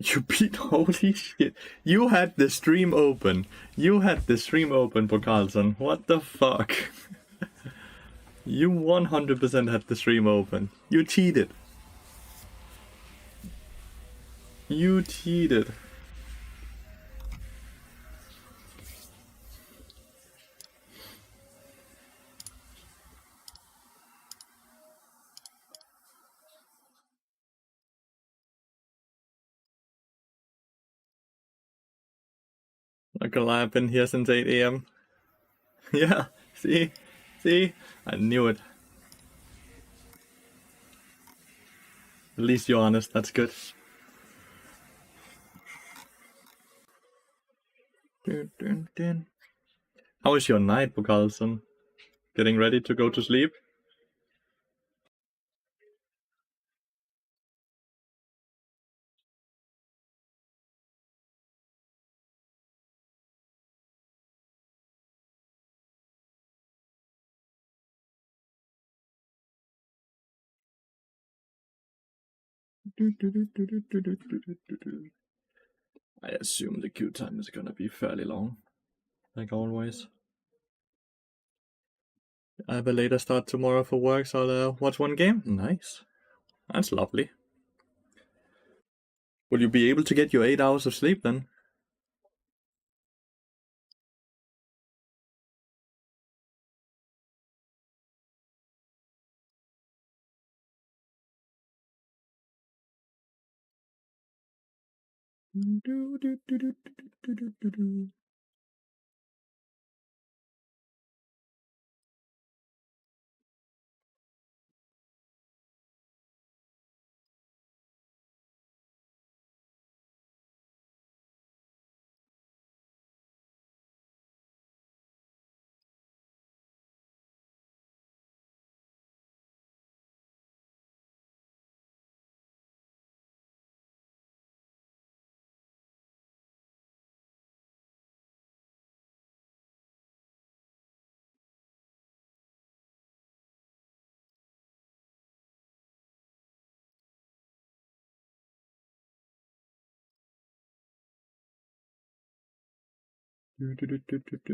You beat, holy shit. You had the stream open. You had the stream open for Carlson. What the fuck? You 100% had the stream open. You cheated. You cheated. Not gonna lie, I've been here since 8 AM. Yeah, see? See? I knew it. At least you're honest, that's good. How was your night, Carlson? Getting ready to go to sleep? I assume the queue time is gonna be fairly long, like always. I have a later start tomorrow for work, so I'll watch one game. Nice. That's lovely. Will you be able to get your 8 hours of sleep then?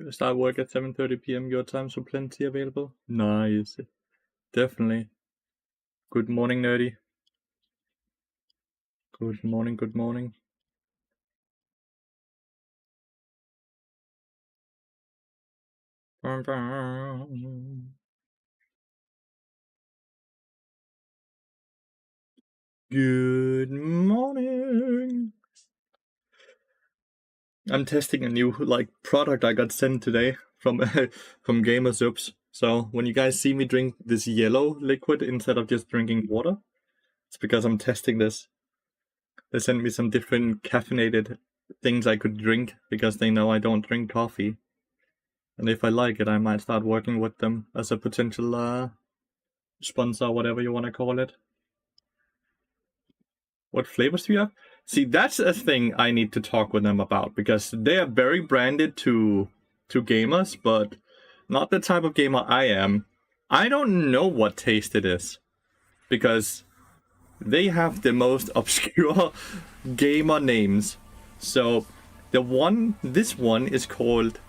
Start work at 7:30 PM your time, so plenty available. Nice. Definitely. Good morning, nerdy. Good morning, good morning. Good morning. I'm testing a new product I got sent today from from Gamersubs. So when you guys see me drink this yellow liquid instead of just drinking water, it's because I'm testing this. They sent me some different caffeinated things I could drink because they know I don't drink coffee. And if I like it, I might start working with them as a potential sponsor, whatever you want to call it. What flavors do you have? See, that's a thing I need to talk with them about because they are very branded to gamers, but not the type of gamer I am. I don't know what taste it is because they have the most obscure gamer names. So this one is called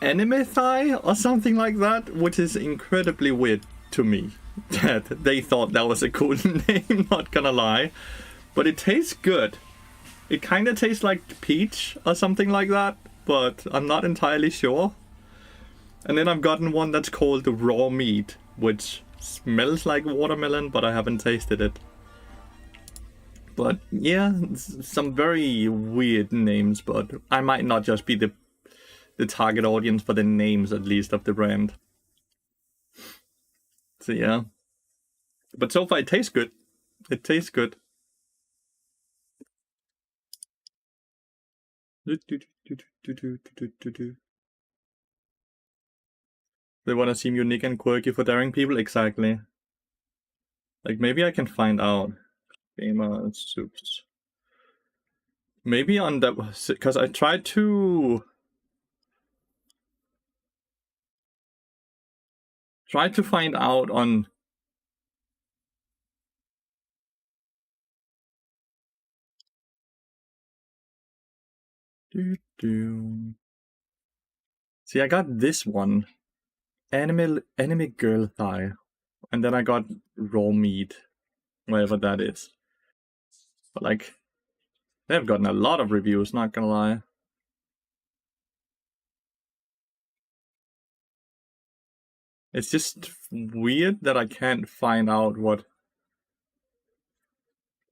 Anime Thigh or something like that, which is incredibly weird to me. That they thought that was a cool name, not gonna lie. But it tastes good. It kind of tastes like peach or something like that, but I'm not entirely sure. And then I've gotten one that's called Raw Meat, which smells like watermelon, but I haven't tasted it. But yeah, some very weird names, but I might not just be the target audience for the names, at least, of the brand. So yeah. But so far it tastes good. It tastes good. They want to seem unique and quirky for daring people? Exactly. Like, maybe I can find out. Gamersubs. Maybe on that, because I tried to find out on See, I got this one, anime girl thigh, and then I got raw meat, whatever that is. But like, they've gotten a lot of reviews, not gonna lie. It's just weird that I can't find out what.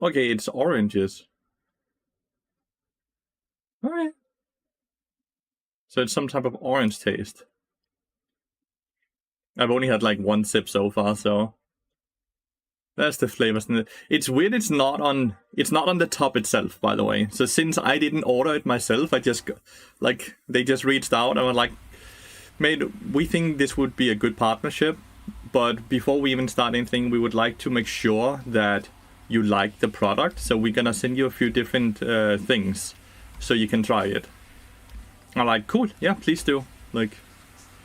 Okay, it's oranges. Alright. So it's some type of orange taste. I've only had like one sip so far, so that's the flavors. It's weird. It's not on the top itself, by the way. So since I didn't order it myself, I just they just reached out and were like, "Mate, we think this would be a good partnership, but before we even start anything, we would like to make sure that you like the product. So we're gonna send you a few different things, so you can try it." I'm like, "Cool, yeah, please do." Like,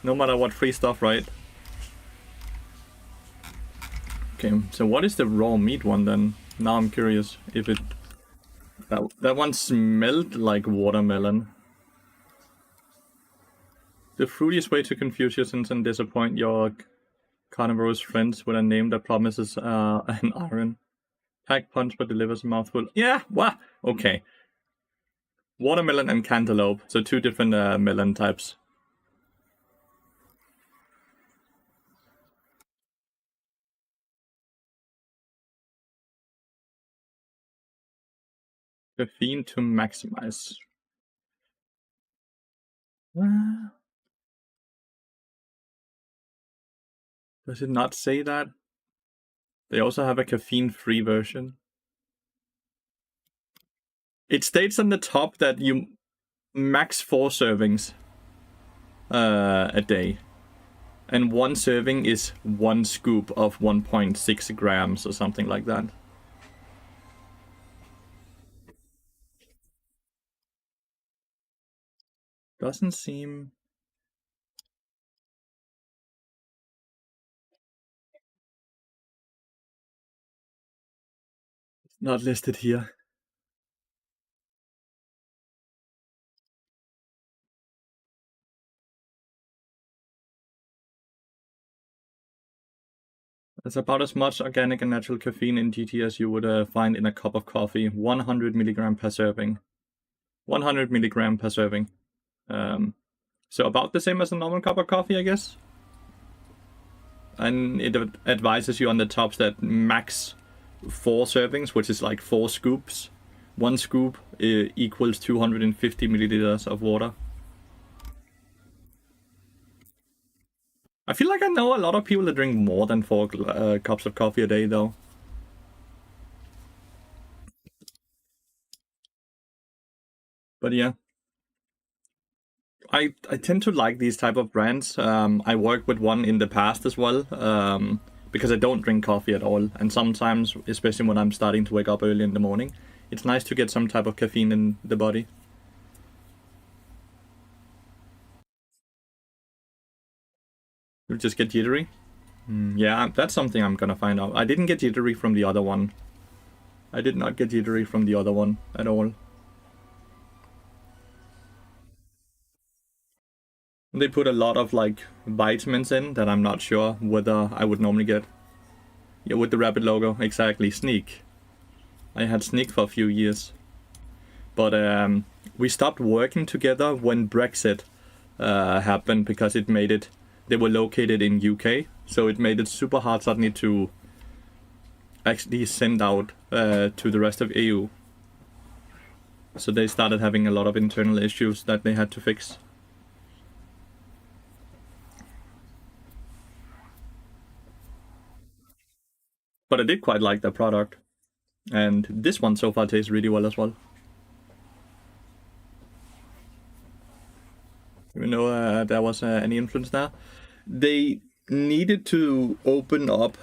no matter what, free stuff, right? Okay, so what is the raw meat one then? Now I'm curious if it... That one smelled like watermelon. The fruitiest way to confuse your sense and disappoint your carnivorous friends with a name that promises an iron. Pack punch but delivers a mouthful. Yeah, what? Okay. Watermelon and cantaloupe, so two different melon types. Caffeine to maximize. Does it not say that? They also have a caffeine-free version. It states on the top that you max 4 servings a day. And one serving is 1 scoop of 1.6 grams or something like that. Doesn't seem... It's not listed here. There's about as much organic and natural caffeine in GT as you would find in a cup of coffee. 100 milligram per serving. 100 milligram per serving. So about the same as a normal cup of coffee, I guess. And it advises you on the tops that max 4 servings, which is like 4 scoops. 1 scoop equals 250 milliliters of water. I feel like I know a lot of people that drink more than 4 cups of coffee a day, though. But yeah. I tend to like these type of brands. I worked with one in the past as well, because I don't drink coffee at all. And sometimes, especially when I'm starting to wake up early in the morning, it's nice to get some type of caffeine in the body. You just get jittery? Yeah, that's something I'm gonna find out. I didn't get jittery from the other one. I did not get jittery from the other one at all. They put a lot of like vitamins in that I'm not sure whether I would normally get. Yeah, with the rabbit logo, exactly. Sneak. I had Sneak for a few years. But we stopped working together when Brexit happened because it made it... They were located in UK, so it made it super hard suddenly to actually send out to the rest of EU. So they started having a lot of internal issues that they had to fix. But I did quite like the product. And this one so far tastes really well as well. Even though there was any influence there. They needed to open up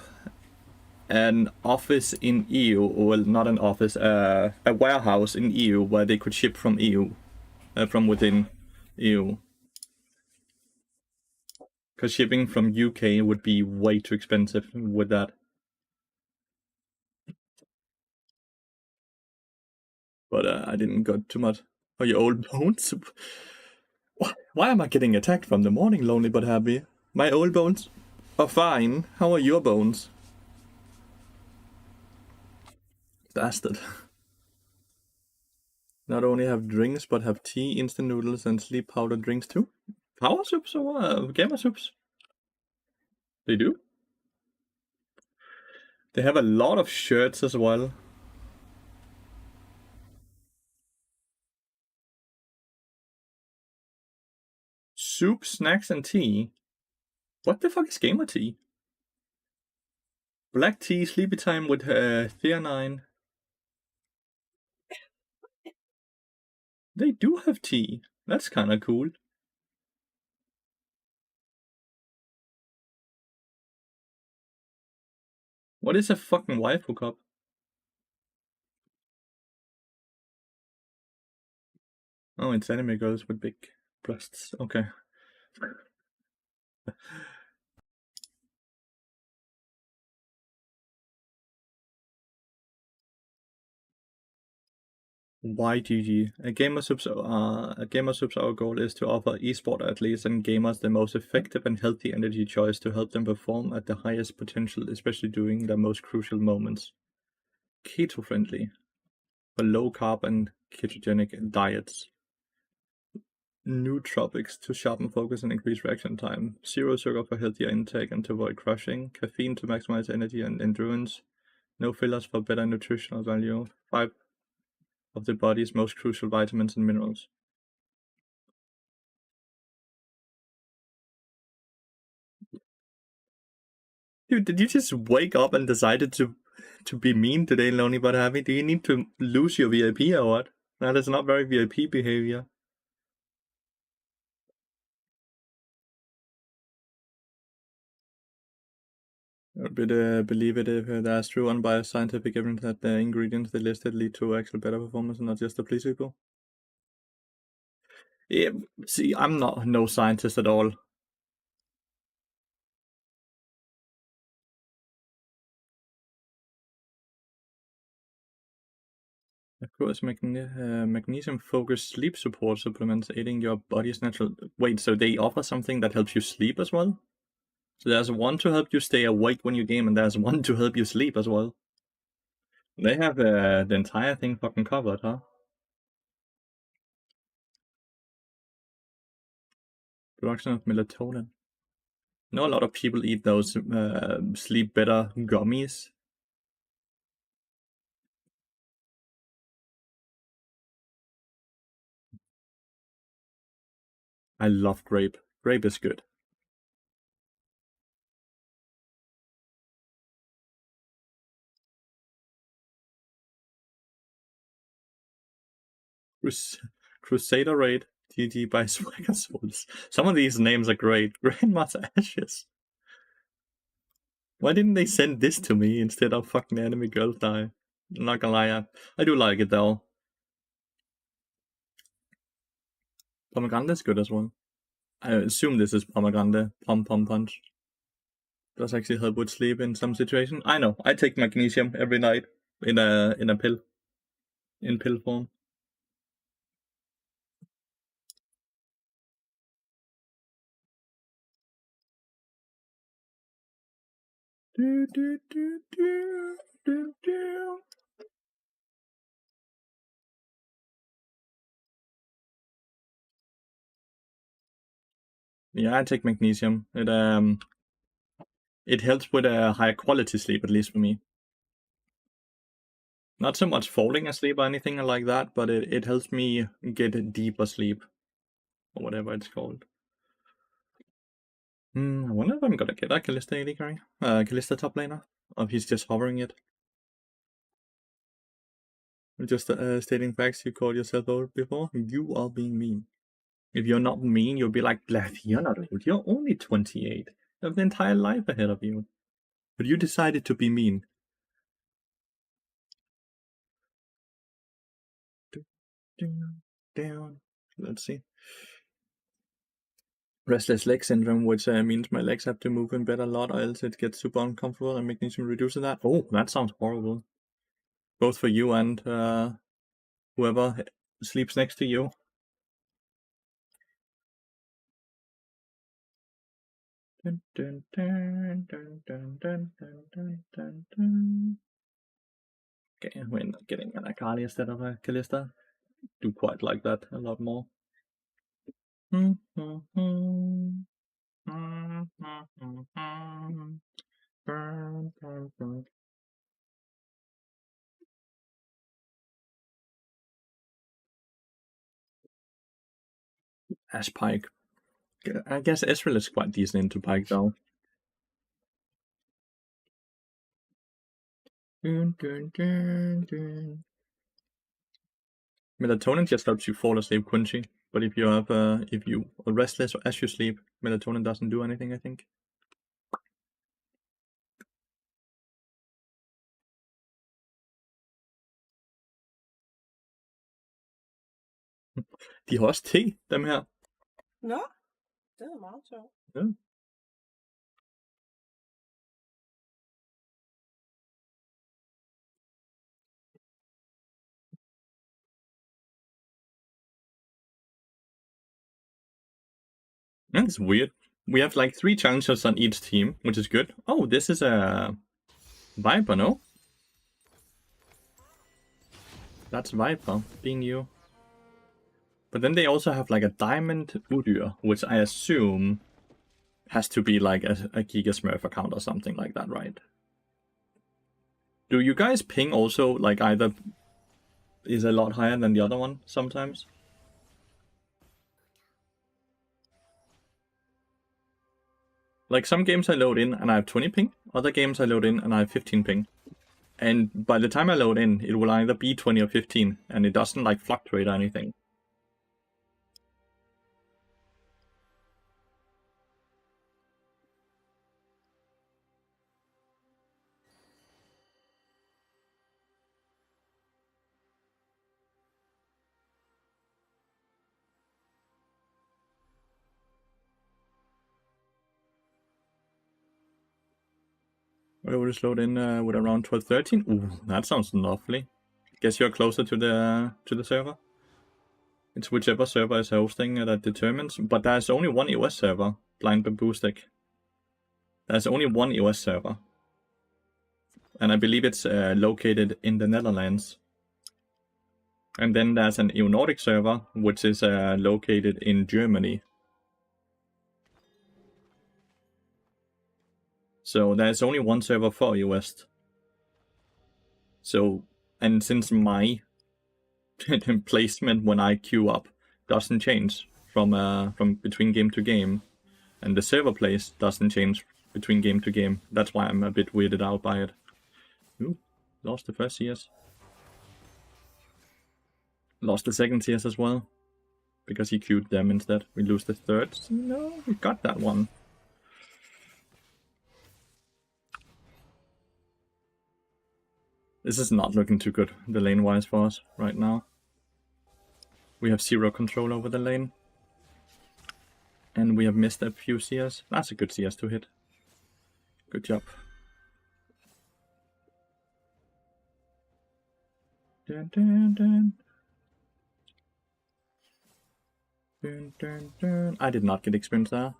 an office in EU, well, not an office, a warehouse in EU where they could ship from EU, from within EU. Because shipping from UK would be way too expensive with that. But I didn't go too much. Or your old bones? Why am I getting attacked from the morning, lonely but happy? My old bones are fine. How are your bones? Bastard. Not only have drinks, but have tea, instant noodles, and sleep powder drinks too. Power soups or gamer soups? They do. They have a lot of shirts as well. Soup, snacks, and tea. What the fuck is gamer tea? Black tea, sleepy time with theanine. They do have tea. That's kind of cool. What is a fucking waifu cup? Oh, it's anime girls with big breasts. Okay. YGG. A Gamer Subs, our goal is to offer esport athletes and gamers the most effective and healthy energy choice to help them perform at the highest potential, especially during their most crucial moments. Keto friendly, for low carb and ketogenic diets. Nootropics to sharpen focus and increase reaction time. Zero sugar for healthier intake and to avoid crushing. Caffeine to maximize energy and endurance. No fillers for better nutritional value. 5 of the body's most crucial vitamins and minerals. Dude, did you just wake up and decided to be mean today, lonely but happy? Do you need to lose your VIP or what? That is not very VIP behavior. I would believe it if there's true unbiased scientific evidence that the ingredients they listed lead to actual better performance and not just a placebo. Yeah, see, I'm not no scientist at all. Of course, magnesium-focused sleep support supplements aiding your body's natural. Wait, so they offer something that helps you sleep as well? So there's one to help you stay awake when you game, and there's one to help you sleep as well. They have the entire thing fucking covered, huh? Production of melatonin. I know a lot of people eat those sleep better gummies. I love grape. Grape is good. Crusader Raid. GG by Swagger Souls. Some of these names are great. Grandma's Ashes. Why didn't they send this to me instead of fucking Anime Girls Die? I'm not gonna lie, I do like it though. Pomegranate is good as well. I assume this is pomegranate. Pom Pom Punch. Does actually help with sleep in some situations. I know. I take magnesium every night in a pill. In pill form. Do, do, do, do, do, do. Yeah, I take magnesium. It helps with a higher quality sleep, at least for me. Not so much falling asleep or anything like that, but it helps me get deeper sleep. Or whatever it's called. I wonder if I'm gonna get a Kalista AD carry. Kalista top laner. Or if he's just hovering it. Just stating facts, you called yourself old before. You are being mean. If you're not mean, you'll be like, Blath, you're not old. You're only 28. You have the entire life ahead of you. But you decided to be mean. Down. Let's see. Restless leg syndrome, which means my legs have to move in bed a lot, or else it gets super uncomfortable, and magnesium reduces that. Oh, that sounds horrible. Both for you and whoever sleeps next to you. Dun, dun, dun, dun, dun, dun, dun, dun, dun. Okay, we're not getting an Akali instead of a Kalista. Do quite like that a lot more. Ash Pike. I guess Ezreal is quite decent into Pike though. Melatonin just helps you fall asleep, Quincy. But if you are restless or as you sleep, melatonin doesn't do anything, I think. De har også te, dem her. Nå, det er meget sjovt. Ja. That's weird. We have like 3 challengers on each team, which is good. Oh, this is a Viper, no? That's Viper, being you. But then they also have like a Diamond Udyr, which I assume has to be like a Giga Smurf account or something like that, right? Do you guys ping also like either is a lot higher than the other one sometimes? Like some games I load in and I have 20 ping, other games I load in and I have 15 ping. And by the time I load in, it will either be 20 or 15, and it doesn't like fluctuate or anything. I will just load in with around 12-13. Ooh, that sounds lovely. Guess you're closer to the server. It's whichever server is hosting that determines. But there's only one US server, Blind Bamboo Stick. There's only one US server. And I believe it's located in the Netherlands. And then there's an EU Nordic server, which is located in Germany. So there's only one server for US. So, and since my placement when I queue up doesn't change from between game to game, and the server place doesn't change between game to game, that's why I'm a bit weirded out by it. Ooh, lost the first CS. Lost the second CS as well, because he queued them instead. We lose the third. No, we got that one. This is not looking too good, the lane-wise for us right now. We have 0 control over the lane. And we have missed a few CS. That's a good CS to hit. Good job. Dun, dun, dun. Dun, dun, dun. I did not get experience there.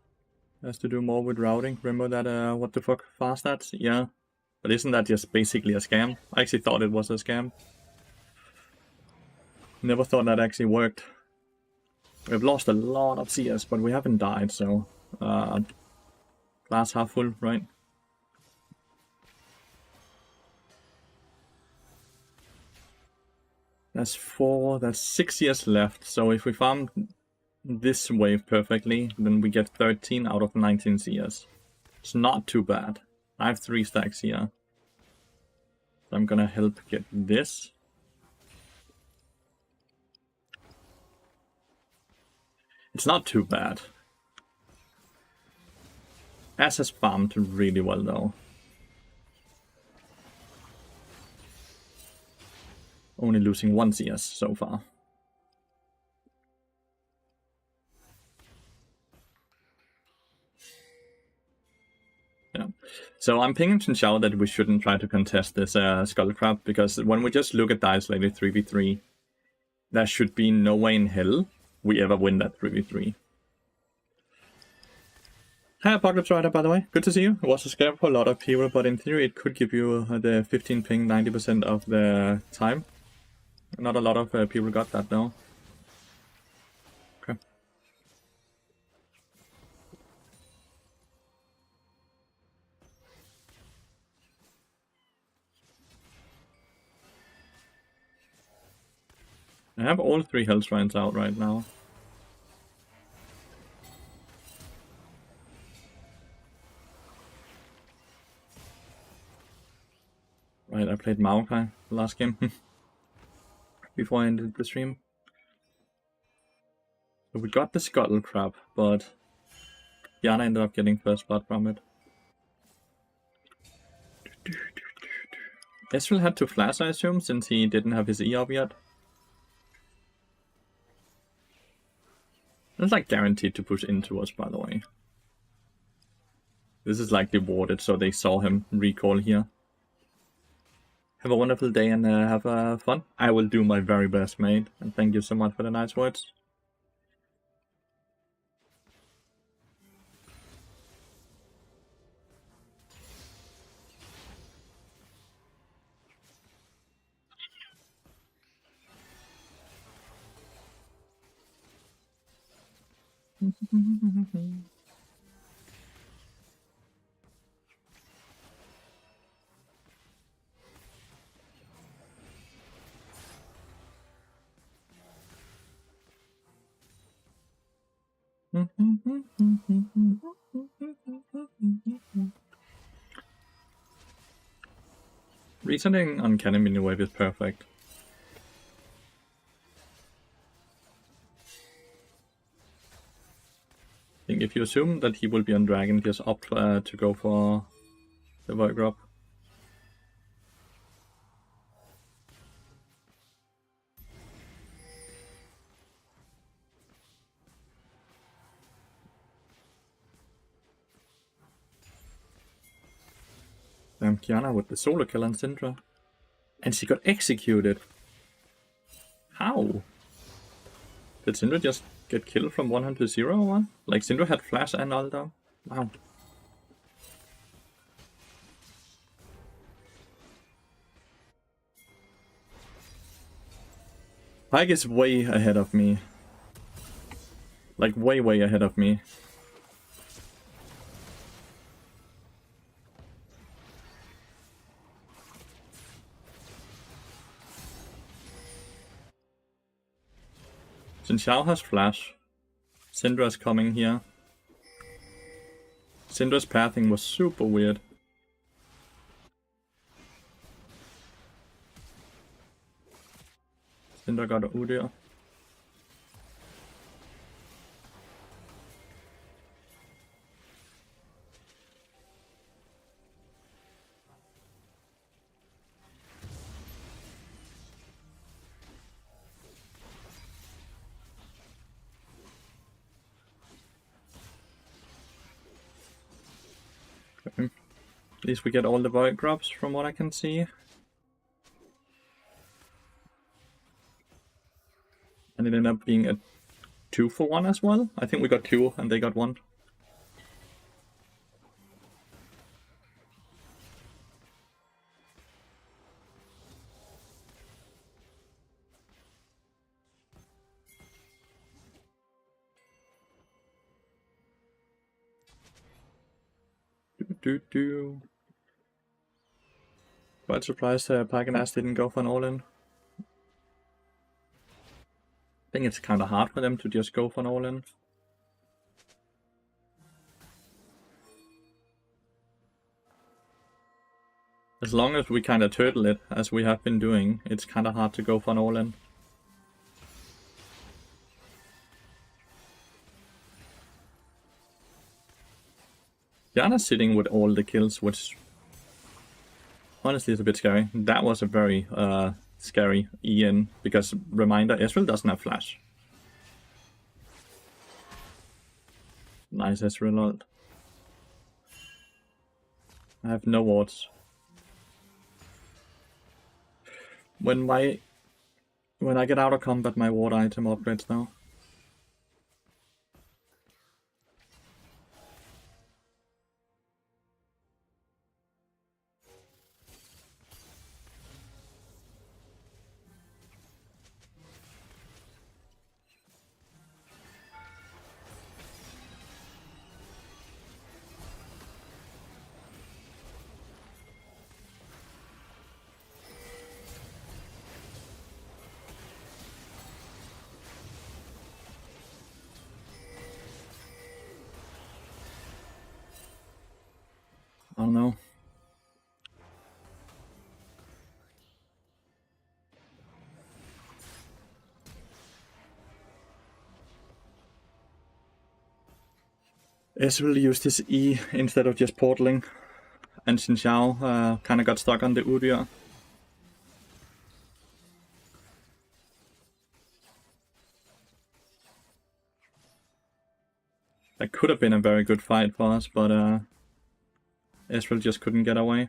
Has to do more with routing. Remember that, what the fuck, fast stats? Yeah. But isn't that just basically a scam? I actually thought it was a scam. Never thought that actually worked. We've lost a lot of CS, but we haven't died, so... glass half full, right? That's 6 CS left, so if we farm this wave perfectly, then we get 13 out of 19 CS. It's not too bad. I have 3 stacks here. So I'm gonna help get this. It's not too bad. Ash has farmed really well though. Only losing 1 CS so far. Yeah. So I'm pinging Chinchou that we shouldn't try to contest this Skullcrab, because when we just look at the isolated 3v3, there should be no way in hell we ever win that 3v3. Hi, Apocalypse Rider, by the way. Good to see you. It was a scare for a lot of people, but in theory it could give you the 15 ping 90% of the time. Not a lot of people got that, though. Okay. I have all 3 health shrines out right now. Right, I played Maokai the last game before I ended the stream. So we got the Scuttle Crab, but Yana ended up getting first blood from it. Ezreal had to flash, I assume, since he didn't have his EUW yet. It's like guaranteed to push into us, by the way. This is like rewarded, so they saw him recall here. Have a wonderful day and have fun. I will do my very best, mate. And thank you so much for the nice words. Resetting on Cannon Mini Wave is perfect. I think if you assume that he will be on Dragon, just opt to go for the Void Drop. Damn, Kiana with the solo kill on Syndra. And she got executed. How? Did Syndra just get killed from 100 to 0 or what? Like Syndra had flash and all down? Wow. Pyke is way ahead of me. Like way ahead of me. Xin Xiao has flash. Syndra's coming here. Syndra's pathing was super weird. Syndra got a Udyr. At least we get all the void drops from what I can see. And it ended up being a 2-for-1 as well. I think we got 2 and they got 1. Quite surprised Pyke and Ash didn't go for an all-in. I think it's kind of hard for them to just go for an all-in. As long as we kind of turtle it, as we have been doing, it's kind of hard to go for an all-in. Diana's sitting with all the kills, which honestly is a bit scary. That was a very scary EN, because reminder, Ezreal doesn't have flash. Nice Ezreal ult. I have no wards. When my When I get out of combat, my ward item upgrades now. I don't know. Ezreal used his E instead of just portaling, and Xin Xiao kind of got stuck on the Udyr. That could have been a very good fight for us, but Ezreal just couldn't get away.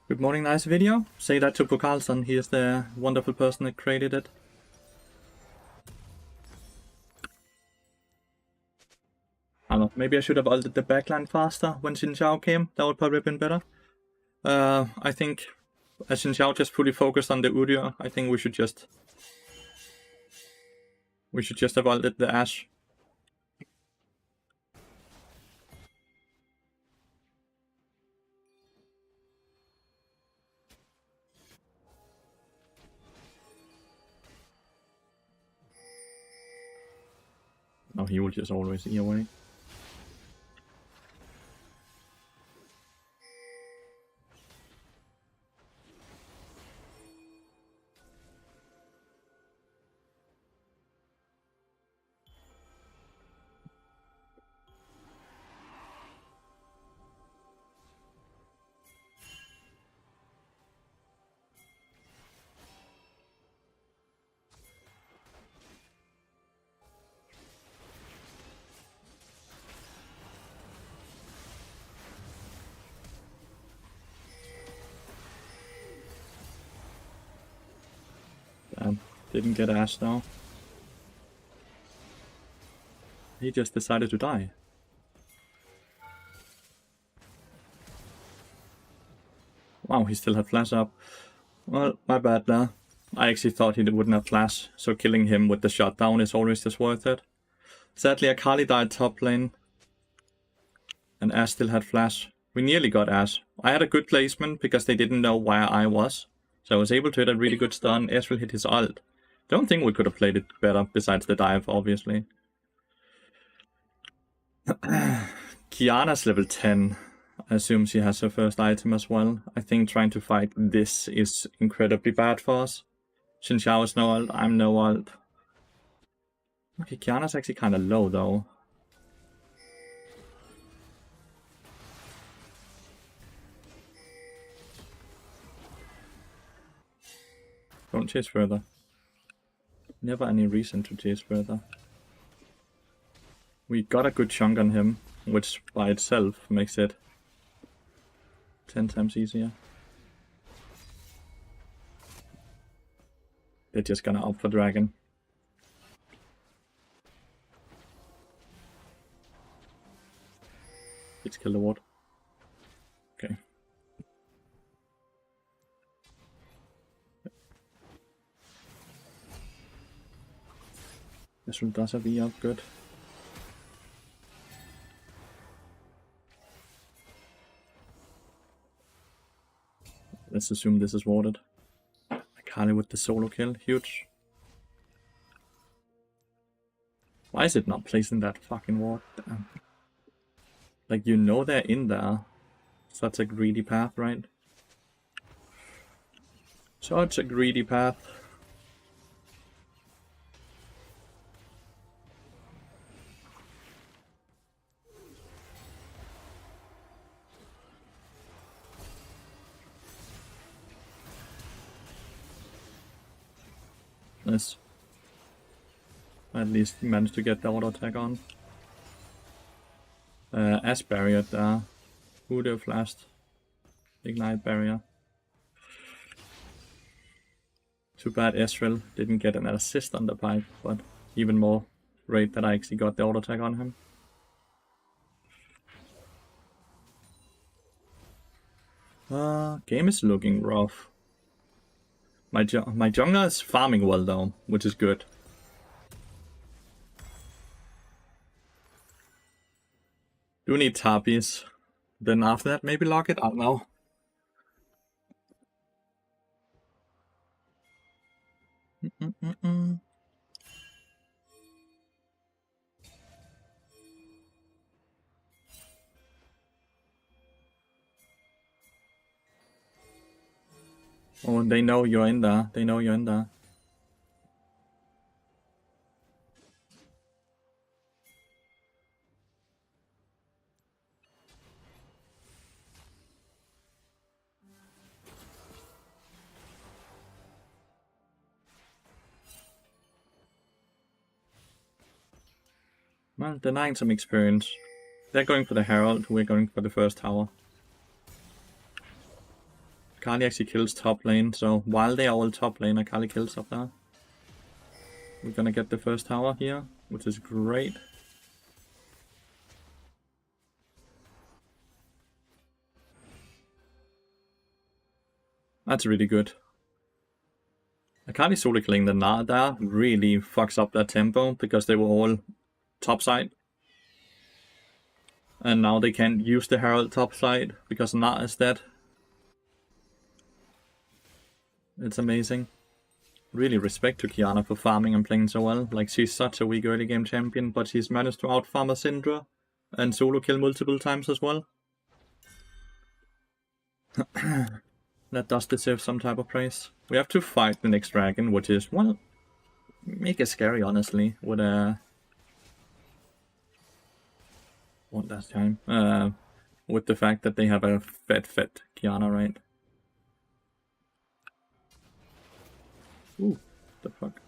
Good morning, nice video. Say that to Bo Carlson, he is the wonderful person that created it. I don't know, maybe I should have ulted the backline faster when Xin Xiao came. That would probably have been better. I think as Xin Xiao just fully focused on the Udyr, I think we should just have ulted the Ashe. No, he will just always E away. Didn't get Ashe though. He just decided to die. Wow, he still had flash up. Well, my bad there. I actually thought he wouldn't have flash, so killing him with the shutdown is always just worth it. Sadly, Akali died top lane. And Ashe still had flash. We nearly got Ashe. I had a good placement because they didn't know where I was. So I was able to hit a really good stun. Ezreal hit his ult. Don't think we could have played it better besides the dive, obviously. Kiana's level 10. I assume she has her first item as well. I think trying to fight this is incredibly bad for us. Xin Xiao is no ult, I'm no ult. Okay, Kiana's actually kind of low though. Don't chase further. Never any reason to chase further. We got a good chunk on him, which by itself makes it 10 times easier. They're just gonna up for dragon. Let's kill the ward. Okay. This one does have V up, good. Let's assume this is warded. Akali with the solo kill, huge. Why is it not placing that fucking ward? Damn. Like, you know they're in there. Such a greedy path, right? Such a greedy path. Nice. At least managed to get the auto attack on. Ash barrier there. Voodoo Blast. Ignite barrier. Too bad Ezreal didn't get an assist on the pipe, but even more great that I actually got the auto attack on him. Game is looking rough. My jungler is farming well though, which is good. Do need Tarpies. Then after that, maybe lock it. I don't know. Oh, they know you're in there. They know you're in there. Well, denying some experience. They're going for the Herald, we're going for the first tower. Akali actually kills top lane, so while they are all top lane, Akali kills up there. We're gonna get the first tower here, which is great. That's really good. Akali solo killing the Gnar there really fucks up their tempo because they were all topside. And now they can't use the Herald topside because Gnar is dead. It's amazing. Really respect to Qiyana for farming and playing so well. Like, she's such a weak early game champion, but she's managed to outfarm a Syndra and solo kill multiple times as well. That does deserve some type of praise. We have to fight the next dragon, which is, well, make it scary, honestly, with what that time? With the fact that they have a fed Qiyana, right? Ooh, the fuck.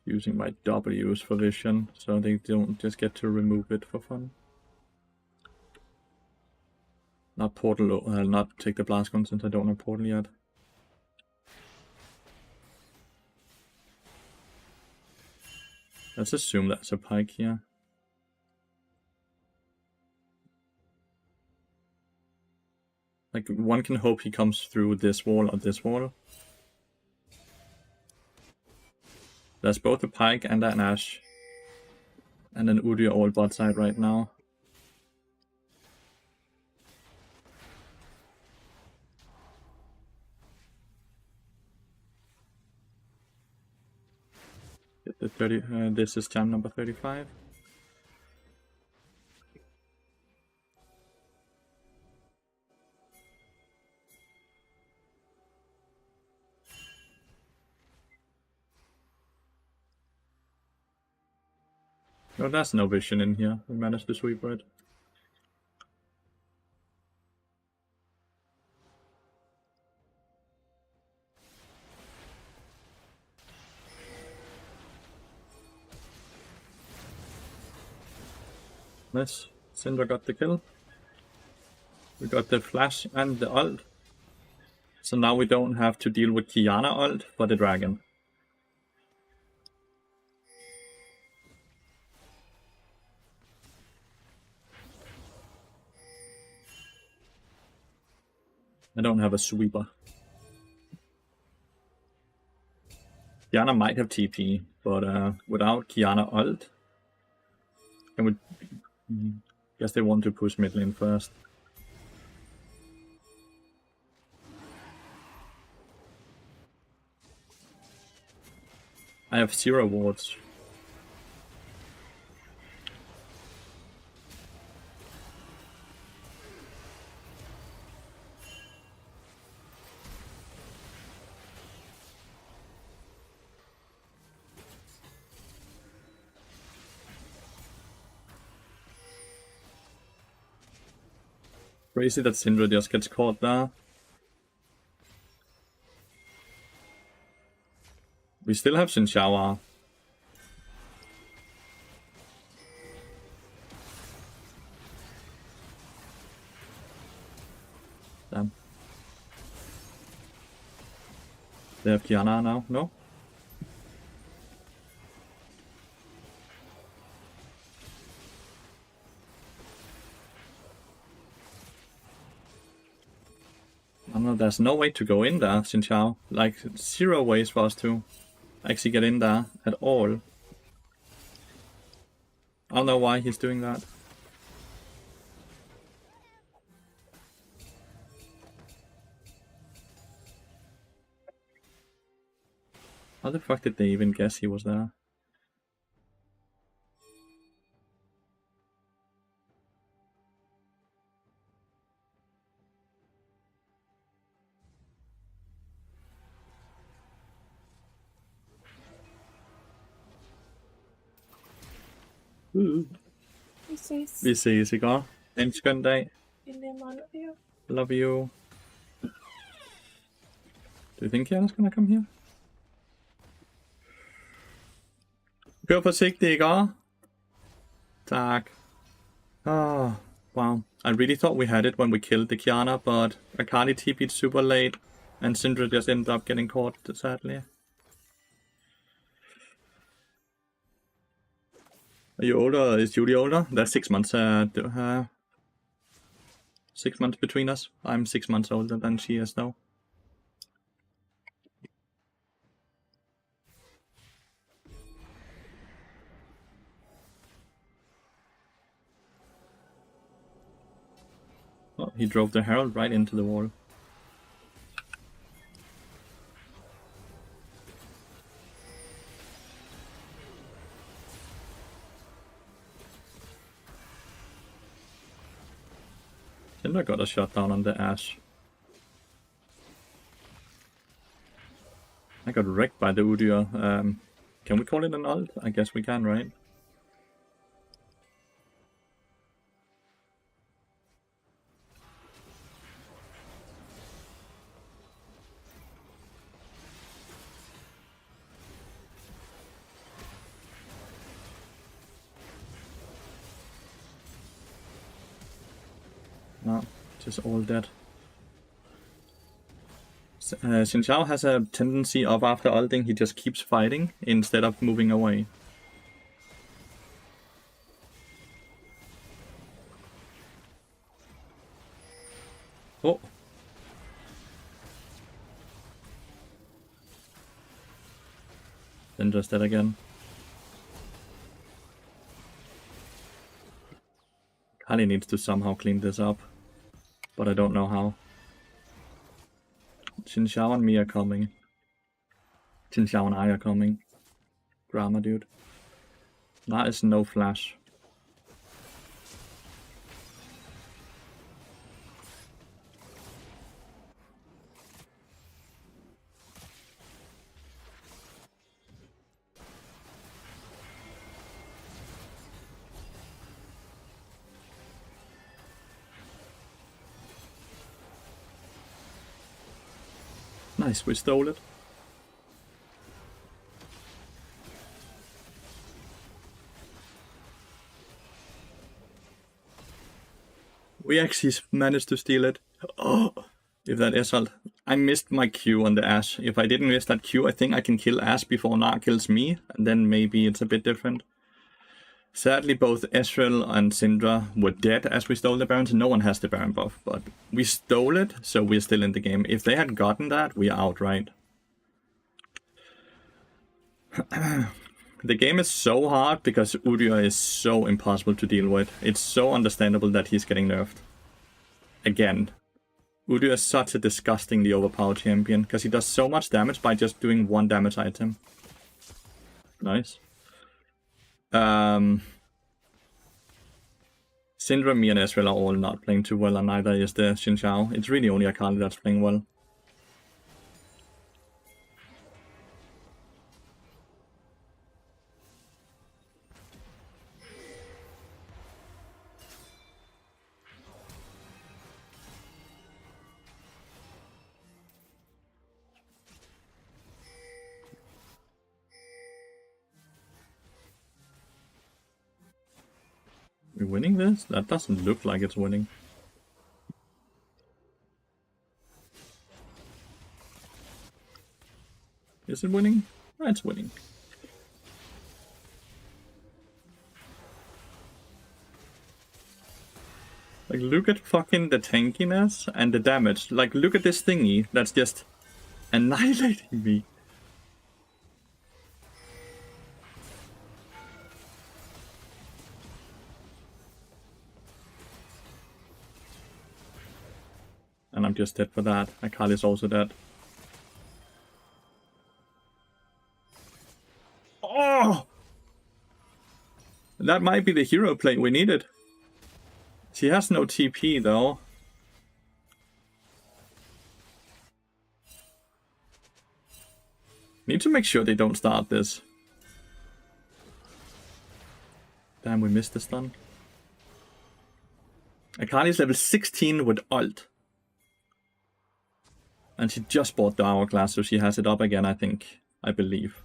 Using my W's for vision, so they don't just get to remove it for fun. Not portal, not take the blast gun since I don't have portal yet. Let's assume that's a pike here. Like, one can hope he comes through this wall or this wall. There's both a pike and an Ashe. And an Udyr all bot side right now. Get the 30. This is jam number 35. No, there's no vision in here. We managed to sweep it. Nice. Syndra got the kill. We got the flash and the ult. So now we don't have to deal with Qiyana ult for the dragon. I don't have a sweeper. Qiyana might have TP, but without Qiyana ult, I would guess they want to push mid lane first. I have 0 wards. Crazy that Syndra just gets caught there. We still have Xin Xiao. Damn. They have Kiana now? No? I don't know, there's no way to go in there, Xin Xiao. Like, 0 ways for us to actually get in there at all. I don't know why he's doing that. How the fuck did they even guess he was there? Vi ses, ikke? En skøn dag. Love you. Do you think Kiana's gonna come here? Kør forsigtigt, ikke? Tak. Oh, wow. I really thought we had it when we killed the Kiana, but Akali TP'd super late, and Syndra just ended up getting caught, sadly. Are you older? Is Judy older? That's 6 months. 6 months between us. I'm 6 months older than she is now. Oh, he drove the Herald right into the wall. Syndra got a shot down on the Ashe. I got wrecked by the Udyr. Can we call it an ult? I guess we can, right? No, just all dead. Xin Xiao has a tendency of after ulting, he just keeps fighting instead of moving away. Oh. Then just dead again. Kali needs to somehow clean this up, but I don't know how. Xin Xiao and me are coming. Xin Xiao and I are coming. Grammar, dude. That is no flash. Nice, we stole it. We actually managed to steal it. Oh, if that is ult. I missed my Q on the Ashe. If I didn't miss that Q, I think I can kill Ashe before Nar kills me, and then maybe it's a bit different. Sadly, both Ezreal and Syndra were dead as we stole the Baron, so no one has the Baron buff, but we stole it, so we're still in the game. If they had gotten that, we're out, right? The game is so hard because Udyr is so impossible to deal with. It's so understandable that he's getting nerfed. Again. Udyr is such a disgustingly overpowered champion because he does so much damage by just doing 1 damage item. Nice. Syndra, me and Ezreal are all not playing too well, and neither is the Xin Xiao. It's really only Akali that's playing well. We're winning this? That doesn't look like it's winning. Is it winning? Oh, it's winning. Like, look at fucking the tankiness and the damage. Like, look at this thingy that's just annihilating me. And I'm just dead for that. Akali's also dead. Oh! That might be the hero play we needed. She has no TP though. Need to make sure they don't start this. Damn, we missed the stun. Akali's level 16 with ult. And she just bought the hourglass, so she has it up again, I think. I believe.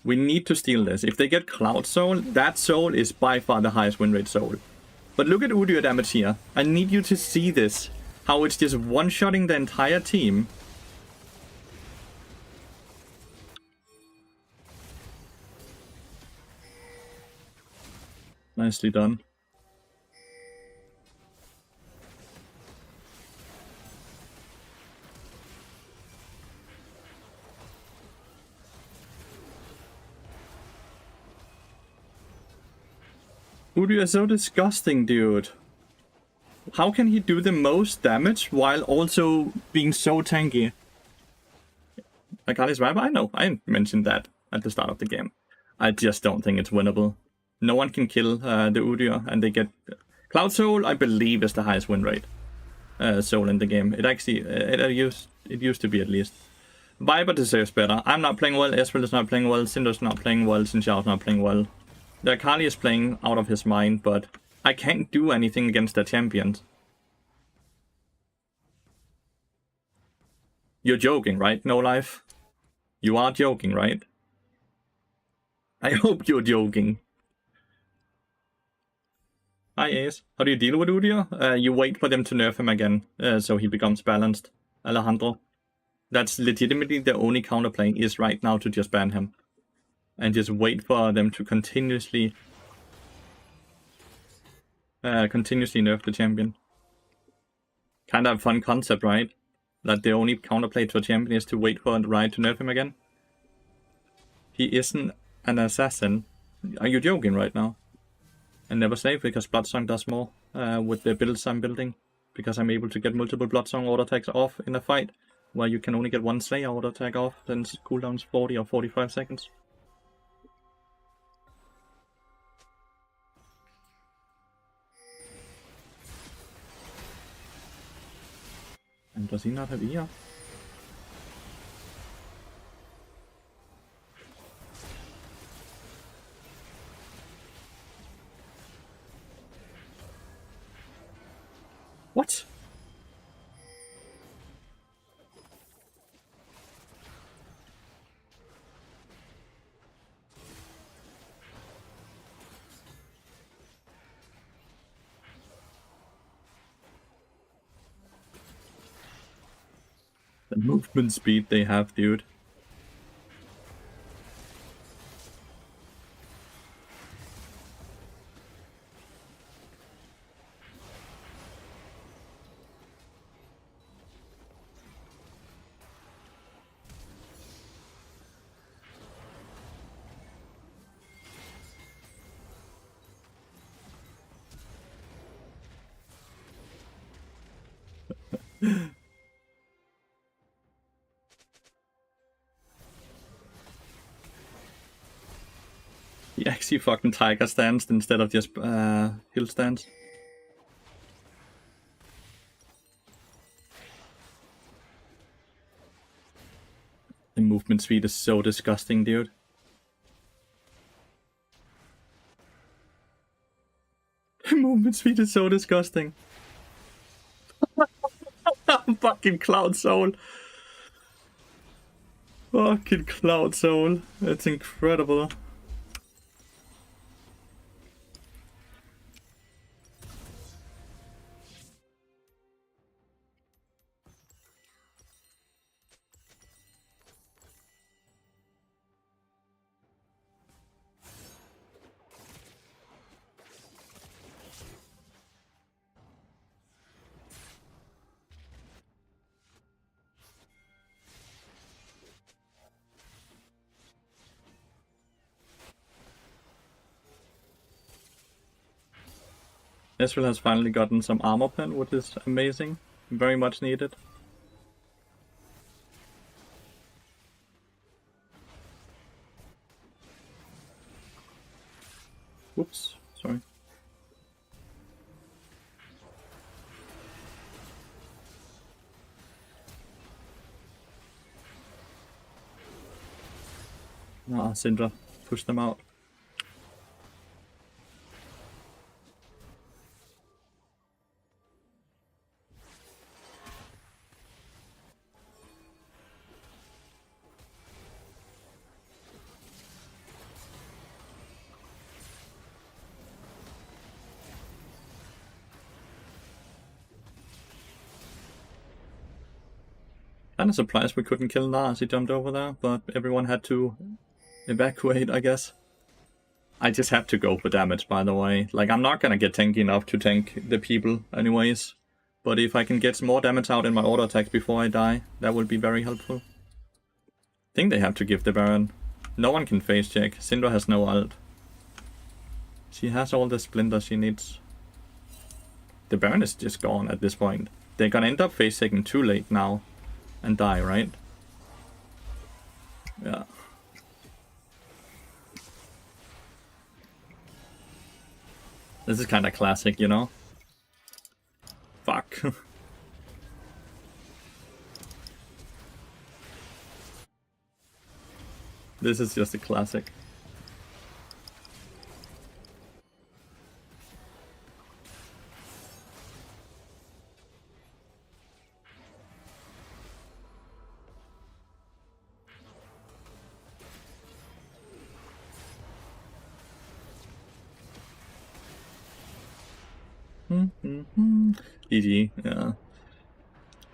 We need to steal this. If they get Cloud Soul, that soul is by far the highest win rate soul. But look at Udyr damage here. I need you to see this. How it's just one-shotting the entire team. Nicely done. Udyr is so disgusting, dude. How can he do the most damage while also being so tanky? Akali's Viper? I know, I mentioned that at the start of the game. I just don't think it's winnable. No one can kill the Udyr, and they get... Cloud Soul, I believe, is the highest win rate soul in the game. It actually... It used to be, at least. Viper deserves better. I'm not playing well, Ezreal is not playing well, Syndra's not playing well, Xin Zhao's not playing well. The Akali is playing out of his mind, but I can't do anything against their champions. You're joking, right? No life? You are joking, right? I hope you're joking. Hi, Ace. How do you deal with Udyr? You wait for them to nerf him again, so he becomes balanced. Alejandro. That's legitimately the only counterplay is right now to just ban him. And just wait for them to continuously nerf the champion. Kind of a fun concept, right? That the only counterplay to a champion is to wait for the Riot to nerf him again. He isn't an assassin. Are you joking right now? And never save because Bloodsong does more with the builds I'm building. Because I'm able to get multiple Bloodsong auto attacks off in a fight. Where you can only get one Slayer auto attack off, then cooldown's 40 or 45 seconds. And does he not have ER? What? The movement speed they have, dude. He actually fucking tiger stanced instead of just hill stance. The movement speed is so disgusting, dude. The movement speed is so disgusting. Fucking Cloud Soul. Fucking Cloud Soul. That's incredible. Kestrel has finally gotten some armor pen, which is amazing. Very much needed. Whoops, sorry. Ah, Syndra, push them out. Kinda surprised we couldn't kill Nas, he jumped over there, but everyone had to evacuate, I guess. I just have to go for damage, by the way. Like, I'm not gonna get tanky enough to tank the people anyways. But if I can get more damage out in my auto attacks before I die, that would be very helpful. I think they have to give the Baron. No one can face check. Syndra has no ult. She has all the splinters she needs. The Baron is just gone at this point. They're gonna end up face taking too late now. And die, right? Yeah. This is kinda classic, you know? Fuck. This is just a classic. GG, yeah.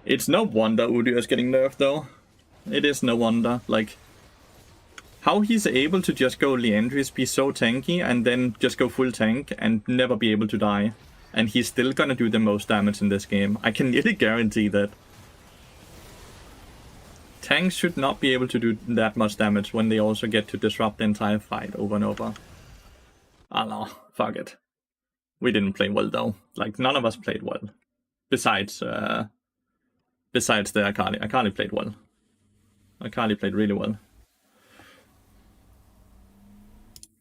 It's no wonder Udyr is getting nerfed though. It is no wonder. Like, how he's able to just go Liandry's, be so tanky, and then just go full tank and never be able to die. And he's still gonna do the most damage in this game. I can nearly guarantee that. Tanks should not be able to do that much damage when they also get to disrupt the entire fight over and over. I don't know, fuck it. We didn't play well though. Like, none of us played well. Besides the Akali. Akali played well. Akali played really well.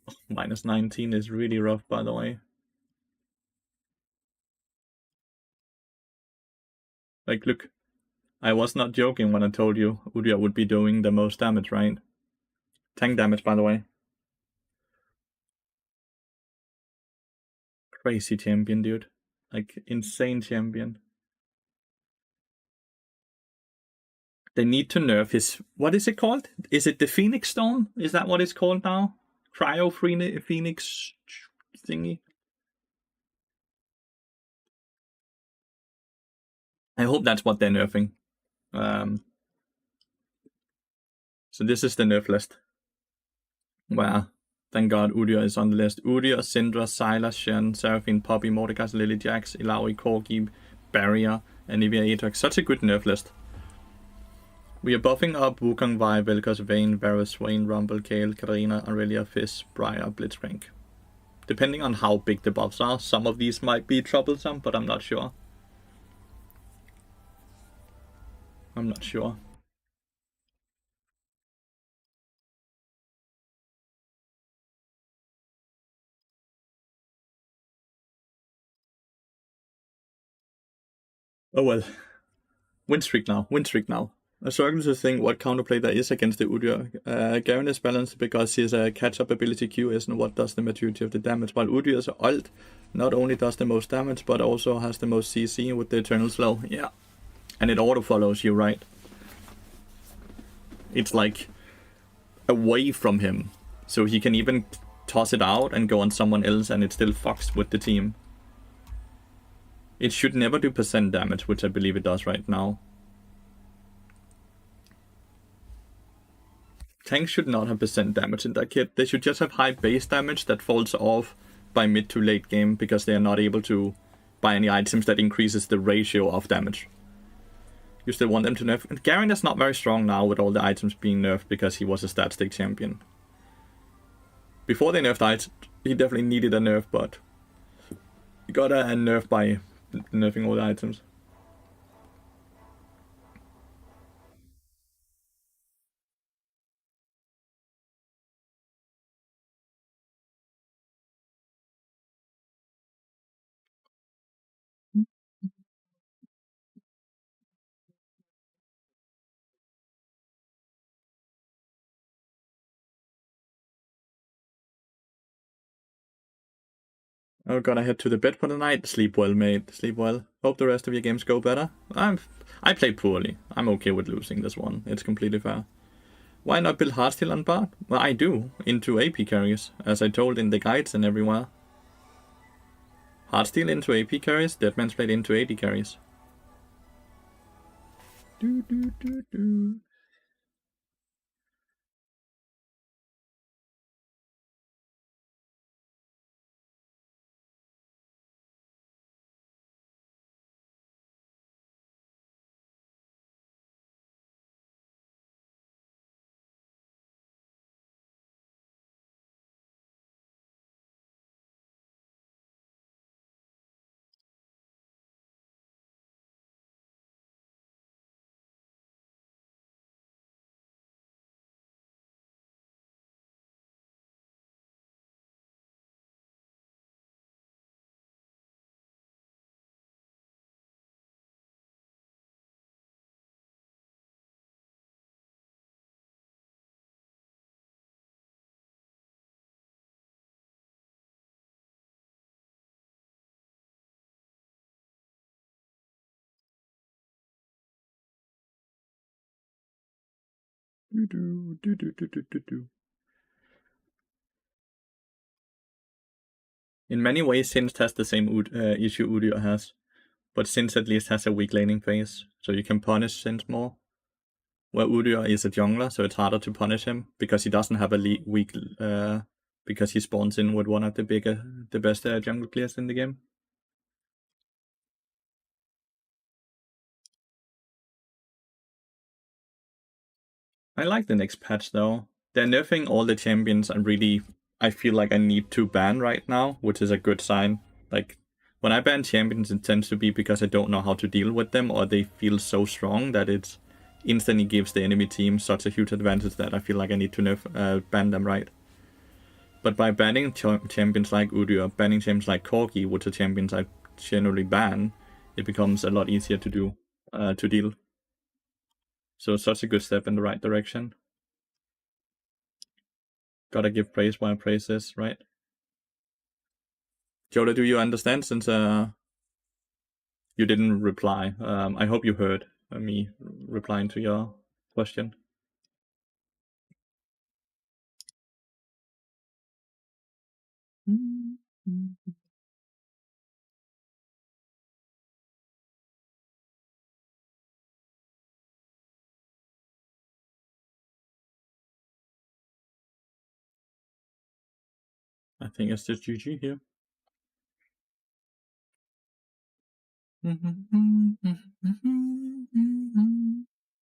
Oh, minus 19 is really rough, by the way. Like, look. I was not joking when I told you Udyr would be doing the most damage, right? Tank damage, by the way. Crazy champion, dude. Like, insane champion. They need to nerf his... What is it called? Is it the Phoenix Storm? Is that what it's called now? Cryo Phoenix thingy? I hope that's what they're nerfing. So this is the nerf list. Wow. Thank God Udyr is on the list. Udyr, Syndra, Sylas, Shen, Seraphine, Poppy, Mordekaiser, Lily, Jax, Ilaoi, Corgi, Barrier, and Nivea Atox. Such a good nerf list. We are buffing up Wukong, Vi, Vel'Koz, Vayne, Varus, Swain, Rumble, Kayle, Katarina, Aurelia, Fizz, Briar, Blitzcrank. Depending on how big the buffs are, some of these might be troublesome, but I'm not sure. I'm not sure. Oh well. Win streak now. Win streak now. I struggle to think what counterplay there is against the Udyr. Garen is balanced because his catch-up ability Q is and what does the majority of the damage, while Udyr's ult not only does the most damage, but also has the most CC with the Eternal Slow. Yeah. And it auto-follows you, right? It's like away from him. So he can even toss it out and go on someone else and it still fucks with the team. It should never do percent damage, which I believe it does right now. Tanks should not have percent damage in that kit. They should just have high base damage that falls off by mid to late game because they are not able to buy any items that increases the ratio of damage. You still want them to nerf. And Garen is not very strong now with all the items being nerfed because he was a stat stick champion. Before they nerfed items, he definitely needed a nerf, but You got a nerf by nerfing all the items. Oh, gotta head to the bed for the night. Sleep well, mate. Sleep well. Hope the rest of your games go better. I played poorly. I'm okay with losing this one. It's completely fair. Why not build Heartsteel on Bard? Well, I do, into AP carries, as I told in the guides and everywhere. Heartsteel into AP carries, Deadman's Blade into AD carries. Do, do, do, do. Do, do, do, do, do, do, do, do. In many ways, Singed has the same issue Udyr has, but Singed at least has a weak laning phase, so you can punish Singed more. Where Udyr is a jungler, so it's harder to punish him because he doesn't have a weak, because he spawns in with one of the best jungle players in the game. I like the next patch though. They're nerfing all the champions I feel like I need to ban right now, which is a good sign. Like, when I ban champions, it tends to be because I don't know how to deal with them, or they feel so strong that it instantly gives the enemy team such a huge advantage that I feel like I need to ban them right. But by banning champions like Udyr, banning champions like Corgi, which are champions I generally ban, it becomes a lot easier to do, to deal. So it's such a good step in the right direction. Gotta give praise where praise is, right? Jola, do you understand since you didn't reply? I hope you heard me replying to your question. I think it's just GG here.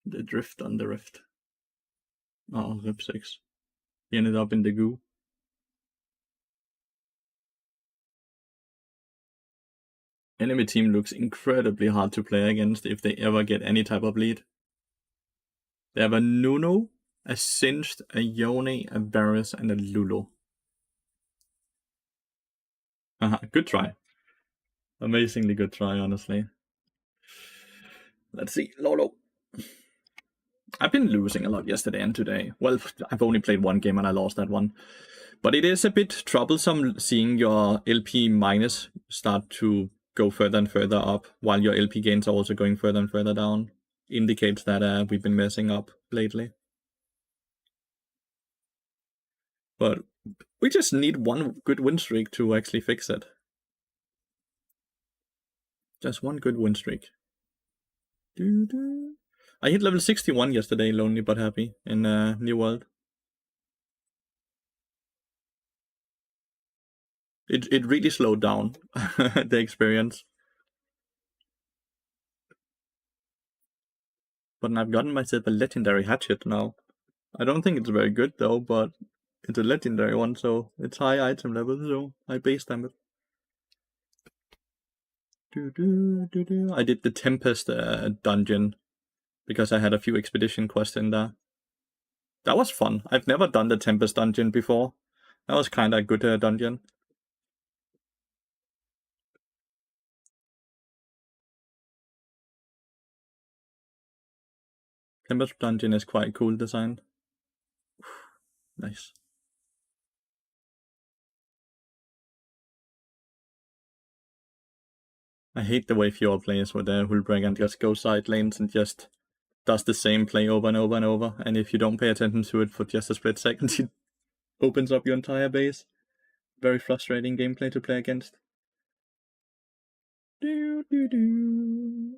The drift on the rift. Oh, rip 6. He ended up in the goo. Enemy team looks incredibly hard to play against if they ever get any type of lead. They have a Nuno, a Singed, a Yone, a Varus, and a Lulu. Good try. Amazingly good try, honestly. Let's see, Lolo. I've been losing a lot yesterday and today. Well, I've only played one game and I lost that one. But it is a bit troublesome seeing your LP minus start to go further and further up, while your LP gains are also going further and further down. Indicates that we've been messing up lately. But we just need one good win streak to actually fix it. Just one good win streak. I hit level 61 yesterday, lonely but happy, in New World. It really slowed down the experience. But I've gotten myself a legendary hatchet now. I don't think it's very good though, but it's a legendary one, so it's high item level, so I base stamp it. I did the Tempest dungeon because I had a few expedition quests in there. That was fun. I've never done the Tempest dungeon before. That was kind of a good dungeon. Tempest dungeon is quite cool design. Nice. I hate the way Fjord plays with the Hullbreak and just go side lanes and just does the same play over and over and over. And if you don't pay attention to it for just a split second, it opens up your entire base. Very frustrating gameplay to play against. Do, do, do.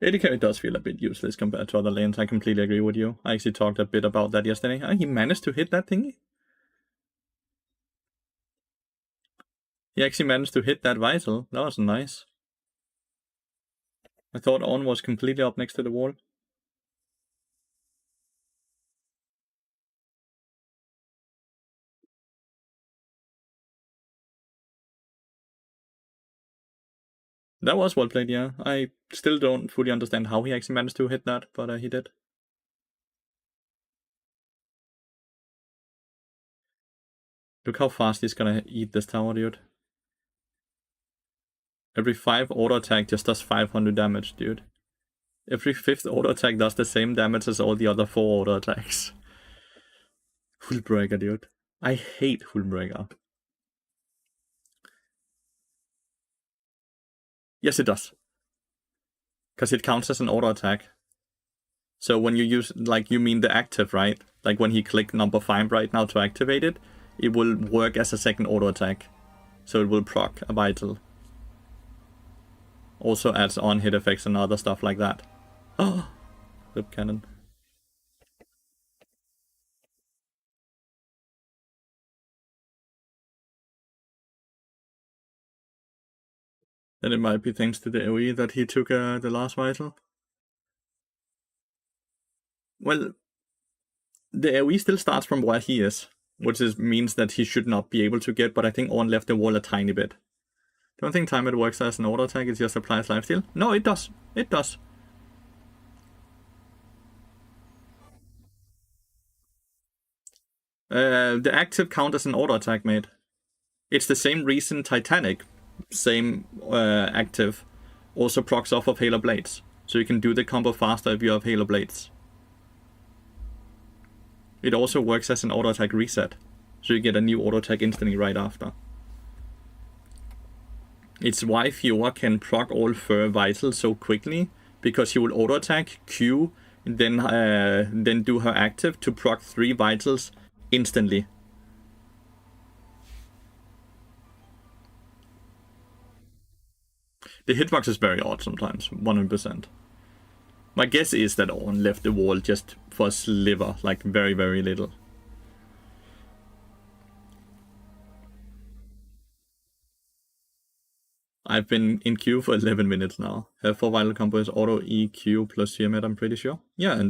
AD carry does feel a bit useless compared to other lanes. I completely agree with you. I actually talked a bit about that yesterday. He managed to hit that thingy. He actually managed to hit that vital. That was nice. I thought On was completely up next to the wall. That was well played, yeah. I still don't fully understand how he actually managed to hit that, but he did. Look how fast he's gonna eat this tower, dude. Every 5 auto attack just does 500 damage, dude. Every 5th auto attack does the same damage as all the other 4 auto attacks. Hullbreaker, dude. I hate Hullbreaker. Yes, it does. Because it counts as an auto attack. So when you use, like, you mean the active, right? Like when he clicked number 5 right now to activate it, it will work as a second auto attack. So it will proc a vital. Also adds on hit effects and other stuff like that. Oh, whip cannon. Then it might be thanks to the AoE that he took the last vital. Well, the AoE still starts from where he is, which means that he should not be able to get, but I think Orn left the wall a tiny bit. Don't think time it works as an auto attack, it just applies lifesteal. No, it does. It does. The active count as an auto attack, mate. It's the same reason Titanic, same active, also procs off of Halo Blades. So you can do the combo faster if you have Halo Blades. It also works as an auto attack reset. So you get a new auto attack instantly right after. It's why Fiora can proc all Fur Vital so quickly, because he will auto attack, Q, then do her active to proc 3 Vitals instantly. The hitbox is very odd sometimes, 100%. My guess is that Orn left the wall just for a sliver, like very, very little. I've been in queue for 11 minutes now. Her 4 vital combo is auto EQ plus Tiamat, I'm pretty sure. Yeah,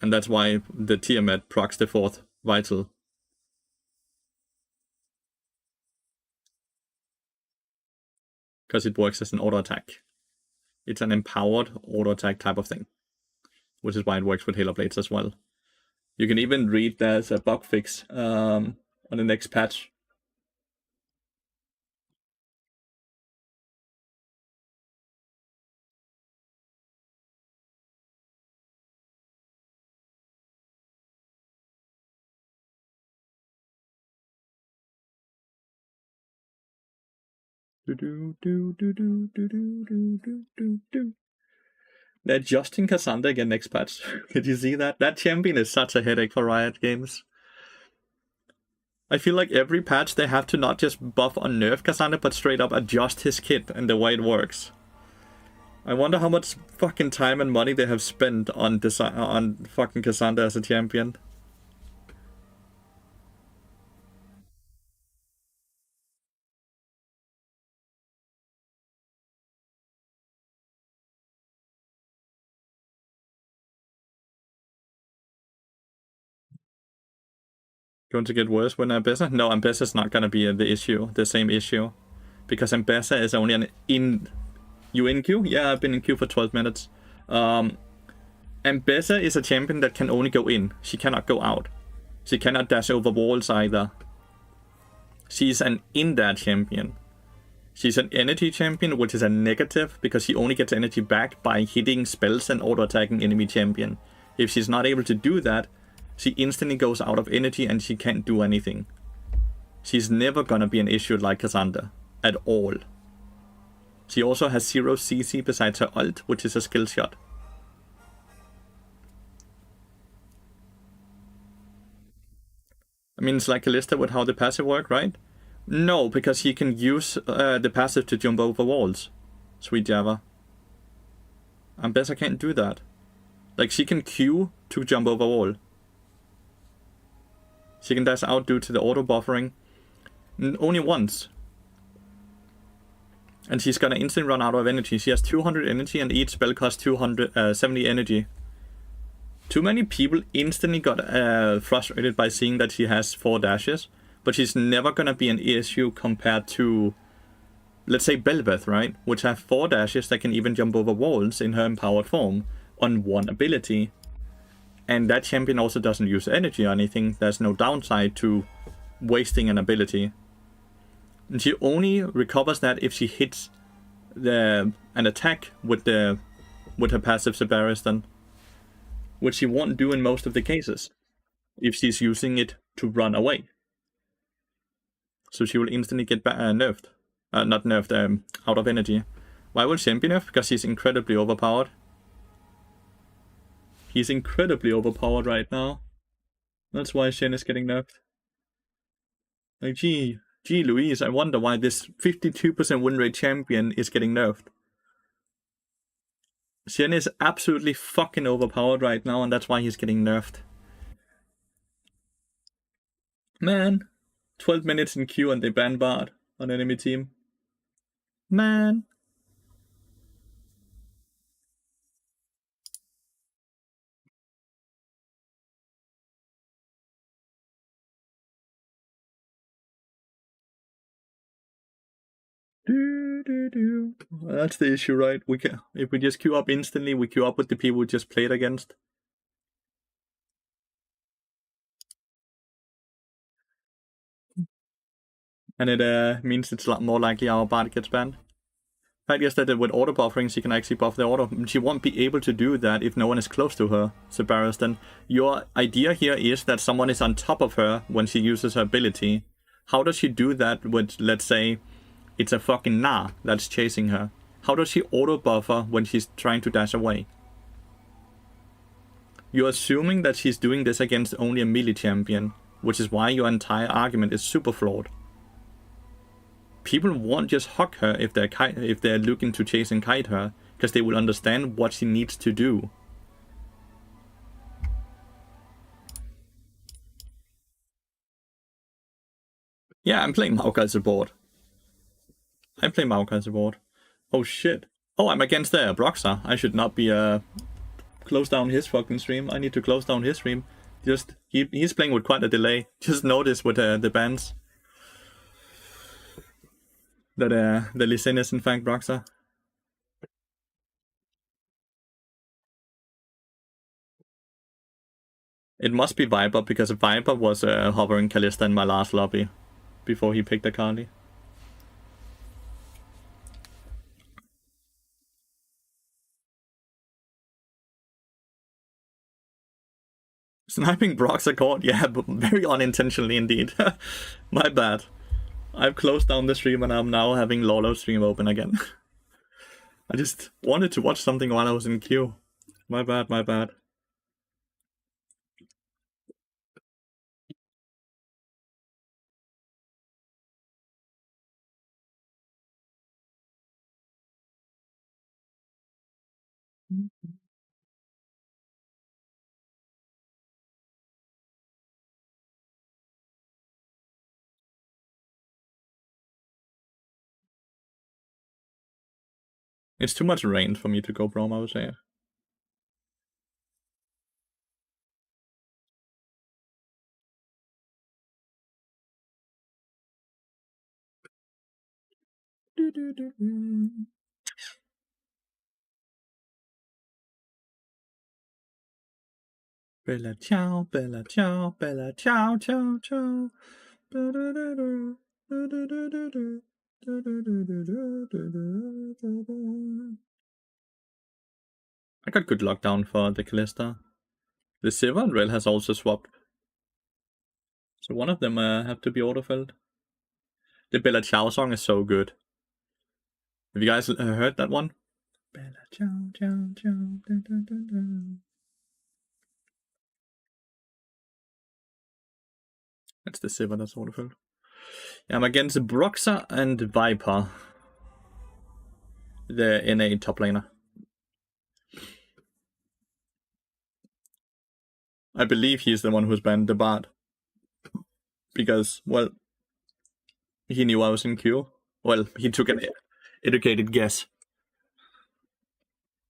and that's why the Tiamat procs the 4th vital. Because it works as an auto attack. It's an empowered auto attack type of thing. Which is why it works with Halo Blades as well. You can even read there's a bug fix on the next patch. They're adjusting Cassandra again next patch. Did you see that? That champion is such a headache for Riot Games. I feel like every patch they have to not just buff or nerf Cassandra, but straight up adjust his kit and the way it works. I wonder how much fucking time and money they have spent on fucking Cassandra as a champion. Going to get worse when Ambessa? No, Ambessa's not gonna be the issue, the same issue. Because Ambessa is only an in... You in queue? Yeah, I've been in queue for 12 minutes. Ambessa is a champion that can only go in. She cannot go out. She cannot dash over walls either. She's an in-there champion. She's an energy champion, which is a negative, because she only gets energy back by hitting spells and auto-attacking enemy champion. If she's not able to do that, she instantly goes out of energy and she can't do anything. She's never gonna be an issue like Cassandra. At all. She also has 0 CC besides her ult, which is a skill shot. I mean, it's like Kalista with how the passive work, right? No, because he can use the passive to jump over walls. Sweet Java. Ambessa can't do that. Like, she can Q to jump over wall. She can dash out due to the auto buffering. Only once. And she's gonna instantly run out of energy. She has 200 energy and each spell costs 270 energy. Too many people instantly got frustrated by seeing that she has 4 dashes. But she's never gonna be an issue compared to, let's say, Belveth, right? Which have 4 dashes that can even jump over walls in her empowered form on 1 ability. And that champion also doesn't use energy or anything. There's no downside to wasting an ability. And she only recovers that if she hits an attack with her passive Sebaristan, which she won't do in most of the cases if she's using it to run away. So she will instantly get nerfed. Not nerfed, out of energy. Why will Shen be nerfed? Because he's incredibly overpowered. He's incredibly overpowered right now. That's why Shen is getting nerfed. Like, gee Louise, I wonder why this 52% win rate champion is getting nerfed. Shen is absolutely fucking overpowered right now, and that's why he's getting nerfed. Man, 12 minutes in queue and they ban Bard on enemy team. Man. That's the issue, right? If we just queue up instantly, we queue up with the people we just played against. And it means it's a lot more likely our Bard gets banned. Fact is that with auto buffering, she can actually buff the auto. She won't be able to do that if no one is close to her, Sebaristan. Your idea here is that someone is on top of her when she uses her ability. How does she do that with, let's say, it's a fucking Nah that's chasing her? How does she auto buffer when she's trying to dash away? You're assuming that she's doing this against only a melee champion, which is why your entire argument is super flawed. People won't just hug her if they're looking to chase and kite her, because they will understand what she needs to do. Yeah, I'm playing Maokai support. I play Maokai support. Oh shit. Oh, I'm against Broxar. I should not be close down his fucking stream. I need to close down his stream. Just he's playing with quite a delay. Just notice with the bans that the Lee Sin is in fact Broxar. It must be Viper, because Viper was hovering Kalista in my last lobby before he picked Akali. Sniping Broxar caught? Yeah, but very unintentionally indeed. My bad. I've closed down the stream and I'm now having Lolo stream open again. I just wanted to watch something while I was in queue. My bad, my bad. It's too much rain for me to go prom, I would say. Bella ciao, bella ciao, bella ciao, ciao, ciao. I got good lockdown for the Callista. The Sivir and Rel has also swapped. So one of them have to be autofilled. The Bella Ciao song is so good. Have you guys heard that one? Bella Ciao, Ciao, Ciao. Dun, dun, dun, dun. That's the Sivir that's autofilled. I'm against Broxa and Viper. The NA top laner. I believe he's the one who's banned the Bard. Because, well, he knew I was in queue. Well, he took an educated guess.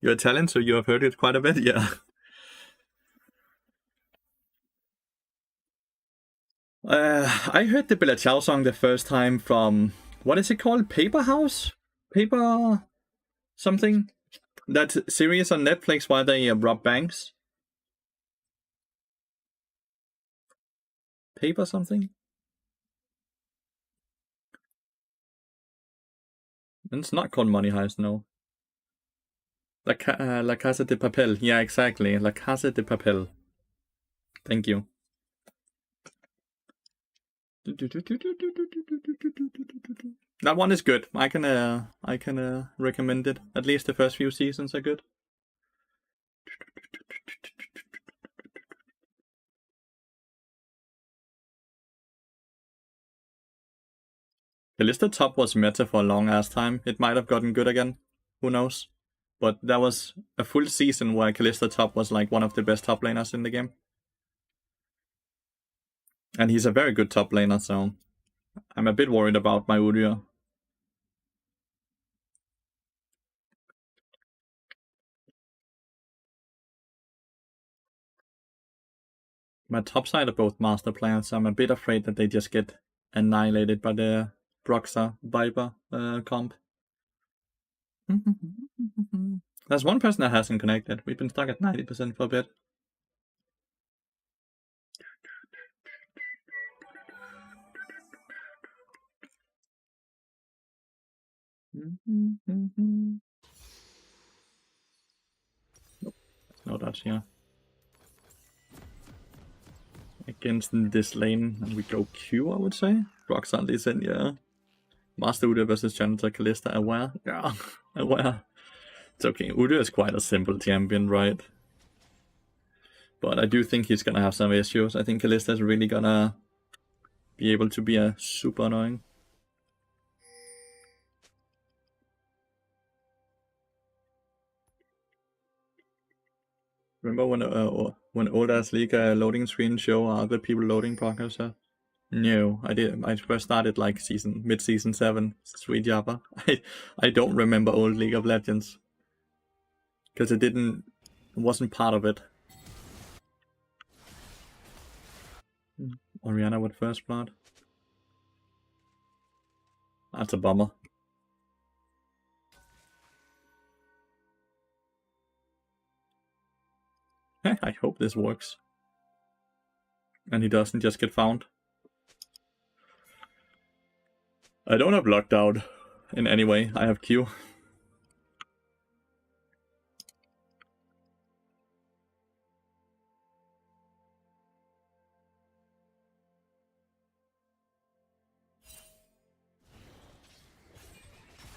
You're Italian, so you have heard it quite a bit, yeah. I heard the Bella Ciao song the first time from, what is it called? Paper House? Paper something? That series on Netflix where they rob banks? Paper something? It's not called Money Heist, no. La Casa de Papel. Yeah, exactly. La Casa de Papel. Thank you. That one is good. I can recommend it. At least the first few seasons are good. Kalista top was meta for a long ass time. It might have gotten good again. Who knows? But that was a full season where Kalista top was like one of the best top laners in the game. And he's a very good top laner, so I'm a bit worried about my Udyr. My top side are both master players, so I'm a bit afraid that they just get annihilated by the Broxa Viper comp. There's one person that hasn't connected. We've been stuck at 90% for a bit. No, that's here. Against this lane, and we go Q, I would say. Broxa is in, yeah. Master Udyr versus Janitor Kalista, aware? Yeah, aware. It's okay. Udyr is quite a simple champion, right? But I do think he's gonna have some issues. I think Kalista is really gonna be able to be a super annoying. Remember when old ass league loading screen show other people loading progress? No, I did. I first started like mid-season 7. Sweet Java. I don't remember old League of Legends because it wasn't part of it. Orianna with first blood. That's a bummer. I hope this works. And he doesn't just get found. I don't have lockdown in any way. I have Q.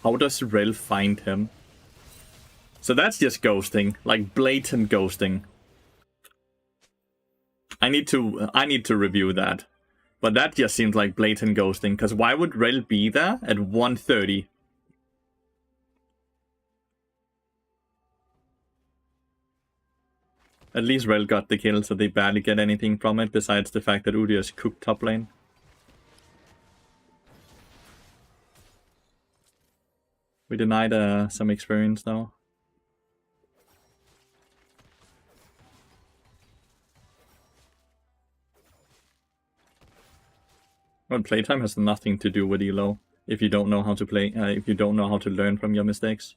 How does Rel find him? So that's just ghosting, like blatant ghosting. I need to review that. But that just seems like blatant ghosting, because why would Rel be there at 1:30? At least Rel got the kill, so they barely get anything from it, besides the fact that Udyr is cooked top lane. We denied some experience now. Well, playtime has nothing to do with elo. if you don't know how to play, if you don't know how to learn from your mistakes.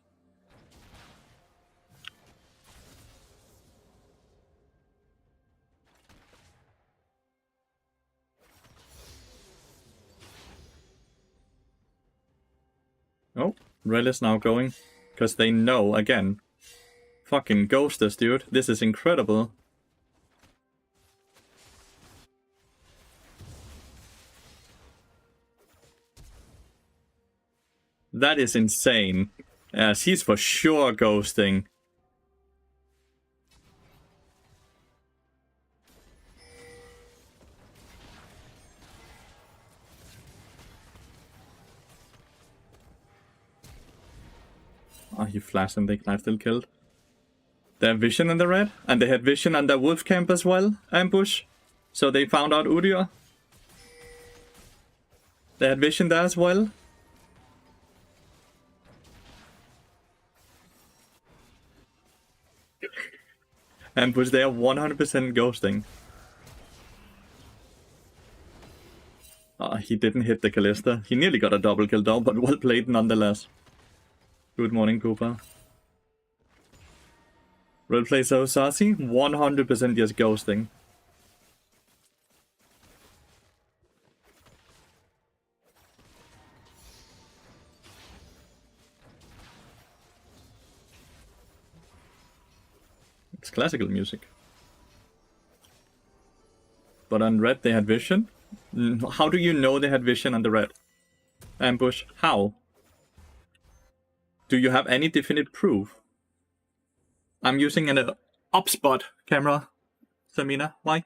Oh, Red is now going, because they know, again. Fucking ghost us, dude. This is incredible. That is insane. Yes, he's for sure ghosting. Oh, he flashed and they still killed. They have vision in the red, and they had vision on the wolf camp as well, ambush. So they found out Udyr. They had vision there as well. Ambush, they are 100% ghosting. He didn't hit the Callista. He nearly got a double kill though, but well played nonetheless. Good morning, Cooper. Red play so saucy, 100% just ghosting. It's classical music. But on red they had vision. How do you know they had vision on the red? Ambush, how? Do you have any definite proof? I'm using an upspot camera, Samina. Why?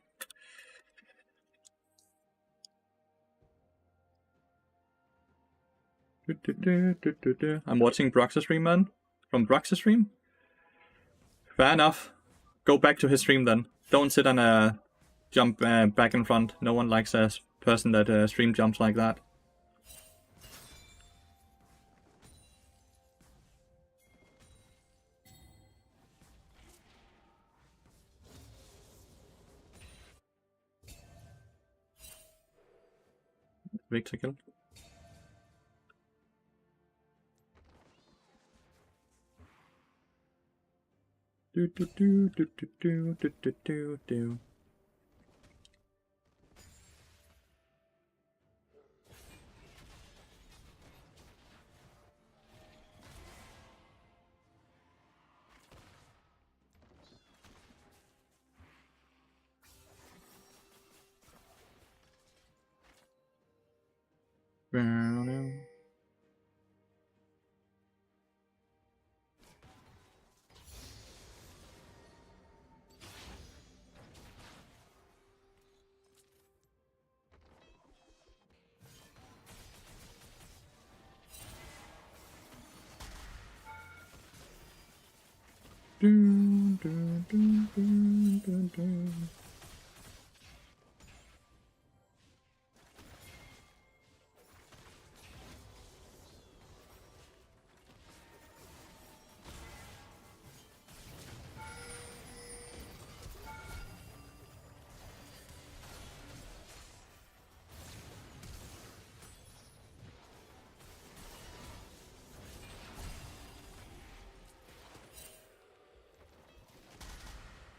I'm watching Brox's stream, man. From Brox's stream? Fair enough. Go back to his stream then. Don't sit on a jump back in front. No one likes a person that stream jumps like that. Victor kill. Do do do do do do do do do do.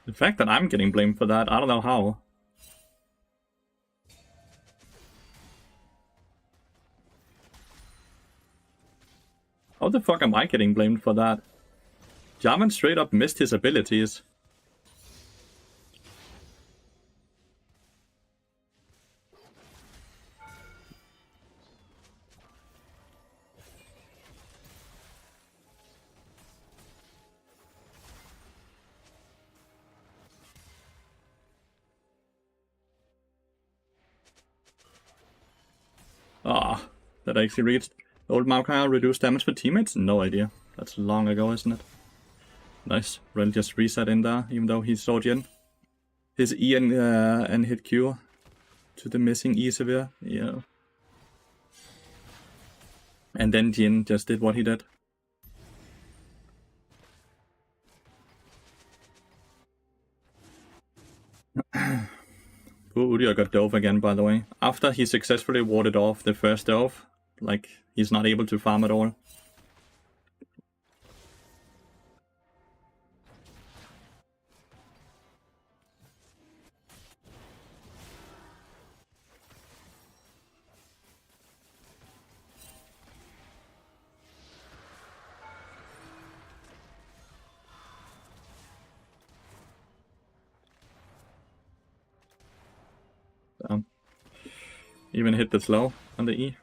The fact that I'm getting blamed for that, I don't know how. How the fuck am I getting blamed for that? Jarvan straight up missed his abilities. Ah, that actually reached. Old Maokai reduced damage for teammates? No idea. That's long ago, isn't it? Nice. Ren just reset in there, even though he saw Jin. His E and hit Q to the missing E severe. Yeah. And then Jin just did what he did. Poor Udyr got dove again, by the way. After he successfully warded off the first dove, Like, he's not able to farm at all. Even hit the slow on the E.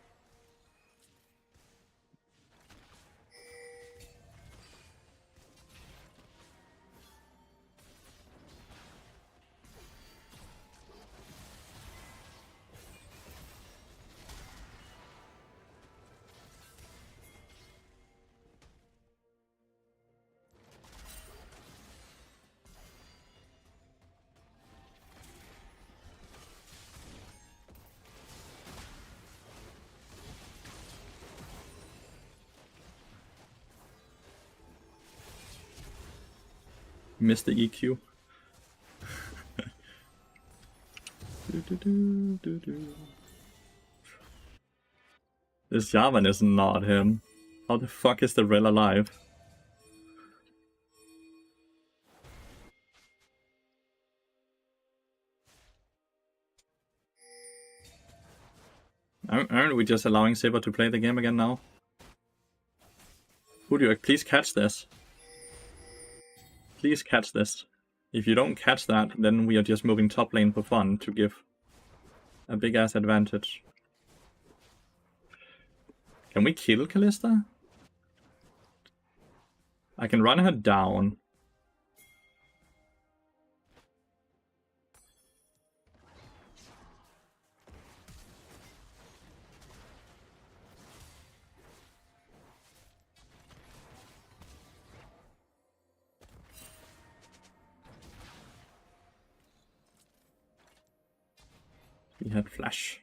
Missed the EQ. This Yaman is not him. How the fuck is the Rel alive? Aren't we just allowing Sivir to play the game again now? Would please catch this? Please catch this. If you don't catch that, then we are just moving top lane for fun to give a big ass advantage. Can we kill Kalista? I can run her down. He had flash.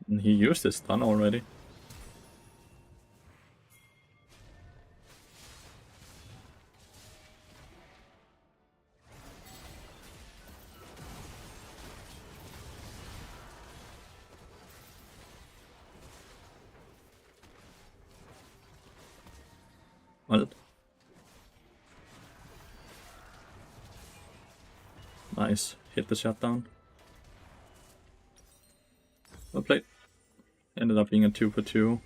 And he used his stun already. Well, nice. Hit the shutdown. Well played. Ended up being a 2 for 2.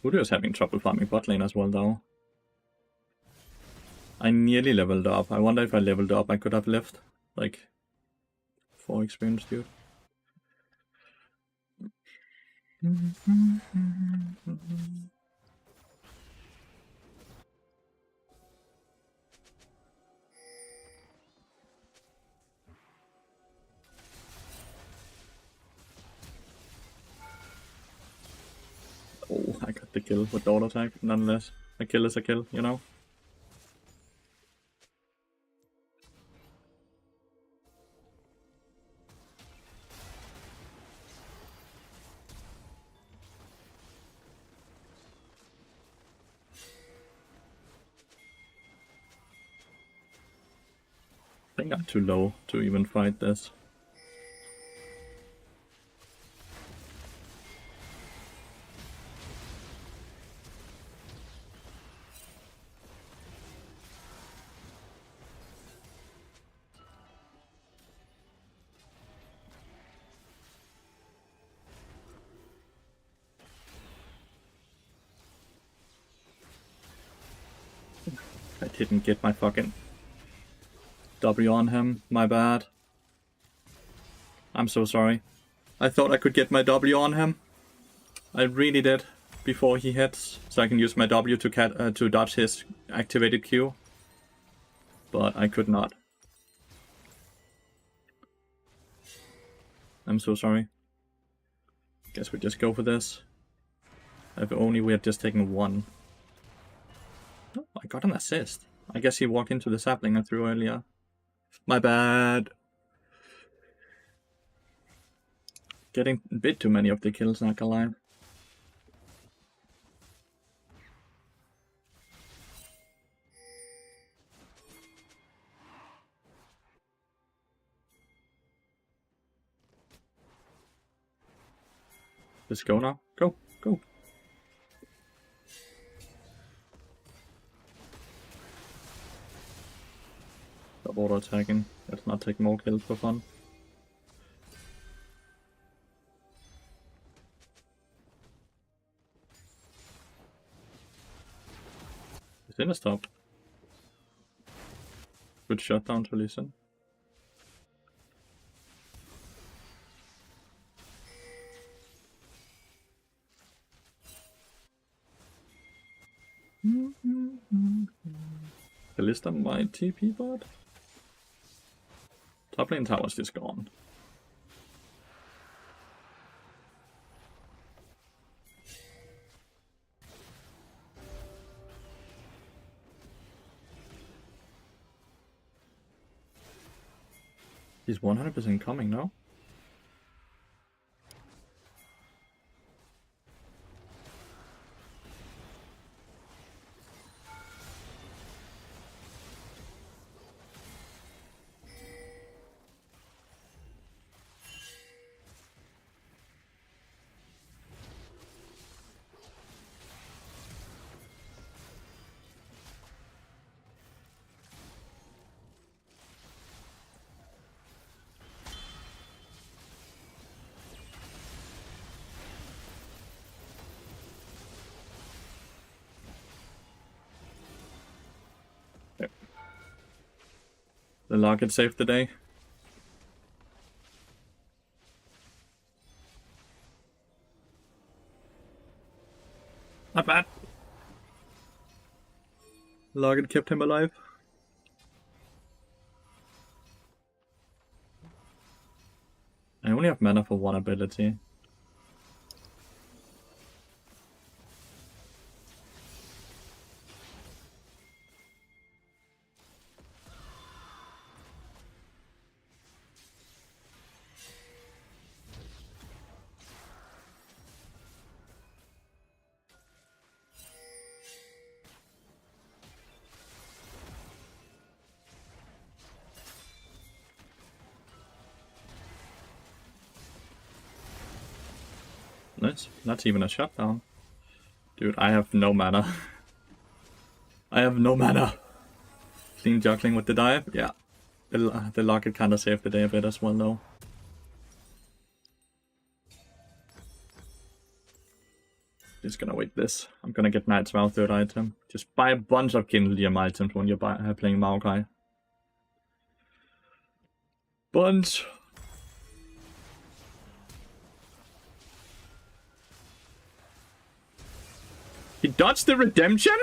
Voodoo is having trouble farming bot lane as well though. I nearly leveled up. I wonder if I leveled up I could have left like 4 experience, dude. Oh, I got the kill with the auto attack, nonetheless. A kill is a kill, you know? I think I'm too low to even fight this. I didn't get my fucking W on him, my bad. I'm so sorry. I thought I could get my W on him. I really did, before he hits, so I can use my W to dodge his activated Q. But I could not. I'm so sorry. Guess we just go for this. If only we had just taken one. Oh, I got an assist. I guess he walked into the sapling I threw earlier. My bad. Getting a bit too many of the kills, not gonna lie. Let's go now. Go, go. Stop auto attacking. Let's not take more kills for fun. It's in a stop. Good shutdown to listen. Ballista my TP bot. Top lane tower's just gone. He's 100% coming now. The Locket saved the day. Not bad. Locket kept him alive. I only have mana for one ability. Nice. Not even a shutdown. Dude, I have no mana. I have no mana. Clean juggling with the dive? Yeah. The Locket kinda saved the day a bit as well though. Just gonna wait this. I'm gonna get Knight's Vow third item. Just buy a bunch of Kindlium items when you're playing Maokai. Bunch. He dodged the redemption?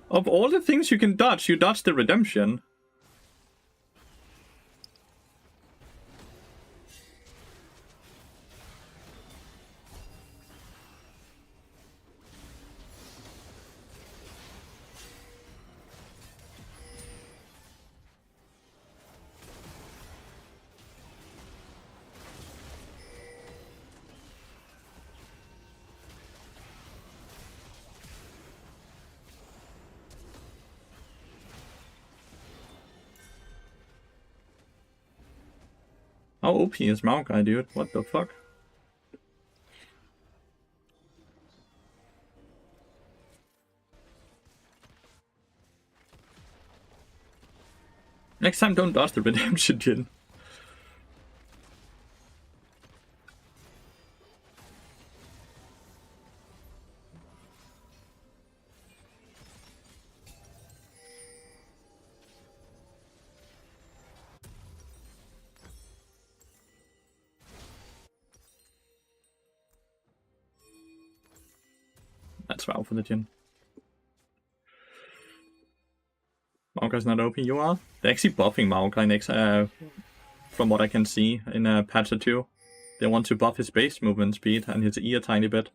Of all the things you can dodge, you dodged the redemption. How OP is Maokai, dude? What the fuck? Next time, don't dodge the redemption, Jin. Let's vow for the Jin. Maokai's not OP, you are? They're actually buffing Maokai next, from what I can see in patch 2. They want to buff his base movement speed and his E a tiny bit.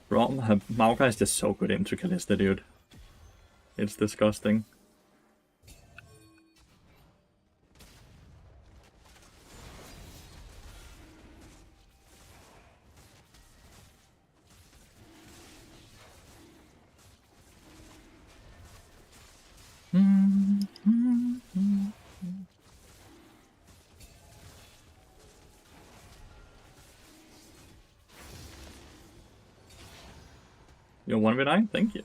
Bro, Maokai is just so good into Kalista, dude. It's disgusting. You're 1v9? Thank you.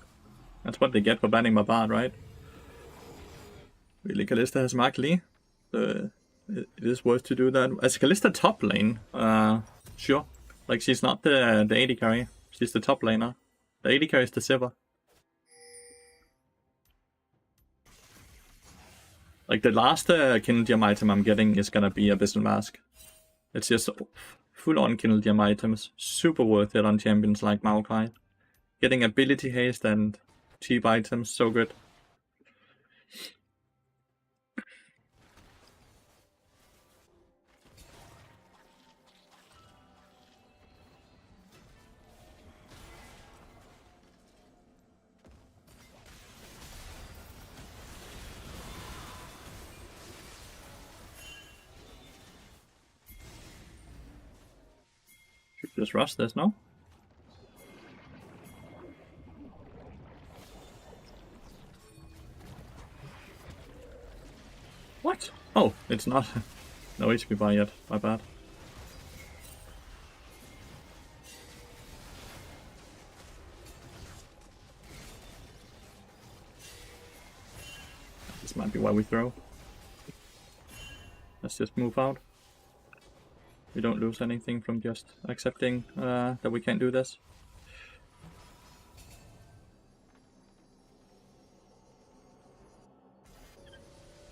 That's what they get for banning my bard, right? Really, Kalista has Mark Lee. It is worth to do that. As Kalista top lane, sure. Like, she's not the AD carry. She's the top laner. The AD carry is the Sivir. Like, the last Kindle Gem item I'm getting is gonna be Abyssal Mask. It's just full-on Kindle Gem items. Super worth it on champions like Maokai. Getting ability haste and cheap items, so good. Should just rush this, no? What? Oh, it's not. No HP bar yet. My bad. This might be why we throw. Let's just move out. We don't lose anything from just accepting that we can't do this.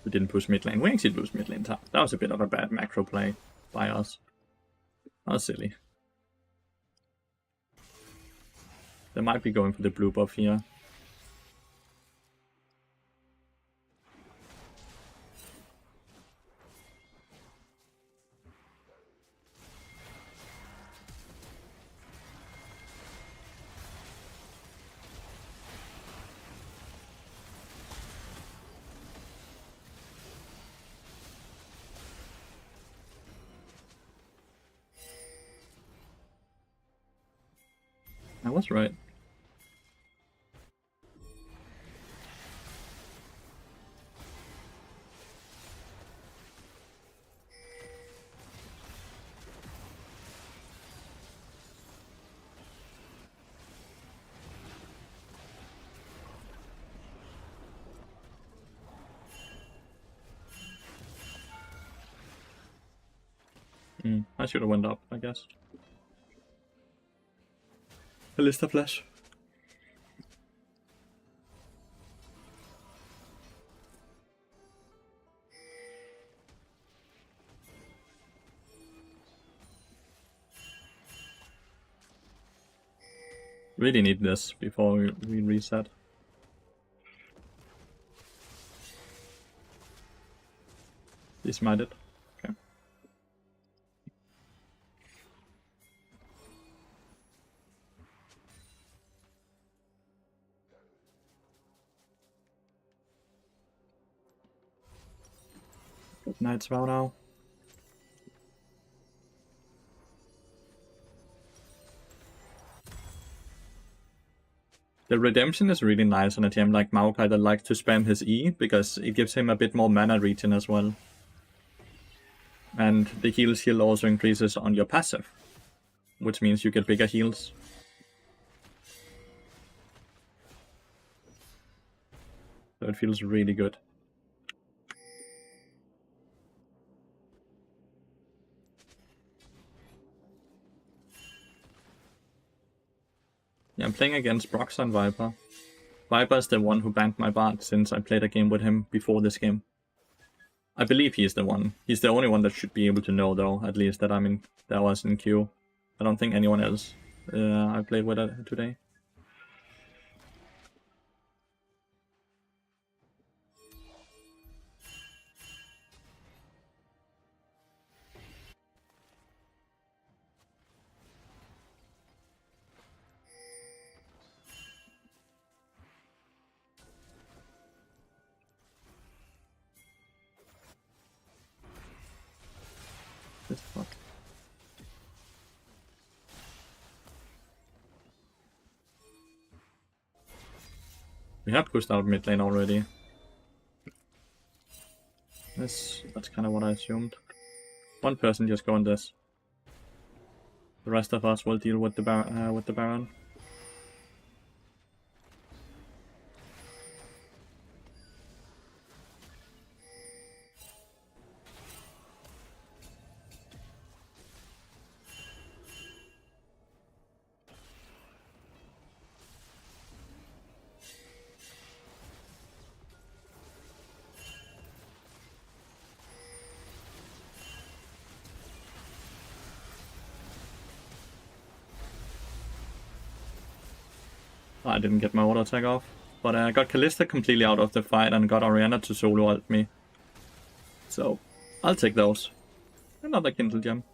We didn't push mid lane. We actually lose mid lane top. That was a bit of a bad macro play by us. That was silly. They might be going for the blue buff here. I was right. I should have went up, I guess. Kalista flash. Really need this before we reset. This might it. Okay. Knight's Vow now. The redemption is really nice on a team like Maokai that likes to spam his E, because it gives him a bit more mana regen as well. And the heal shield also increases on your passive, which means you get bigger heals. So it feels really good. Yeah, I'm playing against Brox and Viper. Viper is the one who banned my Bard since I played a game with him before this game. I believe he is the one. He's the only one that should be able to know, though, at least that that was in queue. I don't think anyone else I played with today. This fuck. We have pushed out mid lane already. That's kind of what I assumed. One person just go on this. The rest of us will deal with the Baron. I didn't get my auto attack off, but I got Kalista completely out of the fight and got Orianna to solo ult me. So, I'll take those. Another Kindle Gem.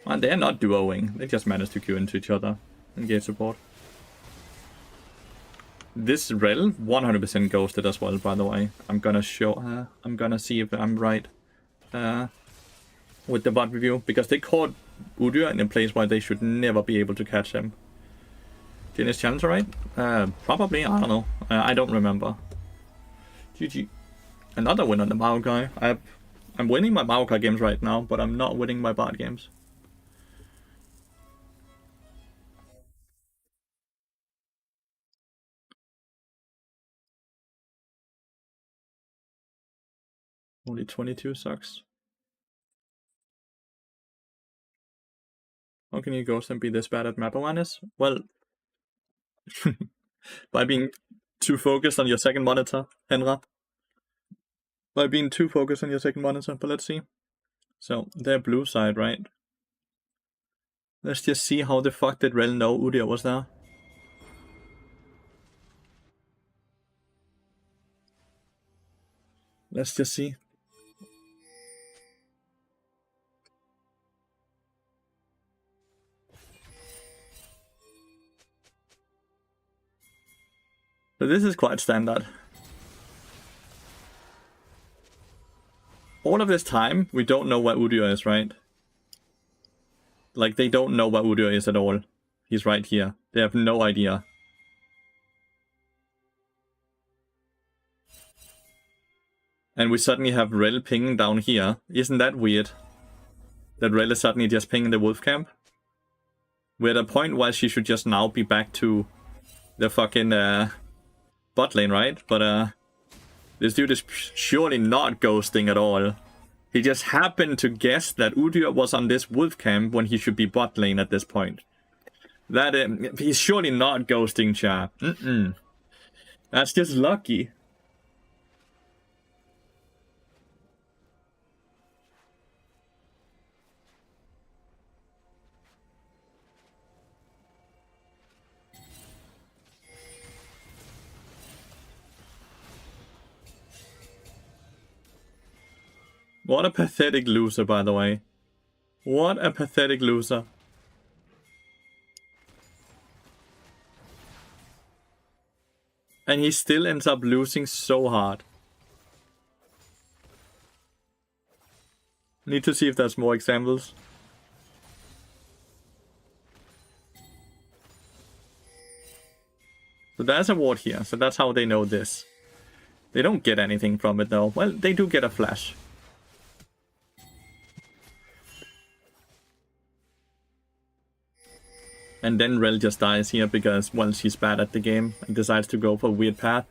And they're not duoing, they just managed to queue into each other and get support. This Rel 100% ghosted as well, by the way. I'm gonna see if I'm right with the bot review, because they caught Udyr in a place where they should never be able to catch him. Danish Challenger, right? Probably, I don't know. I don't remember. GG. Another win on the Maokai. I'm winning my Maokai games right now, but I'm not winning my bot games. Only 22 sucks. How can you ghost and be this bad at map awareness? Well, by being too focused on your second monitor, Henra. By being too focused on your second monitor, but let's see. So, they're blue side, right? Let's just see how the fuck did Rel know Udyr was there. Let's just see. So this is quite standard. All of this time, we don't know where Udyr is, right? Like, they don't know where Udyr is at all. He's right here. They have no idea. And we suddenly have Rel pinging down here. Isn't that weird? That Rel is suddenly just pinging the wolf camp? We're at a point where she should just now be back to the fucking bot lane, right? But this dude is surely not ghosting at all. He just happened to guess that Udyr was on this wolf camp when he should be bot lane at this point. That he's surely not ghosting, chat. That's just lucky. What a pathetic loser, by the way. What a pathetic loser. And he still ends up losing so hard. Need to see if there's more examples. So there's a ward here, so that's how they know this. They don't get anything from it though. Well, they do get a flash. And then Rel just dies here because, well, she's bad at the game and decides to go for a weird path.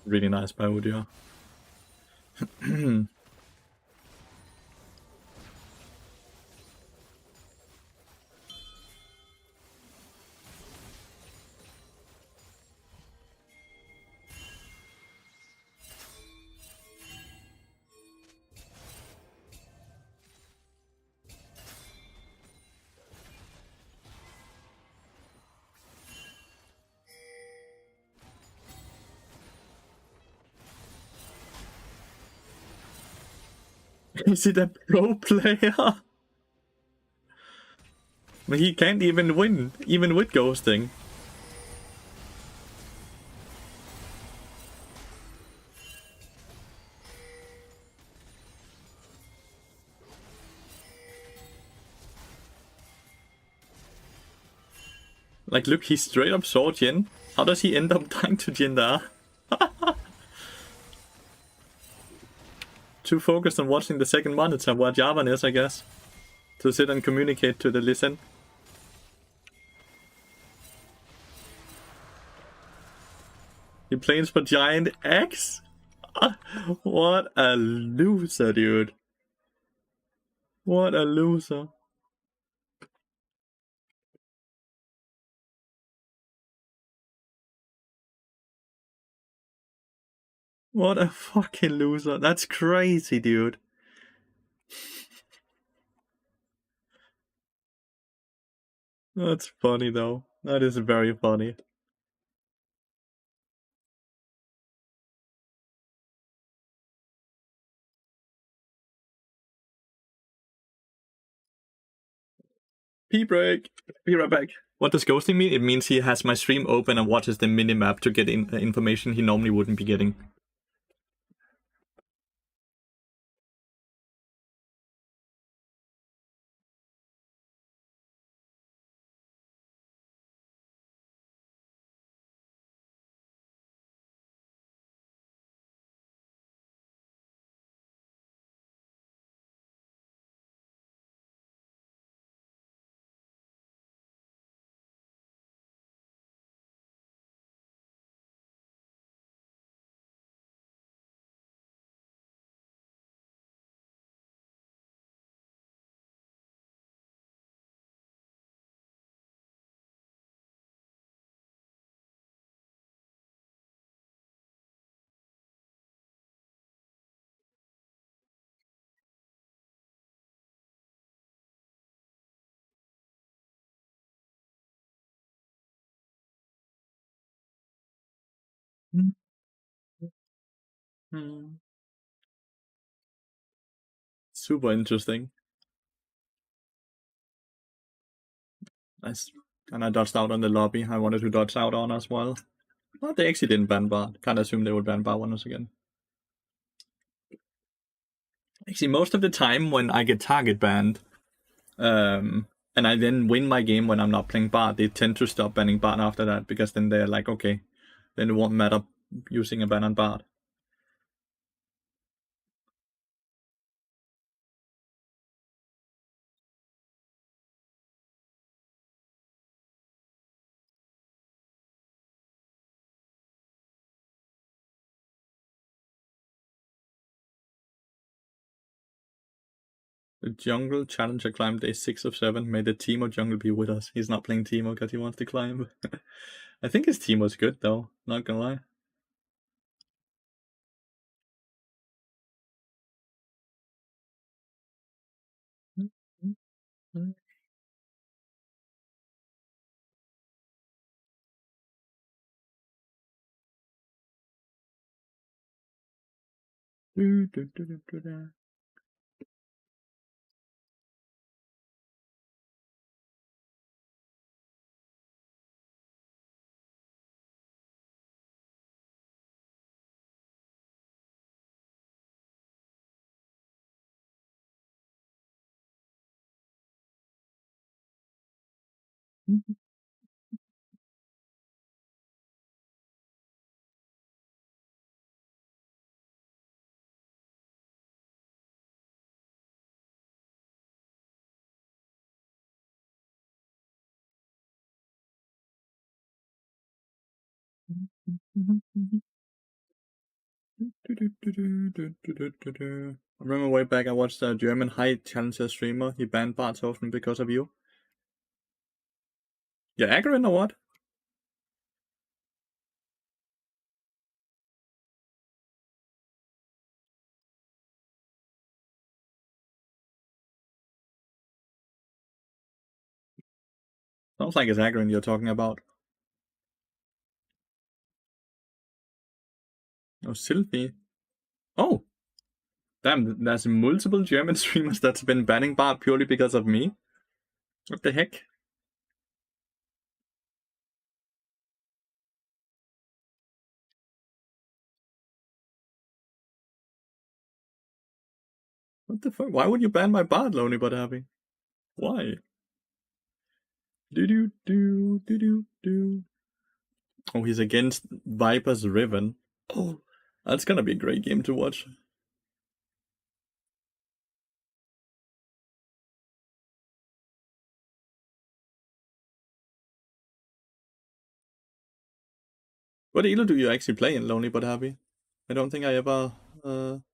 Really nice by Udyr. Is it a pro player? But he can't even win, even with ghosting. Like, look, he straight up saw Jin. How does he end up dying to Jin there? Too focused on watching the second monitor where Javan is, I guess. To sit and communicate to the listen. He plays for Giant X? What a loser, dude. What a loser. What a fucking loser. That's crazy, dude. That's funny, though. That is very funny. P-break. Be right back. What does ghosting mean? It means he has my stream open and watches the minimap to get information he normally wouldn't be getting. Super interesting. Nice. And I dodged out on the lobby. I wanted to dodge out on as well. Well, they actually didn't ban bar. Can't assume they would ban bar once again. Actually, most of the time when I get target banned, and I then win my game when I'm not playing Bard, they tend to stop banning Bard after that, because then they're like, okay, then it won't matter using a ban on Bard. The jungle challenger climbed day 6 of 7. May the Teemo jungle be with us. He's not playing Teemo because he wants to climb. I think his team was good though, not gonna lie. Do, do, do, do, do, do. I remember way back I watched a German high challenger streamer. He banned Barthofen because of you. You're aggroing or what? Sounds like it's aggroing you're talking about. Oh, Sylvie. Oh, damn, there's multiple German streamers that's been banning Bart purely because of me. What the heck? What the fuck? Why would you ban my Bart, Lonely But Happy? Why? Do do do do do do. Oh, he's against Viper's Riven. Oh, that's gonna be a great game to watch. What elo do you actually play in Lonely But Happy? I don't think I ever have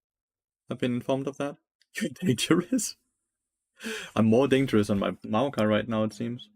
been informed of that. You're dangerous. I'm more dangerous on my Maoka right now, it seems.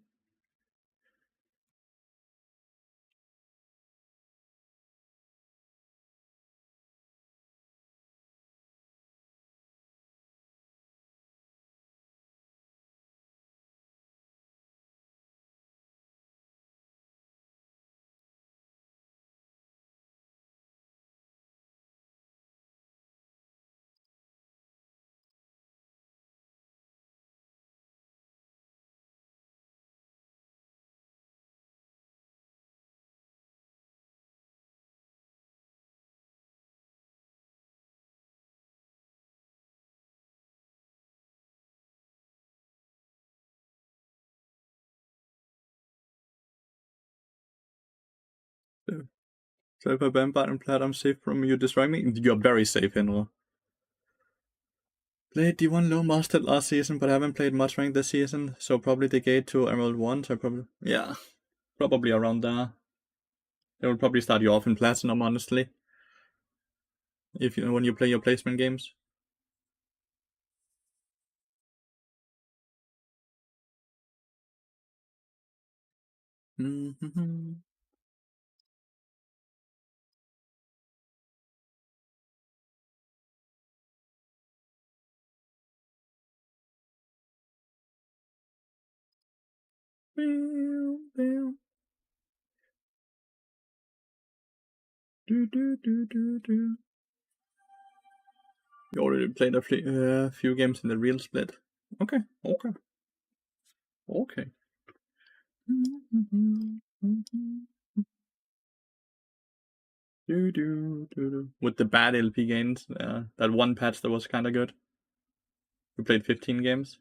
So if I ban Bart and Plat, I'm safe from you destroying me? You're very safe, Henry. Played D1 low mastered last season, but I haven't played much rank this season, so probably the gate to Emerald 1, so probably, yeah, probably around there. They will probably start you off in Platinum, honestly, if you when you play your placement games. Mm-hmm. Do, do, do, do, do. You already played a few games in the real split. Okay, okay, okay. Do, do, do, do. With the bad LP gains, that one patch that was kind of good. We played 15 games.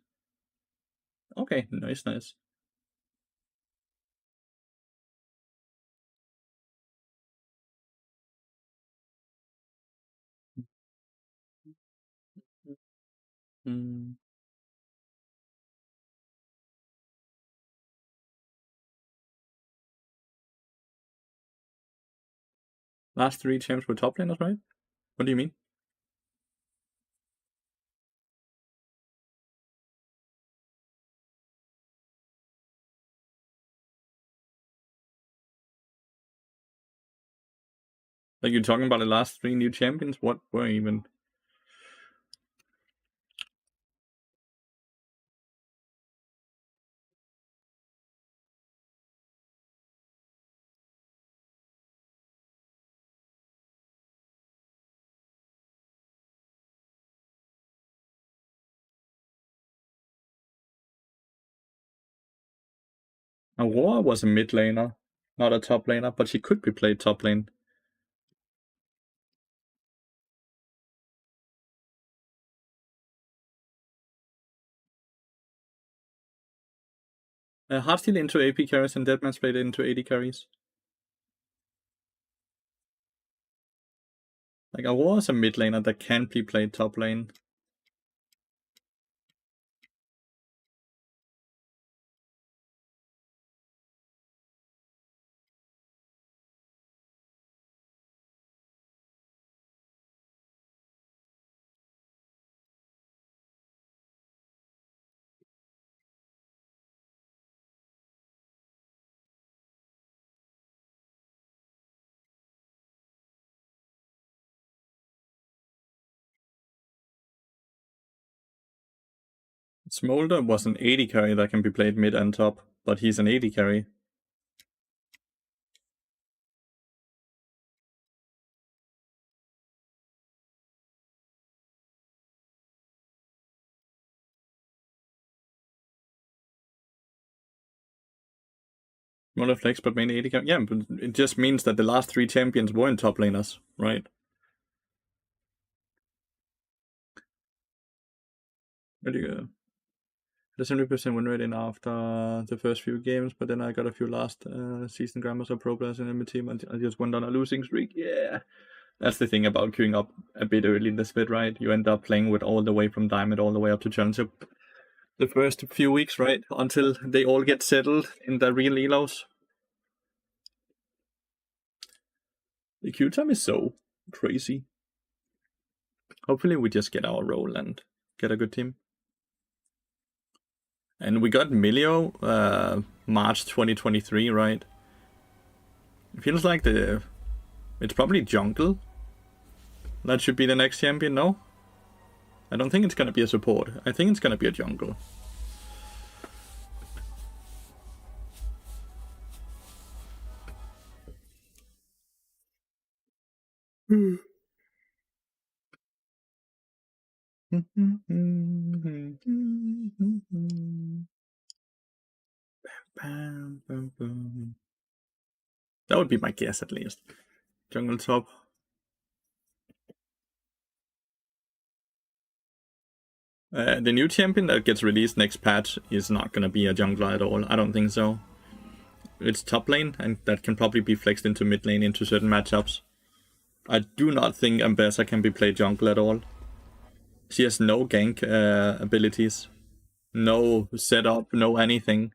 Okay, nice, nice. Mm. Last 3 champs were top laners, right? What do you mean? Like you're talking about the last 3 new champions? What were even? Aurora was a mid laner, not a top laner, but she could be played top lane. Heartsteel into AP carries and Deadman's Blade into AD carries. Like, Aurora's a mid laner that can be played top lane. Smolder was an AD carry that can be played mid and top, but he's an AD carry. Smolder flex, but main AD carry. Yeah, but it just means that the last 3 champions weren't top laners, right? Where do you go? The 70% win rate in after the first few games, but then I got a few last season grammars or pro players in my team, and I just went on a losing streak. Yeah, that's the thing about queuing up a bit early in the split, right? You end up playing with all the way from Diamond all the way up to Challenger the first few weeks, right? Until they all get settled in the real elos. The queue time is so crazy. Hopefully we just get our role and get a good team. And we got Milio March 2023, right? It feels like it's probably jungle. That should be the next champion, no? I don't think it's gonna be a support. I think it's gonna be a jungle. That would be my guess, at least. Jungle top. The new champion that gets released next patch is not gonna be a jungler at all. I don't think so. It's top lane, and that can probably be flexed into mid lane into certain matchups. I do not think Ambessa can be played jungle at all. She has no gank abilities. No setup, no anything.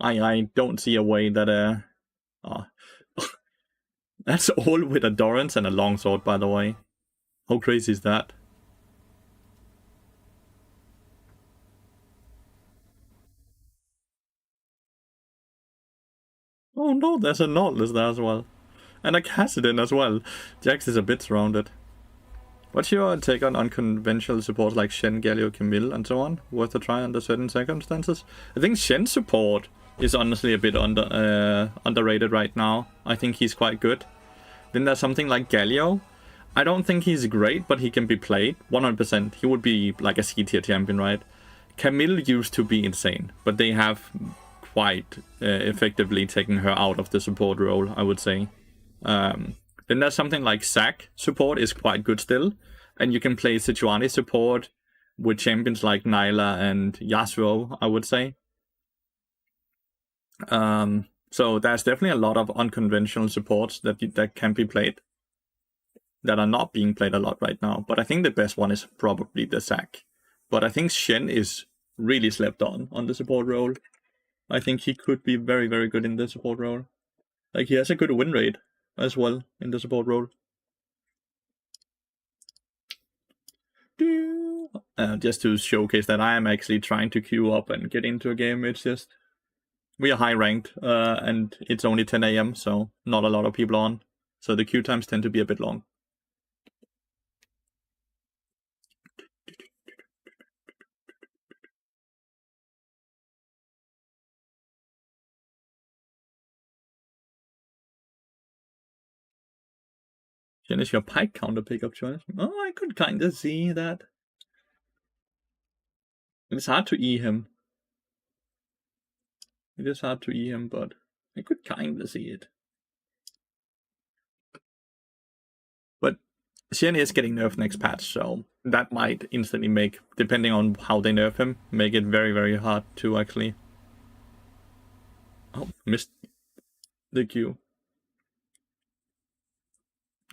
I don't see a way that that's all with a Dorrance and a longsword, by the way. How crazy is that? Oh no, there's a Nautilus there as well. And a Cassidin as well. Jax is a bit surrounded. What's your take on unconventional support like Shen, Galio, Camille, and so on? Worth a try under certain circumstances? I think Shen's support is honestly a bit underrated right now. I think he's quite good. Then there's something like Galio. I don't think he's great, but he can be played 100%. He would be like a C-tier champion, right? Camille used to be insane, but they have quite effectively taken her out of the support role, I would say. Then there's something like Zac support is quite good still, and you can play Sejuani support with champions like Nyla and Yasuo, I would say. So there's definitely a lot of unconventional supports that can be played that are not being played a lot right now. But I think the best one is probably the Zac. But I think Shen is really slept on the support role. I think he could be very, very good in the support role. Like, he has a good win rate as well in the support role. Just to showcase that I am actually trying to queue up and get into a game. It's just, we are high ranked, and it's only 10 AM, so not a lot of people on. So the queue times tend to be a bit long. Jen, is your pike counter pickup choice? Oh, I could kind of see that. It's hard to E him. It is hard to E him, but I could kinda see it. But Shen is getting nerfed next patch, so that might instantly make, depending on how they nerf him, make it very, very hard to actually... Oh, missed the Q.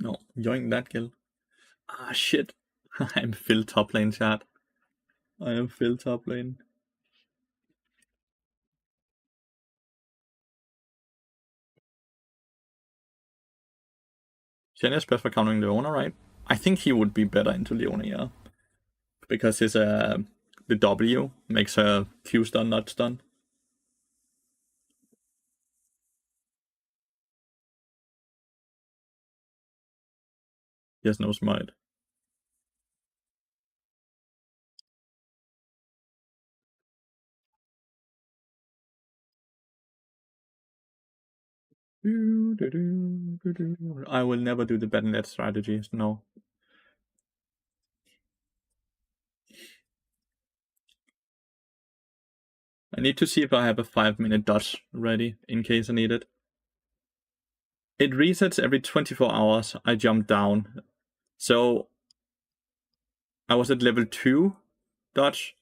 No, yoink that kill. Ah, shit. I'm Phil top lane, chat. I am Phil top lane. Shen is best for countering Leona, right? I think he would be better into Leona, yeah. Because his the W makes her Q stun, not stun. He has no smite. I will never do the Battle.net strategies, no. I need to see if I have a 5-minute dodge ready in case I need it. It resets every 24 hours. I jump down. So I was at level 2 dodge,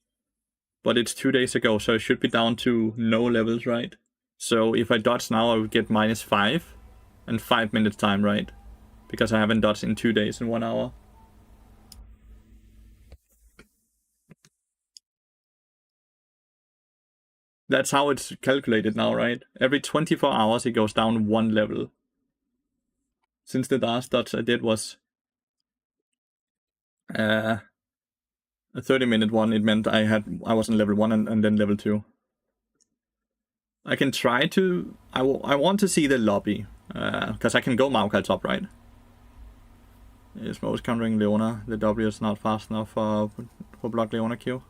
but it's 2 days ago, so I should be down to no levels, right? So if I dodge now, I would get -5 and 5 minutes time, right? Because I haven't dodged in 2 days and 1 hour. That's how it's calculated now, right? Every 24 hours it goes down 1 level. Since the last dodge I did was a 30-minute one, it meant I was on level 1 and then level 2. I can try to... I want to see the lobby, because I can go Maokai top, right? Is most countering Leona. The W is not fast enough for block Leona Q.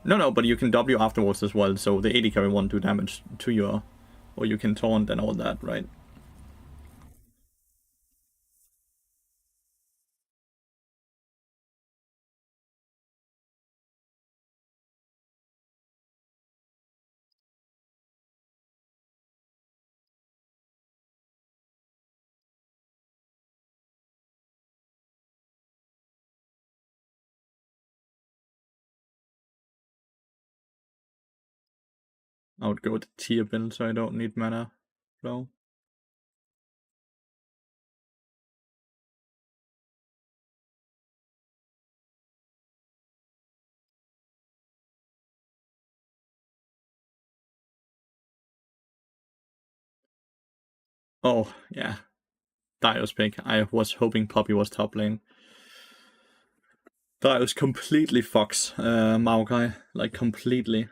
No, but you can W afterwards as well, so the AD carry won't do damage to your... Or you can taunt and all that, right? I would go with tier build so I don't need mana flow. Oh, yeah. Dio's pick. I was hoping Poppy was top lane. Dio's completely fucks Maokai. Like, completely.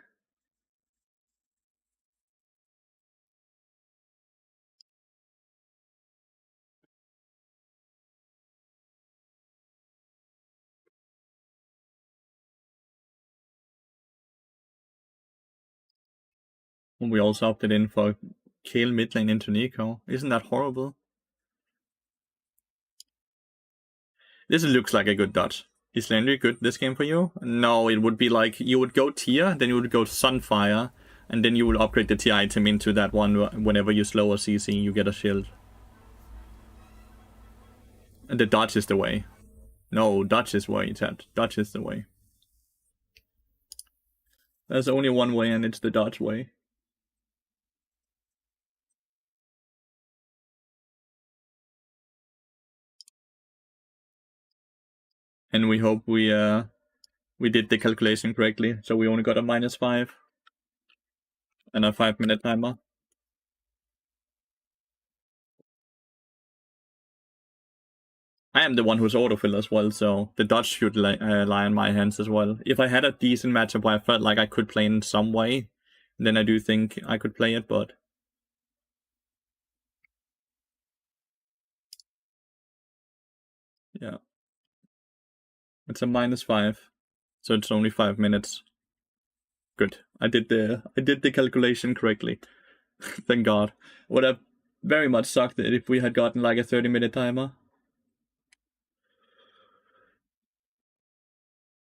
And we also opted in for Kale mid lane into Nico. Isn't that horrible? This looks like a good dodge. Is Landry good this game for you? No, it would be like you would go tier, then you would go Sunfire, and then you will upgrade the tier item into that one. Whenever you slow a CC, you get a shield. And the dodge is the way. No, dodge is the way, chat. Dodge is the way. There's only one way, and it's the dodge way. And we hope we did the calculation correctly, so we only got a -5 and a 5-minute timer. I am the one who's autofill as well, so the dodge should lie in my hands as well. If I had a decent matchup where I felt like I could play in some way, then I do think I could play it, but... Yeah. It's a -5, so it's only 5 minutes. Good. I did the calculation correctly. Thank God. Would have very much sucked it if we had gotten like a 30-minute timer.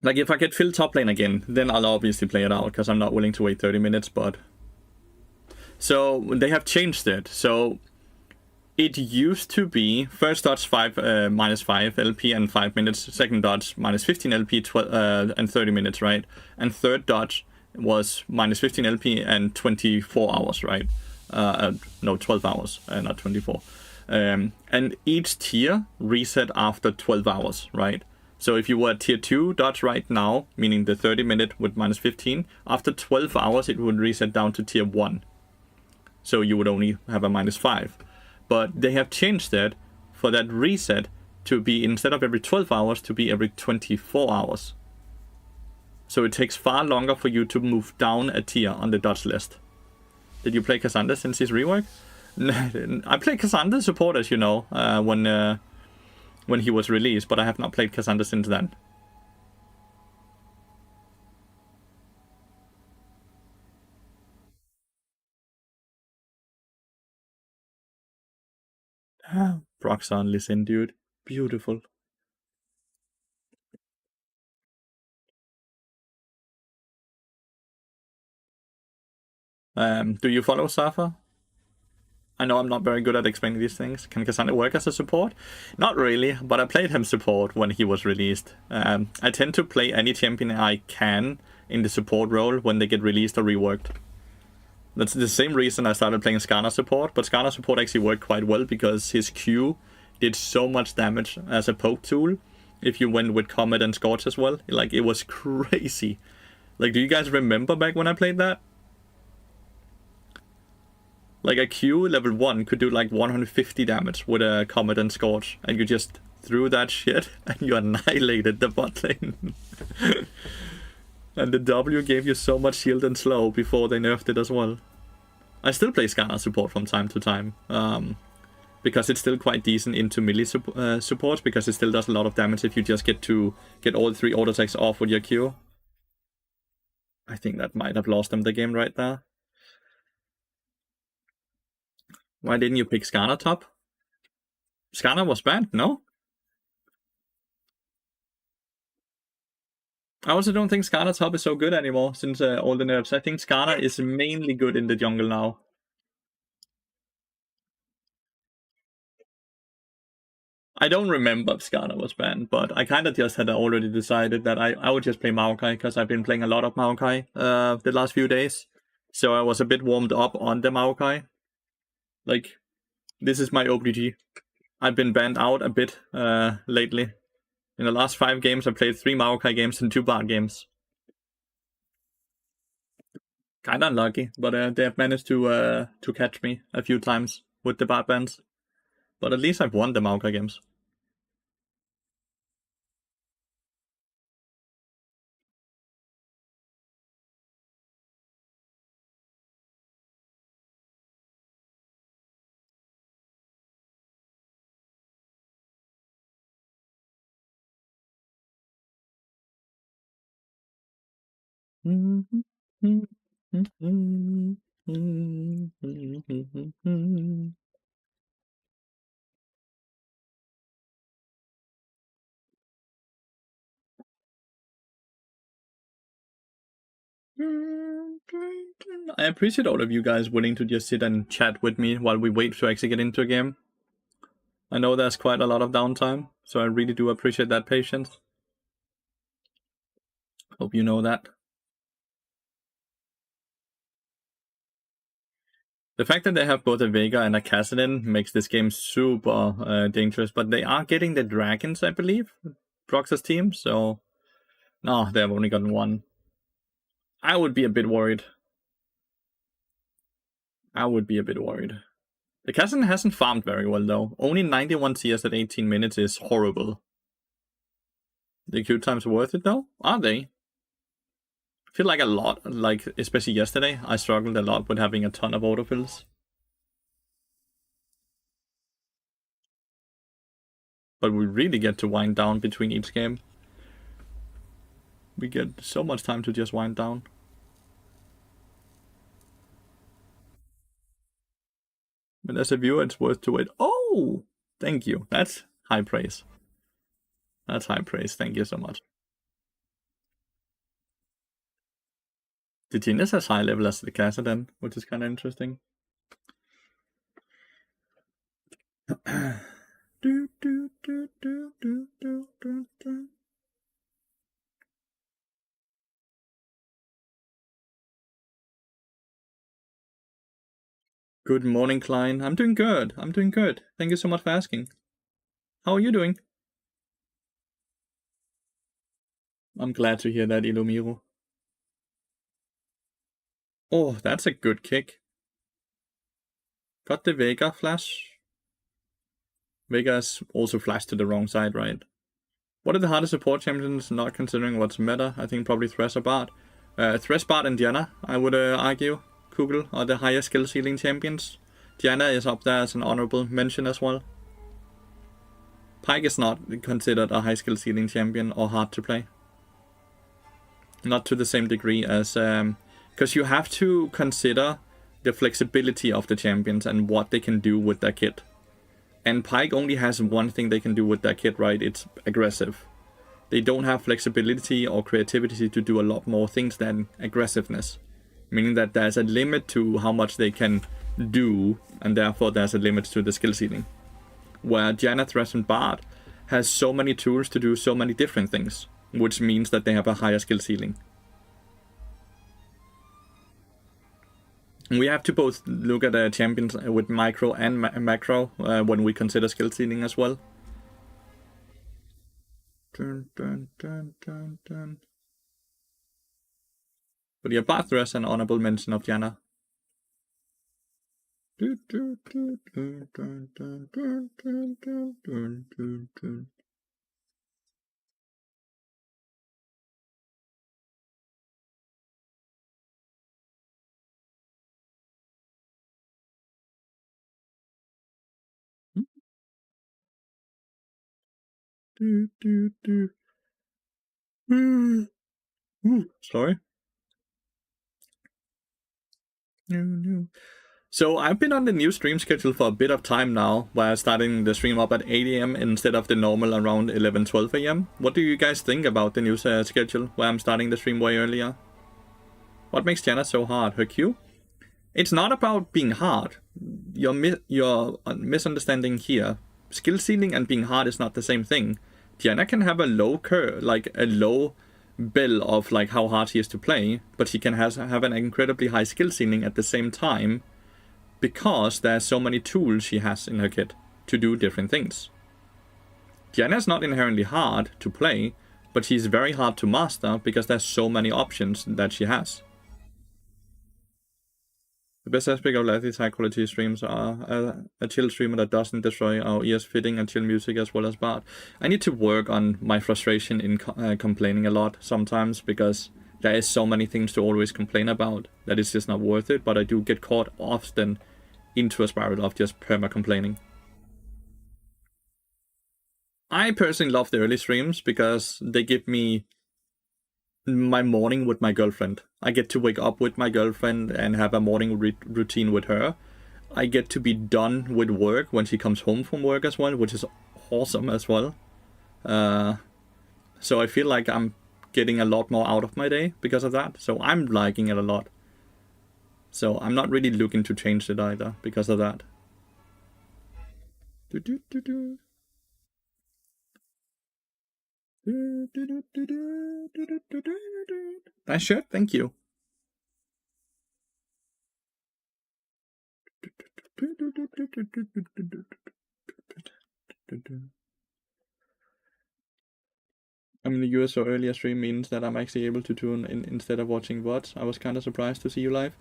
Like, if I get Phil top lane again, then I'll obviously play it out, because I'm not willing to wait 30 minutes, but So they have changed it. So it used to be first dodge 5 minus 5 LP and 5 minutes, second dodge minus 15 LP and 30 minutes, right? And third dodge was minus 15 LP and 24 hours, right? No, 12 hours, not 24. And each tier reset after 12 hours, right? So if you were at tier 2 dodge right now, meaning the 30 minute with minus 15, after 12 hours it would reset down to tier 1. So you would only have a minus 5. But they have changed that for that reset to be, instead of every 12 hours, to be every 24 hours. So it takes far longer for you to move down a tier on the dodge list. Did you play Cassandra since his rework? I played Cassandra support, as you know, when he was released, but I have not played Cassandra since then. Broxon, listen, dude. Beautiful. Do you follow Safa? I know I'm not very good at explaining these things. Can Cassandra work as a support? Not really, but I played him support when he was released. I tend to play any champion I can in the support role when they get released or reworked. That's the same reason I started playing Skarner support, but Skarner support actually worked quite well because his Q did so much damage as a poke tool. If you went with Comet and Scorch as well, like, it was crazy. Like, do you guys remember back when I played that? Like, a Q level 1 could do like 150 damage with a Comet and Scorch, and you just threw that shit and you annihilated the bot lane. And the W gave you so much shield and slow before they nerfed it as well. I still play Skarner support from time to time, because it's still quite decent into melee support, because it still does a lot of damage if you just get all 3 auto attacks off with your Q. I think that might have lost them the game right there. Why didn't you pick Skarner top? Skarner was banned, no? I also don't think Skarner top is so good anymore since all the nerfs. I think Skarner is mainly good in the jungle now. I don't remember if Skarner was banned, but I kind of just had already decided that I would just play Maokai, because I've been playing a lot of Maokai the last few days. So I was a bit warmed up on the Maokai. Like, this is my OPG. I've been banned out a bit lately. In the last 5 games, I played 3 Maokai games and 2 Bard games. Kinda unlucky, but they have managed to catch me a few times with the Bard bans. But at least I've won the Maokai games. I appreciate all of you guys willing to just sit and chat with me while we wait to actually get into a game. I know there's quite a lot of downtime, so I really do appreciate that patience. Hope you know that. The fact that they have both a Vega and a Kassadin makes this game super dangerous, but they are getting the dragons, I believe, Prox's team, so... No, they've only gotten 1. I would be a bit worried. The Kassadin hasn't farmed very well, though. Only 91 CS at 18 minutes is horrible. The queue times worth it, though? Are they? I feel like a lot, like, especially yesterday, I struggled a lot with having a ton of autofills. But we really get to wind down between each game. We get so much time to just wind down. But as a viewer, it's worth to wait. Oh! Thank you. That's high praise. That's high praise. Thank you so much. The Genius has high level as the Kassadin, which is kind of interesting. Good morning, Klein. I'm doing good. I'm doing good. Thank you so much for asking. How are you doing? I'm glad to hear that, Ilumiro. Oh, that's a good kick. Got the Vega flash. Vega's also flashed to the wrong side, right? What are the hardest support champions, not considering what's meta? I think probably Thresh or Bard. Thresh, Bard, and Diana, I would argue. Kugel are the higher skill ceiling champions. Diana is up there as an honorable mention as well. Pyke is not considered a high skill ceiling champion or hard to play. Not to the same degree as... because you have to consider the flexibility of the champions and what they can do with their kit. And Pyke only has one thing they can do with their kit, right? It's aggressive. They don't have flexibility or creativity to do a lot more things than aggressiveness. Meaning that there's a limit to how much they can do, and therefore there's a limit to the skill ceiling. Where Diana, Thresh, and Bard has so many tools to do so many different things, which means that they have a higher skill ceiling. We have to both look at the champions with micro and macro when we consider skill ceiling as well. Dun, dun, dun, dun, dun. But yeah, Lathyrus an honorable mention of Diana. Sorry. So I've been on the new stream schedule for a bit of time now, where I'm starting the stream up at 8 AM instead of the normal around 11, 12 AM. What do you guys think about the new schedule, where I'm starting the stream way earlier? What makes Diana so hard? Her Q? It's not about being hard. You're misunderstanding here. Skill ceiling and being hard is not the same thing. Diana can have a low curve, like a low bill of like how hard she is to play, but she can have an incredibly high skill ceiling at the same time, because there are so many tools she has in her kit to do different things. Diana is not inherently hard to play, but she's very hard to master because there's so many options that she has. The best aspect of Lathyrus high quality streams are a chill streamer that doesn't destroy our ears, fitting and chill music as well as Bard. I need to work on my frustration in complaining a lot sometimes, because there is so many things to always complain about that it's just not worth it, but I do get caught often into a spiral of just perma-complaining. I personally love the early streams because they give me my morning with my girlfriend. I get to wake up with my girlfriend and have a morning routine with her. I get to be done with work when she comes home from work as well, which is awesome as well. So I feel like I'm getting a lot more out of my day because of that. So I'm liking it a lot. So I'm not really looking to change it either because of that. Nice shirt, thank you. I'm in the US, so earlier stream means that I'm actually able to tune in instead of watching VODs. I was kind of surprised to see you live.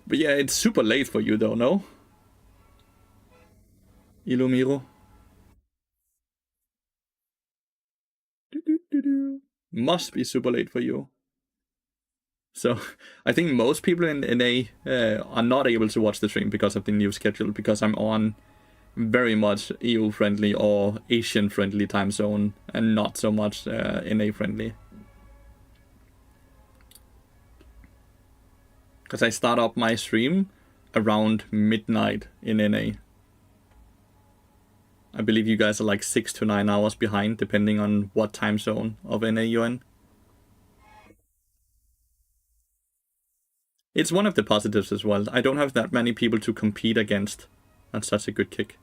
But yeah, it's super late for you though, no? Ilumiro. Must be super late for you. So I think most people in NA are not able to watch the stream because of the new schedule, because I'm on very much EU friendly or Asian friendly time zone and not so much NA friendly. Because I start up my stream around midnight in NA. I believe you guys are like 6 to 9 hours behind, depending on what time zone of NA you're in. It's one of the positives as well. I don't have that many people to compete against. That's such a good kick.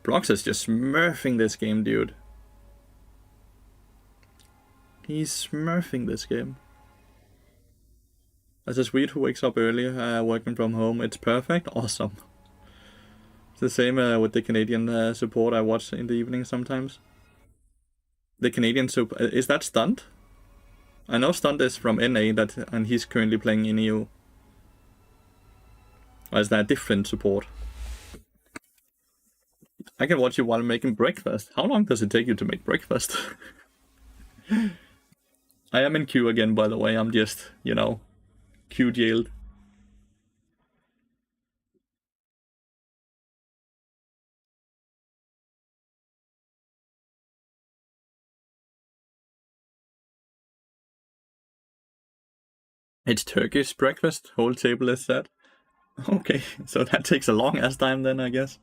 Brox is just smurfing this game, dude. He's smurfing this game. As a Swede who wakes up early, working from home, it's perfect. Awesome. It's the same with the Canadian support I watch in the evening sometimes. The Canadian support, is that Stunt? I know Stunt is from NA, and he's currently playing in EU. Or is that different support? I can watch you while making breakfast. How long does it take you to make breakfast? I am in queue again, by the way. I'm just, you know, queue jailed. It's Turkish breakfast. Whole table is set. Okay, so that takes a long ass time then, I guess.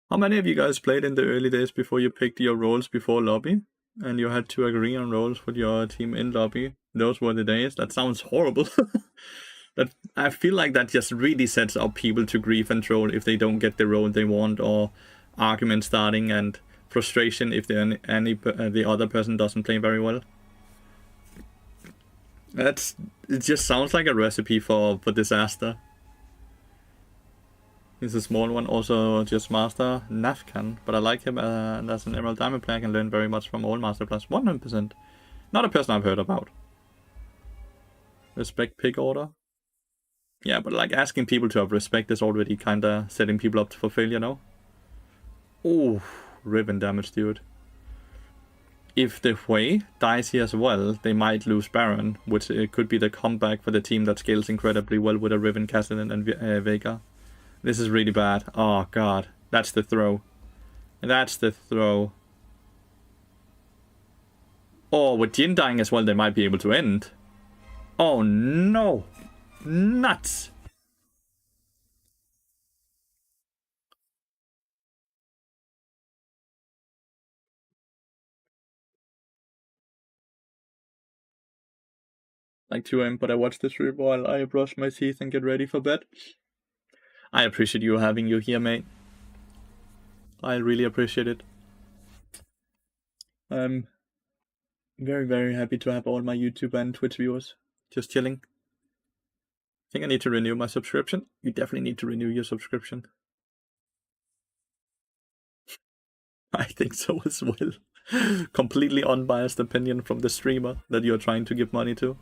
How many of you guys played in the early days before you picked your roles before lobby? And you had to agree on roles with your team in lobby? Those were the days? That sounds horrible. That I feel like that just really sets up people to grief and troll if they don't get the role they want, or argument starting and frustration if the other person doesn't play very well. It just sounds like a recipe for disaster. He's a small one, also just Master Nafkan, but I like him as an Emerald Diamond player. I can learn very much from all Master Plus. 100%. Not a person I've heard about. Respect pick order. Yeah, but like asking people to have respect is already kinda setting people up for failure, no? Oh, ribbon damage, dude. If the Hui dies here as well, they might lose Baron, which could be the comeback for the team that scales incredibly well with a Riven, Cassidy, and Vega. This is really bad. Oh god, that's the throw. That's the throw. Oh, with Jin dying as well, they might be able to end. Oh no! Nuts! Like 2 AM, but I watch the stream while I brush my teeth and get ready for bed. I appreciate you having you here, mate. I really appreciate it. I'm very, very happy to have all my YouTube and Twitch viewers just chilling. I think I need to renew my subscription. You definitely need to renew your subscription. I think so as well. Completely unbiased opinion from the streamer that you're trying to give money to.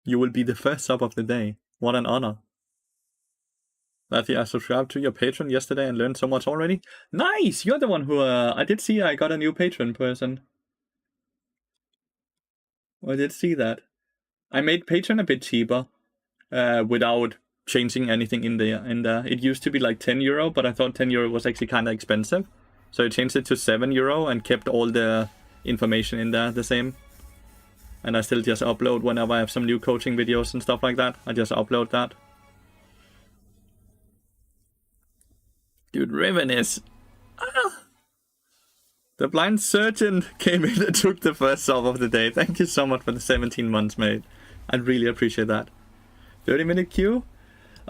You will be the first sub of the day. What an honor. Lathyrus, I subscribed to your Patreon yesterday and learned so much already. Nice! You're the one who, I did see I got a new Patreon person. I did see that. I made Patreon a bit cheaper, without changing anything in there. It used to be like €10, but I thought €10 was actually kind of expensive. So I changed it to €7 and kept all the information in there the same. And I still just upload whenever I have some new coaching videos and stuff like that. I just upload that. Dude, Riven is... The blind surgeon came in and took the first sub of the day. Thank you so much for the 17 months, mate. I really appreciate that. 30-minute queue?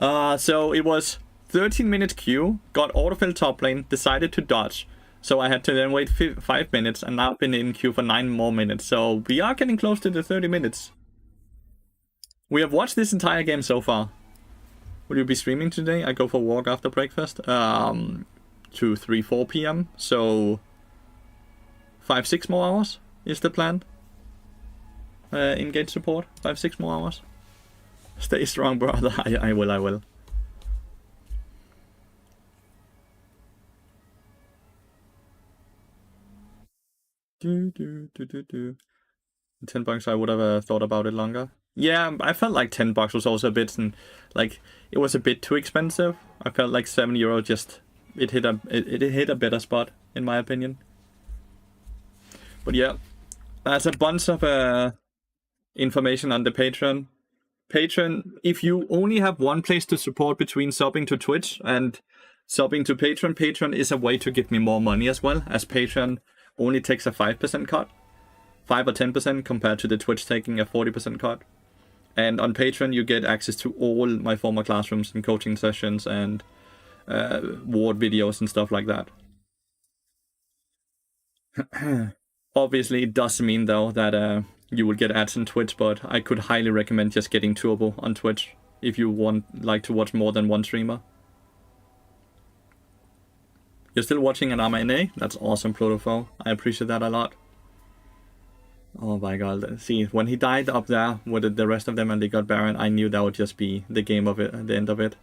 So it was 13-minute queue, got autofill top lane, decided to dodge. So I had to then wait 5 minutes, and now I've been in queue for 9 more minutes. So we are getting close to the 30 minutes. We have watched this entire game so far. Will you be streaming today? I go for a walk after breakfast. 2, 3, 4 p.m. So 5, 6 more hours is the plan. Engage support. 5, 6 more hours. Stay strong, brother. I will. $10 I would have thought about it longer. Yeah, I felt like $10 was also a bit, and like it was a bit too expensive. I felt like €7 just it hit a better spot in my opinion. But yeah, there's a bunch of information on the Patreon. If you only have one place to support between subbing to Twitch and subbing to Patreon is a way to give me more money as well, as Patreon only takes a 5% cut. 5 or 10% compared to the Twitch taking a 40% cut. And on Patreon, you get access to all my former classrooms and coaching sessions and ward videos and stuff like that. Obviously, it does mean, though, that you will get ads on Twitch, but I could highly recommend just getting Turbo on Twitch if you like to watch more than one streamer. You're still watching an RMNA? That's awesome, Protofo. I appreciate that a lot. Oh my god. See, when he died up there with the rest of them and they got Baron, I knew that would just be the game of it, the end of it.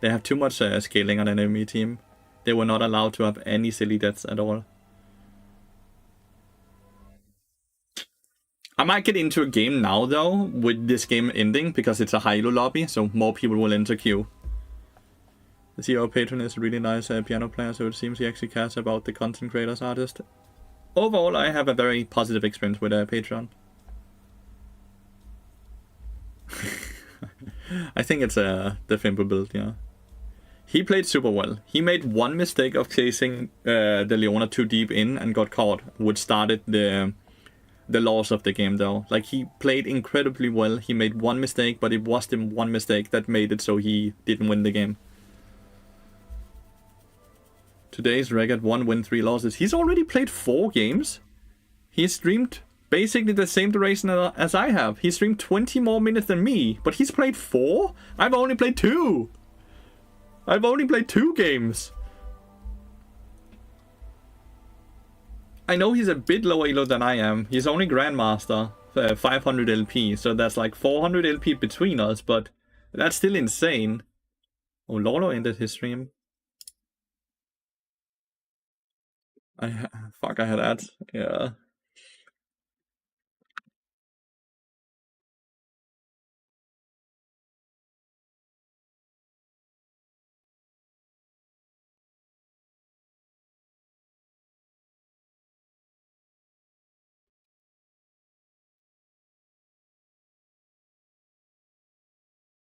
They have too much scaling on an enemy team. They were not allowed to have any silly deaths at all. I might get into a game now, though, with this game ending, because it's a high-low lobby, so more people will enter queue. The CEO patron is a really nice piano player, so it seems he actually cares about the content creators artist. Overall, I have a very positive experience with Patreon. I think it's the Fimble build, yeah. He played super well. He made one mistake of chasing the Leona too deep in and got caught, which started the loss of the game, though. Like, he played incredibly well. He made one mistake, but it was the one mistake that made it so he didn't win the game. Today's record, 1 win, 3 losses. He's already played 4 games. He streamed basically the same duration as I have. He streamed 20 more minutes than me, but he's played 4? I've only played 2. I've only played 2 games. I know he's a bit lower elo than I am. He's only Grandmaster, 500 LP, so that's like 400 LP between us, but that's still insane. Oh, Lolo ended his stream. Fuck, I had ads. Yeah.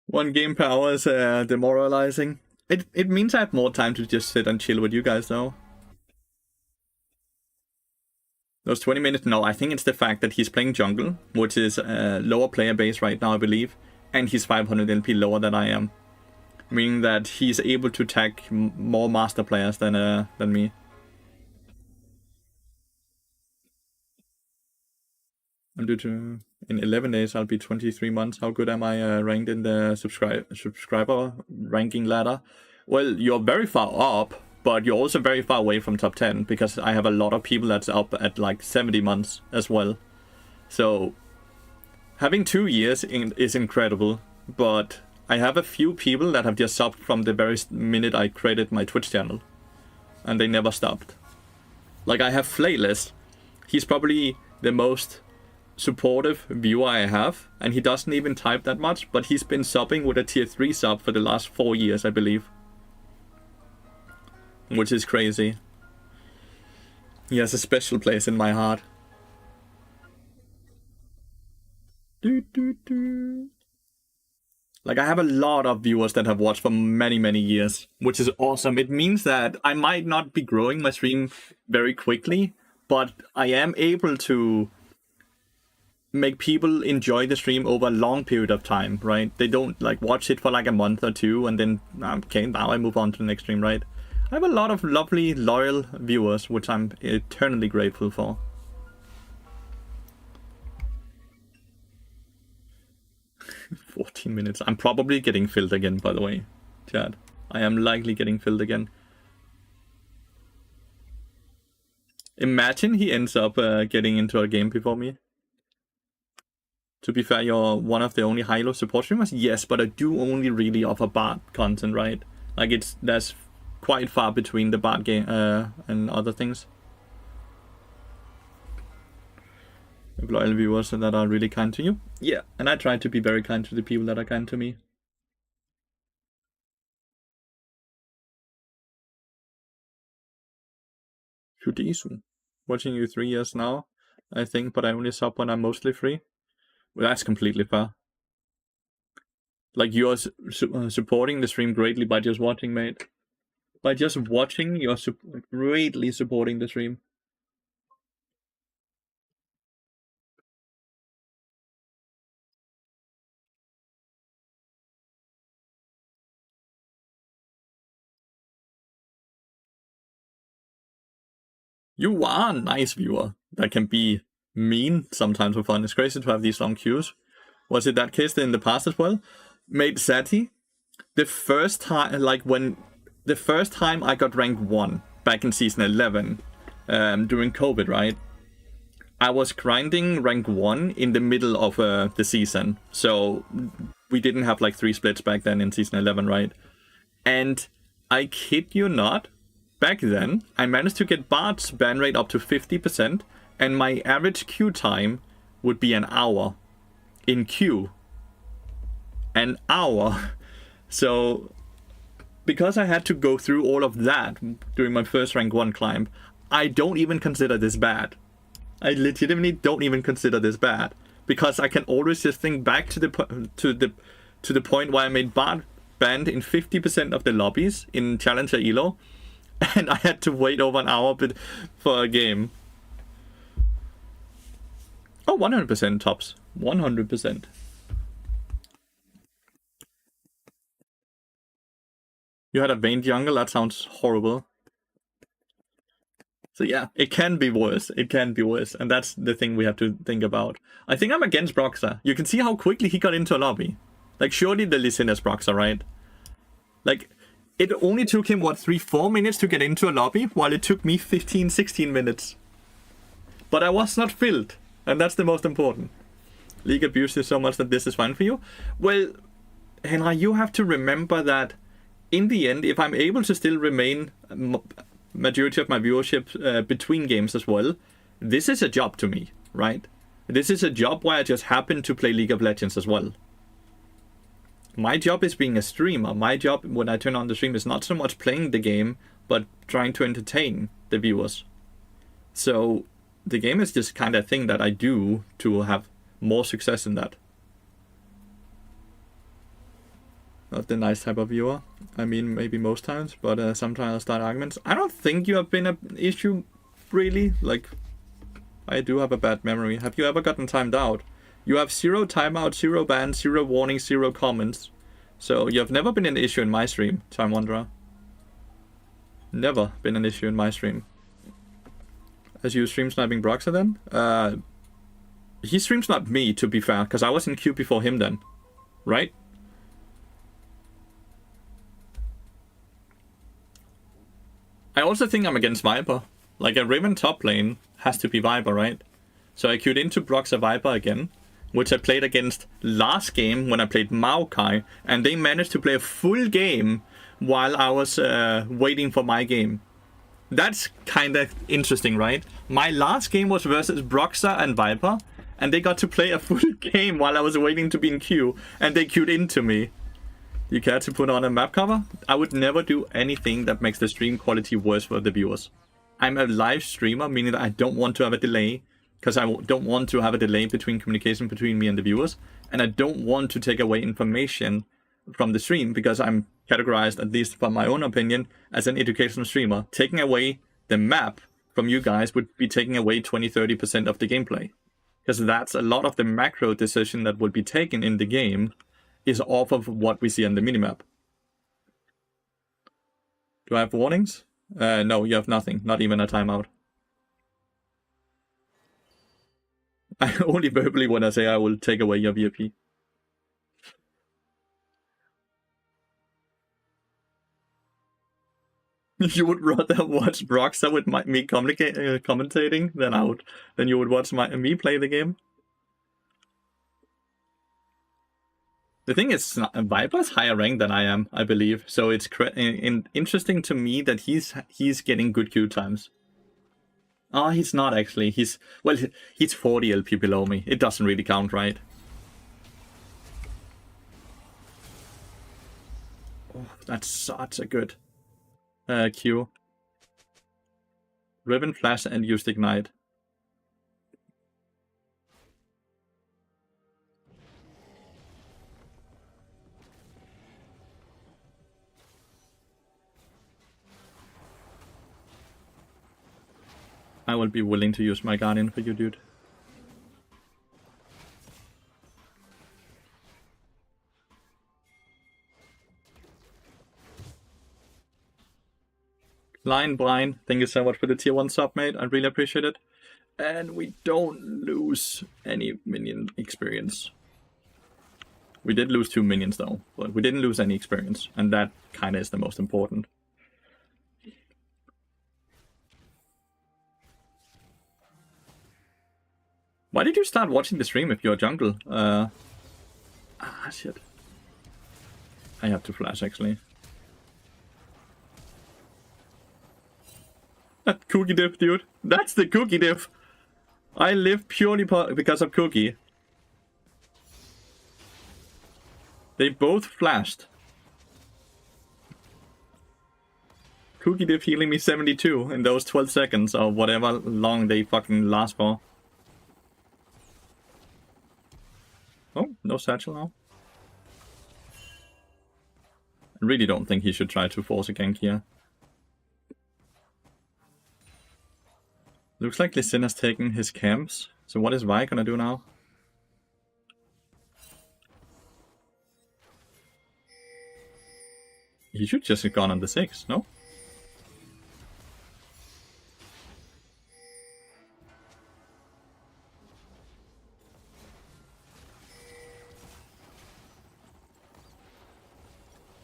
One game per hour is demoralizing. It means I have more time to just sit and chill with you guys, though. Those 20 minutes? No, I think it's the fact that he's playing jungle, which is a lower player base right now, I believe, and he's 500 LP lower than I am, meaning that he's able to tag more master players than me. I'm due to in 11 days. I'll be 23 months. How good am I ranked in the subscriber ranking ladder? Well, you're very far up. But you're also very far away from top 10, because I have a lot of people that's up at like 70 months as well. So having 2 years is incredible, but I have a few people that have just subbed from the very minute I created my Twitch channel, and they never stopped. Like, I have Flaylist. He's probably the most supportive viewer I have, and he doesn't even type that much, but he's been subbing with a tier 3 sub for the last 4 years, I believe. Which is crazy. He has a special place in my heart. Like, I have a lot of viewers that have watched for many, many years, which is awesome. It means that I might not be growing my stream very quickly, but I am able to make people enjoy the stream over a long period of time, right? They don't like watch it for like a month or 2 and then, okay, now I move on to the next stream, right? I have a lot of lovely, loyal viewers, which I'm eternally grateful for. "14 minutes. I'm probably getting filled again, by the way, Chad. I am likely getting filled again. Imagine he ends up getting into a game before me. To be fair, you're one of the only high-low support streamers? Yes, but I do only really offer Bard content, right? Like, that's quite far between the Bard game and other things. Have loyal viewers that are really kind to you. Yeah, and I try to be very kind to the people that are kind to me. Shudisu. Watching you 3 years now, I think, but I only sub when I'm mostly free. Well, that's completely fair. Like, you're supporting the stream greatly by just watching, mate. By just watching, you're greatly supporting the stream. You are a nice viewer that can be mean sometimes for fun. It's crazy to have these long queues. Was it that case in the past as well? Mate Sati, the first time, the first time I got ranked 1 back in season 11, during COVID, right? I was grinding rank 1 in the middle of the season. So we didn't have like 3 splits back then in season 11, right? And I kid you not, back then, I managed to get Bard's ban rate up to 50%, and my average queue time would be an hour in queue. An hour. So, because I had to go through all of that during my first rank 1 climb, I don't even consider this bad. I legitimately don't even consider this bad. Because I can always just think back to the point where I made Bard banned in 50% of the lobbies in Challenger Elo, and I had to wait over an hour for a game. Oh, 100% tops. 100%. You had a veined jungle? That sounds horrible. So yeah, it can be worse. It can be worse. And that's the thing we have to think about. I think I'm against Broxah. You can see how quickly he got into a lobby. Like, surely the Lee Sin is Broxah, right? Like, it only took him, what, 3-4 minutes to get into a lobby, while it took me 15-16 minutes. But I was not filled, and that's the most important. League abused you so much that this is fine for you? Well, Henry, you have to remember that in the end, if I'm able to still remain majority of my viewership between games as well, this is a job to me, right? This is a job where I just happen to play League of Legends as well. My job is being a streamer. My job when I turn on the stream is not so much playing the game, but trying to entertain the viewers. So the game is just kind of thing that I do to have more success in that. Not the nice type of viewer. I mean, maybe most times, but sometimes I'll start arguments. I don't think you have been an issue, really. Like, I do have a bad memory. Have you ever gotten timed out? You have 0 timeout, 0 bans, 0 warnings, 0 comments. So you have never been an issue in my stream, Time Wanderer. Never been an issue in my stream. As you stream sniping Broxah then? He stream sniped me, to be fair, because I was in queue before him then. Right? I also think I'm against Viper. Like, a Riven top lane has to be Viper, right? So I queued into Broxah Viper again, which I played against last game when I played Maokai, and they managed to play a full game while I was waiting for my game. That's kind of interesting, right? My last game was versus Broxah and Viper, and they got to play a full game while I was waiting to be in queue, and they queued into me. You care to put on a map cover? I would never do anything that makes the stream quality worse for the viewers. I'm a live streamer, meaning that I don't want to have a delay, because I don't want to have a delay between communication between me and the viewers, and I don't want to take away information from the stream, because I'm categorized, at least from my own opinion, as an educational streamer. Taking away the map from you guys would be taking away 20-30% of the gameplay, because that's a lot of the macro decision that would be taken in the game is off of what we see on the minimap. Do I have warnings? No, you have nothing. Not even a timeout. I only verbally when I say I will take away your VIP. You would rather watch Broxah with me commentating than you would watch me play the game? The thing is, Viper's higher rank than I am, I believe. So it's interesting to me that he's getting good queue times. Oh, he's not actually. He's 40 LP below me. It doesn't really count, right? Oh, that's such a good queue. Riven Flash and used Ignite. I will be willing to use my Guardian for you, dude. Lion Blind, thank you so much for the tier 1 sub, mate. I really appreciate it. And we don't lose any minion experience. We did lose 2 minions though, but we didn't lose any experience. And that kind of is the most important. Why did you start watching the stream if you're a jungle? Shit. I have to flash, actually. That cookie diff, dude. That's the cookie diff. I live purely because of Cookie. They both flashed. Cookie diff healing me 72 in those 12 seconds or whatever long they fucking last for. Oh, no satchel now. I really don't think he should try to force a gank here. Looks like Lee Sin has taken his camps. So what is Vi gonna do now? He should just have gone on the 6, no?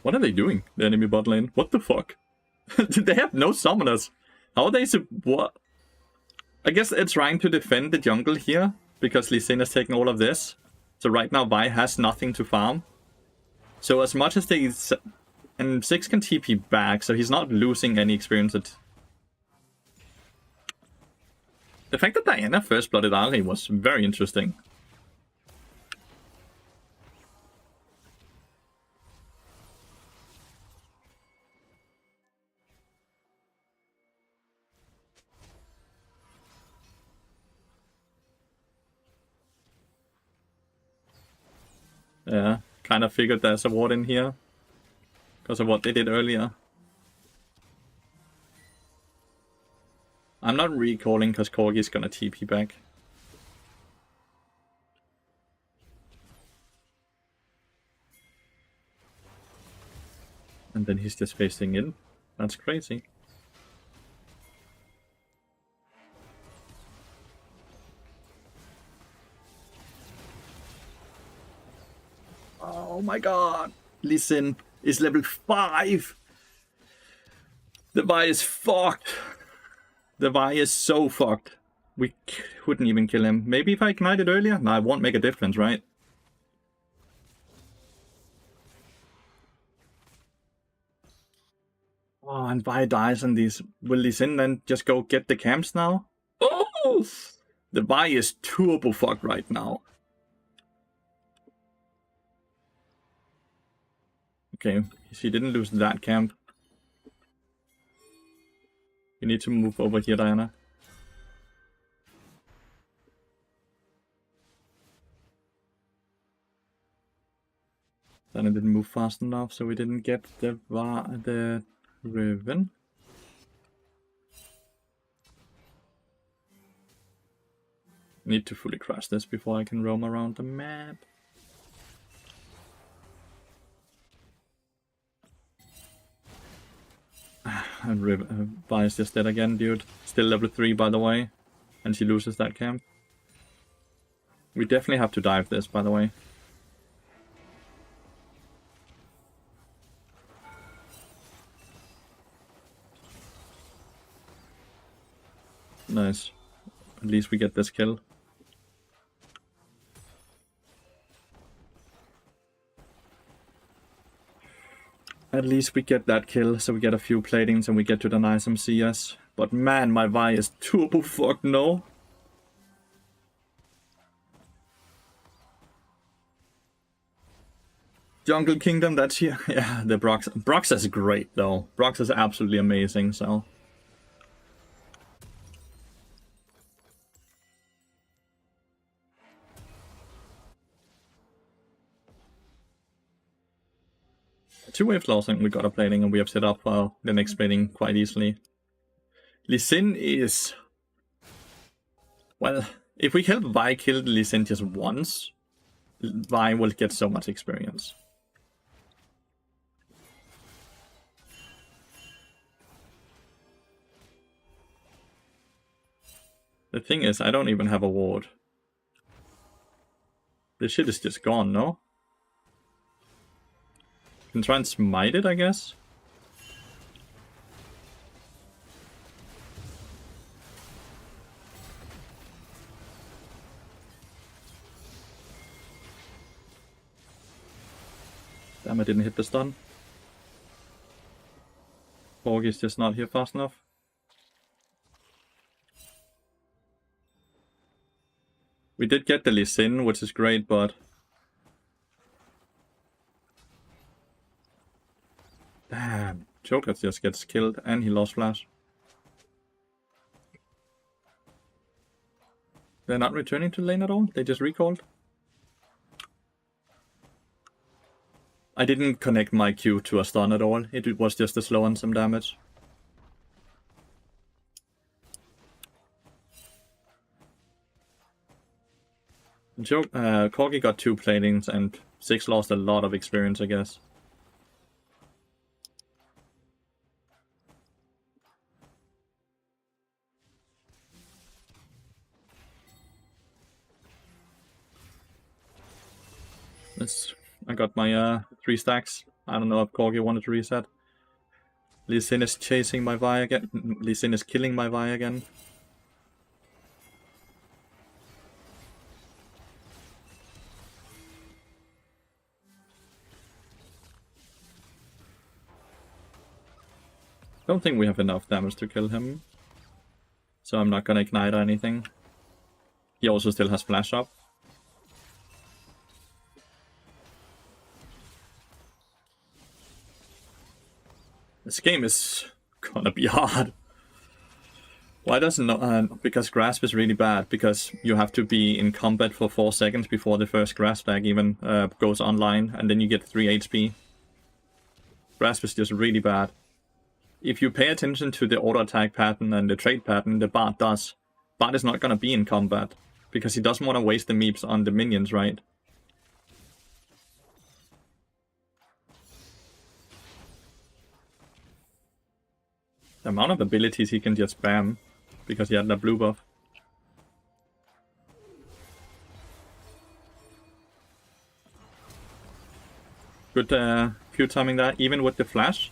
What are they doing, the enemy bot lane? What the fuck? They have no summoners. How are they what? I guess they're trying to defend the jungle here, because Lee Sin has taken all of this. So right now Vi has nothing to farm. So as much as they... And 6 can TP back, so he's not losing any experience. The fact that Diana first blooded Ali was very interesting. Yeah, kind of figured there's a ward in here. Because of what they did earlier. I'm not recalling because Corgi's gonna TP back. And then he's just facing in. That's crazy. Oh my god! Listen. Is level 5. The Vi is fucked. The Vi is so fucked. We couldn't even kill him. Maybe if I ignited earlier? No, it won't make a difference, right? Oh, and Vi dies on these. Will Lee Sin then just go get the camps now? Oh! The Vi is turbo fucked right now. Okay, she didn't lose that camp. You need to move over here, Diana. Diana didn't move fast enough, so we didn't get the Riven. Need to fully crash this before I can roam around the map. And Vi is just dead again, dude. Still level 3, by the way. And she loses that camp. We definitely have to dive this, by the way. Nice. At least we get this kill. At least we get that kill, so we get a few platings and we get to the nice MCS. But man, my Vi is turbo fucked, no? Jungle Kingdom, that's here. Yeah, the Brox. Brox is great, though. Brox is absolutely amazing, so... Two waves lost and we got a plating and we have set up the next plating quite easily. Lee Sin is... Well, if we help Vi kill Lee Sin just once, Vi will get so much experience. The thing is, I don't even have a ward. This shit is just gone, no? Can try and smite it, I guess. Damn, I didn't hit the stun. Corgi's just not here fast enough. We did get the Lee Sin, which is great, but... Damn, Joker just gets killed and he lost flash. They're not returning to lane at all? They just recalled? I didn't connect my Q to a stun at all. It was just a slow on some damage. Corgi got 2 platings and 6 lost a lot of experience, I guess. I got my 3 stacks. I don't know if Corgi wanted to reset. Lee Sin is chasing my Vi again. Lee Sin is killing my Vi again. Don't think we have enough damage to kill him. So I'm not gonna ignite or anything. He also still has flash up. This game is gonna be hard. Why doesn't because grasp is really bad, because you have to be in combat for 4 seconds before the first grasp stack even goes online, and then you get 3 HP. Grasp is just really bad. If you pay attention to the auto attack pattern and the trade pattern the Bard does, Bard is not gonna be in combat, because he doesn't want to waste the meeps on the minions, right? The amount of abilities he can just spam, because he had that blue buff. Good Q timing there. Even with the flash,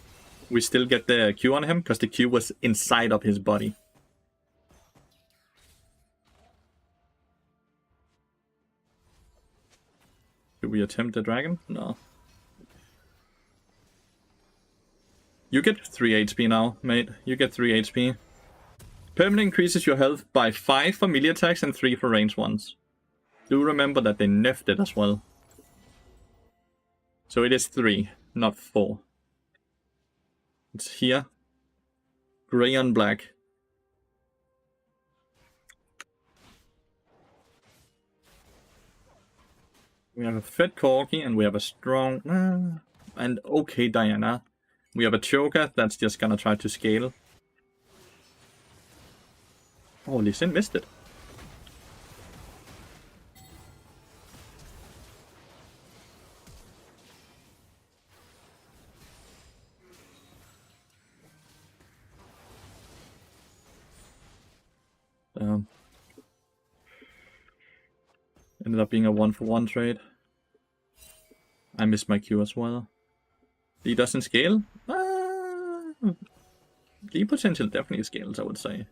we still get the Q on him, because the Q was inside of his body. Should we attempt the dragon? No. You get 3 HP now, mate. You get 3 HP. Permanently increases your health by 5 for melee attacks and 3 for range ones. Do remember that they nerfed it as well. So it is 3, not 4. It's here. Grey on black. We have a fed Corgi and we have a strong and okay Diana. We have a Choker that's just gonna try to scale. Oh, Lee Sin missed it. Ended up being a 1-for-1 trade. I missed my Q as well. Lee doesn't scale? Lee potential definitely scales, I would say.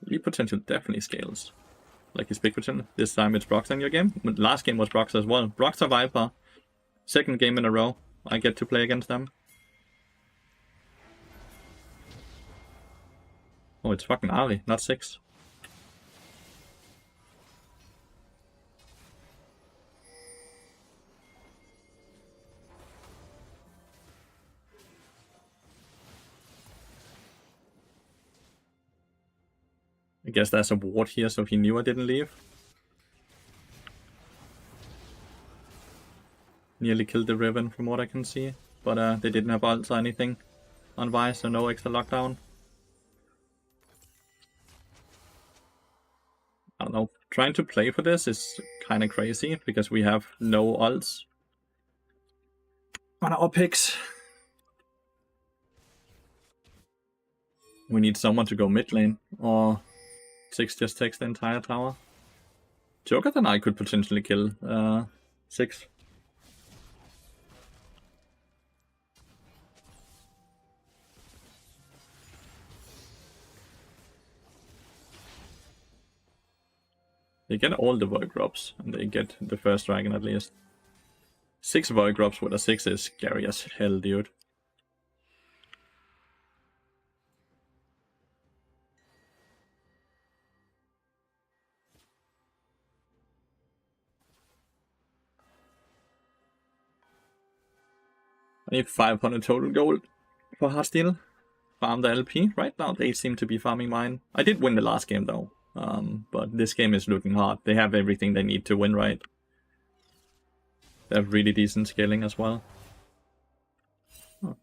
Lee potential definitely scales. Like his big potential. This time it's Brox in your game. Last game was Brox as well. Brox or Viper. Second game in a row I get to play against them. Oh, it's fucking Ari, not 6. I guess there's a ward here, so he knew I didn't leave. Nearly killed the Riven from what I can see, but they didn't have ults or anything on Vi, so no extra lockdown. I don't know, trying to play for this is kind of crazy, because we have no ults on our picks. We need someone to go mid lane, or 6 just takes the entire tower. Joker and I could potentially kill 6. They get all the void drops, and they get the first dragon at least. 6 void drops with a 6 is scary as hell, dude. I need 500 total gold for Heartsteel. Farm the LP. Right now they seem to be farming mine. I did win the last game though. But this game is looking hard. They have everything they need to win, right? They have really decent scaling as well. Huh.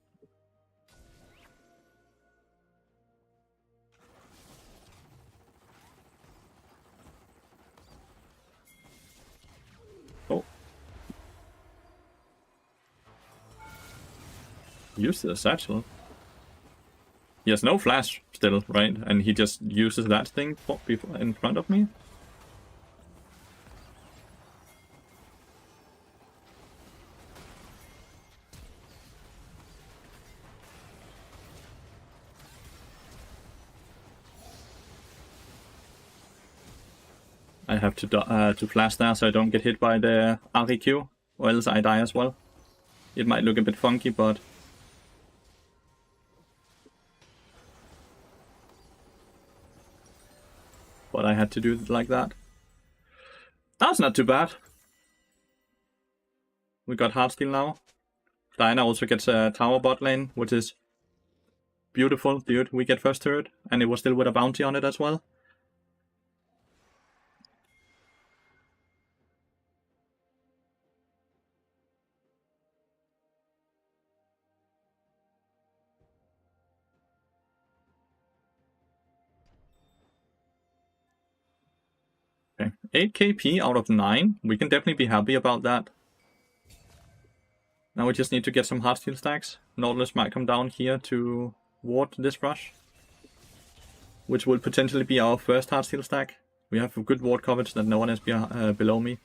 Oh. Use the satchel. He has no flash still, right? And he just uses that thing in front of me? I have to flash there so I don't get hit by the REQ, or else I die as well. It might look a bit funky, but... I had to do it like that. That's not too bad. We got Heartsteel now. Diana also gets a tower bot lane, which is beautiful, dude. We get first turret, and it was still with a bounty on it as well. Okay, 8 KP out of 9. We can definitely be happy about that. Now we just need to get some Heartsteel stacks. Nautilus might come down here to ward this rush, which will potentially be our first Heartsteel stack. We have a good ward coverage that no one is below me.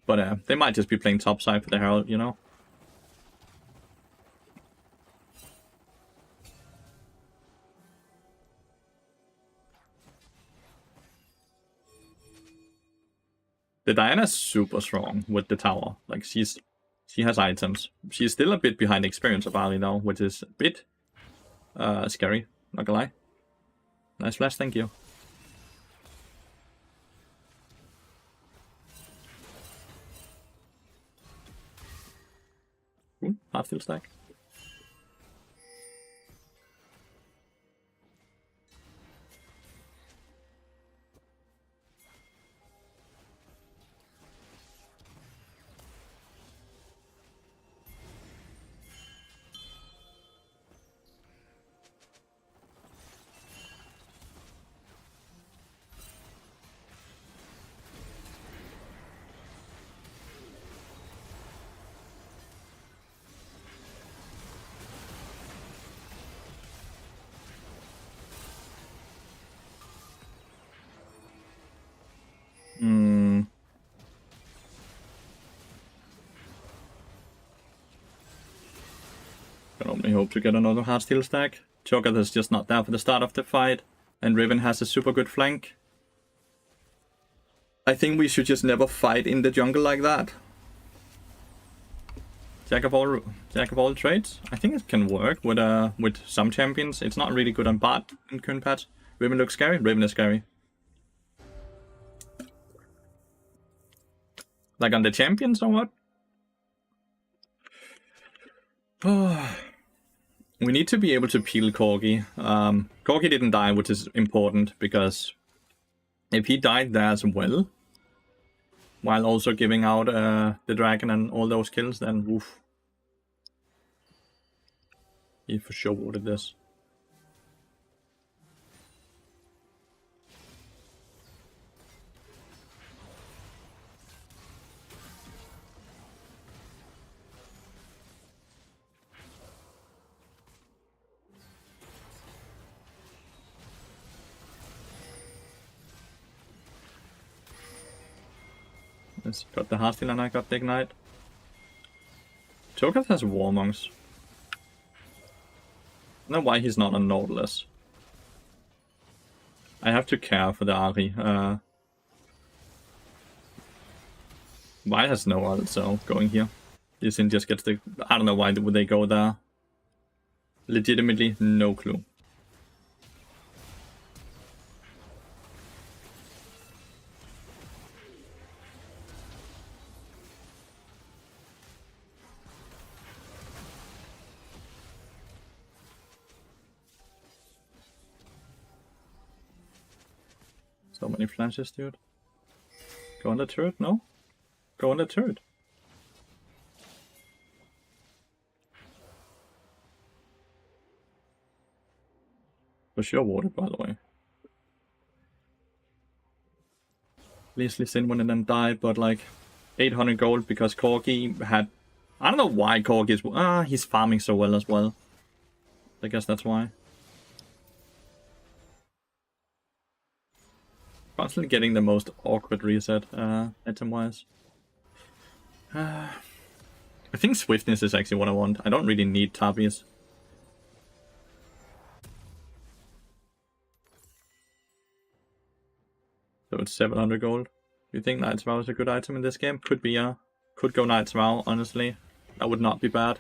But they might just be playing topside for the Herald, you know? The Diana's super strong with the tower. Like, she has items. She's still a bit behind experience of Ali though, which is a bit scary, not gonna lie. Nice flash, thank you. Ooh, Heartsteel stack. Can only hope to get another Heartsteel stack. Cho'Gath is just not there for the start of the fight, and Riven has a super good flank. I think we should just never fight in the jungle like that. Jack of all trades. I think it can work with some champions. It's not really good on bot in current patch. Riven looks scary. Riven is scary. Like on the champions or what? We need to be able to peel Corgi. Corgi didn't die, which is important, because if he died there as well, while also giving out the dragon and all those kills, then woof. He for sure wanted this. It's got the Heartsteel and I got the Ignite. Cho'Gath has Warmongs. I don't know why he's not on Nautilus. I have to care for the Ahri. Why has no ult, so going here. This in just gets the... I don't know why would they go there. Legitimately, no clue. So many flashes, dude. Go on the turret, no? Go on the turret. For sure water, by the way. Please listen when and then die, but like 800 gold because Corgi had... I don't know why Corgi is... he's farming so well as well. I guess that's why. Constantly getting the most awkward reset, item-wise. I think swiftness is actually what I want. I don't really need Tabies. So it's 700 gold. Do you think Knight's Vow is a good item in this game? Could be, yeah. Could go Knight's Vow, honestly. That would not be bad.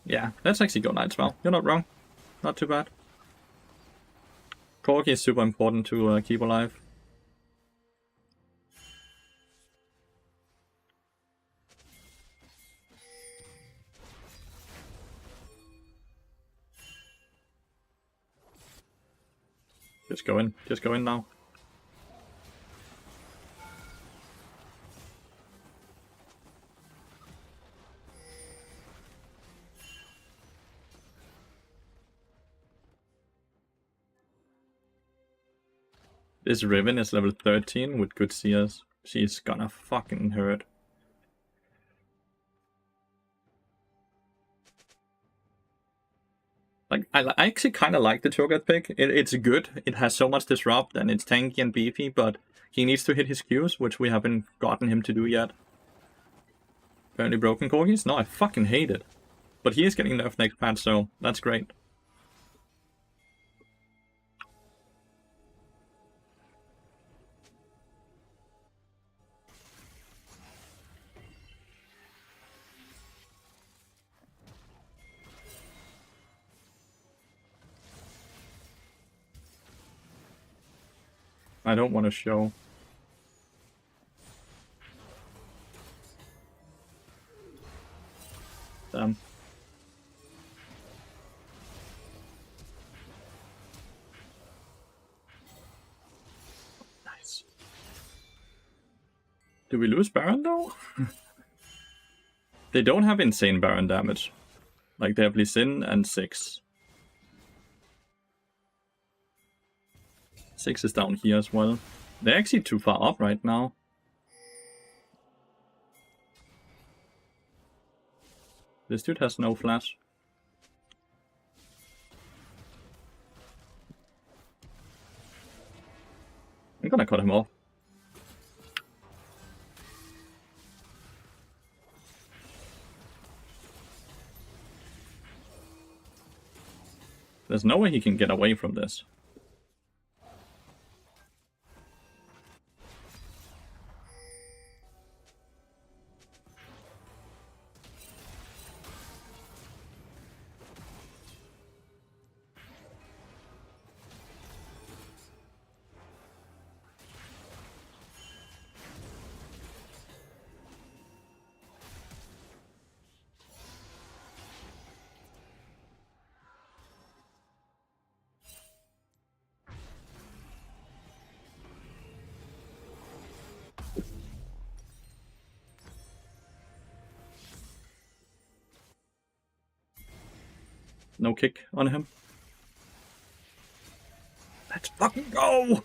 Yeah, let's actually go Knight's Vow. You're not wrong. Not too bad. Corgi is super important to keep alive. Just go in. Just go in now. This Riven is level 13 with good CS. She's gonna fucking hurt. Like, I actually kind of like the Cho'Gath pick. It's good. It has so much disrupt and it's tanky and beefy, but he needs to hit his Qs, which we haven't gotten him to do yet. Apparently broken Corgis? No, I fucking hate it. But he is getting nerfed next patch, so that's great. I don't want to show. Damn. Nice. Do we lose Baron though? They don't have insane Baron damage. Like they have Lee Sin and 6. 6 is down here as well. They're actually too far up right now. This dude has no flash. I'm gonna cut him off. There's no way he can get away from this. No kick on him. Let's fucking go!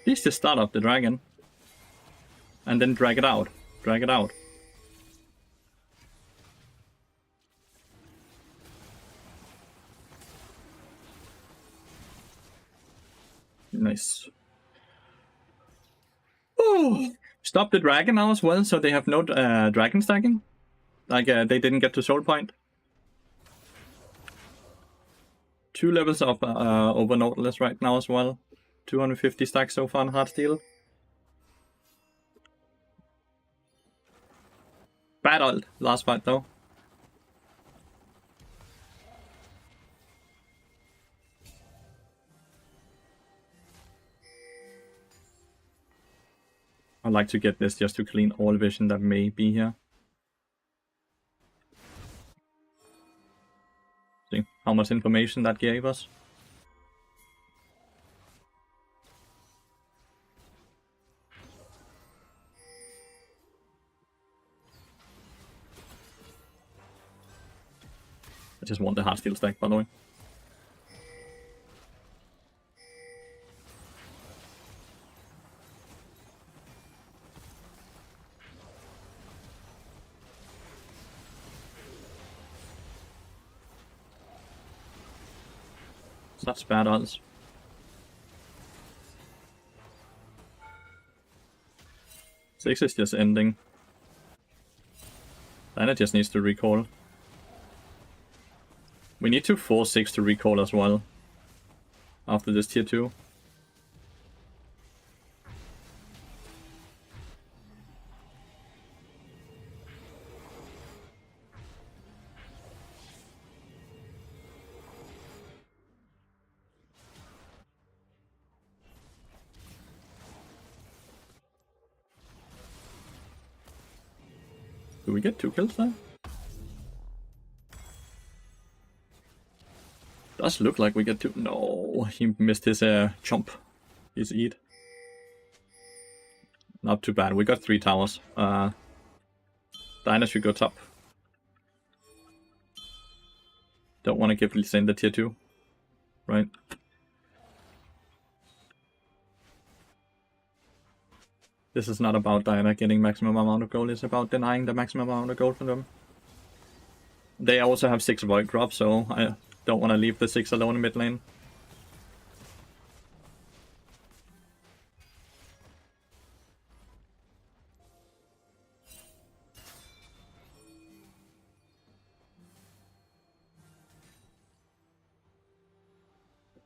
Please just start up the dragon. And then drag it out. Drag it out. Nice. Oh, stop the dragon now as well, so they have no dragon stacking. Like, they didn't get to soul point. 2 levels up over Nautilus right now as well. 250 stacks so far on Heartsteel. Bad ult last fight though. I'd like to get this just to clean all vision that may be here. See how much information that gave us. I just want the Heartsteel stack, by the way. Such bad odds. Six is just ending. Then it just needs to recall. We need to force 6 to recall as well. After this tier 2. Do we get 2 kills there? Does look like we get 2. No, he missed his chomp. His eat. Not too bad. We got 3 towers. Dinah should go top. Don't want to give Lee Sin the tier 2. Right? This is not about Diana getting maximum amount of gold, it's about denying the maximum amount of gold from them. They also have 6 void drops, so I don't want to leave the 6 alone in mid lane.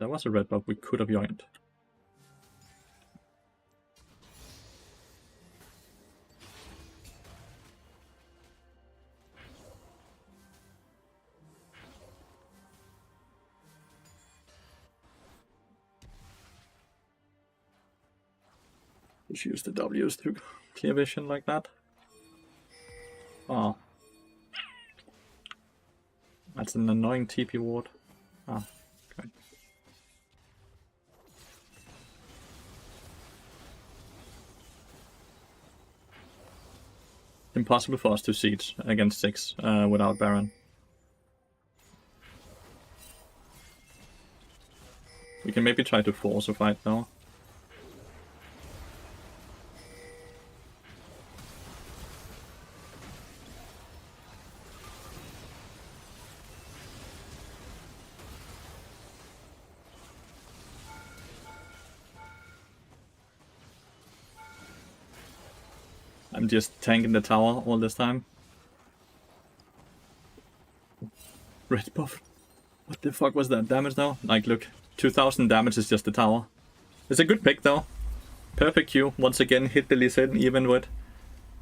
There was a red buff we could have joined. Just use the W's to clear vision like that. Oh. That's an annoying TP ward. Ah, okay. Impossible for us to siege against 6 without Baron. We can maybe try to force a fight now. I'm just tanking the tower all this time. Red buff. What the fuck was that damage now? Like, look, 2000 damage is just the tower. It's a good pick though. Perfect Q. Once again, hit the Lee Sin even with.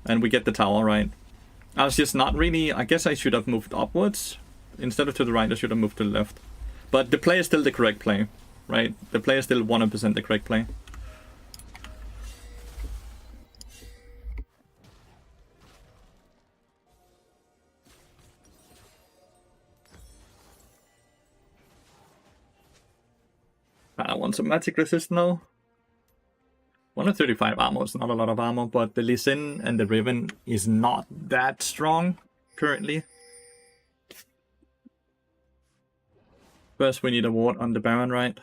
And we get the tower, right? I was just not really... I guess I should have moved upwards. Instead of to the right, I should have moved to the left. But the play is still the correct play, right? The play is still 100% the correct play. I want some magic resist now. 135 armor is not a lot of armor, but the Lee Sin and the Riven is not that strong currently. First we need a ward on the Baron, right?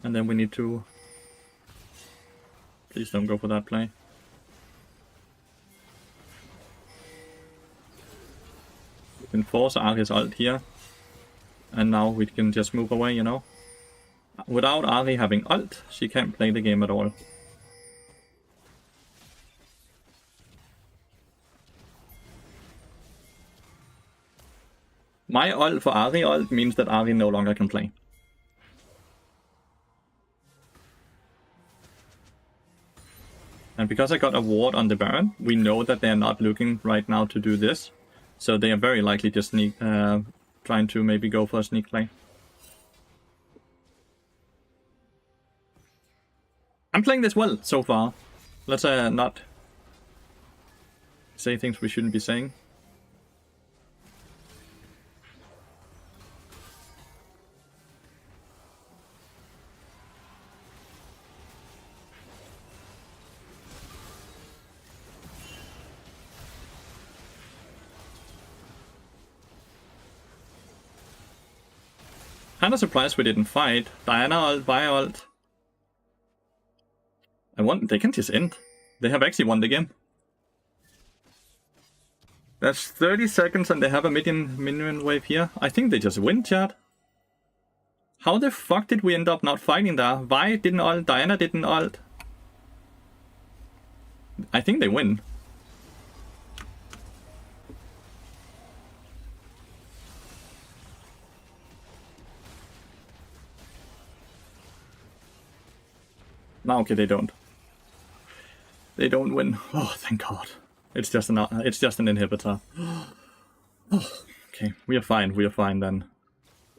And then we need to... Please don't go for that play. We can force Ahri's ult here. And now we can just move away, you know. Without Ahri having ult, she can't play the game at all. My ult for Ahri ult means that Ahri no longer can play. And because I got a ward on the Baron, we know that they are not looking right now to do this. So they are very likely just trying to maybe go for a sneak play. I'm playing this well so far. Let's not say things we shouldn't be saying. Kinda surprised we didn't fight. Diana ult, Vi ult. They can just end. They have actually won the game. That's 30 seconds and they have a minion wave here. I think they just win, chat. How the fuck did we end up not fighting there? Vi didn't ult, Diana didn't ult. I think they win. No, okay, they don't. They don't win. Oh, thank God. It's just an inhibitor. Oh, okay, we are fine. We are fine then.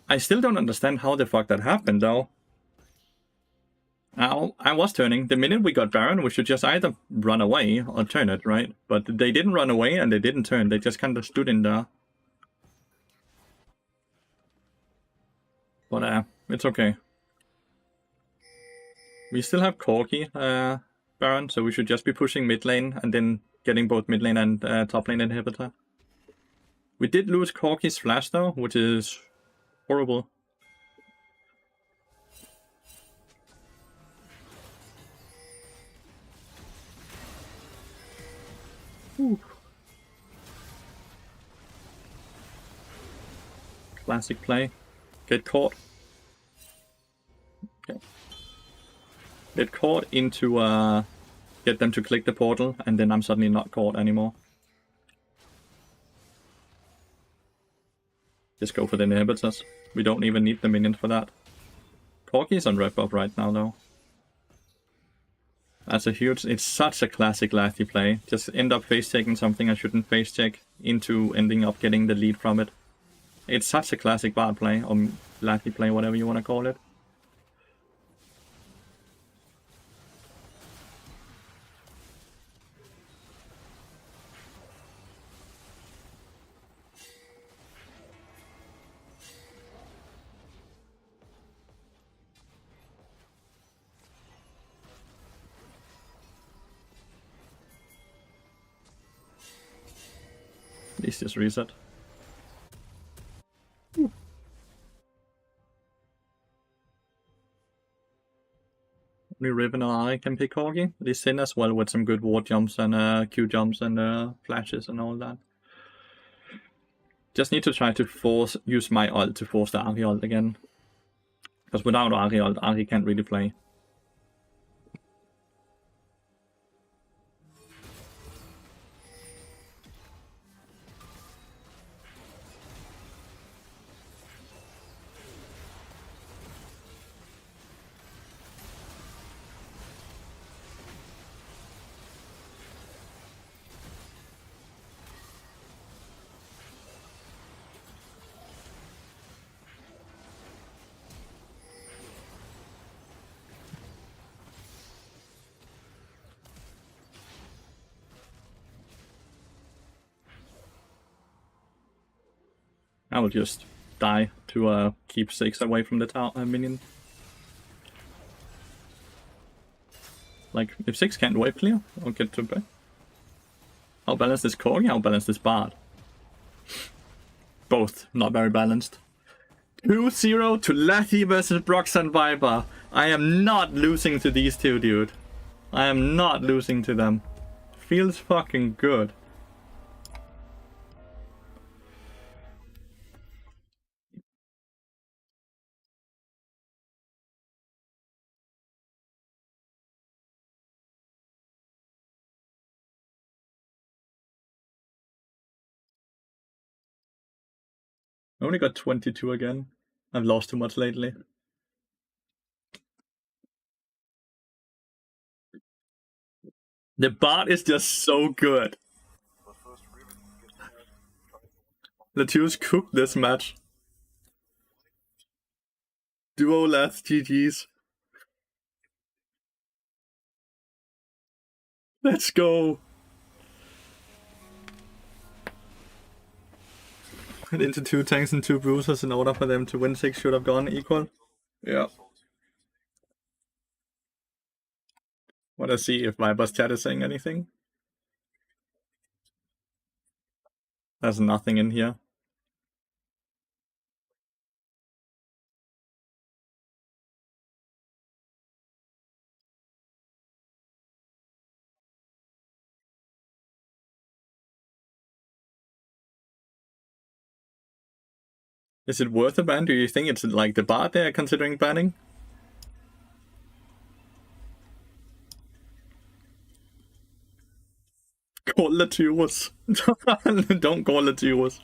I still don't understand how the fuck that happened though. I was turning. The minute we got Baron, we should just either run away or turn it, right? But they didn't run away and they didn't turn. They just kind of stood in there. But it's okay. We still have Corki, Baron, so we should just be pushing mid lane and then getting both mid lane and top lane inhibitor. We did lose Corki's flash though, which is horrible. Ooh. Classic play. Get caught. Okay. Get caught into get them to click the portal, and then I'm suddenly not caught anymore. Just go for the inhibitors. We don't even need the minions for that. Corki is on red buff right now though. That's a huge... It's such a classic Lathy play. Just end up face taking something I shouldn't face check into ending up getting the lead from it. It's such a classic bard play, or Lathy play, whatever you want to call it. Please just reset. Only Riven or I can pick Corgi. They sin as well with some good ward jumps and Q jumps and flashes and all that. Just need to try to use my ult to force the Ahri ult again. Because without Ahri ult, Ahri can't really play. I will just die to keep 6 away from the minion. Like, if 6 can't wave clear, I'll get to back. I'll balance this Corgi, I'll balance this Bard. Both not very balanced. 2-0 to Lathy versus Brox and Viper. I am not losing to these two, dude. I am not losing to them. Feels fucking good. I only got 22 again. I've lost too much lately. The bot is just so good. Lathyrus cooked this match. Duo last GG's. Let's go. And into 2 tanks and 2 bruisers in order for them to win 6 should have gone equal. Yeah. Wanna see if Viper's chat is saying anything? There's nothing in here. Is it worth a ban? Do you think it's like the bot they're considering banning? Call Lathyrus. Don't call Lathyrus.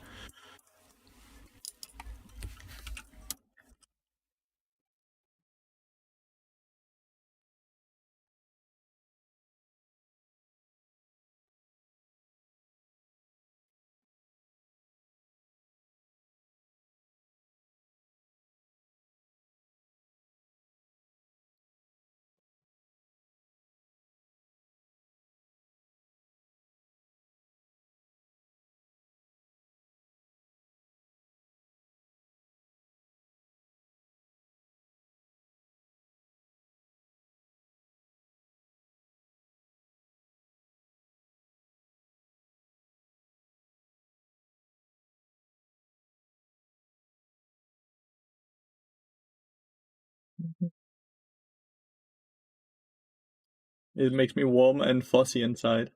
It makes me warm and fuzzy inside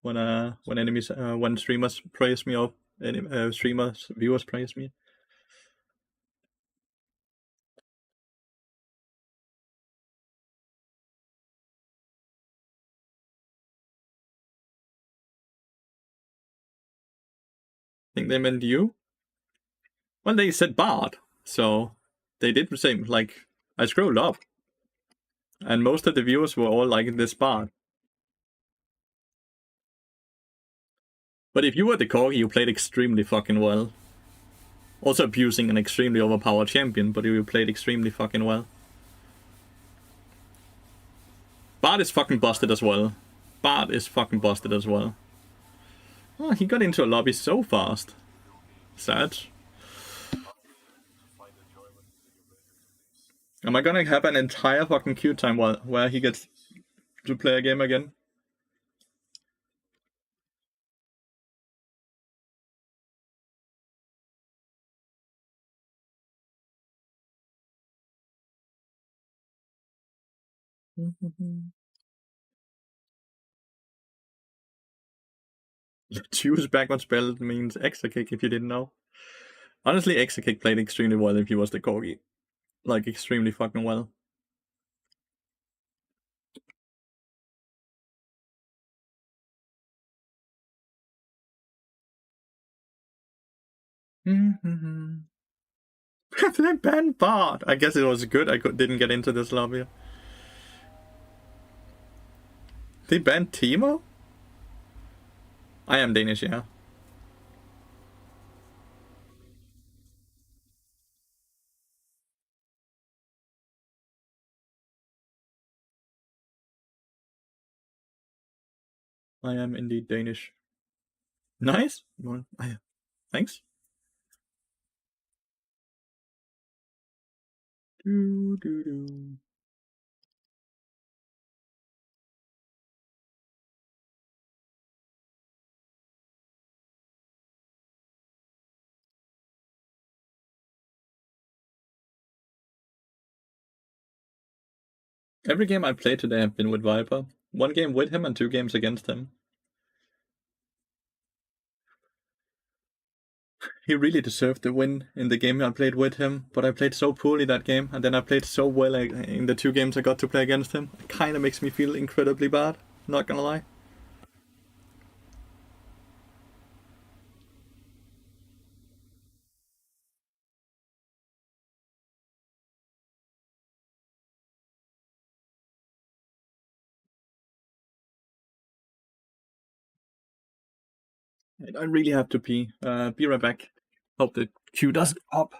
when enemies when streamers praise me or viewers praise me. Think they meant you? Well, they said Bard, so they did the same. Like, I scrolled up, and most of the viewers were all like this Bard. But if you were the Corgi, you played extremely fucking well. Also abusing an extremely overpowered champion, but you played extremely fucking well. Bard is fucking busted as well. Bard is fucking busted as well. Oh, he got into a lobby so fast. Sad. Am I gonna have an entire fucking queue time where he gets to play a game again? Choose backward spell means extra kick if you didn't know. Honestly, extra kick played extremely well if he was the Corgi. Like, extremely fucking well. They banned Bard. I guess it was good I didn't get into this lobby. They banned Timo? I am Danish, yeah. I am indeed Danish. Nice. Thanks. Do, do, do. Every game I played today have been with Viper. 1 game with him and 2 games against him. He really deserved the win in the game I played with him, but I played so poorly that game, and then I played so well in the 2 games I got to play against him. It kind of makes me feel incredibly bad, not gonna lie. I really have to pee. Be right back. Hope the queue doesn't pop.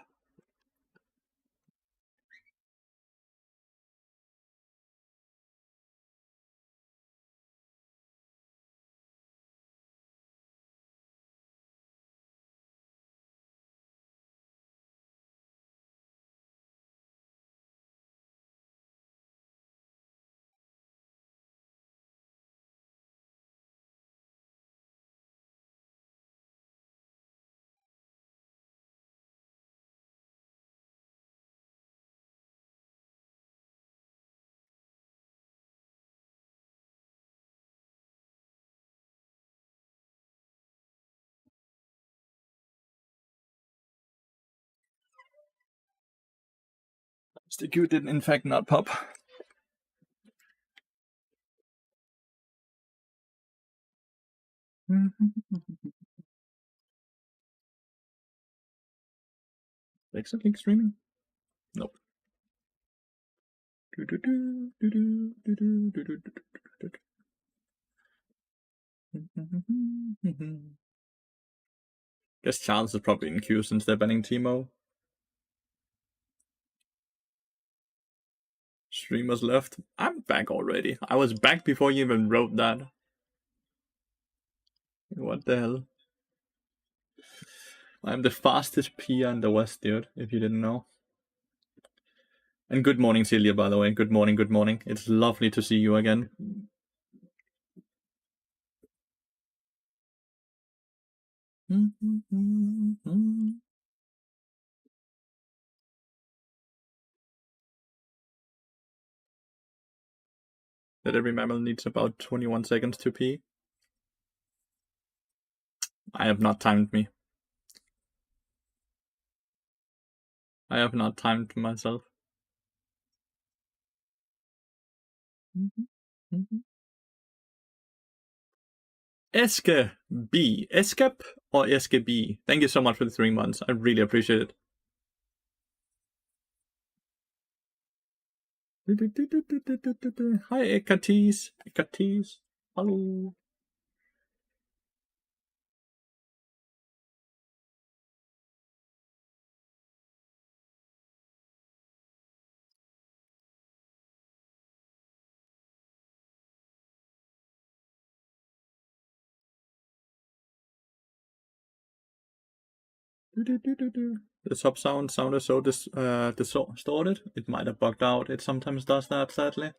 The queue did in fact not pop. Exit link streaming? Nope. Guess Charles is probably in queue since they're banning Timo. Streamers left. I'm back already. I was back before you even wrote that. What the hell? I'm the fastest peer in the West, dude, if you didn't know. And good morning, Celia, by the way. Good morning, good morning. It's lovely to see you again. That every mammal needs about 21 seconds to pee. I have not timed me. I have not timed myself. Eske B. Eskep or Eske B? Thank you so much for the 3 months. I really appreciate it. Hi, Ekatis. Ekatis. Hello. The sub sound sounded so distorted. It might have bugged out. It sometimes does that, sadly.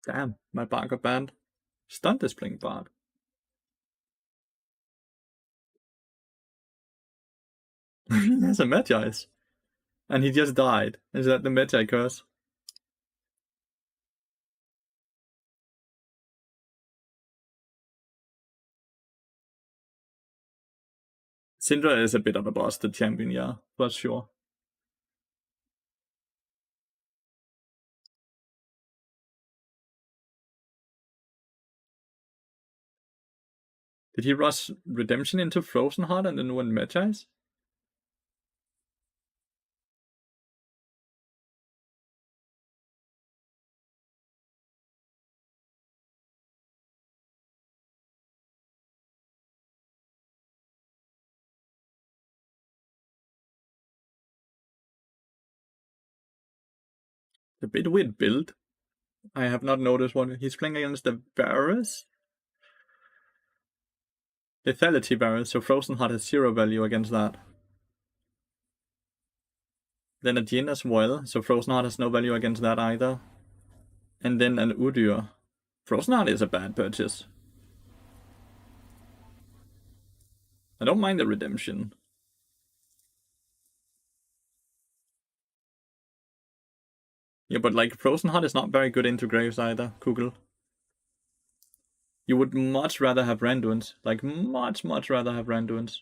Damn, my bar got banned. Stunt is playing Bard. He has a Magi's. And he just died. Is that the Magi curse? Syndra is a bit of a busted champion, yeah, for sure. Did he rush Redemption into Frozen Heart and then win Magi's? A bit weird build. I have not noticed what he's playing against the Varus. Lethality Varus, so Frozen Heart has 0 value against that. Then a Jin as well, so Frozen Heart has no value against that either. And then an Udyr. Frozen Heart is a bad purchase. I don't mind the redemption. Yeah, but like Frozen Heart is not very good into Graves either, Kugel. You would much rather have Randuins. Like much rather have Randuins.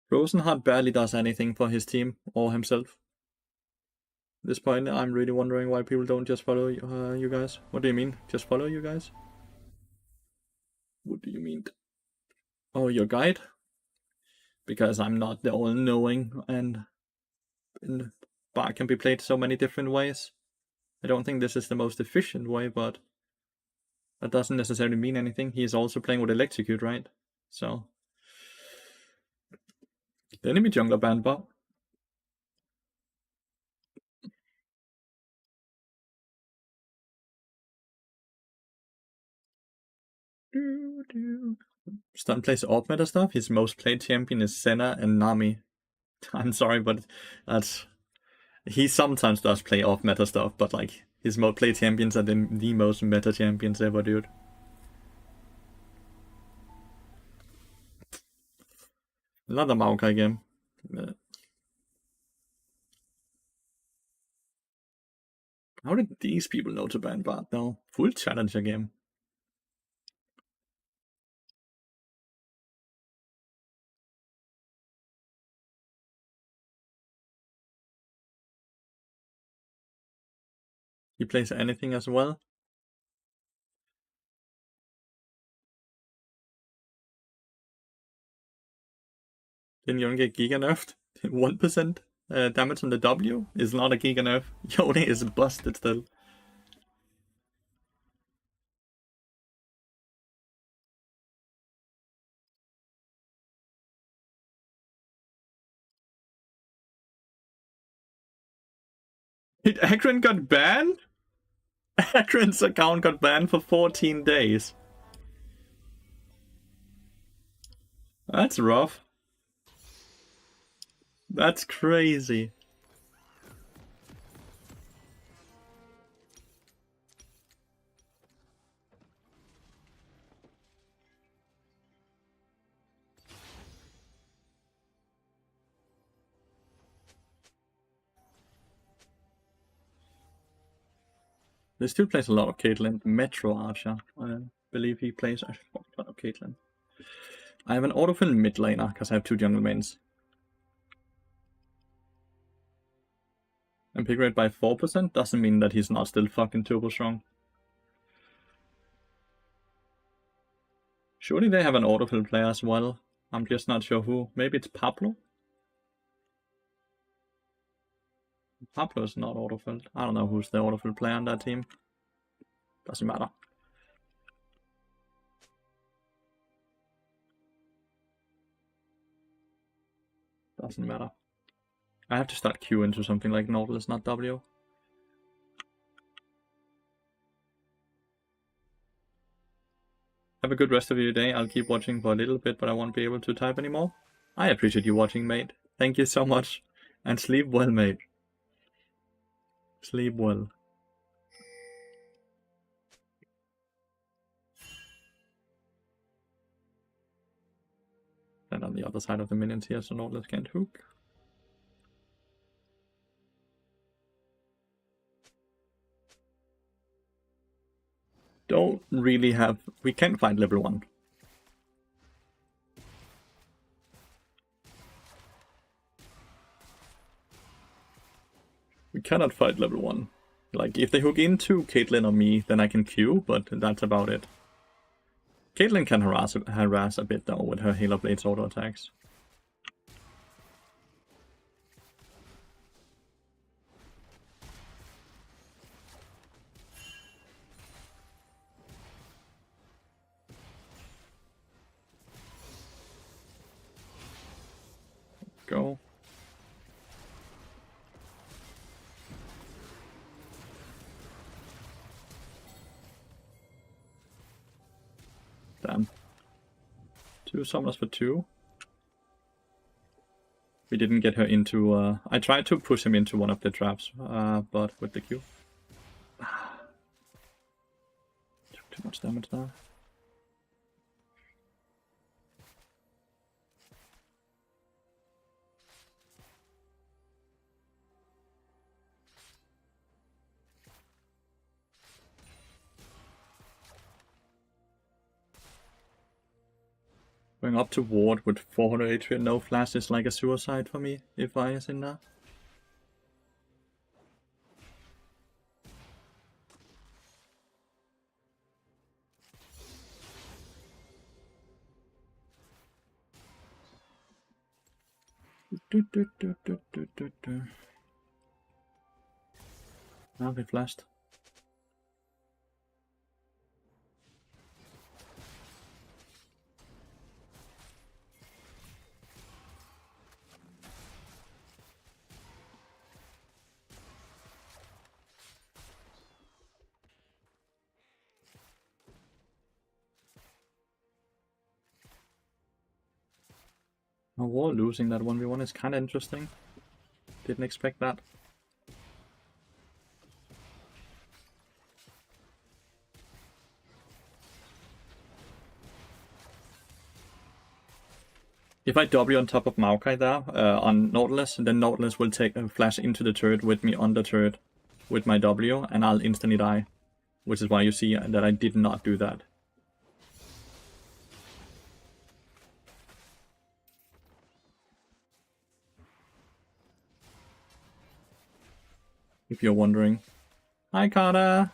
Frozen Heart barely does anything for his team or himself. At this point, I'm really wondering why people don't just follow you guys. What do you mean? Just follow you guys? What do you mean? Oh, your guide? Because I'm not the all-knowing and Bard can be played so many different ways. I don't think this is the most efficient way, but that doesn't necessarily mean anything. He is also playing with Electrocute, right? So the enemy jungler banned bot. Stun plays off meta stuff. His most played champion is Senna and Nami. I'm sorry, but that's he sometimes does play off meta stuff, but like his most played champions are the most meta champions ever, dude. Another Maokai game. How did these people know to ban Bard though? Full challenger game. He plays anything as well. Then you don't get Giga nerfed. 1% damage on the W is not a Giga nerf. Yone is busted still. Akron got banned? Akron's account got banned for 14 days. That's rough. That's crazy. This dude plays a lot of Caitlyn. Metro Archer. I believe he plays a lot of Caitlyn. I have an autofill mid laner because I have 2 jungle mains. And pick rate by 4% doesn't mean that he's not still fucking turbo strong. Surely they have an autofill player as well. I'm just not sure who. Maybe it's Pablo? Pablo is not autofilled. I don't know who's the autofill player on that team. Doesn't matter. Doesn't matter. I have to start Q into something like Nautilus, not W. Have a good rest of your day. I'll keep watching for a little bit, but I won't be able to type anymore. I appreciate you watching, mate. Thank you so much. And sleep well, mate. Sleep well. And on the other side of the minions here, so Nautilus can't hook. Don't really have... We can't fight level 1. We cannot fight level 1. Like, if they hook into Caitlyn or me, then I can Q, but that's about it. Caitlyn can harass a bit though with her Halo Blades auto attacks. go. Damn. 2 summoners for 2. We didn't get her into... I tried to push him into one of the traps, but with the Q. Took too much damage there. Going up to ward with 400 HP and no flash is like a suicide for me if I is in there. Now they flashed. A wall losing that 1v1 is kind of interesting. Didn't expect that. If I W on top of Maokai there on Nautilus, then Nautilus will take a flash into the turret with me on the turret with my W, and I'll instantly die. Which is why you see that I did not do that. If you're wondering. Hi, Carter!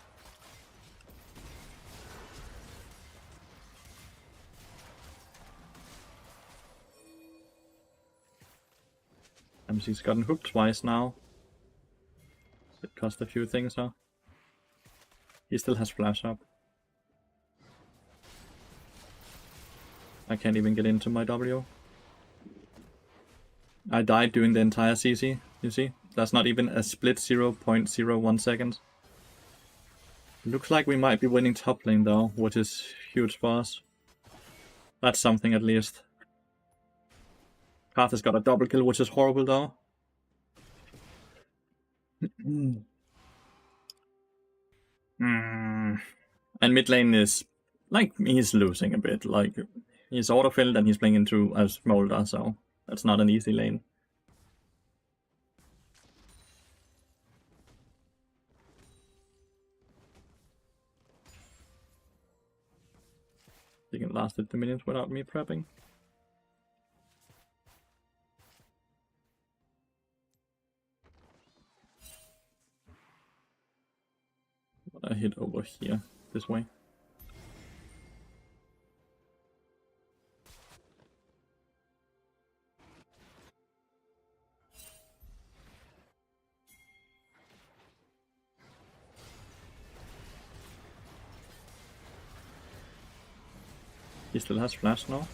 MC's gotten hooked twice now. It cost a few things, huh? He still has flash up. I can't even get into my W. I died during the entire CC, you see? That's not even a split 0.01 seconds. Looks like we might be winning top lane though, which is huge for us. That's something at least. Path has got a double kill, which is horrible though. And mid lane is, like, he's losing a bit. Like, he's auto-filled and he's playing into a Smolder, so that's not an easy lane. I think it lasted 2 minutes without me prepping. I hit over here, this way. He still has flash now.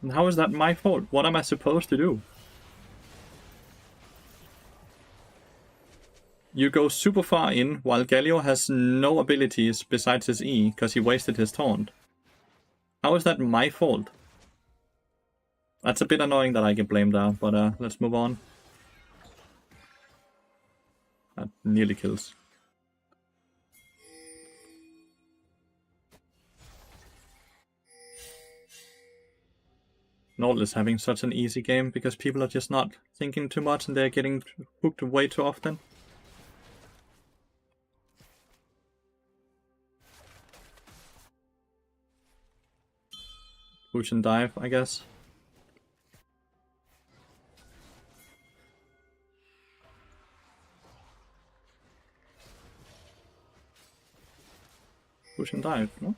And how is that my fault? What am I supposed to do? You go super far in, while Galio has no abilities besides his E, because he wasted his taunt. How is that my fault? That's a bit annoying that I get blamed there, but let's move on. That nearly kills. Nautilus having such an easy game because people are just not thinking too much and they're getting hooked way too often. Push and dive, I guess. Push and dive, no?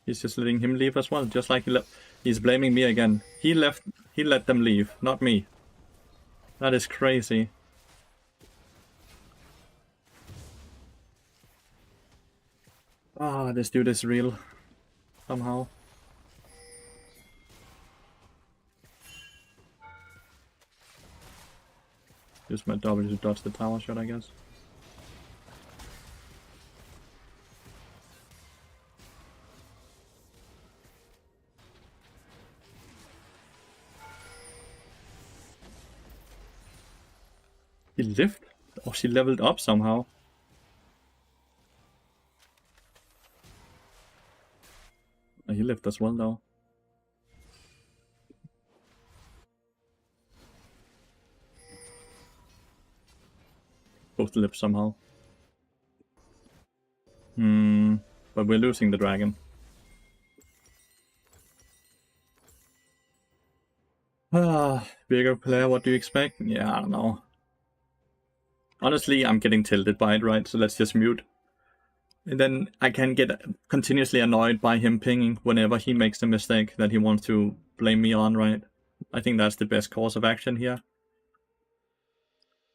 He's just letting him leave as well, just like he's blaming me again. He let them leave, not me. That is crazy. Ah, this dude is real. Somehow. Use my W to dodge the tower shot, I guess. He lived? Oh, she leveled up somehow. Oh, he lived as well, though. Both lived somehow. But we're losing the dragon. Bigger player, what do you expect? Yeah, I don't know. Honestly, I'm getting tilted by it, right? So let's just mute. And then I can get continuously annoyed by him pinging whenever he makes the mistake that he wants to blame me on, right? I think that's the best course of action here.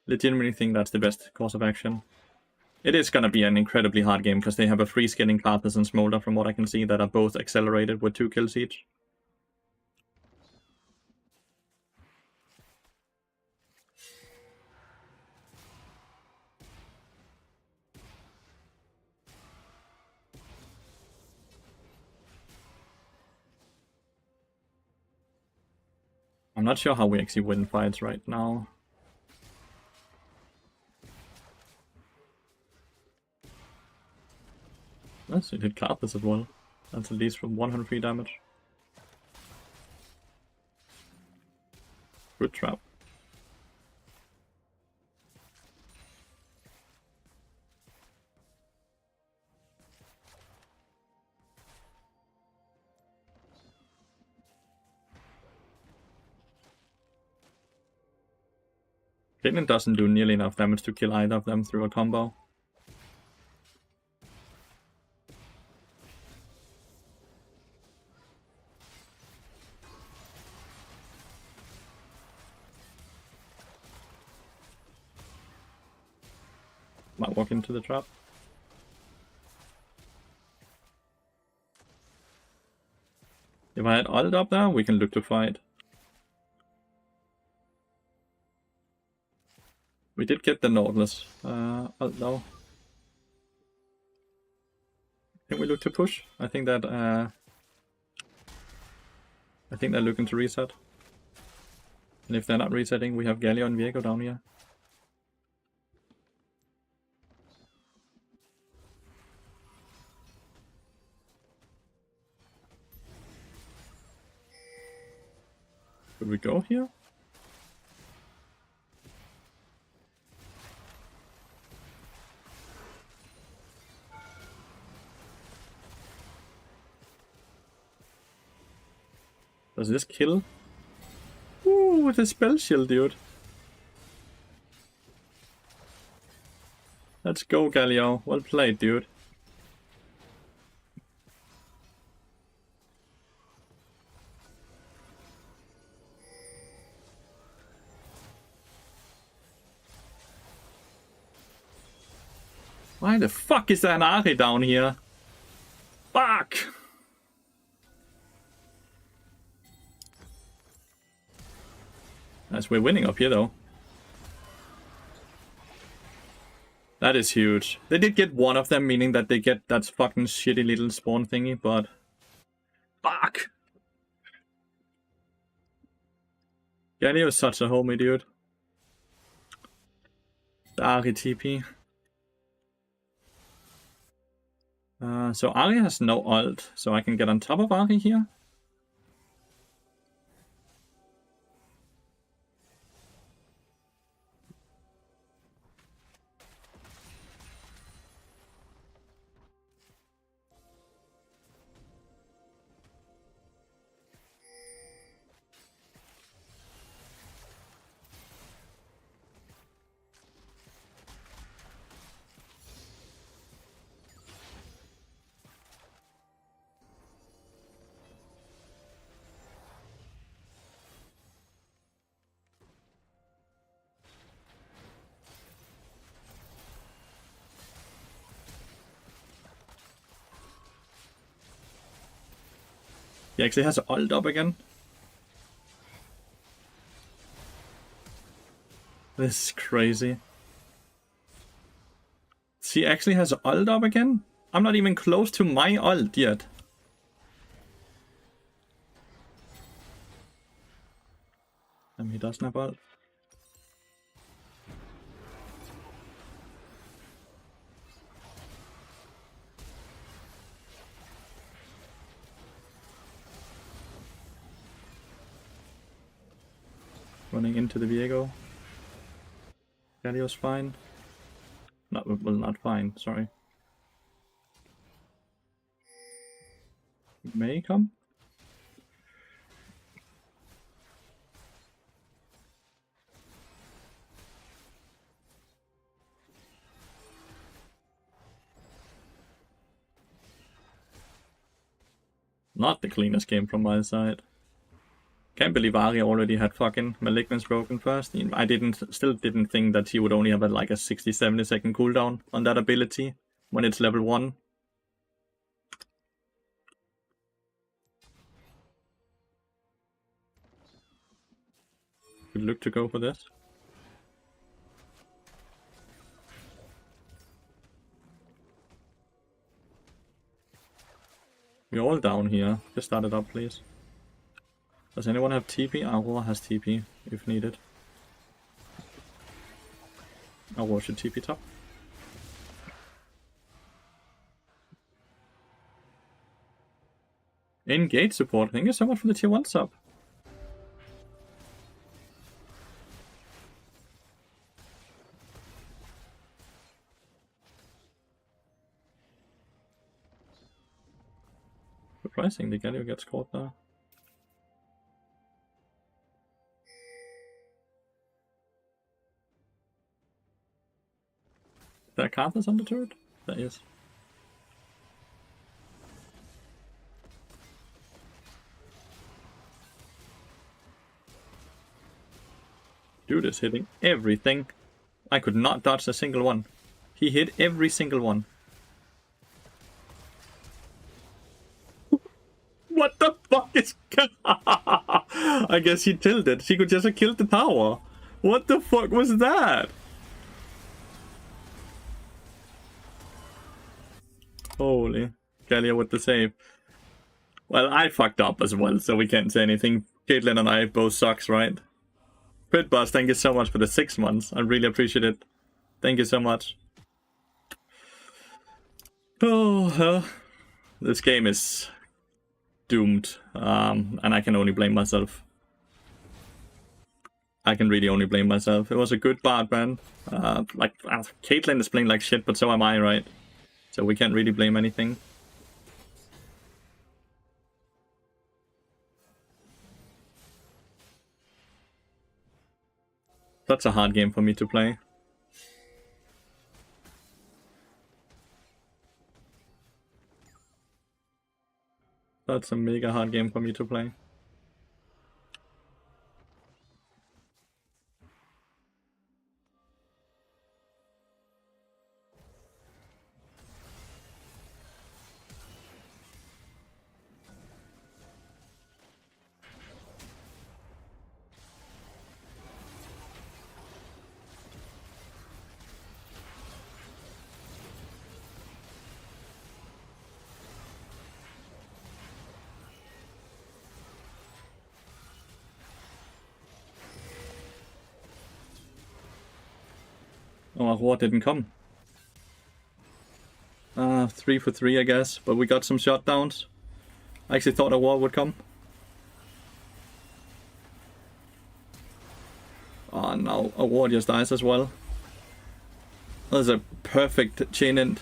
Legitimately think that's the best course of action. It is gonna be an incredibly hard game because they have a freeze getting Carthus and Smolder from what I can see that are both accelerated with 2 kills each. I'm not sure how we actually win fights right now. Yes, it hit Carthus as well. That's at least from 103 damage. Good trap. Caitlyn doesn't do nearly enough damage to kill either of them through a combo. Might walk into the trap. If I had ult up there, we can look to fight. We did get the Nautilus. Ult though. Can we look to push? I think that they're looking to reset. And if they're not resetting, we have Galio and Viego down here. Could we go here? Does this kill? Ooh, with a spell shield, dude. Let's go, Galio. Well played, dude. Why the fuck is there an Ari down here? Fuck! Nice, we're winning up here though. That is huge. They did get one of them, meaning that they get that fucking shitty little spawn thingy, but... Fuck! Galio is such a homie, dude. The Ari TP. So Ari has no ult, so I can get on top of Ari here. He actually has ult up again. This is crazy. He actually has ult up again? I'm not even close to my ult yet. And he doesn't have ult. Running into the Viego. Galio's fine. Not fine, sorry. May come? Not the cleanest game from my side. Can't believe Ari already had fucking Malignance broken first. I still didn't think that he would only have like a 60-70 second cooldown on that ability when it's level 1. Good look to go for this. We're all down here. Just start it up, please. Does anyone have TP? Aurora has TP, if needed. Aurora should TP top. Engage support. Thank you so much for the tier 1 sub. Surprising, the Galio gets caught there. There are Carthus on the turret? There is. Dude is hitting everything. I could not dodge a single one. He hit every single one. What the fuck is... I guess he tilted. She could just have killed the tower. What the fuck was that? Holy. Galio with the save. Well, I fucked up as well, so we can't say anything. Caitlyn and I both sucks, right? Pitbus, thank you so much for the 6 months. I really appreciate it. Thank you so much. Oh, this game is doomed, and I can only blame myself. I can really only blame myself. It was a good bard ban. Caitlyn is playing like shit, but so am I, right? So we can't really blame anything. That's a hard game for me to play. That's a mega hard game for me to play. Oh, Aurora didn't come. 3 for 3, I guess, but we got some shutdowns. I actually thought Aurora would come. Oh no, Aurora just dies as well. That's a perfect chain end.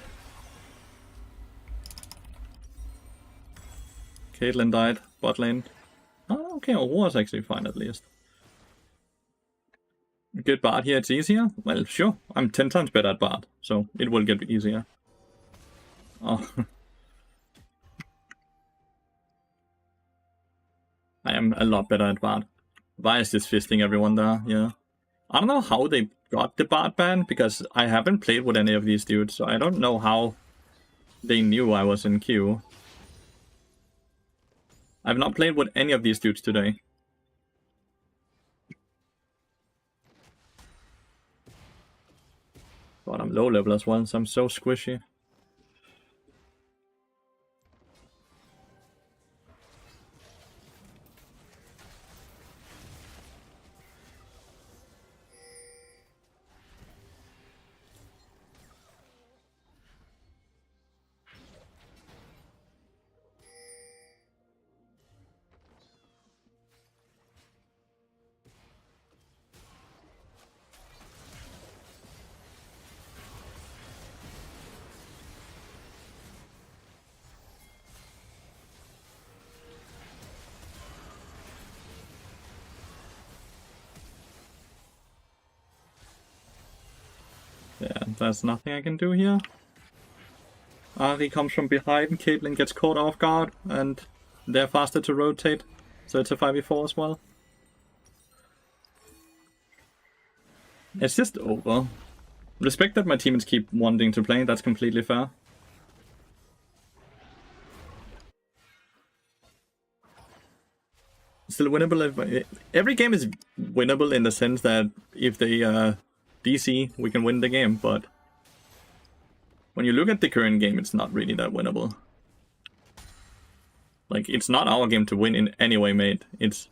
Caitlyn died, bot lane. Oh, okay, Aurora's actually fine at least. Good bard here, it's easier? Well, sure. I'm 10 times better at bard, so it will get easier. Oh. I am a lot better at bard. Why is this fisting everyone there? Yeah. I don't know how they got the bard ban, because I haven't played with any of these dudes, so I don't know how they knew I was in queue. I've not played with any of these dudes today. But I'm low level as well, so I'm so squishy. Yeah, there's nothing I can do here. He comes from behind, Caitlyn gets caught off guard, and they're faster to rotate, so it's a 5v4 as well. It's just over. Respect that my teammates keep wanting to play, that's completely fair. Still winnable. If, every game is winnable in the sense that if they DC, we can win the game, but when you look at the current game, it's not really that winnable. Like, it's not our game to win in any way, mate. It's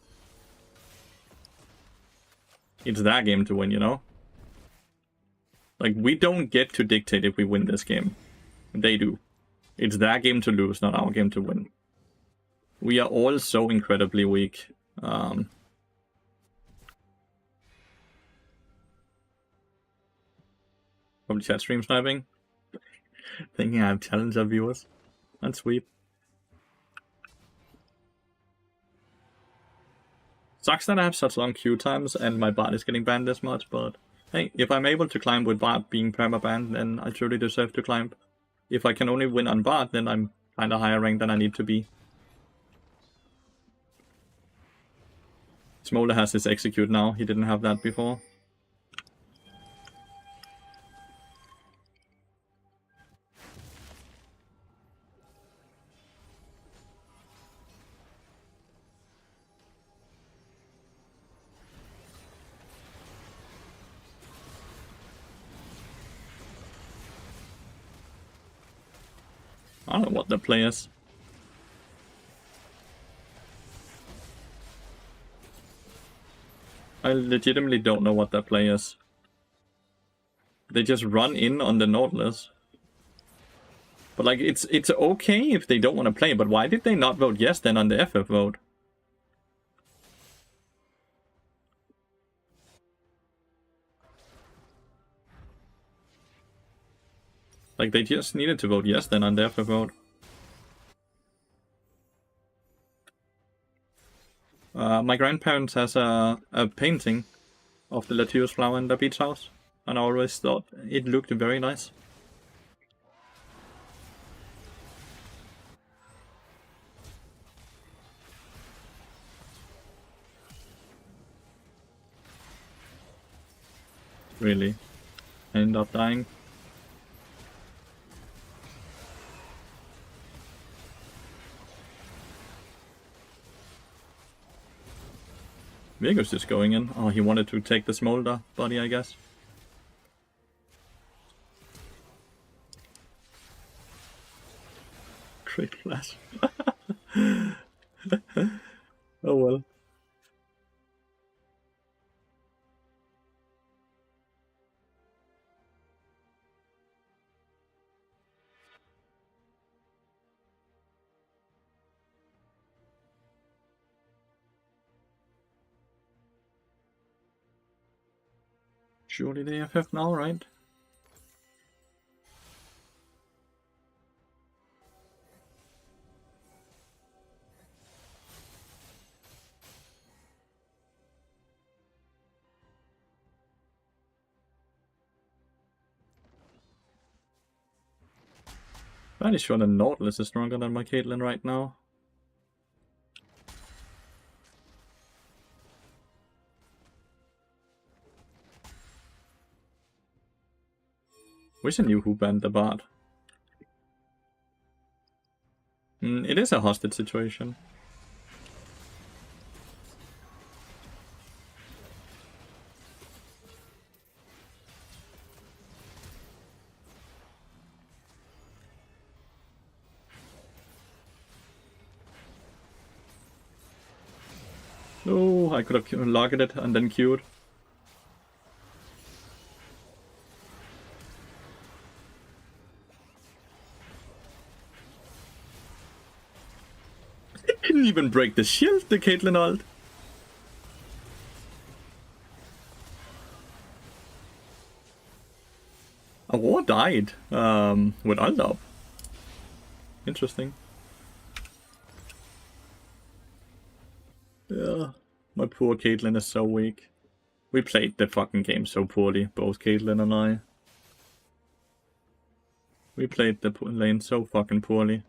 that game to win, you know? Like, we don't get to dictate if we win this game. They do. It's their game to lose, not our game to win. We are all so incredibly weak. Probably chat stream sniping. Thinking I have challenged our viewers. That's sweet. Sucks that I have such long queue times and my bot is getting banned this much, but hey, if I'm able to climb with bot being perma-banned, then I truly deserve to climb. If I can only win on bot, then I'm kinda higher rank than I need to be. Smolder has his execute now, he didn't have that before. I don't know what the play is. I legitimately don't know what that play is. They just run in on the Nautilus. But like, it's okay if they don't want to play, but why did they not vote yes then on the FF vote? Like, they just needed to vote yes then on the FF vote. My grandparents has a painting of the Lathyrus flower in the beach house, and I always thought it looked very nice. Really. I end up dying. Vego's just going in. Oh, he wanted to take the smolder body, I guess. Great flash. Oh well. Surely they FF now, right? Fairly sure the Nautilus is stronger than my Caitlyn right now. Wish I knew who banned the bot. It is a hostage situation. No, I could have logged it and then queued. It didn't even break the shield, the Caitlyn ult. A war died with ult up. Interesting. Yeah, my poor Caitlyn is so weak. We played the fucking game so poorly, both Caitlyn and I. We played the lane so fucking poorly.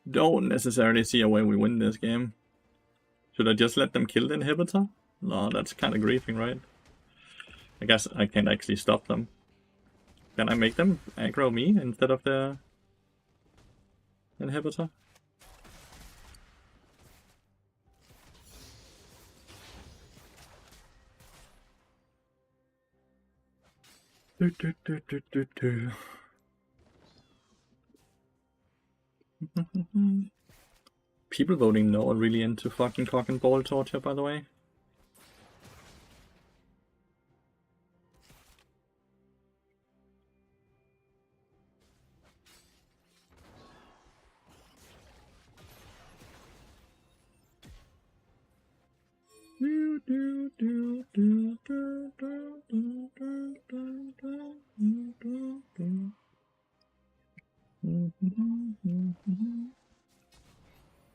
Don't necessarily see a way we win this game. Should I just let them kill the inhibitor? No, that's kind of griefing, right? I guess I can't actually stop them. Can I make them aggro me instead of the inhibitor? People voting no are really into fucking cock and ball torture, by the way.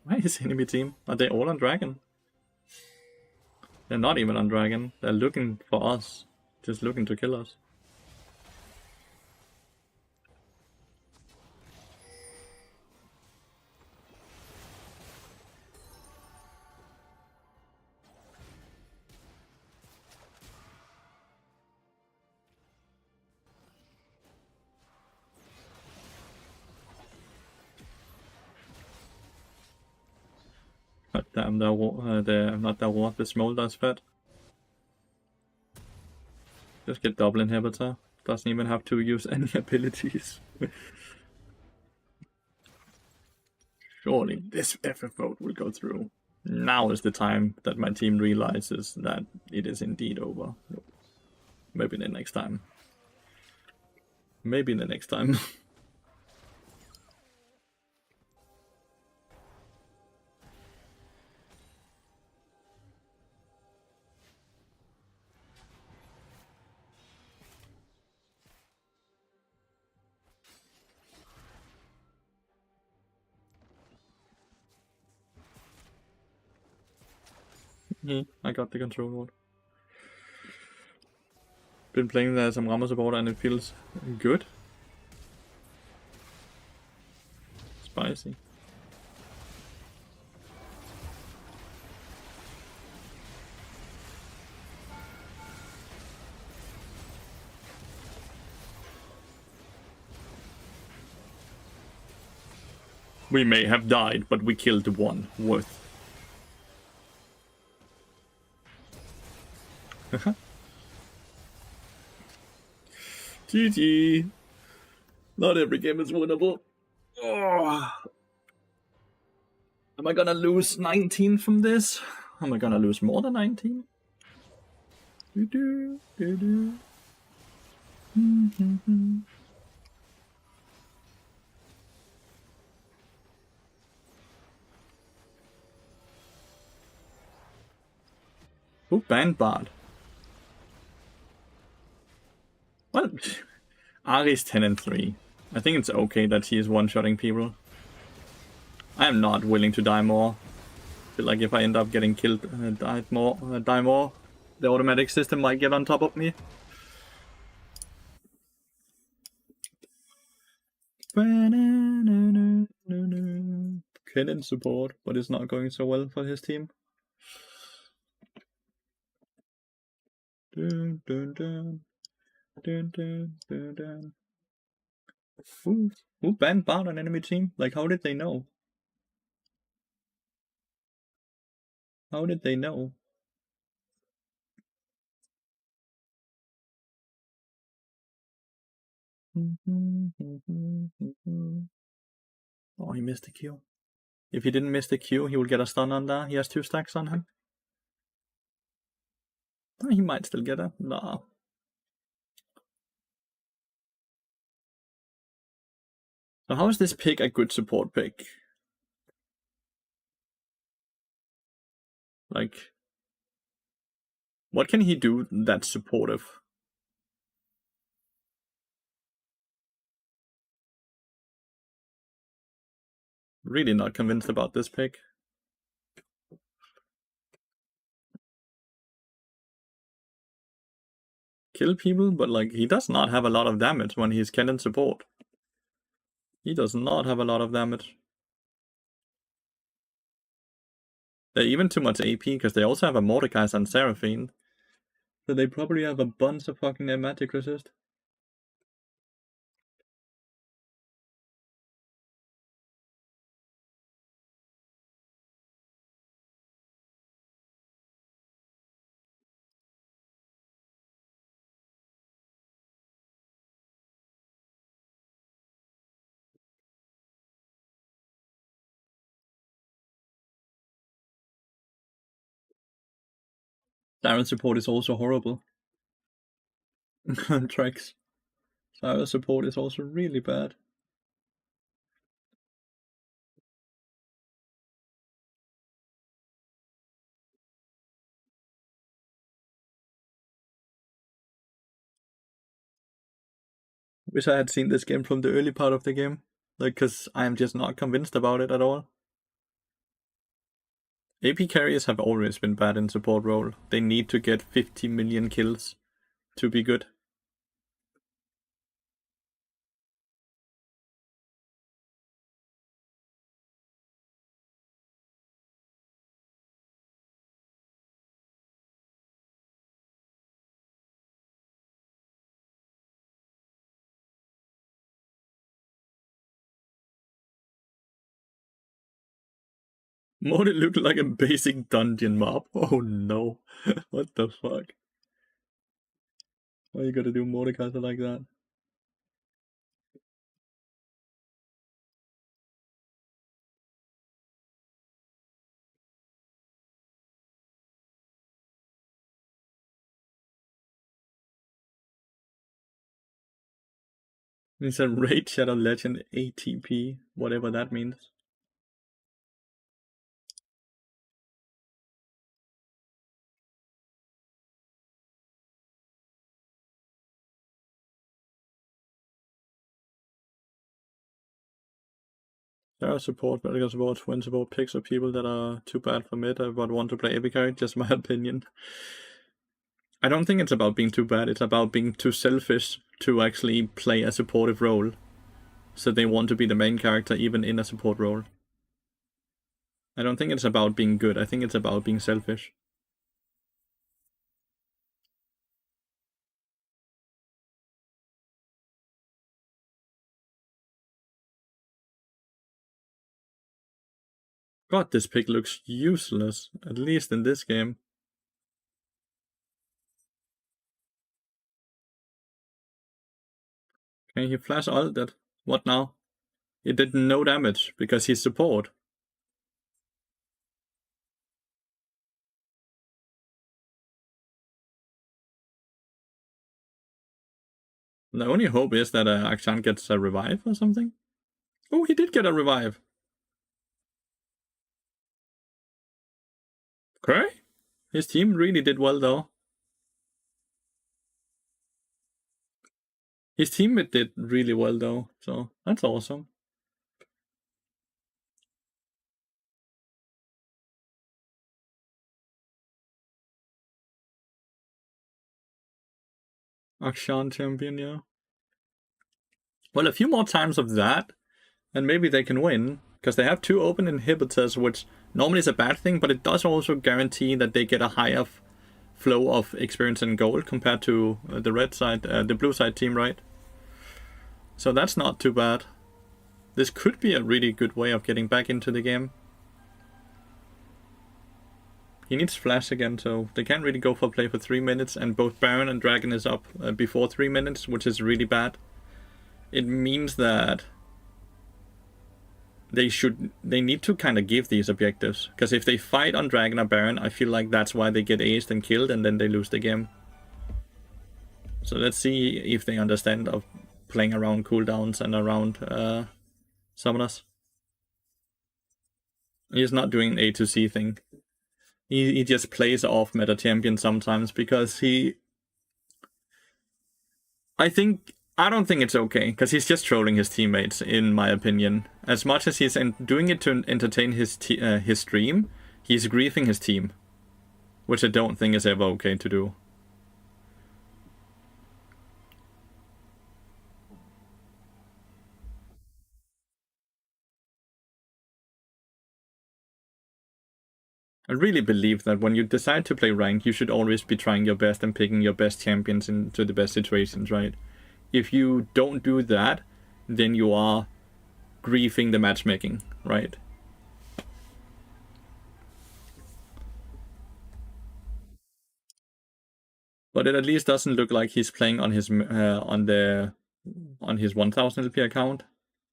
Why is enemy team? Are they all on dragon? They're not even on dragon. They're looking for us. Just looking to kill us. God damn, not the war, the smolder's fed. Just get double inhibitor. Doesn't even have to use any abilities. Surely this FF vote will go through. Now is the time that my team realizes that it is indeed over. Maybe the next time. Maybe the next time. I got the control board. Been playing there some Rammer support and it feels good. Spicy. We may have died, but we killed one worth. GG. Not every game is winnable. Oh. Am I gonna lose 19 from this? Am I gonna lose more than 19? Who banned Bard? Well, Ari's 10 and 3. I think it's okay that he is one-shotting people. I am not willing to die more. I feel like if I end up getting killed, die more, the automatic system might get on top of me. Kennen support, but it's not going so well for his team. Dun, dun, dun. Dun, dun, dun, dun. Who banned Bard on enemy team? Like, how did they know? How did they know? Oh, he missed the Q. If he didn't miss the Q, he will get a stun on that. He has 2 stacks on him. Oh, he might still get it. No. So how is this pick a good support pick? Like, what can he do that's supportive? Really not convinced about this pick. Kill people, but like, he does not have a lot of damage when he's cannon support. He does not have a lot of damage. They're even too much AP, because they also have a Mordekaiser and Seraphine. So they probably have a bunch of fucking magic resist. Siren support is also horrible. Tracks. Siren support is also really bad. Wish I had seen this game from the early part of the game. Like, cause I'm just not convinced about it at all. AP carriers have always been bad in support role. They need to get 50 million kills to be good. Mode looked like a basic dungeon mob. Oh no. What the fuck? Why you gotta do Mordekaiser like that? It's a Raid Shadow Legend ATP, whatever that means. There are support, vertical support, twin support picks, or people that are too bad for meta but want to play epic carry, just my opinion. I don't think it's about being too bad, it's about being too selfish to actually play a supportive role. So they want to be the main character even in a support role. I don't think it's about being good, I think it's about being selfish. God, this pick looks useless, at least in this game. Okay, he flash ulted. What now? It did no damage, because he's support. The only hope is that Akshan gets a revive or something. Oh, he did get a revive. Okay. His team really did well, though. His teammate did really well, though, so that's awesome. Akshan champion, yeah. Well, a few more times of that, and maybe they can win, because they have 2 open inhibitors, which normally is a bad thing, but it does also guarantee that they get a higher flow of experience and gold compared to the red side, the blue side team, right? So that's not too bad. This could be a really good way of getting back into the game. He needs flash again, so they can't really go for play for 3 minutes, and both Baron and Dragon is up before 3 minutes, which is really bad. it means that they need to kind of give these objectives, because if they fight on Dragon or Baron, I feel like that's why they get aced and killed, and then they lose the game. So let's see if they understand of playing around cooldowns and around summoners. He's not doing an A to C thing. He just plays off meta champion sometimes because I don't think it's okay, because he's just trolling his teammates, in my opinion. As much as he's doing it to entertain his stream, he's griefing his team, which I don't think is ever okay to do. I really believe that when you decide to play ranked, you should always be trying your best and picking your best champions into the best situations, right? If you don't do that, then you are griefing the matchmaking, right? But it at least doesn't look like he's playing on his 1000 LP account.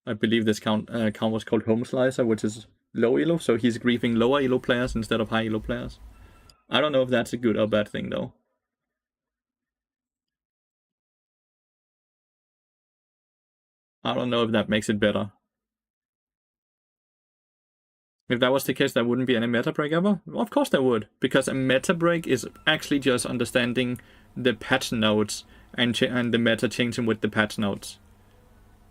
I believe this account was called Home Slicer, which is low elo, so he's griefing lower elo players instead of high elo players. I don't know if that's a good or bad thing, though. I don't know if that makes it better. If that was the case, there wouldn't be any meta break ever? Well, of course there would, because a meta break is actually just understanding the patch notes and the meta changing with the patch notes.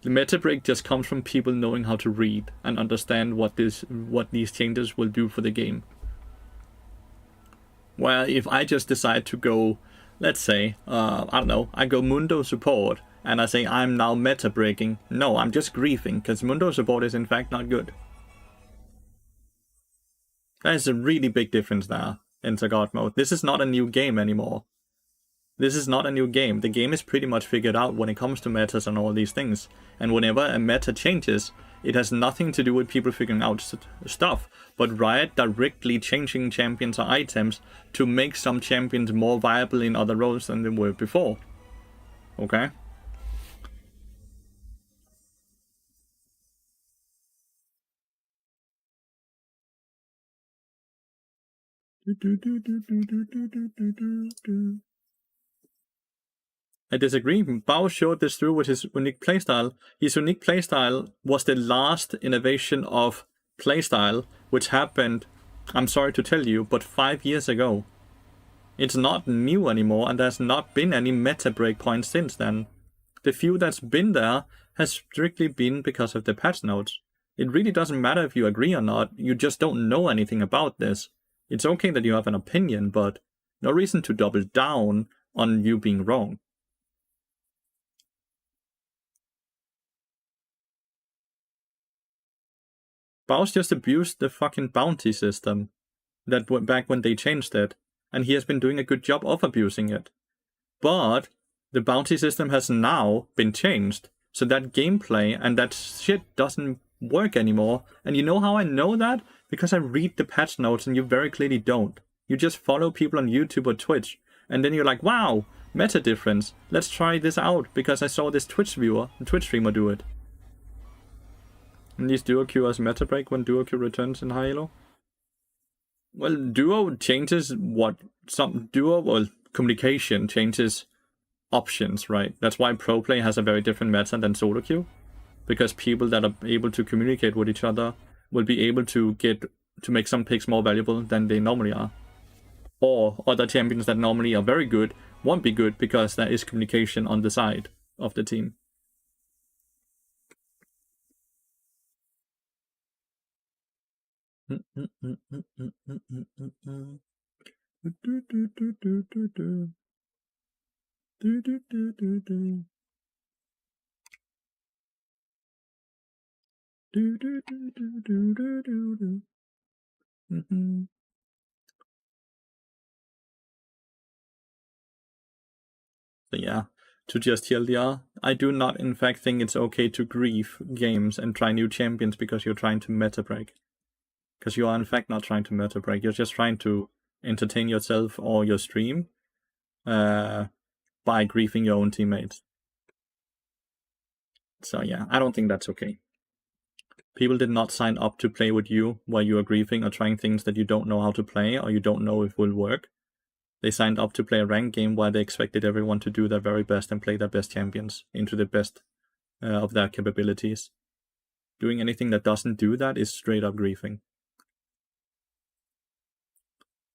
The meta break just comes from people knowing how to read and understand what these changes will do for the game. Well, if I just decide to go, let's say, I don't know, I go Mundo support, and I say I'm now meta breaking, no, I'm just griefing, because Mundo support is in fact not good. There's a really big difference there in God mode. This is not a new game anymore. This is not a new game. The game is pretty much figured out when it comes to metas and all these things. And whenever a meta changes, it has nothing to do with people figuring out stuff, but Riot directly changing champions or items to make some champions more viable in other roles than they were before. Okay? I disagree. Bao showed this through with his unique playstyle. His unique playstyle was the last innovation of playstyle, which happened, I'm sorry to tell you, but 5 years ago. It's not new anymore, and there's not been any meta breakpoints since then. The few that's been there has strictly been because of the patch notes. It really doesn't matter if you agree or not, you just don't know anything about this. It's okay that you have an opinion, but no reason to double down on you being wrong. Baus just abused the fucking bounty system that went back when they changed it, and he has been doing a good job of abusing it. But the bounty system has now been changed, so that gameplay and that shit doesn't work anymore. And you know how I know that? Because I read the patch notes and you very clearly don't. You just follow people on YouTube or Twitch, and then you're like, wow, meta difference. Let's try this out because I saw this Twitch streamer do it. And these duo Q as meta break when duo Q returns in high elo. Well, duo changes communication changes options, right? That's why pro play has a very different meta than solo queue, because people that are able to communicate with each other will be able to make some picks more valuable than they normally are. Or other champions that normally are very good won't be good because there is communication on the side of the team. So yeah, to just TLDR, I do not in fact think it's okay to grief games and try new champions because you're trying to meta break. Because you are in fact not trying to meta break, you're just trying to entertain yourself or your stream by griefing your own teammates. So yeah, I don't think that's okay. People did not sign up to play with you while you are griefing or trying things that you don't know how to play or you don't know if will work. They signed up to play a ranked game where they expected everyone to do their very best and play their best champions into the best of their capabilities. Doing anything that doesn't do that is straight up griefing.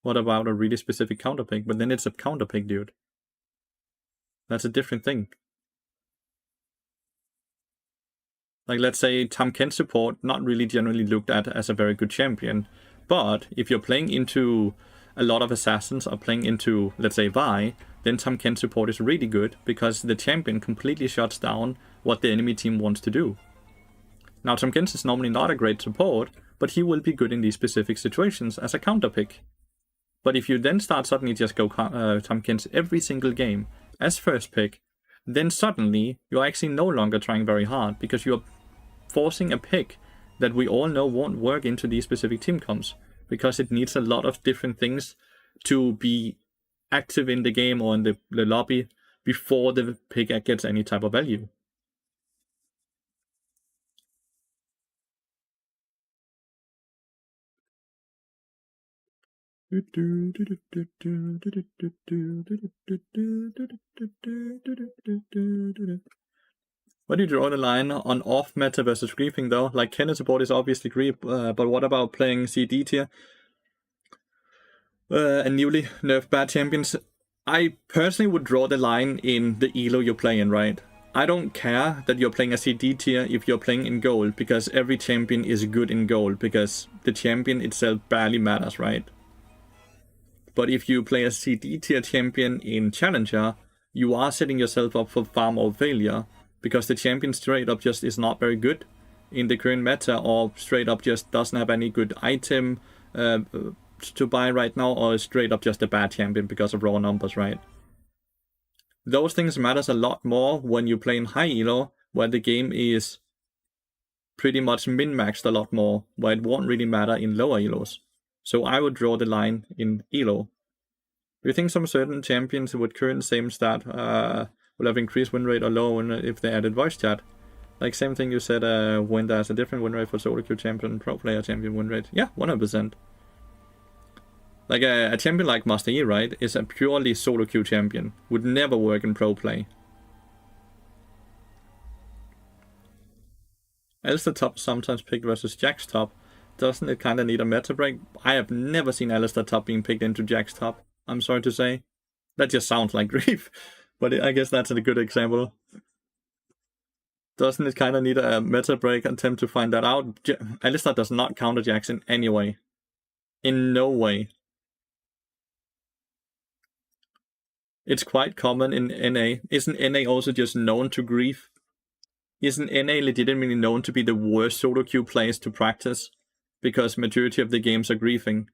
What about a really specific counterpick? But then it's a counterpick, dude. That's a different thing. Like, let's say Tam Ken support, not really generally looked at as a very good champion. But if you're playing into a lot of assassins or playing into, let's say, Vi, then Tam Ken support is really good because the champion completely shuts down what the enemy team wants to do. Now, Tam Ken is normally not a great support, but he will be good in these specific situations as a counterpick. But if you then start suddenly just go Tam Ken's every single game as first pick, then suddenly you're actually no longer trying very hard because you're forcing a pick that we all know won't work into these specific team comps because it needs a lot of different things to be active in the game or in the lobby before the pick gets any type of value. Where do you draw the line on off meta versus griefing though? Like Kenneth support is obviously grief, but what about playing CD tier and newly nerfed bad champions? I personally would draw the line in the elo you're playing, right? I don't care that you're playing a CD tier if you're playing in gold, because every champion is good in gold, because the champion itself barely matters, right? But if you play a CD tier champion in Challenger, you are setting yourself up for far more failure, because the champion straight up just is not very good in the current meta, or straight up just doesn't have any good item to buy right now, or straight up just a bad champion because of raw numbers, right? Those things matters a lot more when you play in high elo, where the game is pretty much min-maxed a lot more, where it won't really matter in lower elos. So I would draw the line in elo. Do you think some certain champions with current same stat will have increased win rate or low win rate if they added voice chat? Like same thing you said when there's a different win rate for solo queue champion and pro player champion win rate. Yeah, 100%. Like a champion like Master Yi, right, is a purely solo queue champion. Would never work in pro play. Alistair top sometimes picked versus Jack's top. Doesn't it kind of need a meta break? I have never seen Alistair top being picked into Jack's top. I'm sorry to say. That just sounds like grief. But I guess that's a good example. Doesn't it kind of need a meta break attempt to find that out? Alistair does not counter Jax in any way. In no way. It's quite common in NA. Isn't NA also just known to grief? Isn't NA legitimately known to be the worst solo queue players to practice? Because majority of the games are griefing.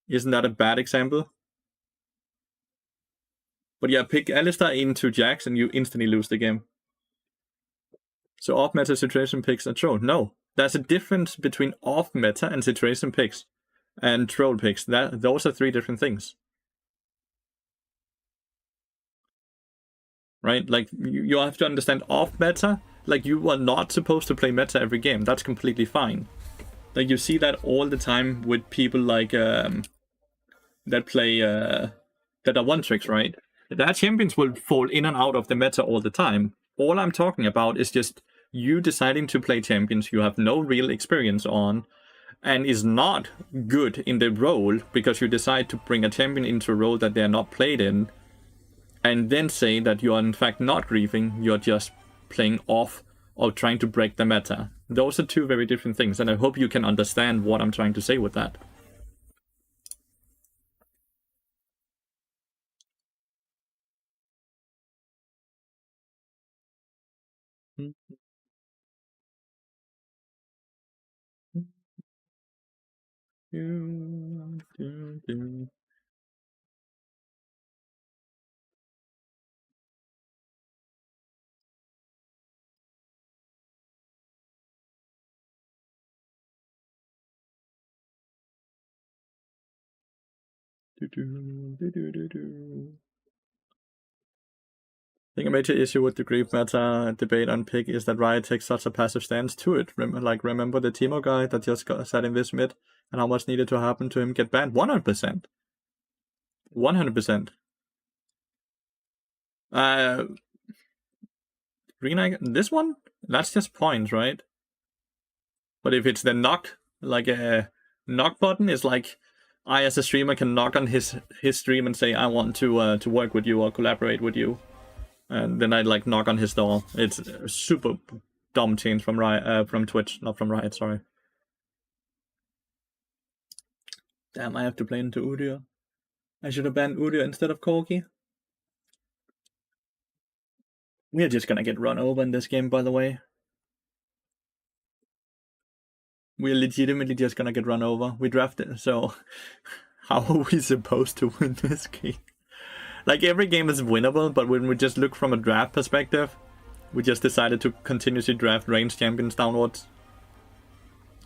Isn't that a bad example? But yeah, pick Alistair into Jax and you instantly lose the game. So off-meta situation picks are troll. No, there's a difference between off-meta and situation picks and troll picks. Those are three different things. Right? Like, you have to understand off-meta. Like, you are not supposed to play meta every game. That's completely fine. Like, you see that all the time with people like that play that are one tricks, right? Their champions will fall in and out of the meta all the time. All I'm talking about is just you deciding to play champions you have no real experience on and is not good in the role because you decide to bring a champion into a role that they're not played in, and then say that you are in fact not griefing, you're just playing off or trying to break the meta. Those are two very different things, and I hope you can understand what I'm trying to say with that. I think a major issue with the Grief meta debate on pick is that Riot takes such a passive stance to it. Remember the Teemo guy that just sat in this mid, and how much needed to happen to him get banned? 100%. 100%. This one? That's just points, right? But if it's the knock, like a knock button, is like I as a streamer can knock on his stream and say I want to work with you or collaborate with you. And then I like knock on his door. It's a super dumb change from Riot, from Twitch, not from Riot. Sorry. Damn, I have to play into Udyr. I should have banned Udyr instead of Corki. We are just gonna get run over in this game, by the way. We are legitimately just gonna get run over. We drafted, so how are we supposed to win this game? Like, every game is winnable, but when we just look from a draft perspective, we just decided to continuously draft range champions downwards.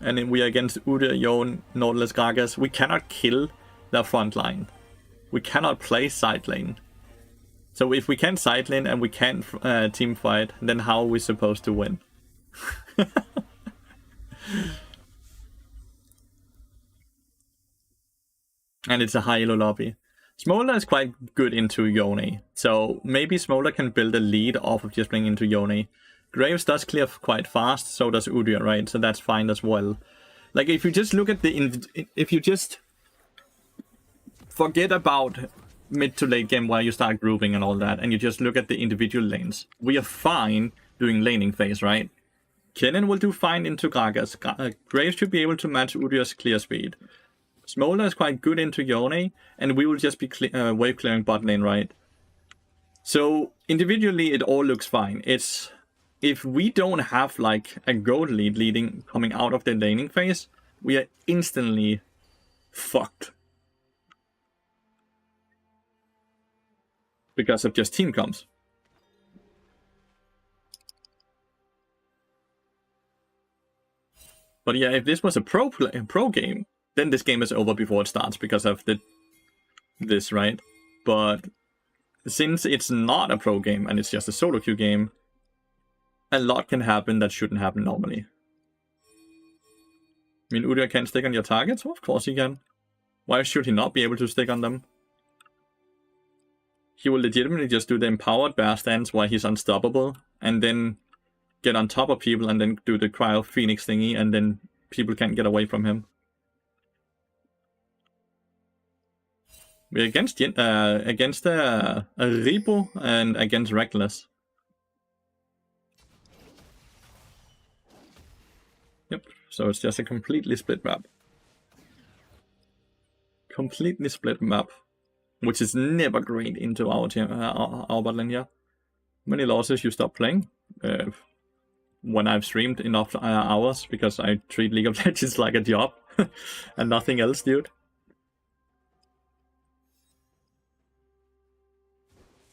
And then we are against Udyr, Yone, Nautilus, Gragas. We cannot kill their front line. We cannot play side lane. So if we can't side lane and we can't team fight, then how are we supposed to win? And it's a high elo lobby. Smolder is quite good into Yone, so maybe Smolder can build a lead off of just playing into Yone. Graves does clear quite fast, so does Udyr, right? So that's fine as well. Like, if you just look at if you just forget about mid to late game where you start grouping and all that, and you just look at the individual lanes, we are fine doing laning phase, right? Kennen will do fine into Gragas. Graves should be able to match Udyr's clear speed. Smolder is quite good into Yone, and we will just be wave clearing bot lane, right? So individually, it all looks fine. It's if we don't have like a gold lead coming out of the laning phase, we are instantly fucked because of just team comps. But yeah, if this was a pro game, then this game is over before it starts because of this, right? But since it's not a pro game and it's just a solo queue game, a lot can happen that shouldn't happen normally. I mean, Udyr can stick on your targets? Well, of course he can. Why should he not be able to stick on them? He will legitimately just do the empowered bear stance where he's unstoppable, and then get on top of people and then do the cryo phoenix thingy, and then people can't get away from him. We're against Repo and against Reckless. Yep, so it's just a completely split map. Completely split map, which is never great into our team, our bot lane here. Many losses you stop playing? When I've streamed enough hours, because I treat League of Legends like a job and nothing else, dude.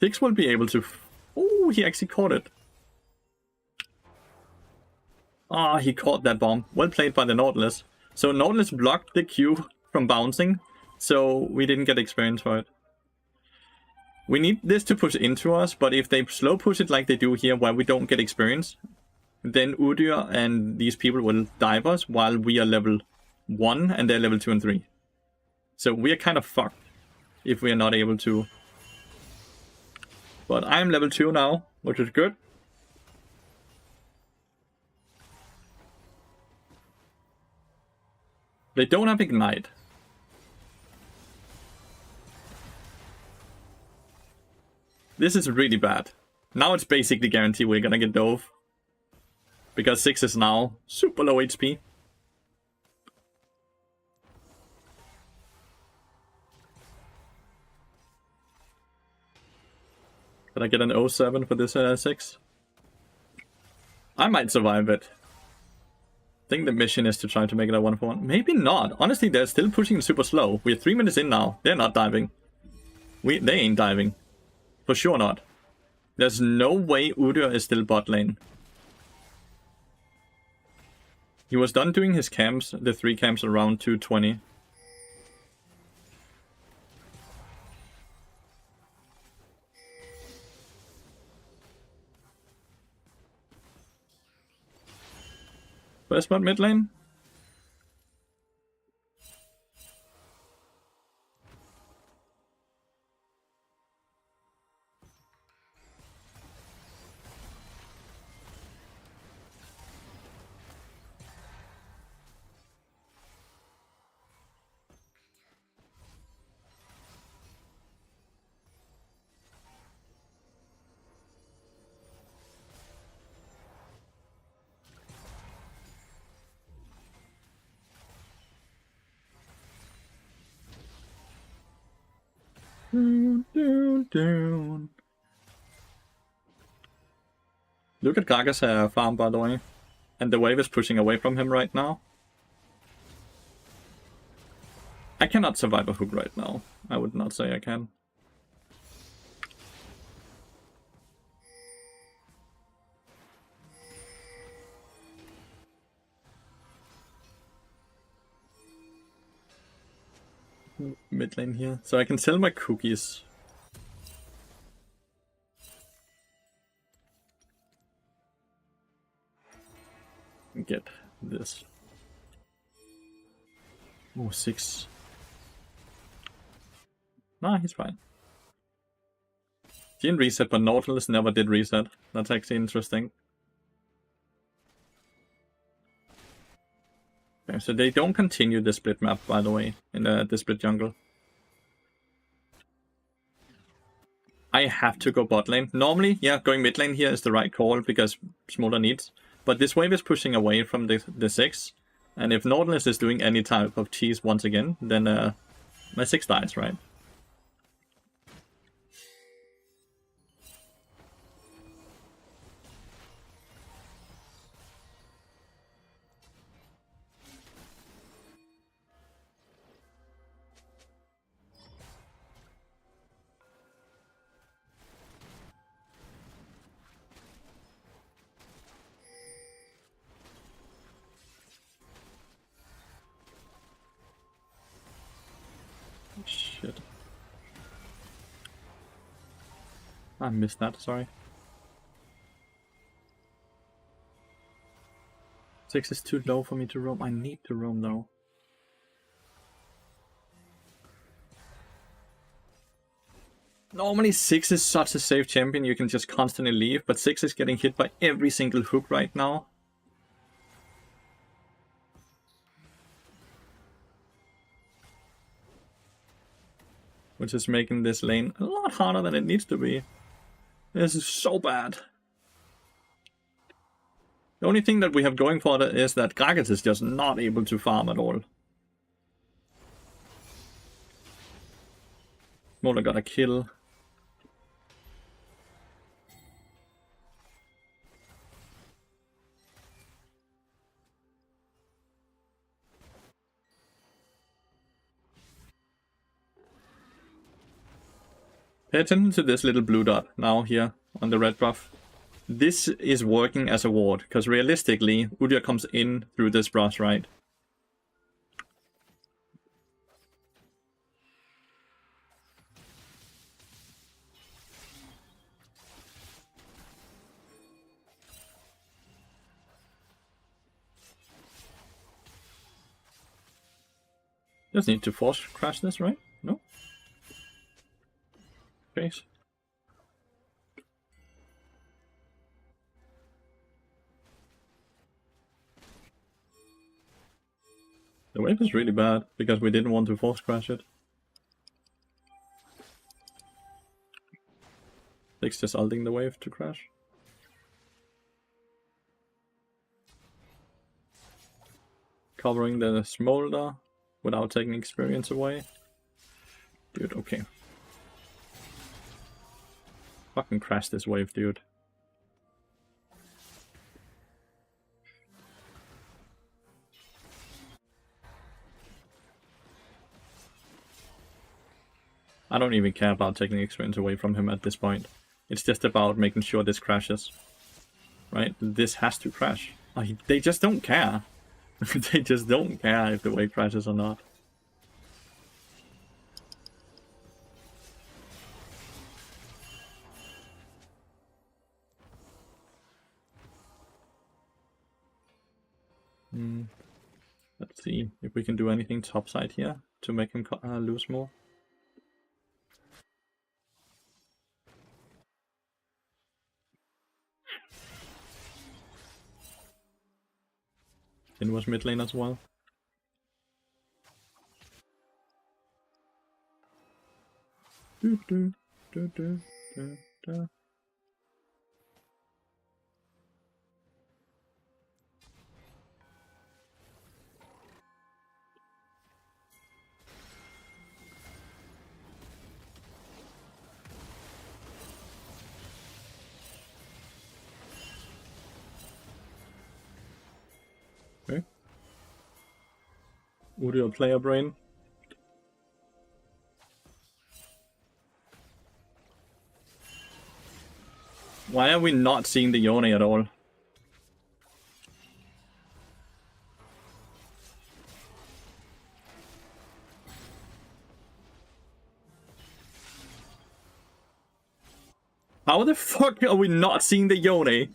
Six will be able to... Oh, he actually caught it. Ah, he caught that bomb. Well played by the Nautilus. So Nautilus blocked the Q from bouncing, so we didn't get experience for it. We need this to push into us, but if they slow push it like they do here, where we don't get experience, then Udyr and these people will dive us while we are level 1 and they're level 2 and 3. So we are kind of fucked if we are not able to. But I'm level 2 now, which is good. They don't have Ignite. This is really bad. Now it's basically guaranteed we're gonna get dove. Because 6 is now super low HP. Can I get an 07 for this 6? I might survive it. I think the mission is to try to make it a 1-for-1. Maybe not. Honestly, they're still pushing super slow. We're 3 minutes in now. They're not diving. They ain't diving. For sure not. There's no way Udyr is still bot lane. He was done doing his camps, the 3 camps around 220. First spot mid lane. Down. Look at Gaga's farm, by the way. And the wave is pushing away from him right now. I cannot survive a hook right now. I would not say I can. Mid lane here. So I can sell my cookies. And get this. Oh, 6. Nah, he's fine. He didn't reset, but Nautilus never did reset. That's actually interesting. Okay, so they don't continue the split map, by the way, in the split jungle. I have to go bot lane. Normally, yeah, going mid lane here is the right call because smaller needs. But this wave is pushing away from the 6. And if Nautilus is doing any type of cheese once again, then my 6 dies, right? Shit. I missed that, sorry. 6 is too low for me to roam. I need to roam though. Normally 6 is such a safe champion, you can just constantly leave, but 6 is getting hit by every single hook right now. Which is making this lane a lot harder than it needs to be. This is so bad. The only thing that we have going for it is that Gragas is just not able to farm at all. Mola got a kill. Pay attention to this little blue dot now here on the red buff. This is working as a ward, because realistically, Udyr comes in through this brush, right? Just need to force crash this, right? No? Okay. The wave is really bad, because we didn't want to force crash it. 6 just ulting the wave to crash. Covering the smolder without taking experience away. Dude, okay. Fucking crash this wave, dude. I don't even care about taking experience away from him at this point. It's just about making sure this crashes. Right? This has to crash. They just don't care. They just don't care if the wave crashes or not. Let's see if we can do anything topside here to make him lose more. It was mid lane as well. Do, do, do, do, do, do. Okay. Audio player brain. Why are we not seeing the Yone at all? How the fuck are we not seeing the Yone?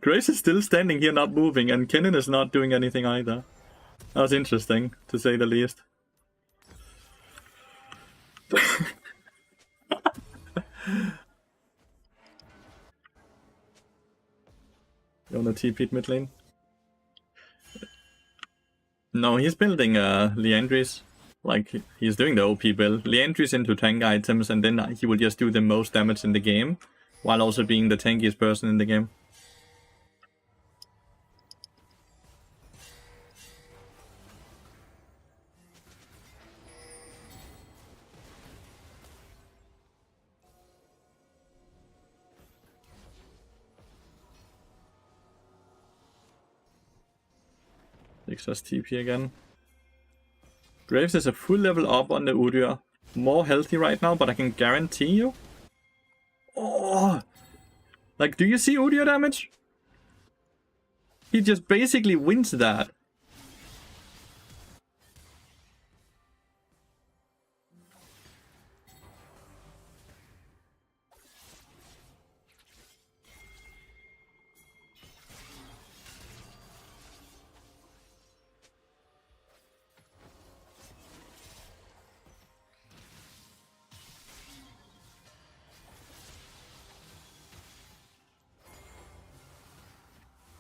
Grace is still standing here not moving, and Kennen is not doing anything either. That was interesting, to say the least. Yone TP'd mid lane. No, he's building Leandris. Like, he's doing the OP build. Leandris into tank items, and then he will just do the most damage in the game, while also being the tankiest person in the game. Exhaust TP again. Graves is a full level up on the Udyr. More healthy right now, but I can guarantee you. Oh! Like, do you see Udyr damage? He just basically wins that.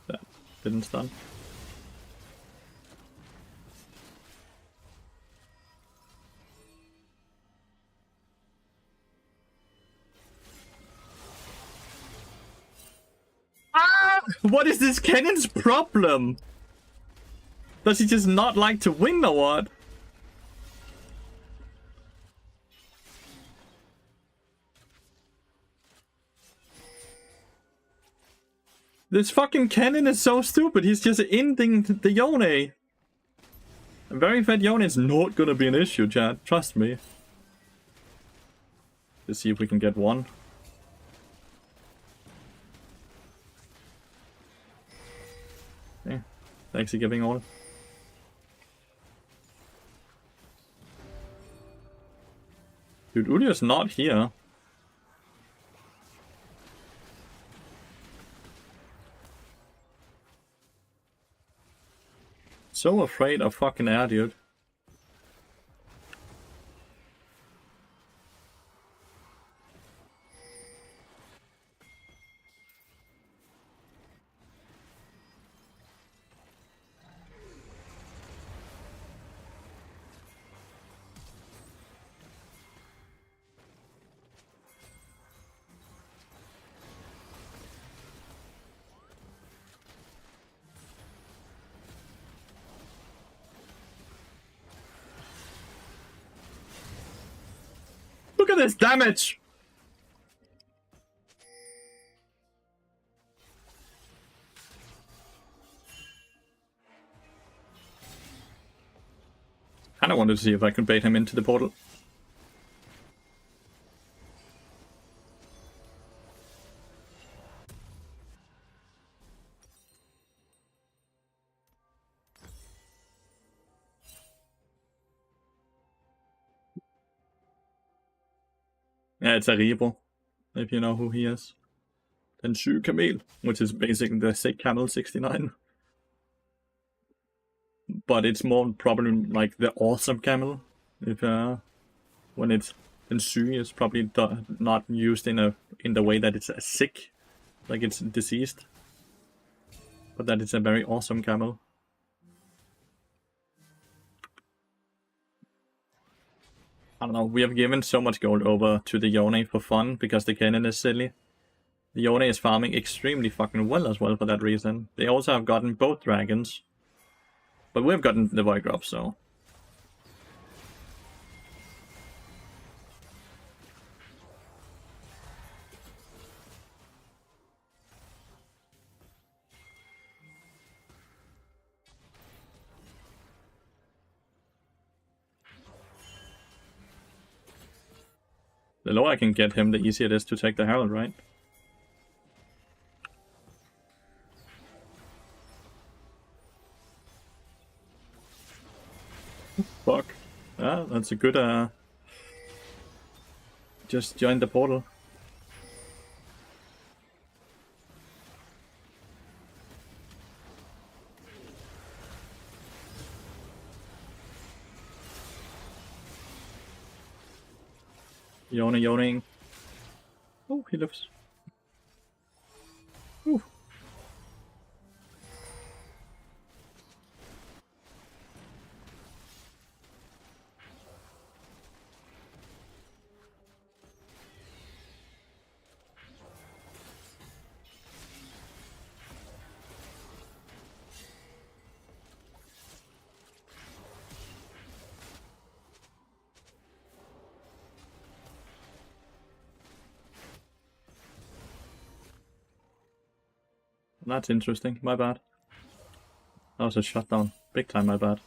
That didn't stun. What is this Kennen's problem? Does he just not like to win or what? This fucking Kennen is so stupid. He's just ending the Yone. A very fat Yone is not gonna be an issue, chat. Trust me. Let's see if we can get one. Okay. Thanks for giving all. Dude, Udyr's not here. So afraid of fucking air, dude. Look at this damage! Kinda wanted to see if I could bait him into the portal. Yeah, it's Aribo, if you know who he is. Then Shu Camille, which is basically the sick camel 69. But it's more probably like the awesome camel. If when it's then Shu is probably not used in the way that it's a sick, like it's diseased. But that it's a very awesome camel. I don't know, we have given so much gold over to the Yone for fun because the cannon is silly. The Yone is farming extremely fucking well as well for that reason. They also have gotten both dragons. But we've gotten the Void Grub, so... The lower I can get him, the easier it is to take the Herald, right? Fuck. Ah, that's a good, just join the portal. Yawning. Oh, he lives. Ooh. That's interesting, my bad. That was a shutdown. Big time, my bad.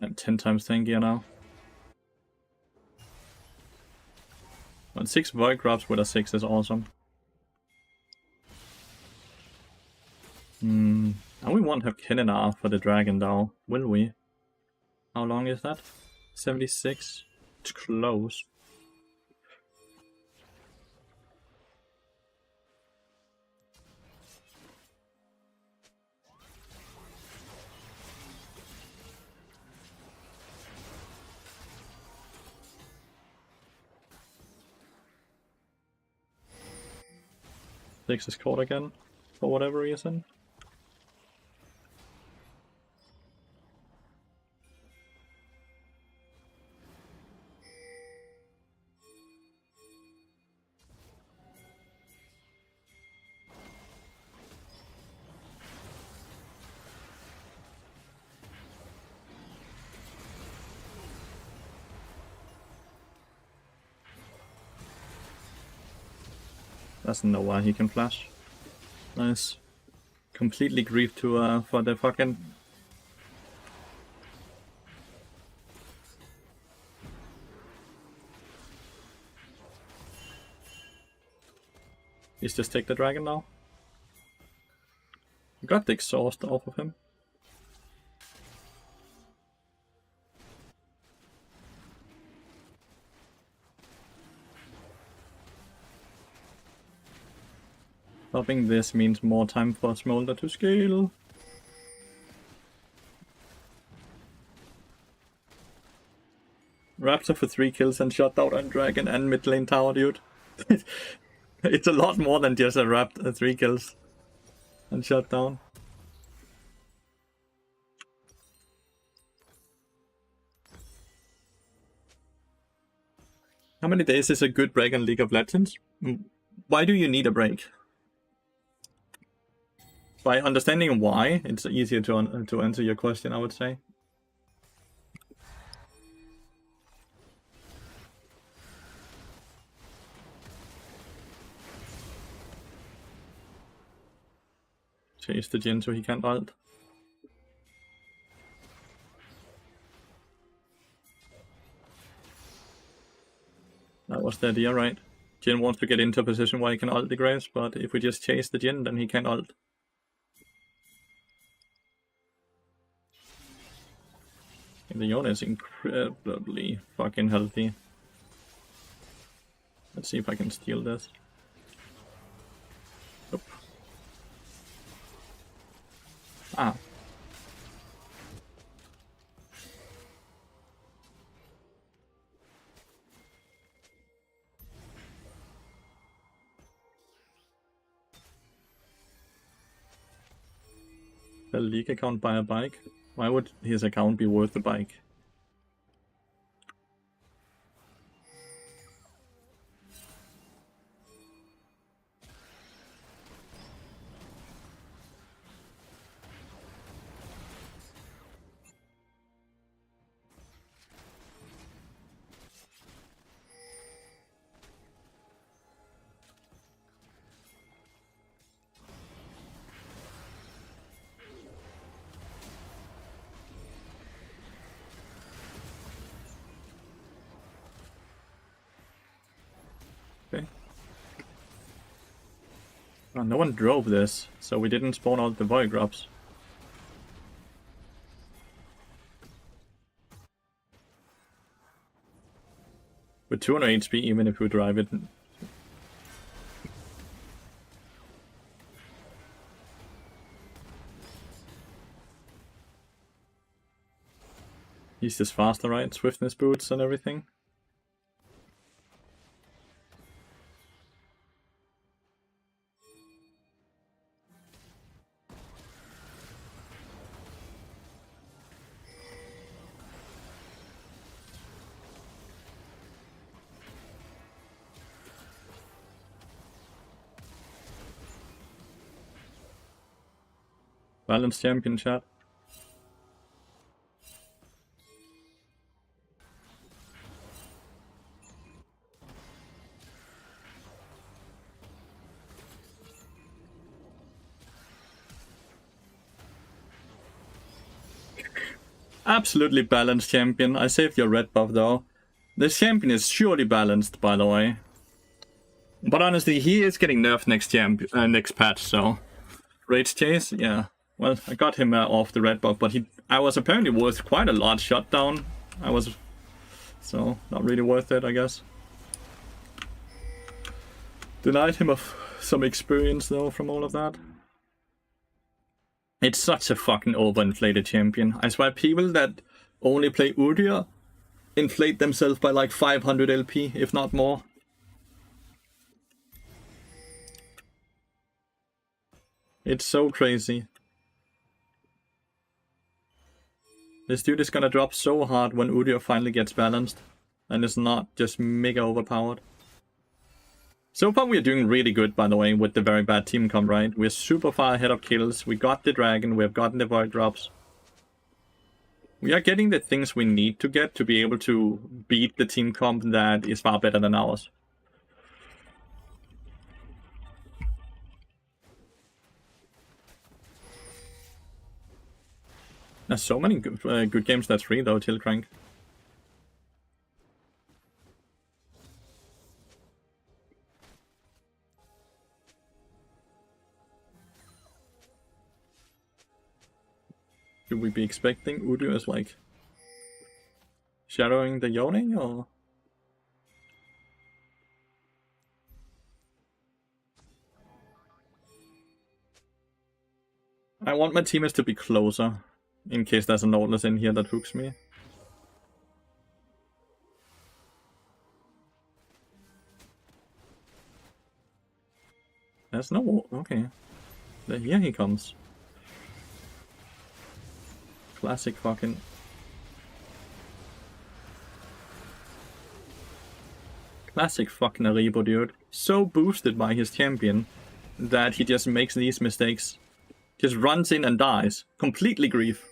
And 10 times tankier now. And 6 Void Grubs with a 6 is awesome. And we won't have Kilinar for the dragon though, will we? How long is that? 76? It's close. Six is caught again, for whatever reason. Doesn't know why he can flash. Nice. Completely griefed to for the fucking... Let's just take the dragon now. Got the exhaust off of him. Stopping this means more time for Smolder to scale. Raptor for 3 kills and shut out on dragon and mid lane tower, dude. It's a lot more than just a Raptor 3 kills and shut down. How many days is a good break in League of Legends? Why do you need a break? By understanding why, it's easier to answer your question, I would say. Chase the Jhin so he can't ult. That was the idea, right? Jhin wants to get into a position where he can ult the Graves, but if we just chase the Jhin, then he can't ult. The Yone is incredibly fucking healthy. Let's see if I can steal this. Oop. Ah. The league account buy a bike? Why would his account be worth the bike? Okay. Oh, no one drove this, so we didn't spawn out the void drops. With 200 HP, even if we drive it. He's just faster, right? Swiftness boots and everything. Balance champion chat. Absolutely balanced champion. I saved your red buff though. This champion is surely balanced, by the way. But honestly, he is getting nerfed next patch, so... Rage Chase? Yeah. Well, I got him off the red buff, but I was apparently worth quite a lot shutdown. So, not really worth it, I guess. Denied him of some experience, though, from all of that. It's such a fucking overinflated champion. I swear, people that only play Udyr inflate themselves by like 500 LP, if not more. It's so crazy. This dude is gonna drop so hard when Udyr finally gets balanced, and is not just mega overpowered. So far we are doing really good, by the way, with the very bad team comp, right? We're super far ahead of kills, we got the dragon, we have gotten the void drops. We are getting the things we need to get to be able to beat the team comp that is far better than ours. There's so many good games that's free though, till Crank. Should we be expecting Udyr as like shadowing the Yone, or? I want my teammates to be closer, in case there's a Nautilus in here that hooks me. There's no... okay. Here he comes. Classic fucking... Classic fucking Aribo, dude. So boosted by his champion that he just makes these mistakes. Just runs in and dies. Completely grief.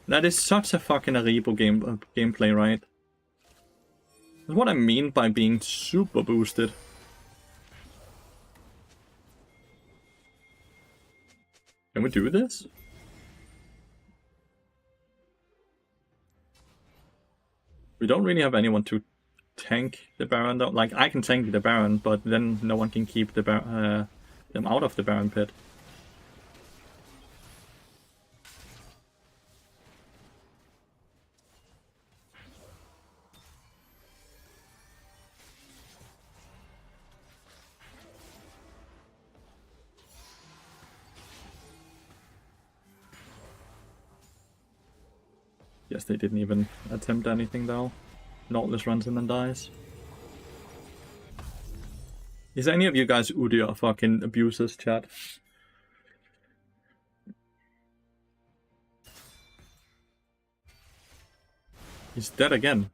That is such a fucking Aribo gameplay, right? That's what I mean by being super boosted. Can we do this? We don't really have anyone to tank the Baron though. Like, I can tank the Baron, but then no one can keep the them out of the Baron pit. Guess they didn't even attempt anything though. Nautilus runs in and dies. Is any of you guys Udyr fucking abusers, chat? He's dead again.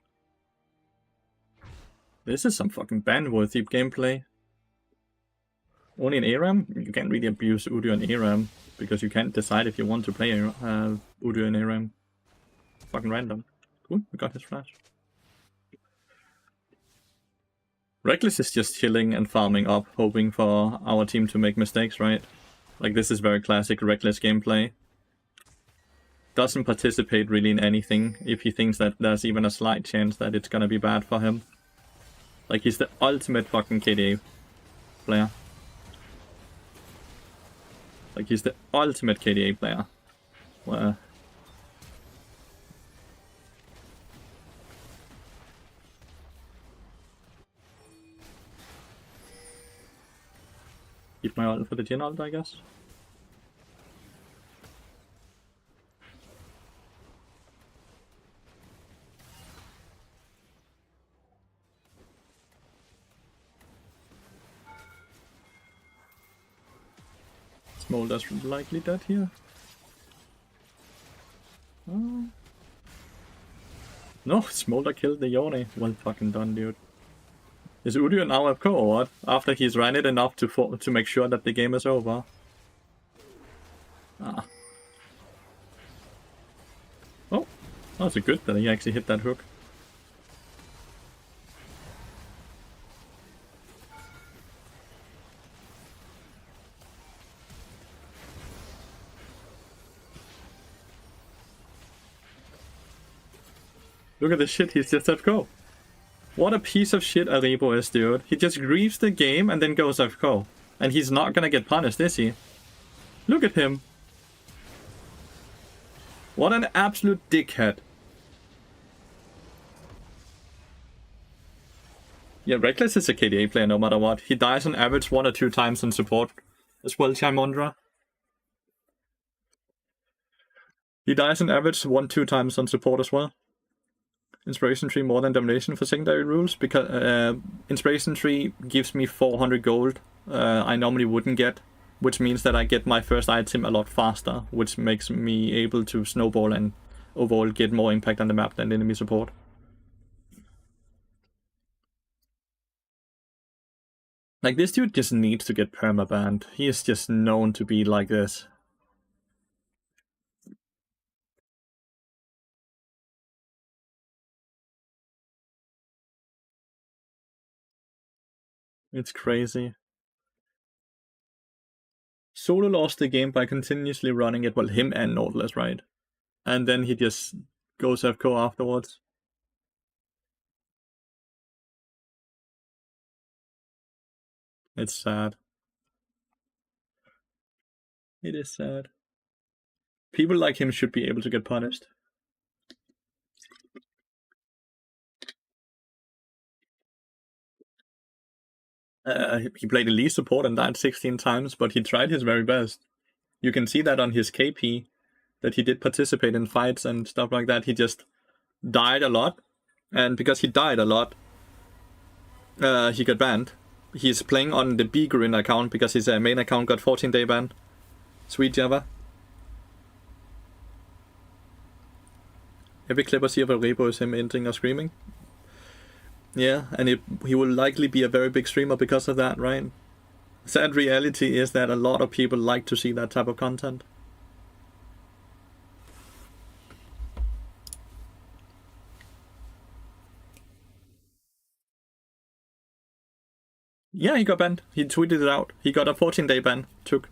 This is some fucking ban-worthy gameplay. Only in ARAM? You can't really abuse Udyr in ARAM, because you can't decide if you want to play Udyr in ARAM. Fucking random. Cool, we got his flash. Reckless is just chilling and farming up, hoping for our team to make mistakes, right? Like, this is very classic Reckless gameplay. Doesn't participate really in anything if he thinks that there's even a slight chance that it's gonna be bad for him. Like, he's the ultimate fucking KDA player. Like, he's the ultimate KDA player. Where... Keep my ult for the Jhin ult, I guess. Smolder's likely dead here. Oh. No, Smolder killed the Yone. Well fucking done, dude. Is Udyr now AFK or what? After he's ran it enough to make sure that the game is over. Ah. Oh, that's a good that he actually hit that hook. Look at this shit, he's just AFK. What a piece of shit Aribo is, dude. He just grieves the game and then goes AFK. And he's not gonna get punished, is he? Look at him. What an absolute dickhead. Yeah, Reckless is a KDA player no matter what. He dies on average 1 or 2 times in support as well, Chimondra. He dies on average 1-2 times on support as well. Inspiration Tree more than Domination for secondary rules, because Inspiration Tree gives me 400 gold I normally wouldn't get, which means that I get my first item a lot faster, which makes me able to snowball and overall get more impact on the map than enemy support. Like, this dude just needs to get permabanned. He is just known to be like this. It's crazy. Solo lost the game by continuously running it, well, him and Nautilus, right? And then he just goes AFK afterwards. It's sad. It is sad. People like him should be able to get punished. He played elite support and died 16 times, but he tried his very best. You can see that on his KP, that he did participate in fights and stuff like that. He just died a lot, and because he died a lot, he got banned. He's playing on the Bigrin account because his main account got 14-day ban. Sweet Java. Every clip I see of Aribo is him entering or screaming. Yeah, and he will likely be a very big streamer because of that, right? Sad reality is that a lot of people like to see that type of content. Yeah, he got banned. He tweeted it out. He got a 14-day ban. Took.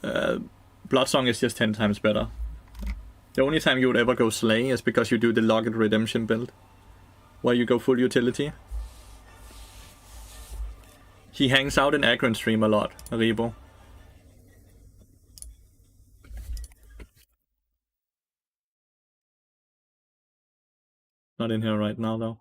Bloodsong is just 10 times better. The only time you would ever go Slay is because you do the Logged Redemption build, where you go full utility. He hangs out in aggro stream a lot, Aribo. Not in here right now, though.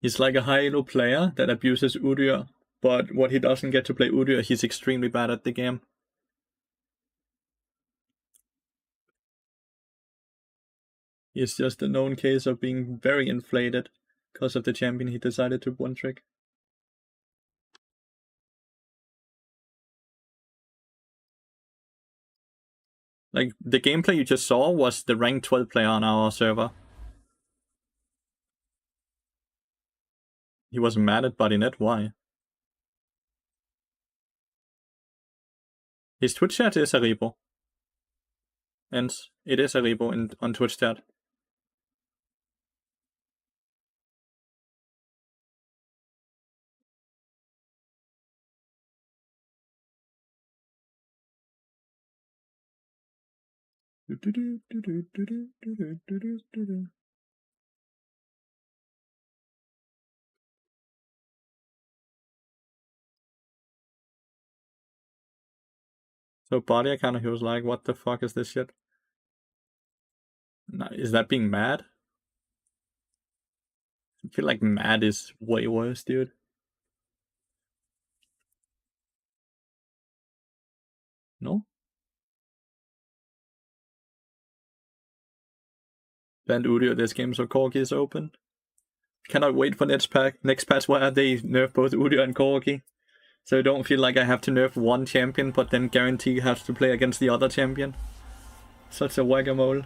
He's like a high-elo player that abuses Udyr, but what he doesn't get to play Udyr, he's extremely bad at the game. He's just a known case of being very inflated because of the champion he decided to one-trick. Like, the gameplay you just saw was the rank 12 player on our server. He was mad at BuddyNet, why? His Twitch chat is Aribo. And it is Aribo on Twitch chat. So Body kind of, he was like, what the fuck is this shit? Is that being mad? I feel like mad is way worse, dude. No? Banned Udyr this game, so Corgi is open. Cannot wait for next patch where they nerf both Udyr and Corgi. So I don't feel like I have to nerf one champion, but then guarantee you have to play against the other champion. Such a whack-a-mole.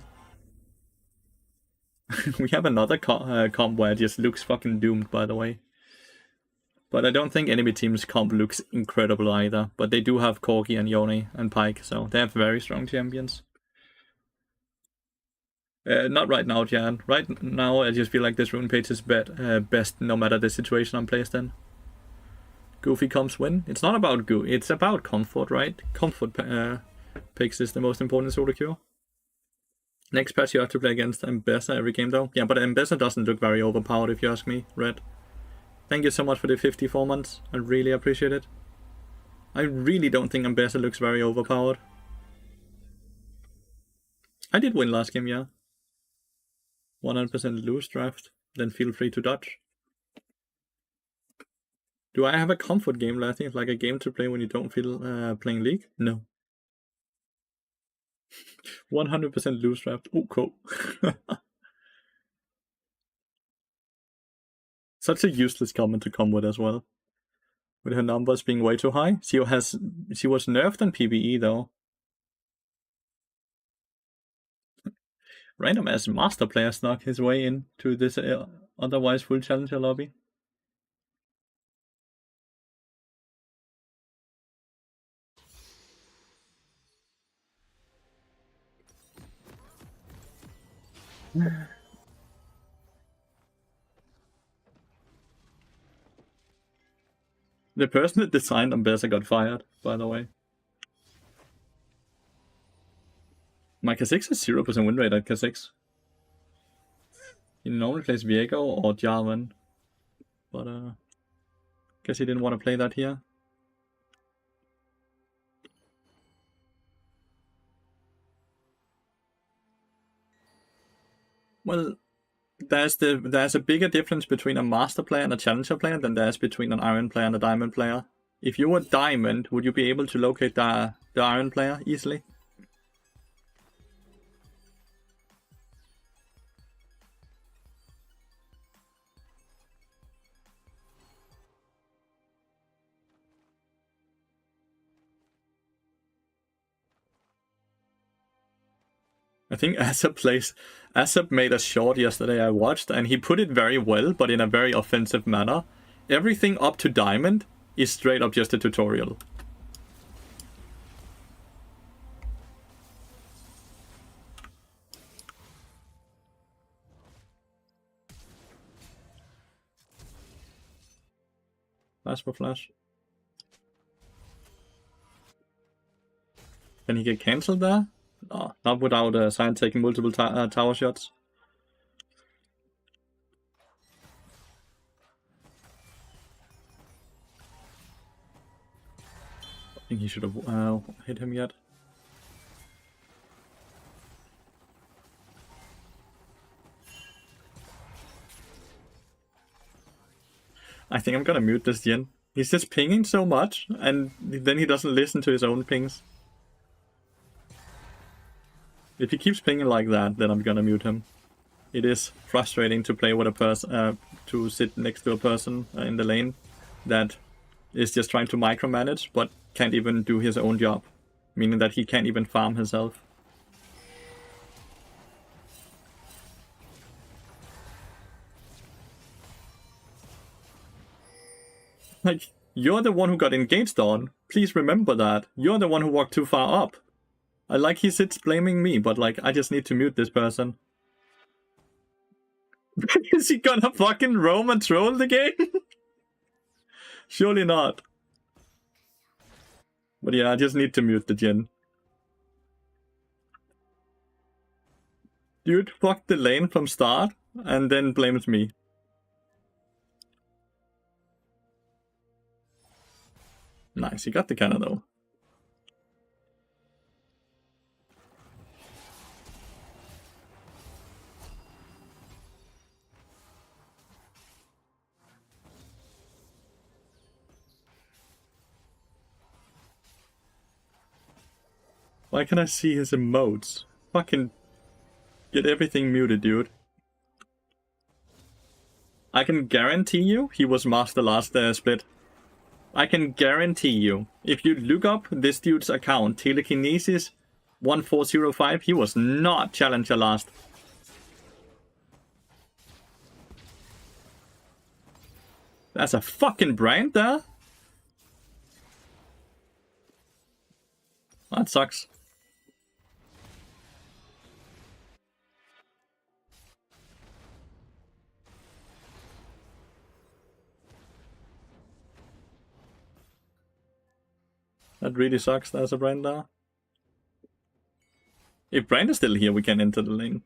We have another comp where it just looks fucking doomed, by the way. But I don't think enemy team's comp looks incredible either. But they do have Corgi and Yone and Pyke, so they have very strong champions. Not right now, Jan. Right now, I just feel like this rune page is best no matter the situation I'm placed in. Goofy comps win. It's not about it's about comfort, right? Comfort picks is the most important solo cure. Next patch you have to play against Mbessa every game though. Yeah, but Mbessa doesn't look very overpowered if you ask me, Red. Thank you so much for the 54 months. I really appreciate it. I really don't think Mbessa looks very overpowered. I did win last game, yeah. 100% lose draft, then feel free to dodge. Do I have a comfort game, Lathy? Like a game to play when you don't feel playing League? No. 100% lose draft. Oh, cool. Such a useless comment to come with as well. With her numbers being way too high. She was nerfed on PvE though. Random ass master player snuck his way into this otherwise full challenger lobby. The person that designed Ambessa got fired, by the way. My K6 has 0% win rate at K6. He normally plays Viego or Jarvan. But guess he didn't want to play that here. Well, there's a bigger difference between a master player and a challenger player than there is between an iron player and a diamond player. If you were diamond, would you be able to locate the iron player easily? I think Asap made a short yesterday I watched, and he put it very well, but in a very offensive manner. Everything up to diamond is straight up just a tutorial. Flash for flash. Can he get cancelled there? No, not without Sign taking multiple tower shots. I think he should have hit him yet. think I'm gonna mute this Jin. He's just pinging so much, and then he doesn't listen to his own pings. If he keeps pinging like that, then I'm gonna mute him. It is frustrating to play with a person, to sit next to a person in the lane that is just trying to micromanage, but can't even do his own job. Meaning that he can't even farm himself. Like, you're the one who got engaged on. Please remember that. You're the one who walked too far up. I like he sits blaming me, but like, I just need to mute this person. Is he gonna fucking roam and troll the game? Surely not. But yeah, I just need to mute the Jin. Dude fucked the lane from start and then blames me. Nice, he got the cannon though. Why can I see his emotes? Fucking get everything muted, dude. I can guarantee you he was master last split. I can guarantee you, if you look up this dude's account, Telekinesis 1405, he was not challenger last. That's a fucking brand there. That sucks. That really sucks. There's a brand there. If Brand is still here, we can enter the lane.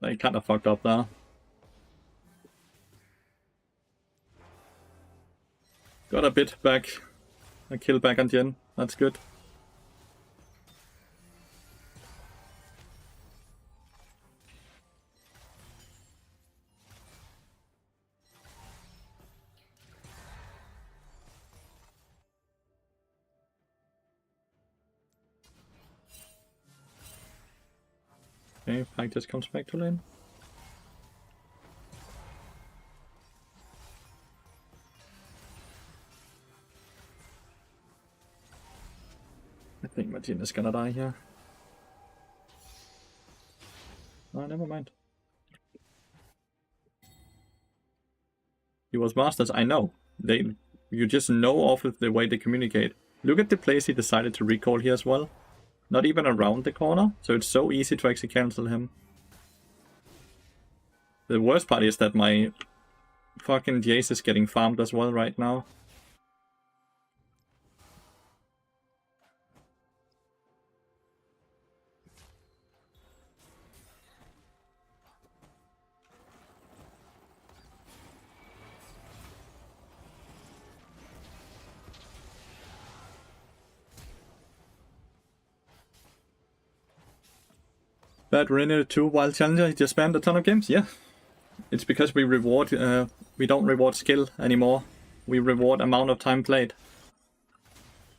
They kind of fucked up there. Got a bit back. A kill back on Jin. That's good. Okay, Pike just comes back to lane. I think Martin is gonna die here. Oh, never mind. He was masters, I know. You just know off of the way they communicate. Look at the place he decided to recall here as well. Not even around the corner, so it's so easy to actually cancel him. The worst part is that my fucking Jace is getting farmed as well right now. Bad Renner 2 Wild Challenger, he just spammed a ton of games? Yeah. It's because we reward, we don't reward skill anymore. We reward amount of time played.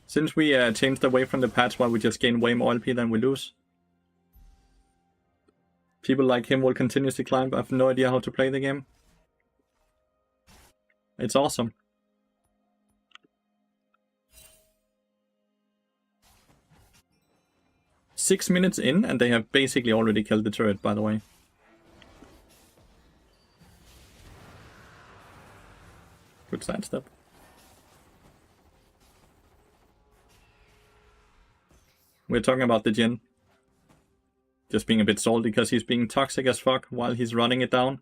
Since we changed away from the patch where we just gain way more LP than we lose. People like him will continuously climb. I have no idea how to play the game. It's awesome. Six minutes in, and they have basically already killed the turret, by the way. Good sidestep. We're talking about the Jin. Just being a bit salty because he's being toxic as fuck while he's running it down.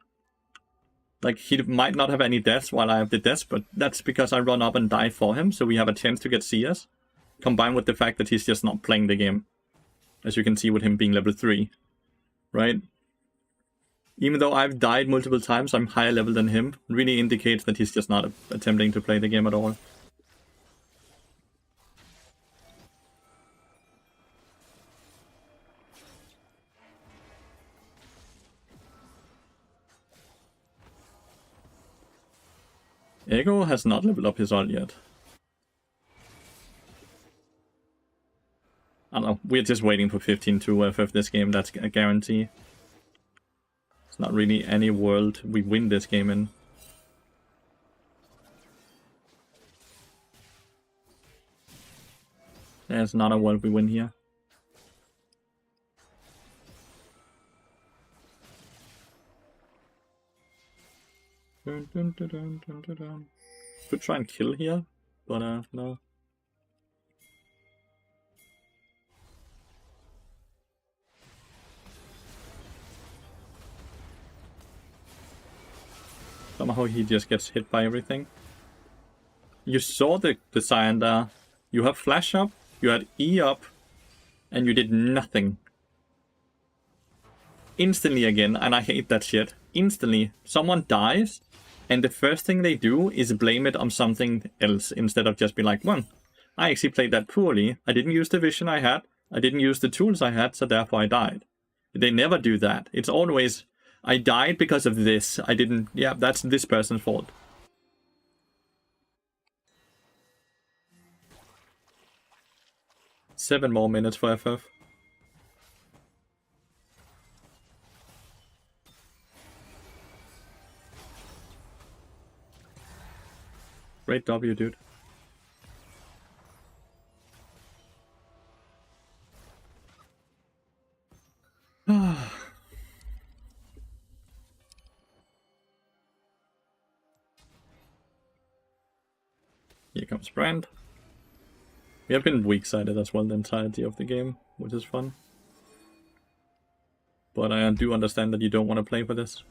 Like, he might not have any deaths while I have the deaths, but that's because I run up and die for him, so we have a chance to get CS. Combined with the fact that he's just not playing the game. as you can see with him being level 3, right? Even though I've died multiple times, I'm higher level than him. Really indicates that he's just not attempting to play the game at all. Ego has not leveled up his ult yet. I don't know, we're just waiting for 15 to FF this game, that's a guarantee. It's not really any world we win this game in. There's not a world we win here. Dun, dun, dun, dun, dun, dun, dun. Could try and kill here, but no. Somehow he just gets hit by everything. You saw the Sion there. You have flash up, you had E up, and you did nothing. Instantly again, and I hate that shit. Instantly, someone dies, and the first thing they do is blame it on something else, instead of just be like, well, I actually played that poorly. I didn't use the vision I had. I didn't use the tools I had, so therefore I died. They never do that. It's always, I died because of this. I didn't... Yeah, that's this person's fault. Seven more minutes for FF. Great W, dude. Here comes Brand. We have been weak-sided as well the entirety of the game, which is fun. But I do understand that you don't want to play for this.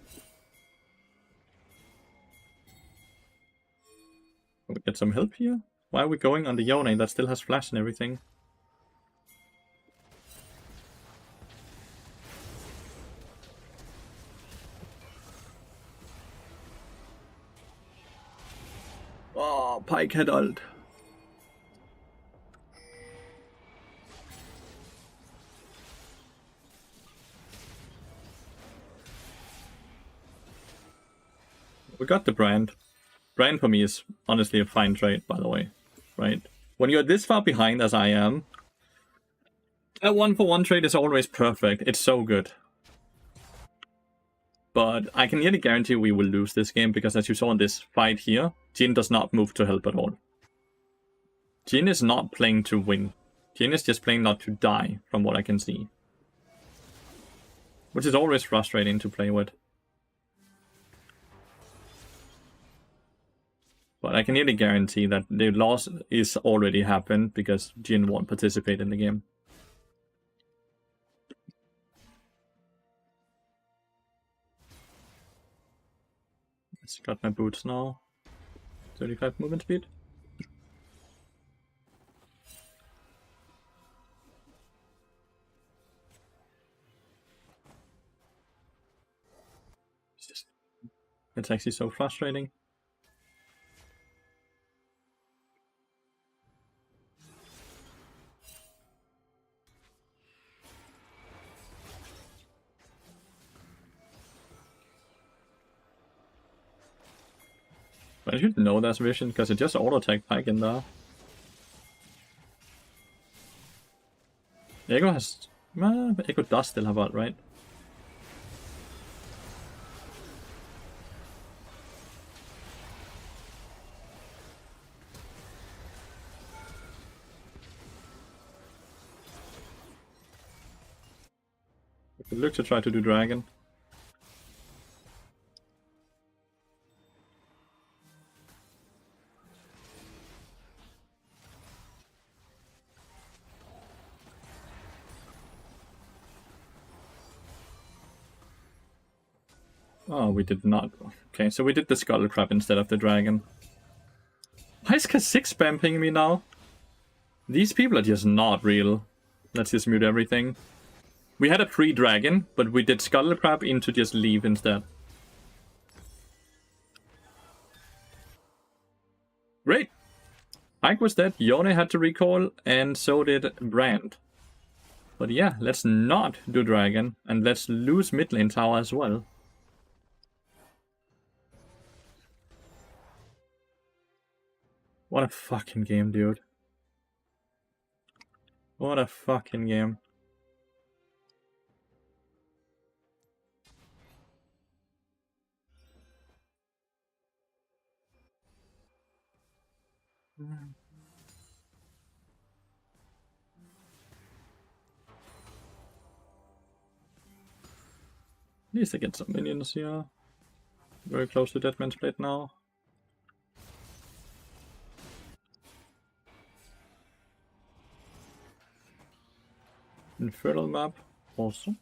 Can we get some help here? Why are we going on the Yone that still has flash and everything? Oh, Pike had ult. We got the Brand. Brand for me is honestly a fine trade, by the way, right? When you're this far behind as I am, a 1-for-1 trade is always perfect. It's so good. But I can nearly guarantee we will lose this game, because as you saw in this fight here, Jhin does not move to help at all. Jhin is not playing to win. Jhin is just playing not to die, from what I can see. Which is always frustrating to play with. But I can nearly guarantee that the loss is already happened, because Jhin won't participate in the game. It's got my boots now. 35 movement speed. It's actually so frustrating. I should know that's vision, because it just auto-attacked Pike in there. Ego has... but Ego does still have ult, right? We could look to try to do Dragon. Oh, we did not. Okay, so we did the Skull Crab instead of the Dragon. Why is Kha'Zix spamming me now? These people are just not real. Let's just mute everything. We had a pre-dragon, but we did Scuttle Crab into just leave instead. Great! Ike was dead, Yone had to recall, and so did Brand. But yeah, let's not do dragon, and let's lose mid lane tower as well. What a fucking game, dude. What a fucking game. At least I get some minions here. Very close to Deadman's Blade now. Infernal map, also.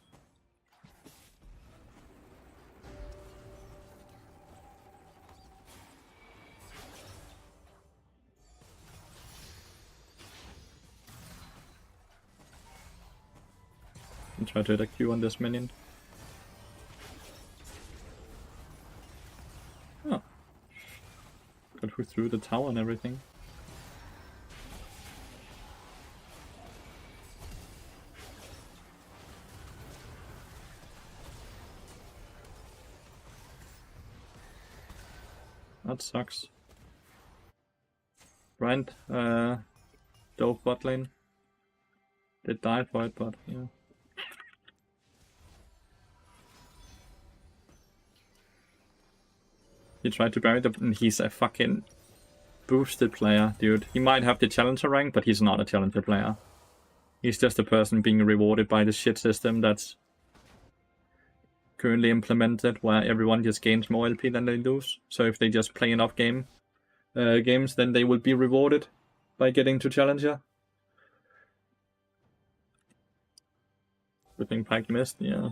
And try to hit a Q on this minion. Oh. Got through the tower and everything. That sucks. Brand, dove bot lane. They died for it, but yeah. He tried to bury the... and he's a fucking boosted player, dude. He might have the challenger rank, but he's not a challenger player. He's just a person being rewarded by the shit system that's currently implemented, where everyone just gains more LP than they lose. So if they just play enough games, then they will be rewarded by getting to challenger. Whipping Pike missed, yeah.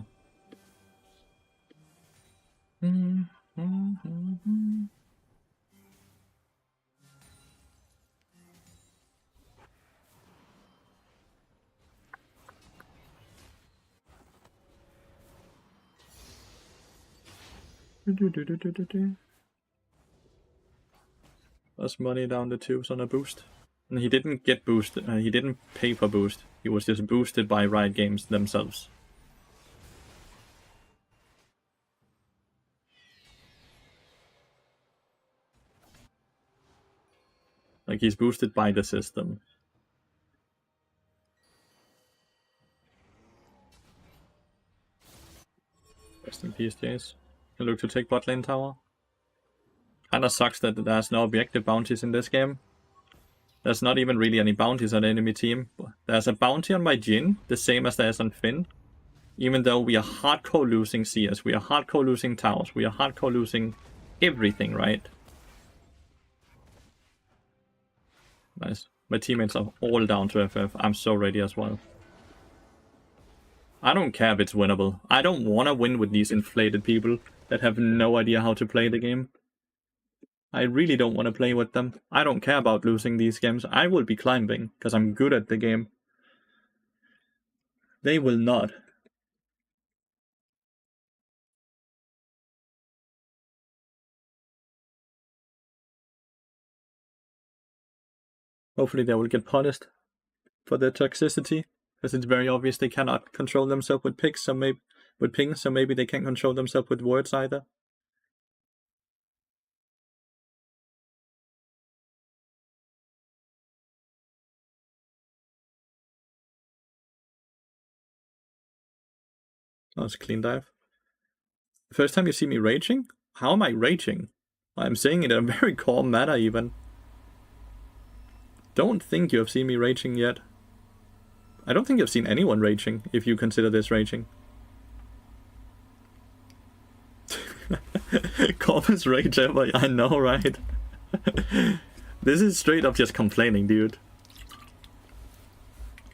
That's money down the tubes on a boost. And he didn't get boosted, he didn't pay for boost. He was just boosted by Riot Games themselves. Like, he's boosted by the system. Rest in peace, Jace. Can look to take bot lane tower. Kinda sucks that there's no objective bounties in this game. There's not even really any bounties on the enemy team. There's a bounty on my Jhin, the same as there is on Finn. Even though we are hardcore losing CS, we are hardcore losing towers, we are hardcore losing everything, right? Nice. My teammates are all down to FF. I'm so ready as well. I don't care if it's winnable. I don't want to win with these inflated people that have no idea how to play the game. I really don't want to play with them. I don't care about losing these games. I will be climbing, because I'm good at the game. They will not. Hopefully they will get punished for their toxicity, because it's very obvious they cannot control themselves with pings, so maybe they can't control themselves with words either. That was a clean dive. First time you see me raging? How am I raging? I'm saying it in a very calm manner even. Don't think you have seen me raging yet. I don't think you've seen anyone raging, if you consider this raging. Calmest rage ever, I know, right? This is straight up just complaining, dude.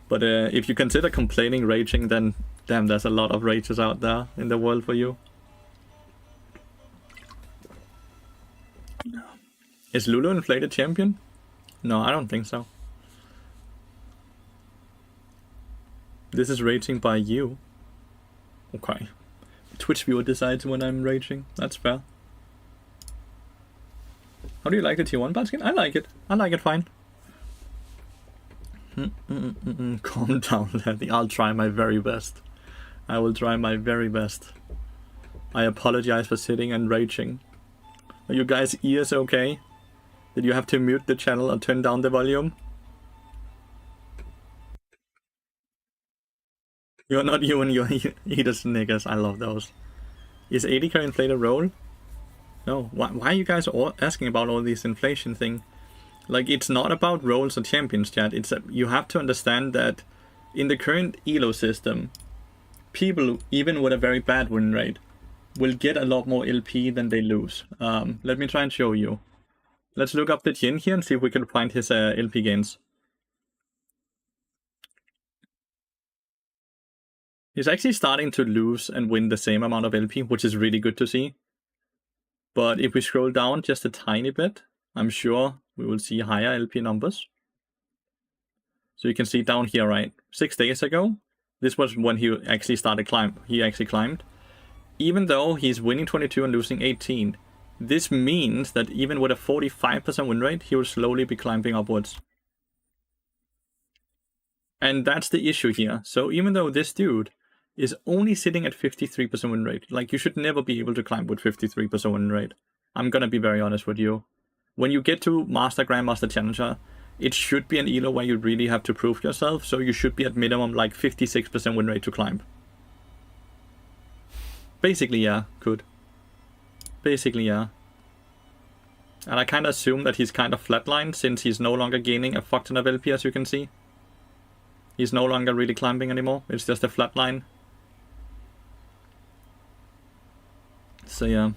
But if you consider complaining raging, then damn, there's a lot of rages out there in the world for you. Is Lulu inflated champion? No, I don't think so. This is raging by you. Okay. Twitch viewer decides when I'm raging. That's fair. How do you like the tier 1 basket? I like it. I like it fine. Calm down, Letty. I'll try my very best. I will try my very best. I apologize for sitting and raging. Are you guys' ears okay? Did you have to mute the channel or turn down the volume? You're not you and your eaters niggas. I love those. Is 80k inflate a role? No. Why are you guys all asking about all this inflation thing? Like, it's not about roles or champions, chat. It's you have to understand that in the current elo system, people, even with a very bad win rate, will get a lot more LP than they lose. Let me try and show you. Let's look up the Jin here and see if we can find his LP gains. He's actually starting to lose and win the same amount of LP, which is really good to see. But if we scroll down just a tiny bit, I'm sure we will see higher LP numbers. So you can see down here, right? 6 days ago, this was when he actually started climb. He actually climbed. Even though he's winning 22 and losing 18, this means that even with a 45% win rate, he will slowly be climbing upwards. And that's the issue here. So even though this dude is only sitting at 53% win rate, like, you should never be able to climb with 53% win rate. I'm gonna be very honest with you. When you get to Master, Grandmaster, Challenger, it should be an elo where you really have to prove yourself, so you should be at minimum like 56% win rate to climb. Basically, yeah, could. Basically, yeah. And I kind of assume that he's kind of flatlined since he's no longer gaining a fuck ton of LP, as you can see. He's no longer really climbing anymore, it's just a flat line. So yeah,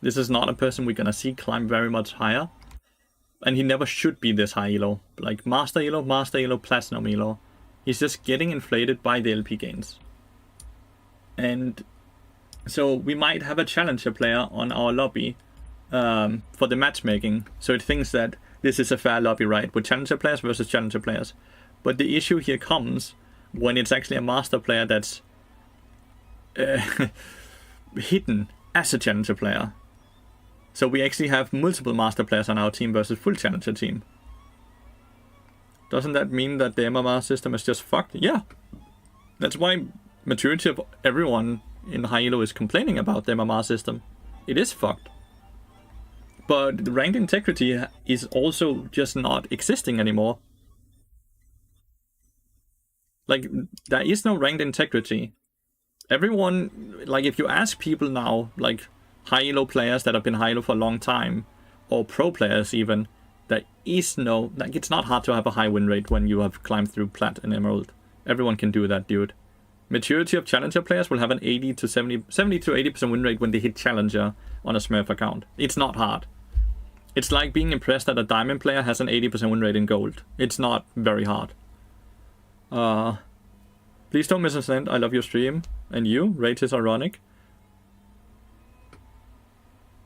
this is not a person we're gonna see climb very much higher. And he never should be this high elo. Like Master elo, Platinum elo. He's just getting inflated by the LP gains. And so we might have a Challenger player on our lobby for the matchmaking. So it thinks that this is a fair lobby, right? With Challenger players versus Challenger players. But the issue here comes when it's actually a Master player that's hidden as a Challenger player. So we actually have multiple Master players on our team versus full Challenger team. Doesn't that mean that the MMR system is just fucked? Yeah. That's why majority of everyone in high elo is complaining about the MMR system. It is fucked. But the ranked integrity is also just not existing anymore. Like, there is no ranked integrity. Everyone, like, if you ask people now, like, high elo players that have been high elo for a long time, or pro players even, there is no, like, it's not hard to have a high win rate when you have climbed through Plat and Emerald. Everyone can do that, dude. Majority of Challenger players will have an 70 to 80% win rate when they hit Challenger on a Smurf account. It's not hard. It's like being impressed that a Diamond player has an 80% win rate in Gold. It's not very hard. Please don't misunderstand, I love your stream. And you? Rate is ironic.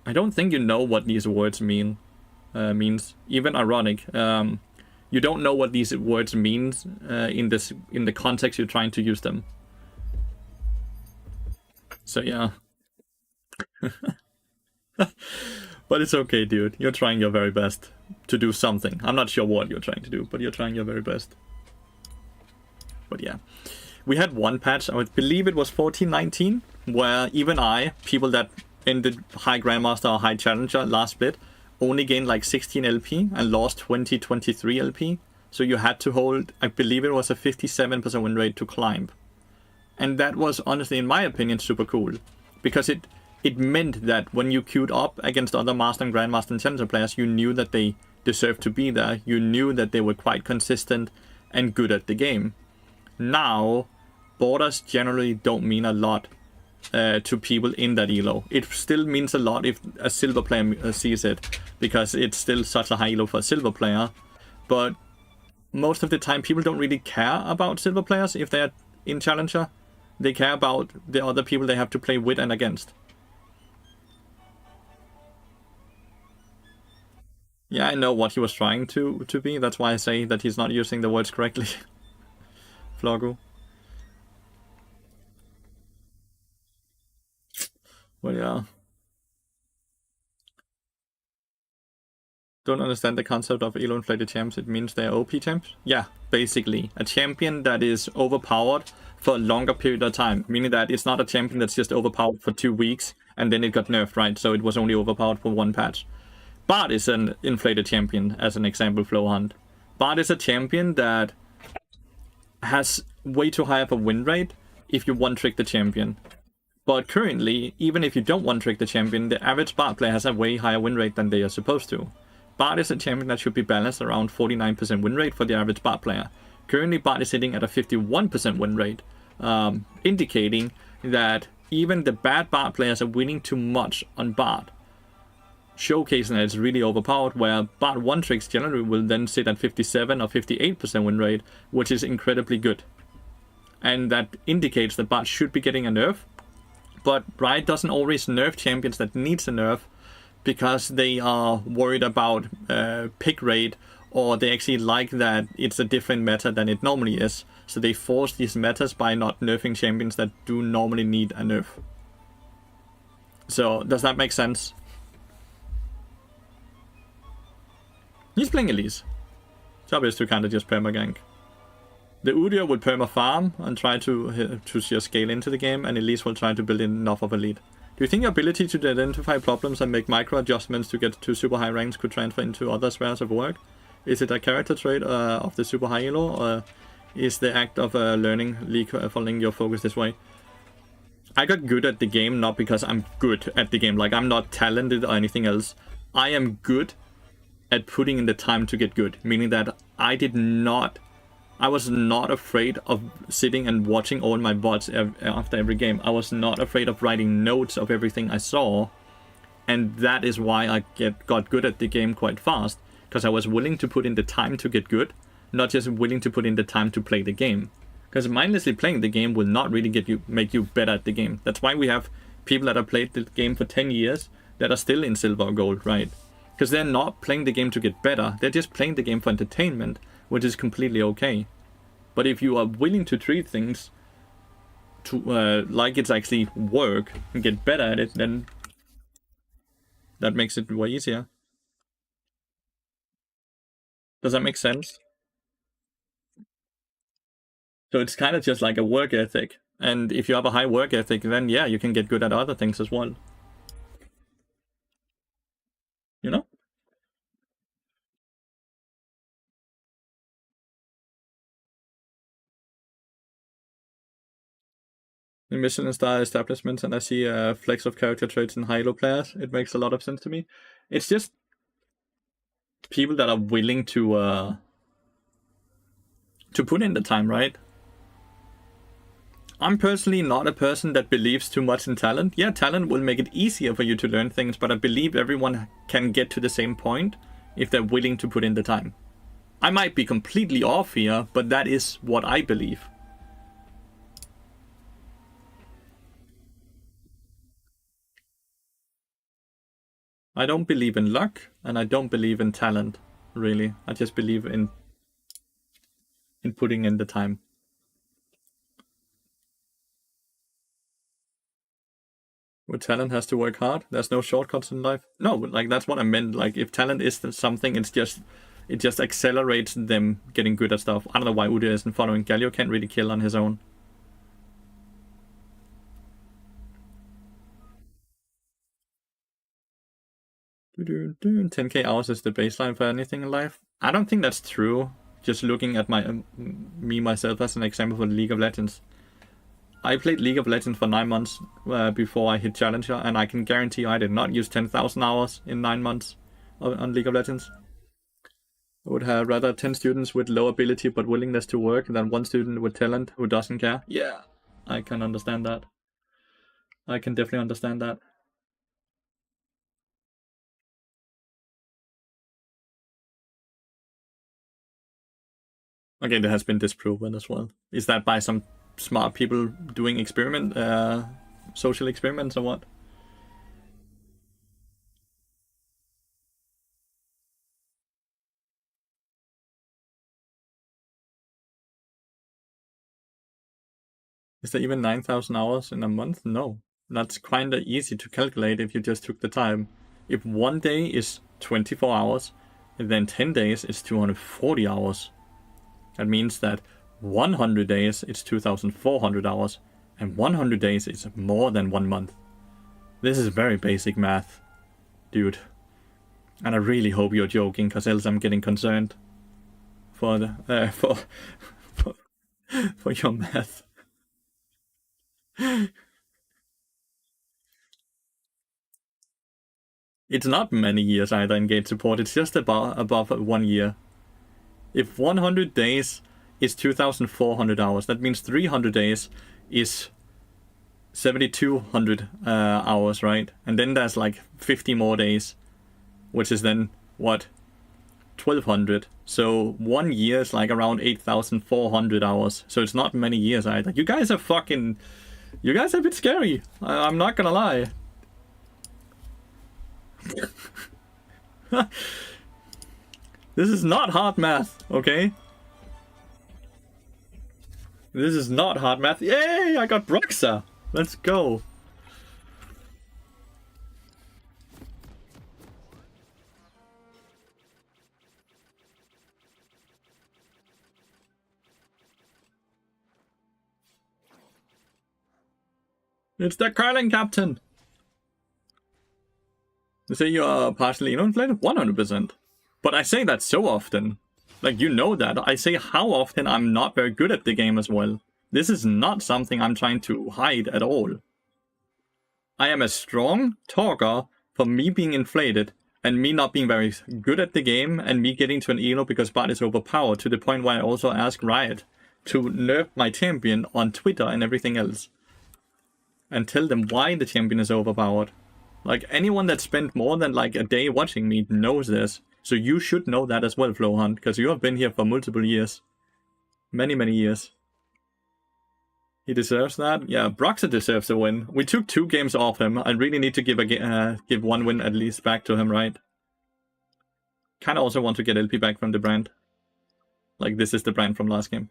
I don't think you know what these words means. Even ironic. You don't know what these words means in the context you're trying to use them. So yeah. But it's okay, dude. You're trying your very best to do something. I'm not sure what you're trying to do, but you're trying your very best. But yeah. We had one patch, I believe it was 1419, where even people that ended High Grandmaster or High Challenger last bit, only gained like 16 LP and lost 23 LP. So you had to hold, I believe it was a 57% win rate to climb. And that was honestly, in my opinion, super cool. Because it meant that when you queued up against other Master and Grandmaster and Challenger players, you knew that they deserved to be there. You knew that they were quite consistent and good at the game. Now, borders generally don't mean a lot to people in that elo. It still means a lot if a silver player sees it, because it's still such a high elo for a silver player. But most of the time, people don't really care about silver players if they're in Challenger. They care about the other people they have to play with and against. Yeah, I know what he was trying to be. That's why I say that he's not using the words correctly. Flogu. Well, yeah. Don't understand the concept of elo inflated champs. It means they're OP champs? Yeah, basically. A champion that is overpowered for a longer period of time. Meaning that it's not a champion that's just overpowered for 2 weeks and then it got nerfed, right? So it was only overpowered for 1 patch. Bard is an inflated champion, as an example, Flowhunt. Bard is a champion that has way too high of a win rate if you one-trick the champion. But currently, even if you don't one-trick the champion, the average Bard player has a way higher win rate than they are supposed to. Bard is a champion that should be balanced around 49% win rate for the average Bard player. Currently, Bard is sitting at a 51% win rate, indicating that even the bad Bard players are winning too much on Bard, showcasing that it's really overpowered, where Bard one-tricks generally will then sit at 57 or 58% win rate, which is incredibly good. And that indicates that Bard should be getting a nerf, but Riot doesn't always nerf champions that needs a nerf, because they are worried about pick rate, or they actually like that it's a different meta than it normally is. So they force these metas by not nerfing champions that do normally need a nerf. So does that make sense? He's playing Elise. Job is to kind of just perma-gank. The Udyr would perma-farm and try to just scale into the game, and Elise will try to build in enough of a lead. Do you think your ability to identify problems and make micro adjustments to get to super high ranks could transfer into other spheres of work? Is it a character trait of the super high elo, or is the act of learning League following your focus this way? I got good at the game not because I'm good at the game, like I'm not talented or anything else. I am good at putting in the time to get good, meaning that I was not afraid of sitting and watching all my bots after every game. I was not afraid of writing notes of everything I saw. And that is why I got good at the game quite fast. Because I was willing to put in the time to get good, not just willing to put in the time to play the game. Because mindlessly playing the game will not really make you better at the game. That's why we have people that have played the game for 10 years that are still in silver or gold, right? Because they're not playing the game to get better. They're just playing the game for entertainment, which is completely okay. But if you are willing to treat things to like it's actually work and get better at it, then that makes it way easier. Does that make sense? So it's kind of just like a work ethic. And if you have a high work ethic, then yeah, you can get good at other things as well. You know? In Michelin star establishments, and I see a flex of character traits in high-elo players. It makes a lot of sense to me. It's just people that are willing to put in the time, right? I'm personally not a person that believes too much in talent. Yeah, talent will make it easier for you to learn things, but I believe everyone can get to the same point if they're willing to put in the time. I might be completely off here, but that is what I believe. I don't believe in luck, and I don't believe in talent, really. I just believe in putting in the time. With talent has to work hard. There's no shortcuts in life. No, like that's what I meant. Like if talent is something, it just accelerates them getting good at stuff. I don't know why Udyr isn't following. Galio can't really kill on his own. Do 10k hours is the baseline for anything in life. I don't think that's true. Just looking at myself as an example for League of Legends. I played League of Legends for 9 months before I hit Challenger, and I can guarantee I did not use 10,000 hours in 9 months on League of Legends. I would have rather 10 students with low ability but willingness to work than 1 student with talent who doesn't care. Yeah, I can understand that. I can definitely understand that. Okay, that has been disproven as well. Is that by some smart people doing social experiments or what? Is there even 9,000 hours in a month? No. That's kinda easy to calculate if you just took the time. If 1 day is 24 hours, and then 10 days is 240 hours. That means that 100 days is 2,400 hours, and 100 days is more than 1 month. This is very basic math, dude. And I really hope you're joking, cause else I'm getting concerned for the for your math. It's not many years either in gate support. It's just above 1 year. If 100 days is 2,400 hours, that means 300 days is 7,200 hours, right? And then there's like 50 more days, which is then what, 1,200. So 1 year is like around 8,400 hours. So it's not many years either. You guys are a bit scary. I'm not gonna lie. This is not hard math, okay? This is not hard math. Yay! I got Broxa. Let's go. It's the curling captain. They say you are partially inflated? 100%. But I say that so often. Like, you know that. I say how often I'm not very good at the game as well. This is not something I'm trying to hide at all. I am a strong talker for me being inflated and me not being very good at the game and me getting to an elo because bot is overpowered, to the point where I also ask Riot to nerf my champion on Twitter and everything else. And tell them why the champion is overpowered. Like, anyone that spent more than like a day watching me knows this. So you should know that as well, Flowhunt, because you have been here for multiple years. Many, many years. He deserves that? Yeah, Broxa deserves a win. We took 2 games off him. I really need to give 1 win at least back to him, right? Kinda also want to get LP back from the brand. Like, this is the brand from last game.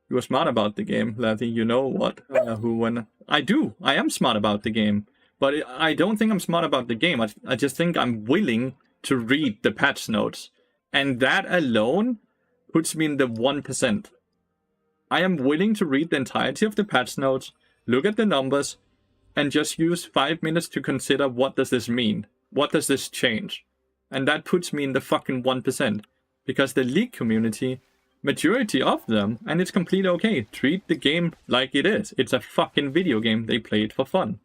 You were smart about the game, Lathy. You know what, who, when. I do. I am smart about the game. But I don't think I'm smart about the game. I just think I'm willing to read the patch notes. And that alone puts me in the 1%. I am willing to read the entirety of the patch notes, look at the numbers, and just use 5 minutes to consider what does this mean? What does this change? And that puts me in the fucking 1%. Because the League community, majority of them, and it's completely okay, treat the game like it is. It's a fucking video game. They play it for fun.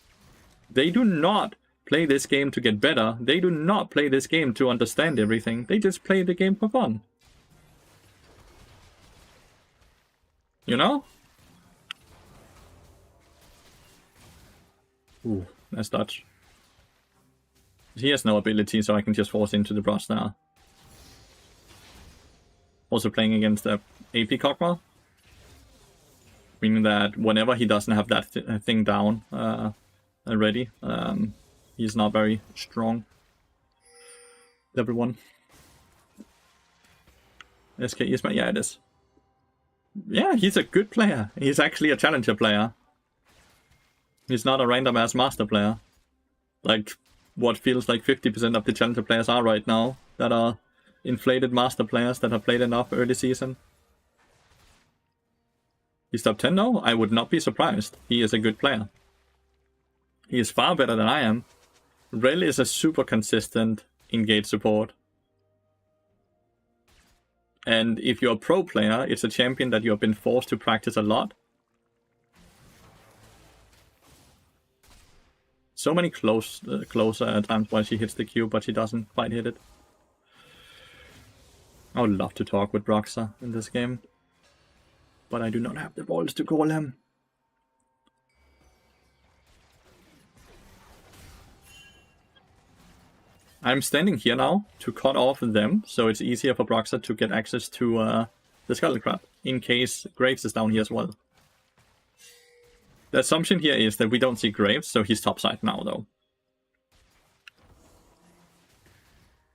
They do not play this game to get better. They do not play this game to understand everything. They just play the game for fun. You know? Ooh, nice dodge. He has no ability, so I can just force into the brush now. Also playing against the AP Kog'Maw. Meaning that whenever he doesn't have that thing down already, he's not very strong. Level 1. SK is my... Yeah, it is. Yeah, he's a good player. He's actually a challenger player. He's not a random ass master player. Like what feels like 50% of the challenger players are right now, that are inflated master players that have played enough early season. He's top 10 now? I would not be surprised. He is a good player. He is far better than I am. Rel is a super consistent engage support. And if you're a pro player, it's a champion that you have been forced to practice a lot. So many closer times where she hits the Q, but she doesn't quite hit it. I would love to talk with Broxa in this game. But I do not have the balls to call him. I'm standing here now to cut off them, so it's easier for Broxa to get access to the Scuttle Crab, in case Graves is down here as well. The assumption here is that we don't see Graves, so he's topside now, though.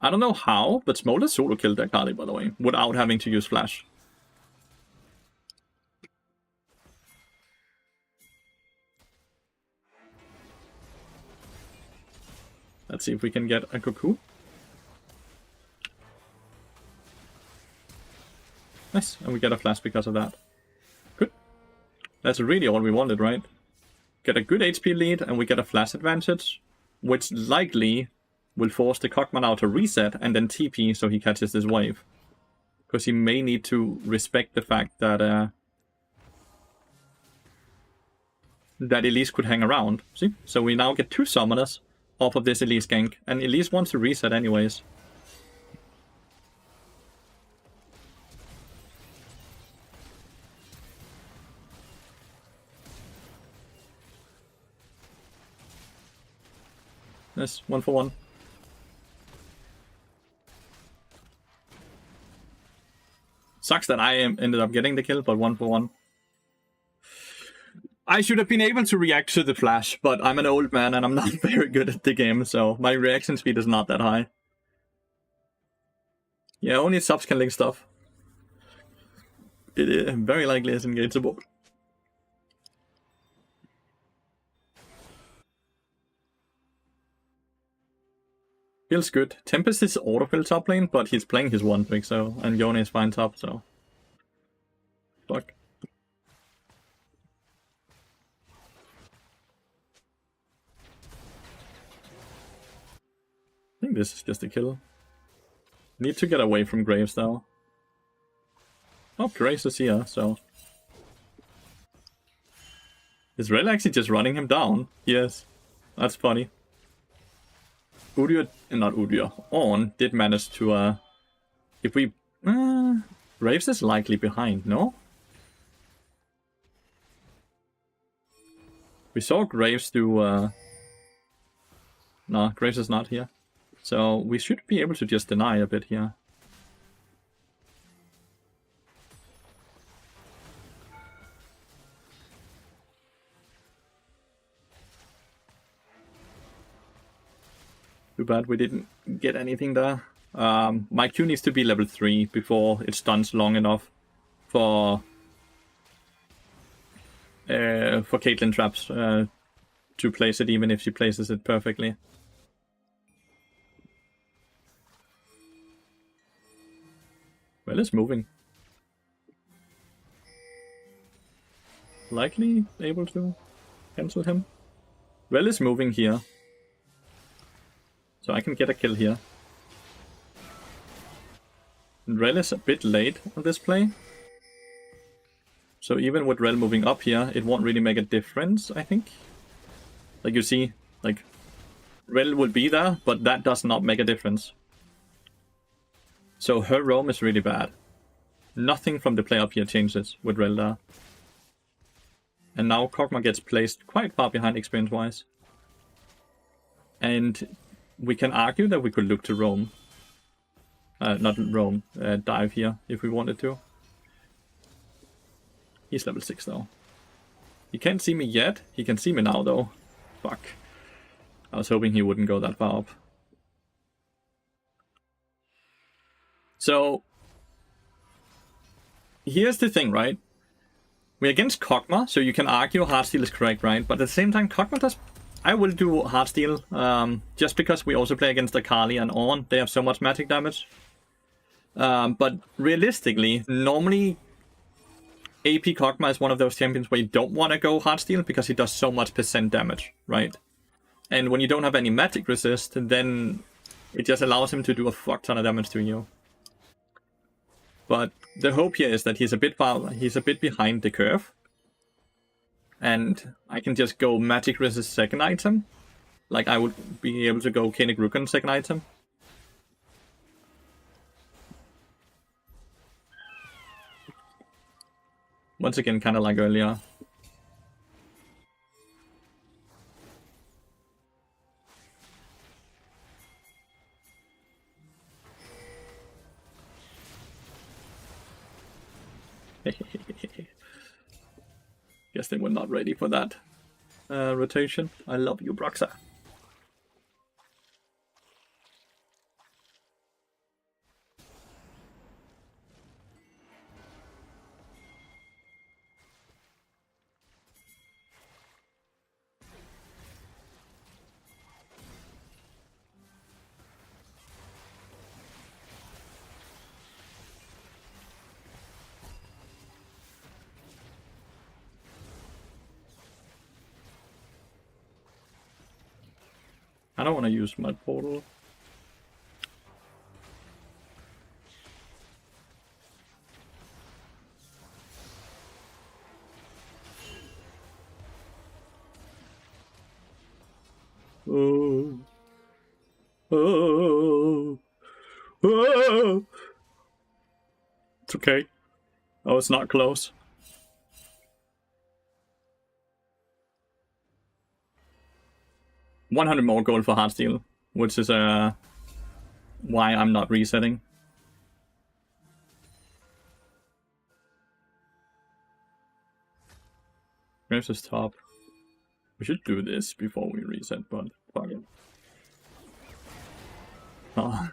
I don't know how, but Smolder solo killed that Kali, by the way, without having to use Flash. Let's see if we can get a Goku. Nice, and we get a flash because of that. Good. That's really all we wanted, right? Get a good HP lead, and we get a flash advantage, which likely will force the Kog'Maw now to reset and then TP so he catches this wave. Because he may need to respect the fact that that Elise could hang around. See? So we now get 2 summoners off of this Elise gank, and Elise wants to reset anyways. Yes, 1 for 1. Sucks that I ended up getting the kill, but 1 for 1. I should have been able to react to the flash, but I'm an old man and I'm not very good at the game, so my reaction speed is not that high. Yeah, only subs can link stuff. It very likely is engageable. Feels good. Tempest is autofill top lane, but he's playing his 1-pick, so... And Yone is fine top, so... Fuck. I think this is just a kill. Need to get away from Graves, though. Oh, Graves is here, so... Is Rel actually just running him down? Yes. That's funny. Udyr, not Udyr, On did manage to, if we... Graves is likely behind, no? We saw Graves do, no, Graves is not here. So we should be able to just deny a bit here. Too bad we didn't get anything there. My Q needs to be level 3 before it stuns long enough for Caitlyn traps to place it, even if she places it perfectly. Well, it's moving. Likely able to cancel him. Well, it's moving here. So I can get a kill here. Rel is a bit late on this play. So even with Rel moving up here, it won't really make a difference, I think. Like you see, like, Rel will be there, but that does not make a difference. So her roam is really bad. Nothing from the play up here changes with Rel there. And now Kog'Maw gets placed quite far behind experience-wise. And we can argue that we could look to roam. Not roam, dive here if we wanted to. He's level 6 though. He can't see me yet. He can see me now though. Fuck. I was hoping he wouldn't go that far up. So, here's the thing, right? We're against Kog'Maw, so you can argue Heartsteel is correct, right? But at the same time, Kog'Maw does... I will do Heartsteel, just because we also play against Akali and On. They have so much magic damage. But realistically, normally AP Kog'Maw is one of those champions where you don't want to go Heartsteel because he does so much percent damage, right? And when you don't have any magic resist, then it just allows him to do a fuck ton of damage to you. But the hope here is that he's a bit behind the curve. And I can just go magic resist second item. Like I would be able to go Koenig Rukon second item. Once again, kind of like earlier. Guess they were not ready for that rotation. I love you, Broxa. I don't want to use my portal. Oh. Oh. Oh. It's okay. Oh, it's not close. $100 more gold for Heartsteel, which is why I'm not resetting. Graves is top. We should do this before we reset, but fuck it. Oh.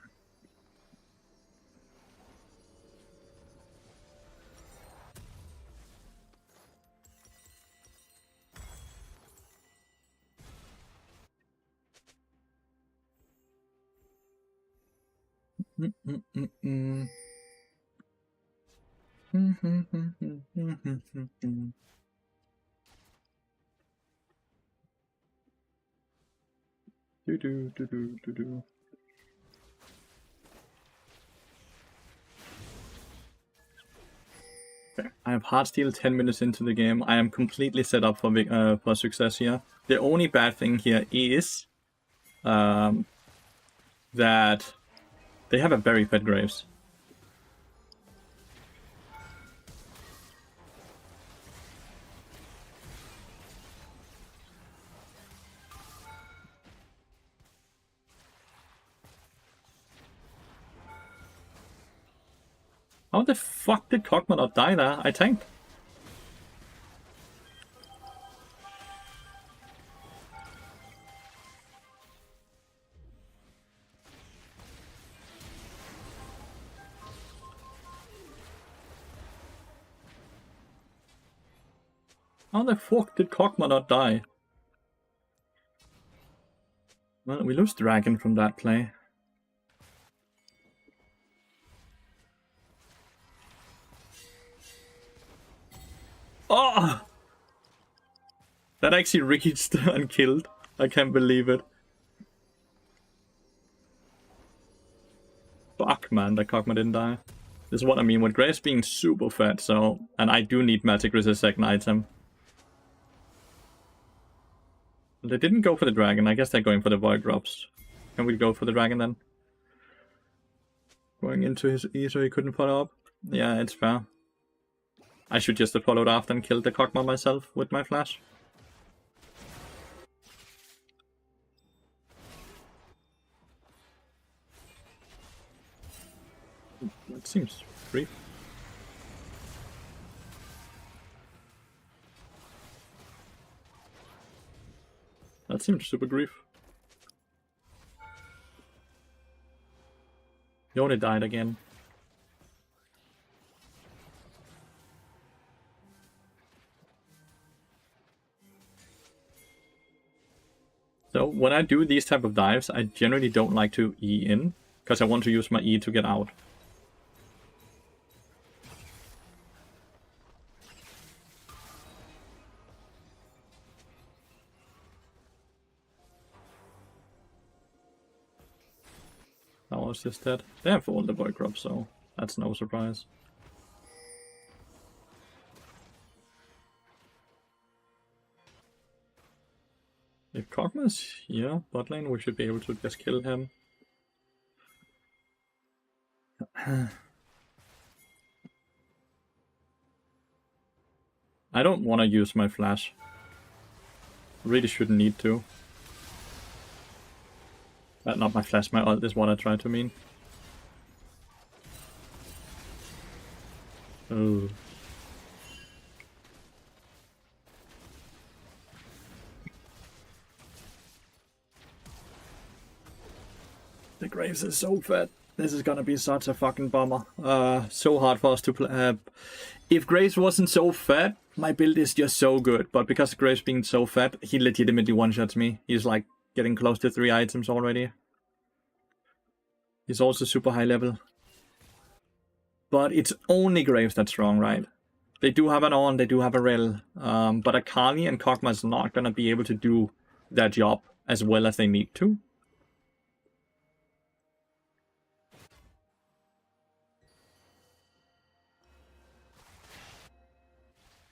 I have Heartsteel 10 minutes into the game. I am completely set up for success here. The only bad thing here is that they have a very fat Graves. How the fuck did Kog'Maw not die there? I tanked. How the fuck did Kog'Maw not die? Well, we lose Dragon from that play. Oh! That actually reached and killed. I can't believe it. Fuck, man, that Kog'Maw didn't die. This is what I mean with Graves being super fat, so... And I do need Magic Resist second item. They didn't go for the Dragon. I guess they're going for the Void Drops. Can we go for the Dragon then? Going into his E so he couldn't follow up? Yeah, it's fair. I should just have followed after and killed the Kog'Maw myself with my flash. That seems brief. That seems super grief. He only died again. So when I do these type of dives, I generally don't like to E in, because I want to use my E to get out. That was just dead. They have all the Void Drops, so that's no surprise. If Kog'Maw's here, bot lane, we should be able to just kill him. I don't want to use my flash. Really shouldn't need to. Not my flash, my ult is what I try to mean. Oh. The Graves is so fat. This is gonna be such a fucking bummer. So hard for us to play. If Graves wasn't so fat, my build is just so good. But because Graves being so fat, he legitimately one-shots me. He's like getting close to 3 items already. He's also super high level. But it's only Graves that's strong, right? They do have an on, they do have a rel. But Akali and Kog'Maw is not gonna be able to do that job as well as they need to.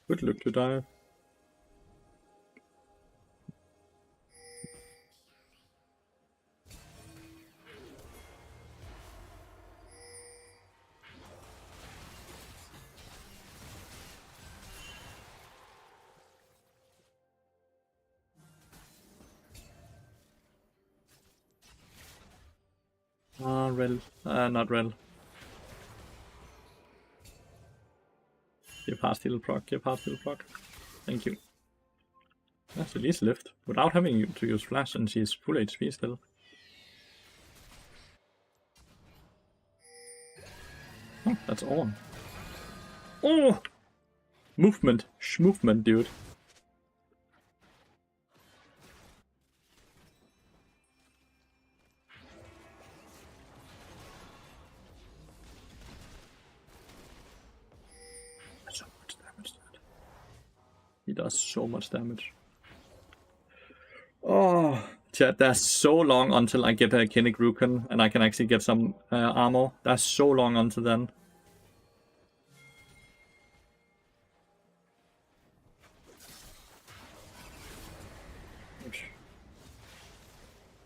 Good look to dive. Rel. Not Rel. Give past heal proc, give past heal proc. Thank you. That's at least lift, without having to use flash, and she's full HP still. Oh, that's on. Oh! Movement. Movement, dude. So much damage. He does so much damage. Oh, chat, that's so long until I get a Kinnick Rukon and I can actually get some armor. That's so long until then.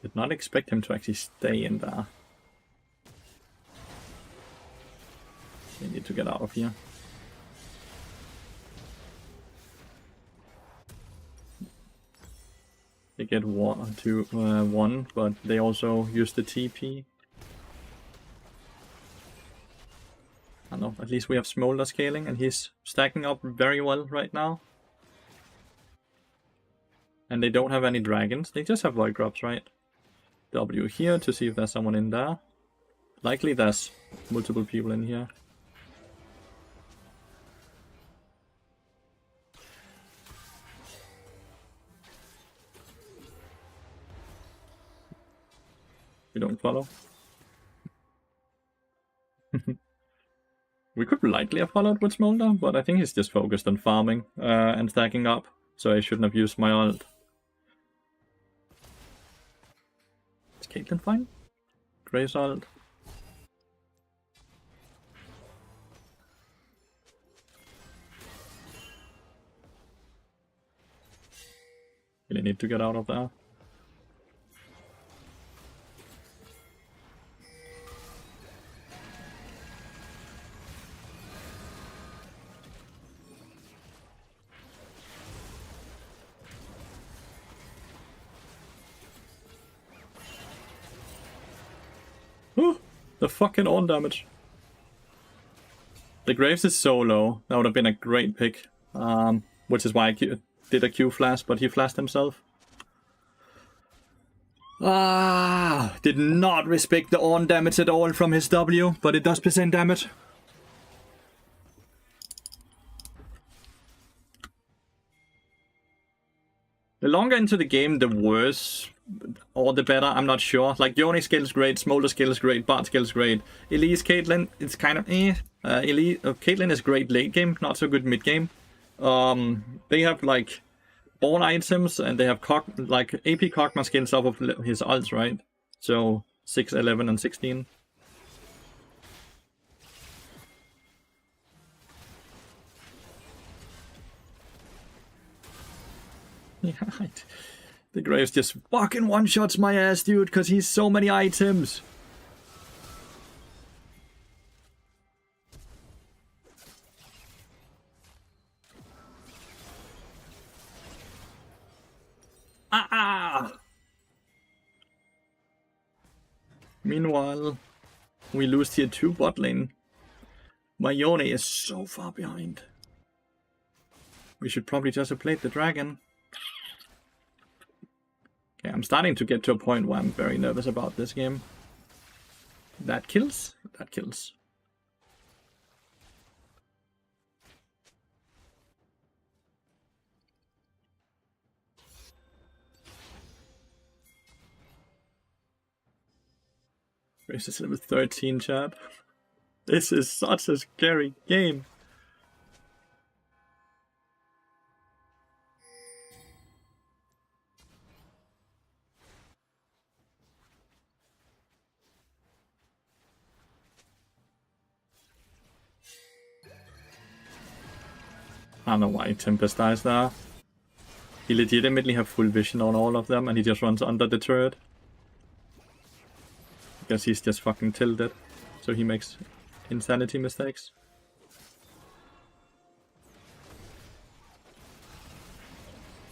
Did not expect him to actually stay in there. We need to get out of here. They get 1, but they also use the TP. I don't know, at least we have Smolder scaling and he's stacking up very well right now. And they don't have any dragons, they just have Void Drops, right? W here to see if there's someone in there. Likely there's multiple people in here. We don't follow. We could likely have followed with Smolder, but I think he's just focused on farming and stacking up, so I shouldn't have used my ult. Is Caitlyn fine? Gray's ult. Really need to get out of there. The fucking on damage. The Graves is so low. That would have been a great pick. Which is why I did a Q flash, but he flashed himself. Did not respect the on damage at all from his W, but it does percent damage. The longer into the game, the worse. Or the better, I'm not sure. Like, Yone skill is great, Smolder skill is great, Bard skill is great. Elise, Caitlyn, it's kind of eh. Caitlyn is great late game, not so good mid game. They have, like, all items, and they have like AP Kog'Maw skins off of his ults, right? So, 6, 11, and 16. Yeah, right. The Graves just fucking one-shots my ass, dude, because he's so many items. Meanwhile, we lose tier 2 bot lane. My Yone is so far behind. We should probably just have played the dragon. Okay, I'm starting to get to a point where I'm very nervous about this game. That kills? That kills. This is level 13, chat. This is such a scary game. I don't know why Tempest dies there. He legitimately have full vision on all of them, and he just runs under the turret. Because he's just fucking tilted. So he makes insanity mistakes.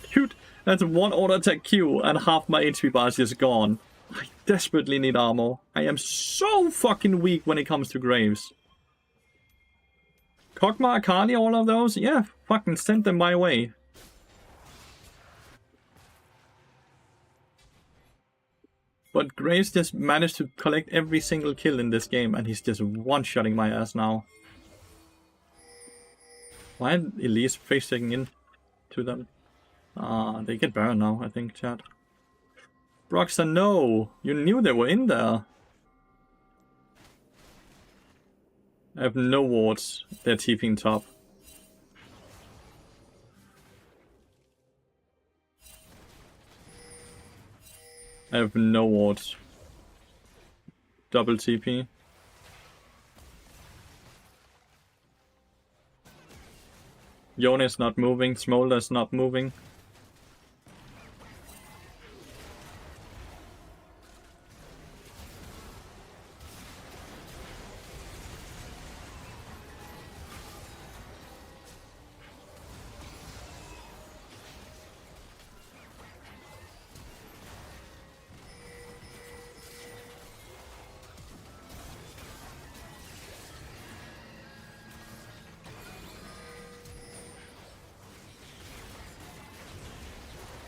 Shoot! That's one auto attack Q, and half my HP bar is just gone. I desperately need armor. I am so fucking weak when it comes to Graves. Kog'Maw, Akali, all of those? Yeah, fucking send them my way. But Graves just managed to collect every single kill in this game, and he's just one-shotting my ass now. Why is Elise facing in to them? They get Baron now, I think, chat. Broxah, no! You knew they were in there. I have no wards. They're TPing top. I have no wards. Double TP. Yone is not moving. Smolder is not moving.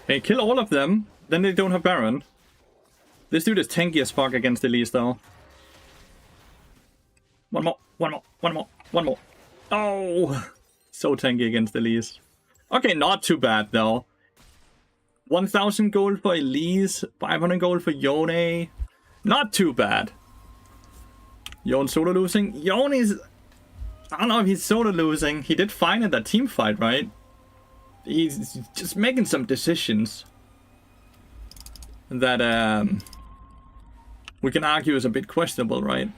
Hey, kill all of them, then they don't have Baron. This dude is tanky as fuck against Elise though. One more, one more, one more, one more. Oh! So tanky against Elise. Okay, not too bad though. 1000 gold for Elise, 500 gold for Yone. Not too bad. Yone solo losing? Yone is... I don't know if he's solo losing. He did fine in that team fight, right? He's just making some decisions that we can argue is a bit questionable, right?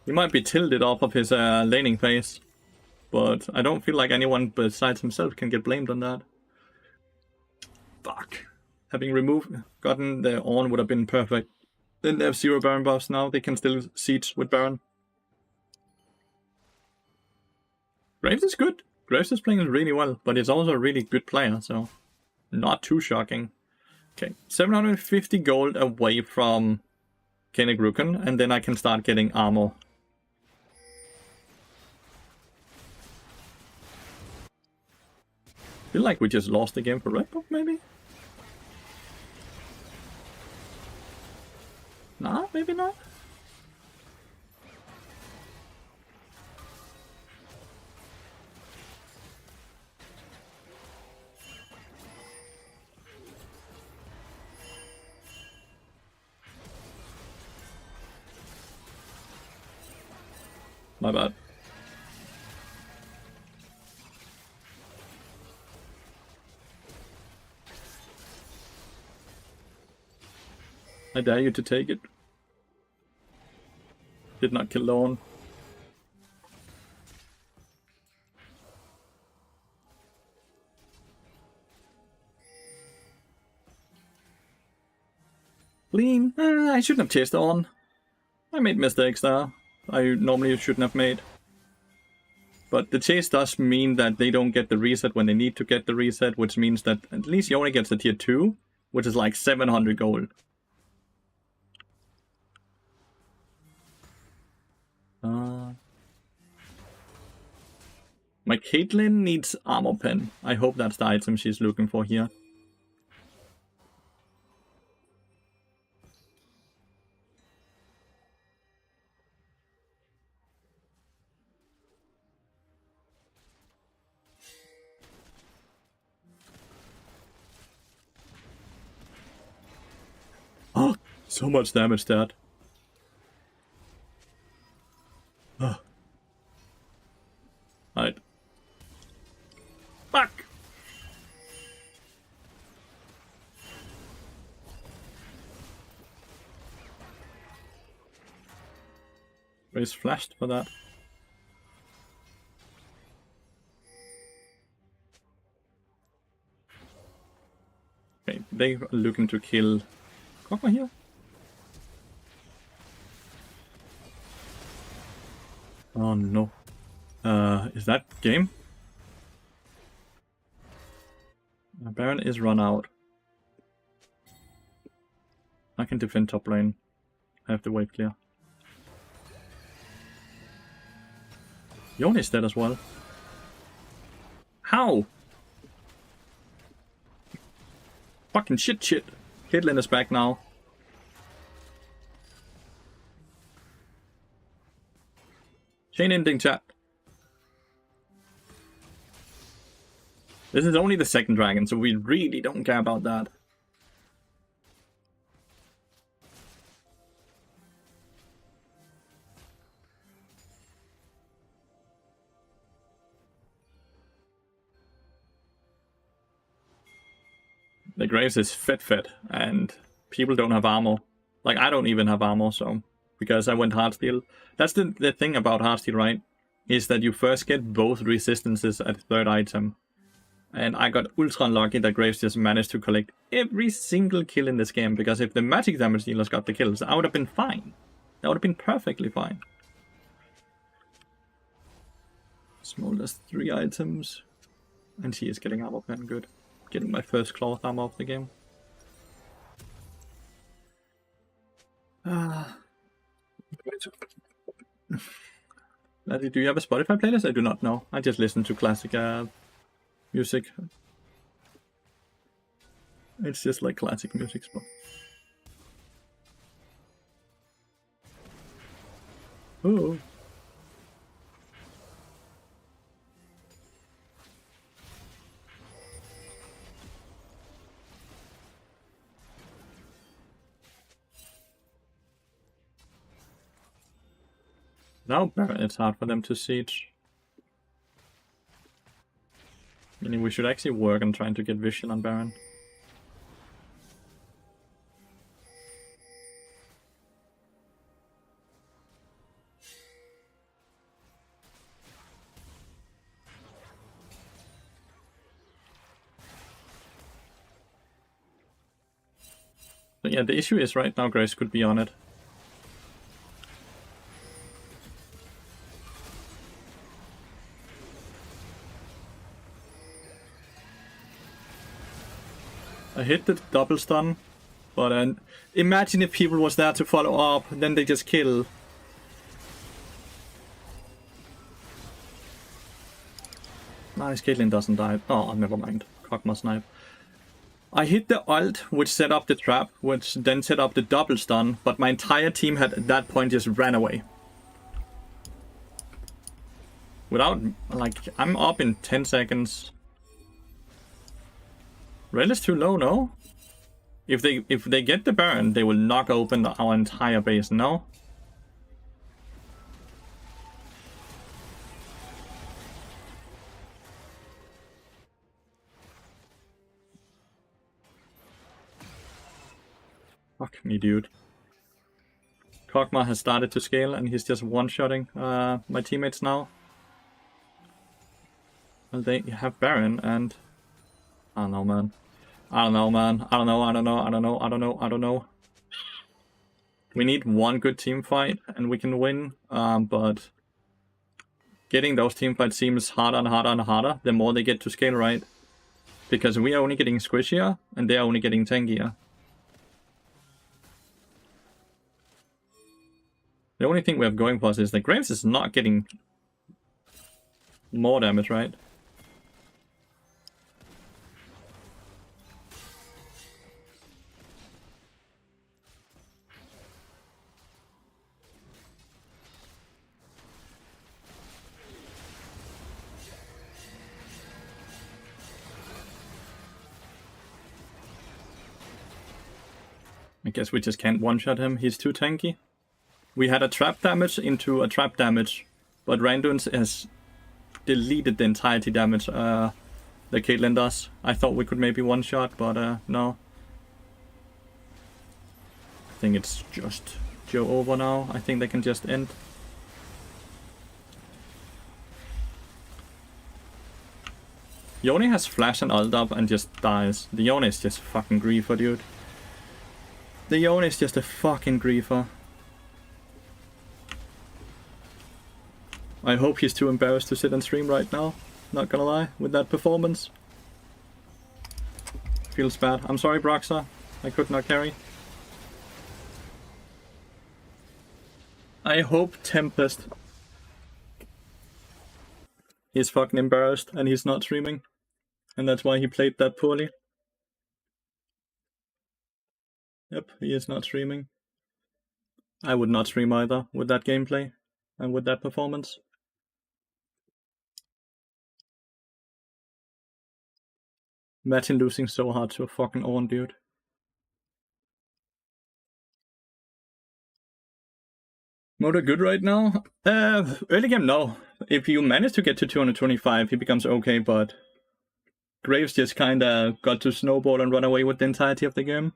He might be tilted off of his laning phase, but I don't feel like anyone besides himself can get blamed on that. Fuck. Having gotten the on would have been perfect. Then they have 0 Baron buffs now. They can still siege with Baron. Graves is good. Graves is playing really well, but he's also a really good player, so not too shocking. Okay, 750 gold away from Kenny Ruken, and then I can start getting armor. Feel like we just lost the game for Red Bull, maybe? Nah, maybe not. My bad. I dare you to take it. Did not kill Dawn. Clean. I shouldn't have chased on. I made mistakes there. I normally shouldn't have made. But the chase does mean that they don't get the reset when they need to get the reset, which means that at least Yone gets the tier 2, which is like 700 gold. My Caitlyn needs armor pen. I hope that's the item she's looking for here. Oh, so much damage that. Oh. Right. Fuck! Raise flashed for that. they looking to kill Kog'Maw here? Oh no. Is that game? Baron is run out. I can defend top lane. I have the wave clear. Yone is dead as well. How? Fucking shit. Caitlyn is back now. Chain ending, chat. This is only the second dragon, so we really don't care about that. The Graves is fed, and people don't have armor. Like, I don't even have armor, so... Because I went hardsteel. That's the thing about hardsteel, right? Is that you first get both resistances at third item. And I got ultra unlucky that Graves just managed to collect every single kill in this game. Because if the magic damage dealers got the kills, I would have been fine. That would have been perfectly fine. Smallest 3 items. And she is getting armor pen, good. Getting my first cloth armor of the game. Do you have a Spotify playlist? I do not know. I just listen to classic music. It's just like classic music. Oh. Now it's hard for them to siege. Meaning we should actually work on trying to get vision on Baron. But yeah, the issue is right now Grace could be on it. I hit the double stun, but imagine if people was there to follow up, then they just kill. Nice, Caitlyn doesn't die. Oh, never mind. Kog'Maw snipe. I hit the ult, which set up the trap, which then set up the double stun, but my entire team had at that point just ran away. Without, like, I'm up in 10 seconds. Rel is too low, no? If they get the Baron, they will knock open our entire base, no? Fuck me, dude. Kog'Maw has started to scale and he's just one-shotting my teammates now. Well, they have Baron and... I don't know, man. I don't know. We need one good team fight and we can win, but getting those team fights seems harder and harder the more they get to scale, right? Because we are only getting squishier and they are only getting tankier. The only thing we have going for us is that Graves is not getting more damage, right? I guess we just can't one-shot him, he's too tanky. We had a trap damage into a trap damage, but Randuin has deleted the entirety damage that Caitlyn does. I thought we could maybe one-shot, but no. I think it's just Joe over now. I think they can just end. Yone has flash and ult up and just dies. The Yone is just fucking griefer, dude. The Yone is just a fucking griefer. I hope he's too embarrassed to sit and stream right now. Not gonna lie, with that performance. Feels bad. I'm sorry, Broxa. I could not carry. I hope Tempest is fucking embarrassed and he's not streaming. And that's why he played that poorly. Yep, he is not streaming. I would not stream either with that gameplay and with that performance. Imagine losing so hard to a fucking Ornn, dude. Motor good right now? Early game, no. If you manage to get to 225, he becomes okay, but Graves just kinda got to snowball and run away with the entirety of the game.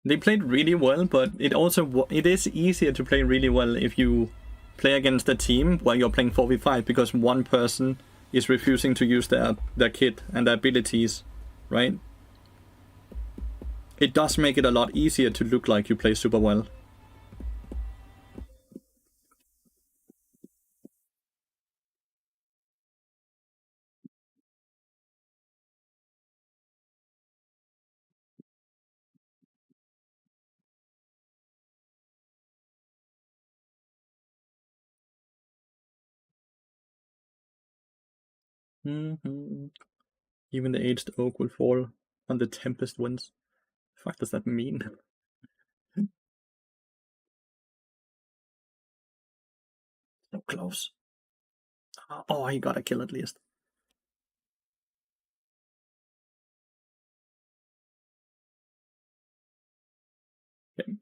They played really well, but it is easier to play really well if you play against a team where you're playing 4v5 because one person is refusing to use their kit and their abilities, right? It does make it a lot easier to look like you play super well. Even the aged oak will fall on the tempest winds. Fuck does that mean? So close. Oh, he got a kill at least. Okay.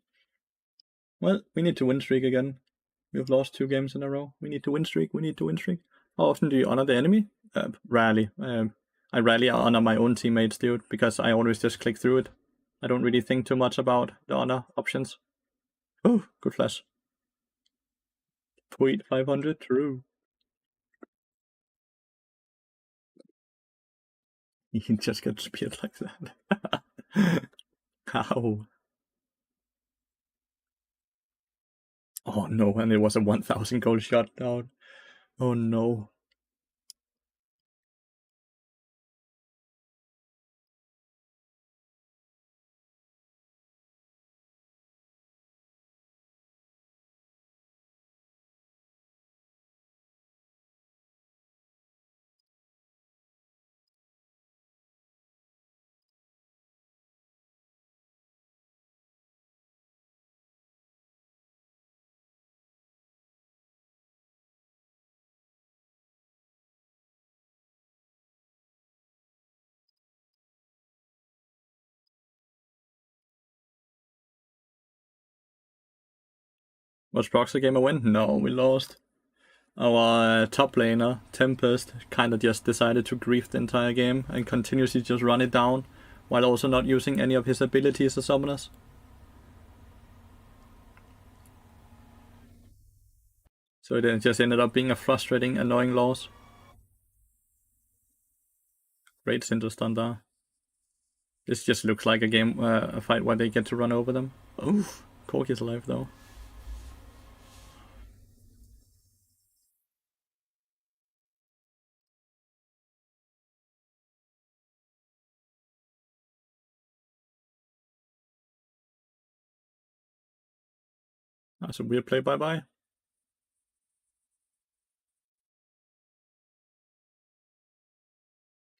Well, we need to win streak again. We've lost 2 games in a row. We need to win streak. How often do you honor the enemy? Rarely. I rarely honor my own teammates, dude, because I always just click through it. I don't really think too much about the honor options. Oh, good flash. Tweet 500, true. He just got speared like that. How? Oh no, and it was a 1000 gold shot down. Oh no. Was Proxy game a win? No, we lost. Our top laner, Tempest, kinda just decided to grief the entire game and continuously just run it down, while also not using any of his abilities as summoners. So it just ended up being a frustrating, annoying loss. Great Cinder stun there. This just looks like a game, a fight where they get to run over them. Oof, Cork is alive though. That's a weird play, bye-bye.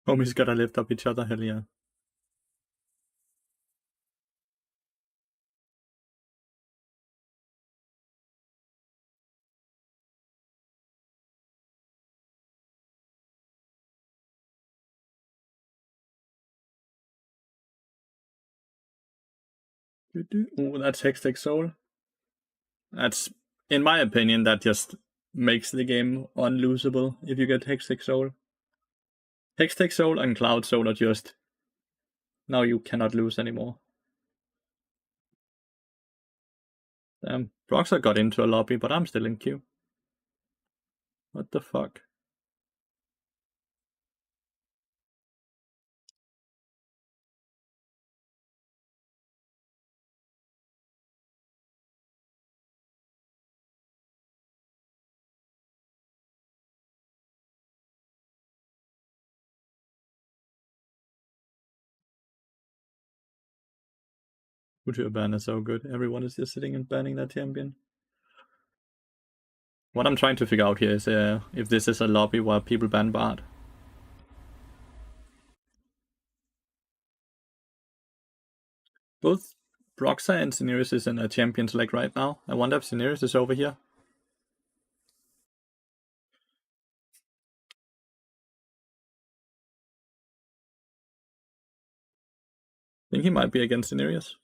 Homies gotta lift up each other, hell yeah. Ooh, that's Hextech Soul. That's, in my opinion, that just makes the game unlosable if you get Hextech Soul. Hextech Soul and Cloud Soul are just now you cannot lose anymore. Damn, Broxer got into a lobby, but I'm still in queue. What the fuck? Future ban is so good. Everyone is just sitting and banning that champion. What I'm trying to figure out here is if this is a lobby where people ban Bard. Both Broxer and Lathyrus is in a champion select right now. I wonder if Lathyrus is over here. I think he might be against Lathyrus.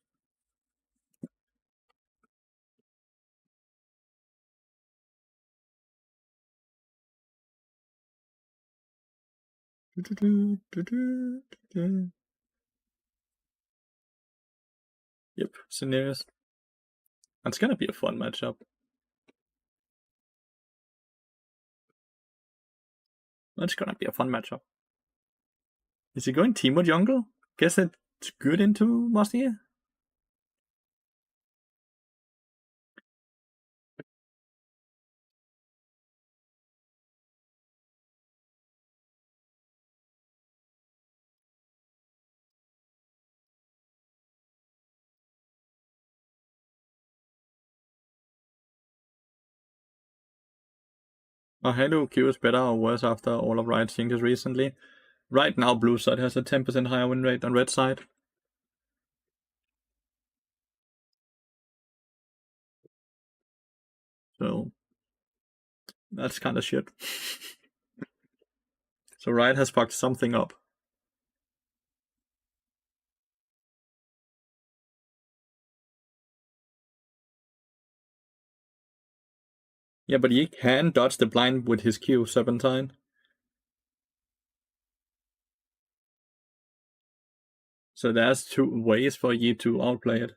Yep, Lathyrus. That's gonna be a fun matchup. That's gonna be a fun matchup. Is he going Teemo jungle? Guess it's good into Mostier. Hello, Q is better or worse after all of Riot's changes recently. Right now, blue side has a 10% higher win rate than red side. So that's kind of shit. So Riot has fucked something up. Yeah, but he can dodge the blind with his Q, Serpentine. So there's two ways for Yi to outplay it.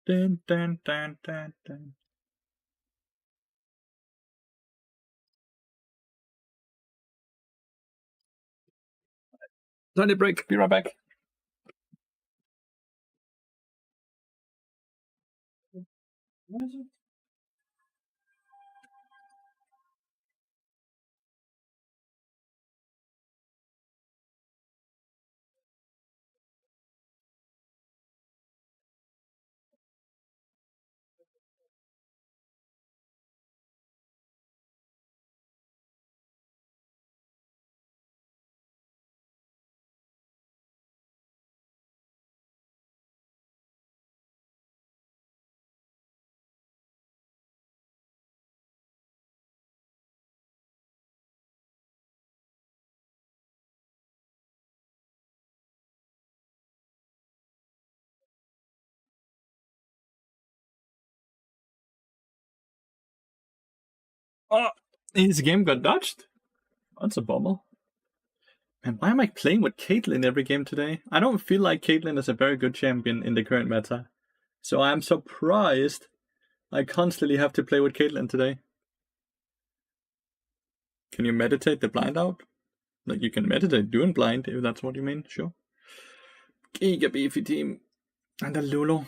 Dun, dun, dun, dun, dun. Sunday break. Be right back. What is it? Oh, his game got dodged? That's a bummer. And why am I playing with Caitlyn every game today? I don't feel like Caitlyn is a very good champion in the current meta. So I'm surprised I constantly have to play with Caitlyn today. Can you meditate the blind out? Like, you can meditate doing blind, if that's what you mean, sure. Giga beefy team. And a Lulu.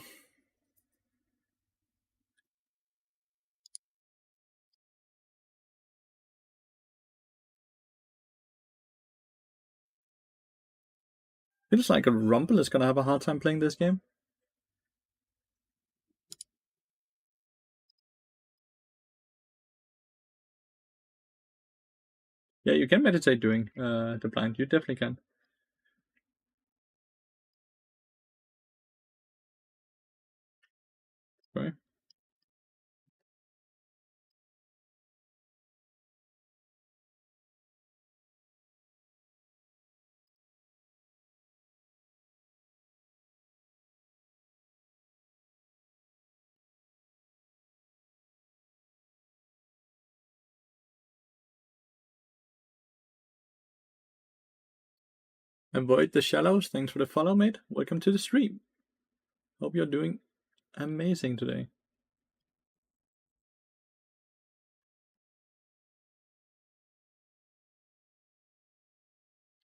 Feels like a Rumble is gonna have a hard time playing this game. Yeah, you can meditate doing the blind. You definitely can. Right. Avoid the shallows. Thanks for the follow, mate. Welcome to the stream. Hope you're doing amazing today.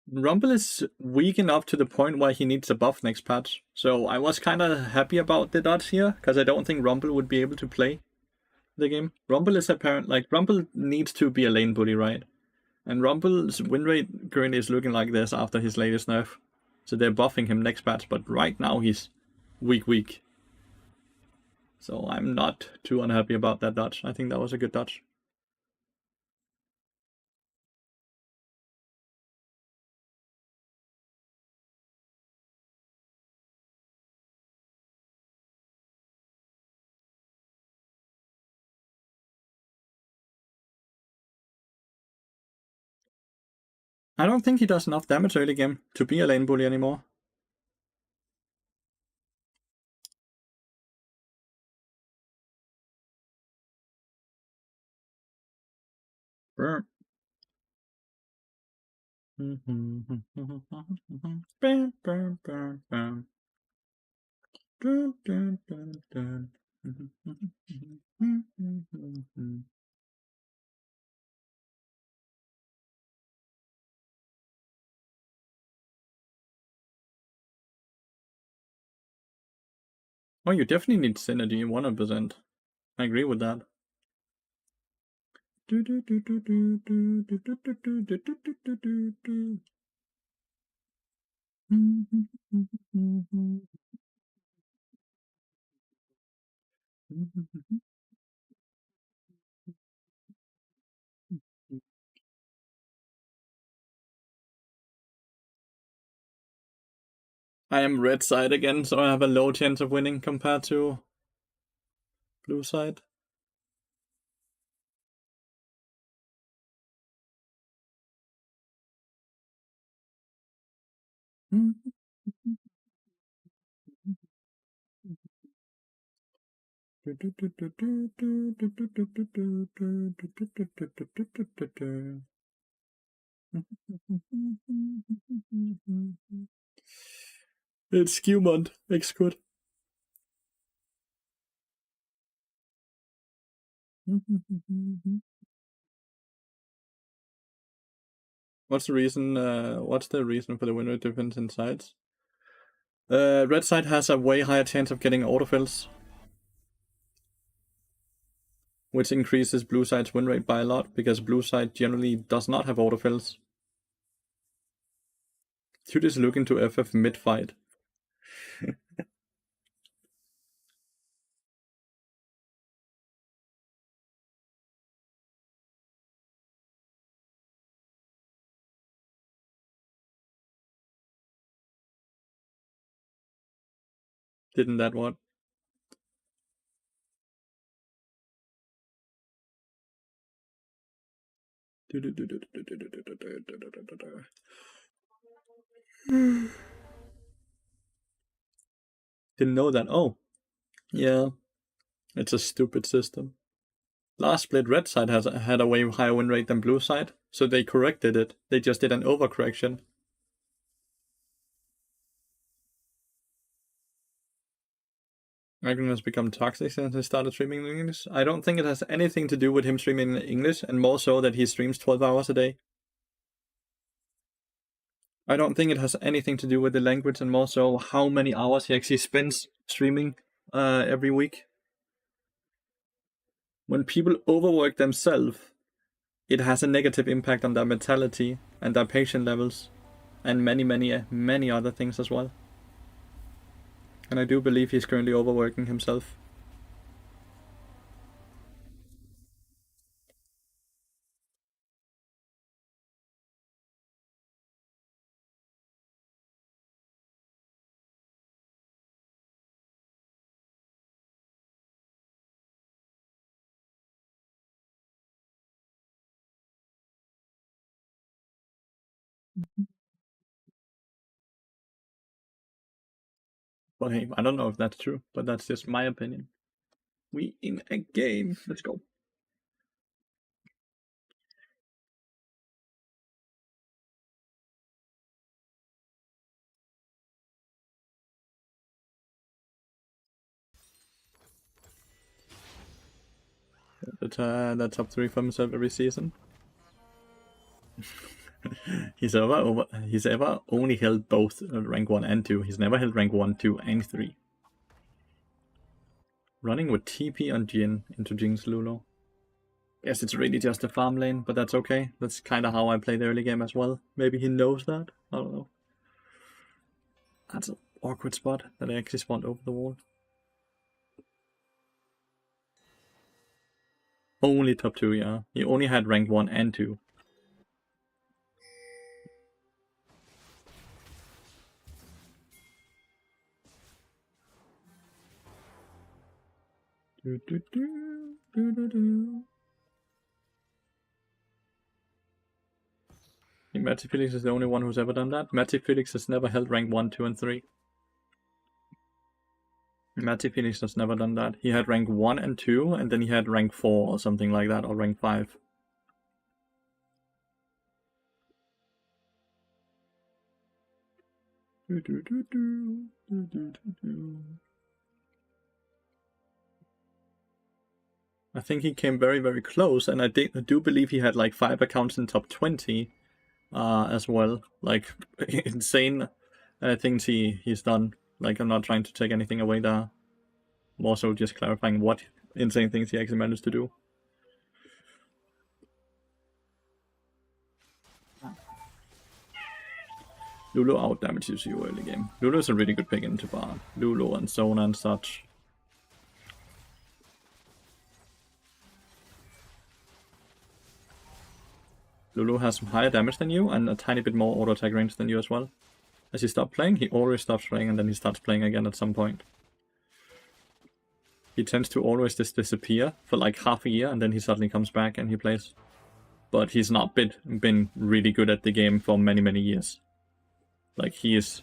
Rumble is weak enough to the point where he needs a buff next patch. So I was kind of happy about the dodge here, because I don't think Rumble would be able to play the game. Rumble is apparent, like, Rumble needs to be a lane bully, right? And Rumble's win rate currently is looking like this after his latest nerf. So they're buffing him next patch, but right now he's weak. So I'm not too unhappy about that dodge. I think that was a good dodge. I don't think he does enough damage early game to be a lane bully anymore. Brr. Oh, you definitely need synergy, 100%. I agree with that. I am red side again, so I have a low chance of winning compared to blue side. It's Skewmont, X-Quid. What's the reason? What's the reason for the win rate difference in sides? Red side has a way higher chance of getting autofills, which increases blue side's win rate by a lot, because blue side generally does not have autofills. Should just look into FF mid-fight. Didn't that what? Didn't know that. Oh, yeah. It's a stupid system. Last split, red side had a way higher win rate than blue side, so they corrected it. They just did an overcorrection. Ragnar has become toxic since he started streaming in English. I don't think it has anything to do with him streaming in English, and more so that he streams 12 hours a day. I don't think it has anything to do with the language, and more so how many hours he actually spends streaming every week. When people overwork themselves, it has a negative impact on their mentality and their patient levels, and many other things as well. And I do believe he's currently overworking himself. But hey, I don't know if that's true, but that's just my opinion. We in a game. Let's go. That top 3 for himself every season. He's ever only held both rank 1 and 2. He's never held rank 1, 2, and 3. Running with TP on Jin into Jinx Lulu. Yes, it's really just a farm lane, but that's okay. That's kind of how I play the early game as well. Maybe he knows that. I don't know. That's an awkward spot that I actually spawned over the wall. Only top 2, yeah. He only had rank 1 and 2. I think Matty Felix is the only one who's ever done that. Matty Felix has never held rank 1, 2, and 3. Matty Felix has never done that. He had rank 1 and 2, and then he had rank 4 or something like that, or rank 5. I think he came very, very close, and I do believe he had like 5 accounts in top 20 as well. Like, insane things he's done. Like, I'm not trying to take anything away there. More so just clarifying what insane things he actually managed to do. Lulu out damages you early game. Lulu is a really good pick into bar. Lulu and Zona and such. Lulu has some higher damage than you and a tiny bit more auto attack range than you as well. As he stops playing, he always stops playing and then he starts playing again at some point. He tends to always just disappear for like half a year and then he suddenly comes back and he plays. But he's not been really good at the game for many, many years. Like, he is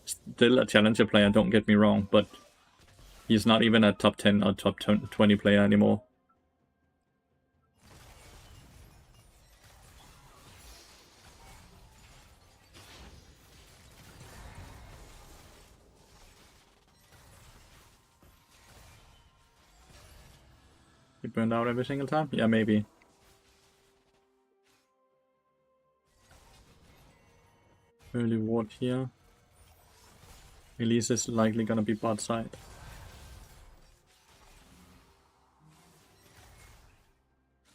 still a challenger player, don't get me wrong, but he's not even a top 10 or top 20 player anymore. He burned out every single time? Yeah, maybe. Early ward here. Elise is likely gonna be bot side.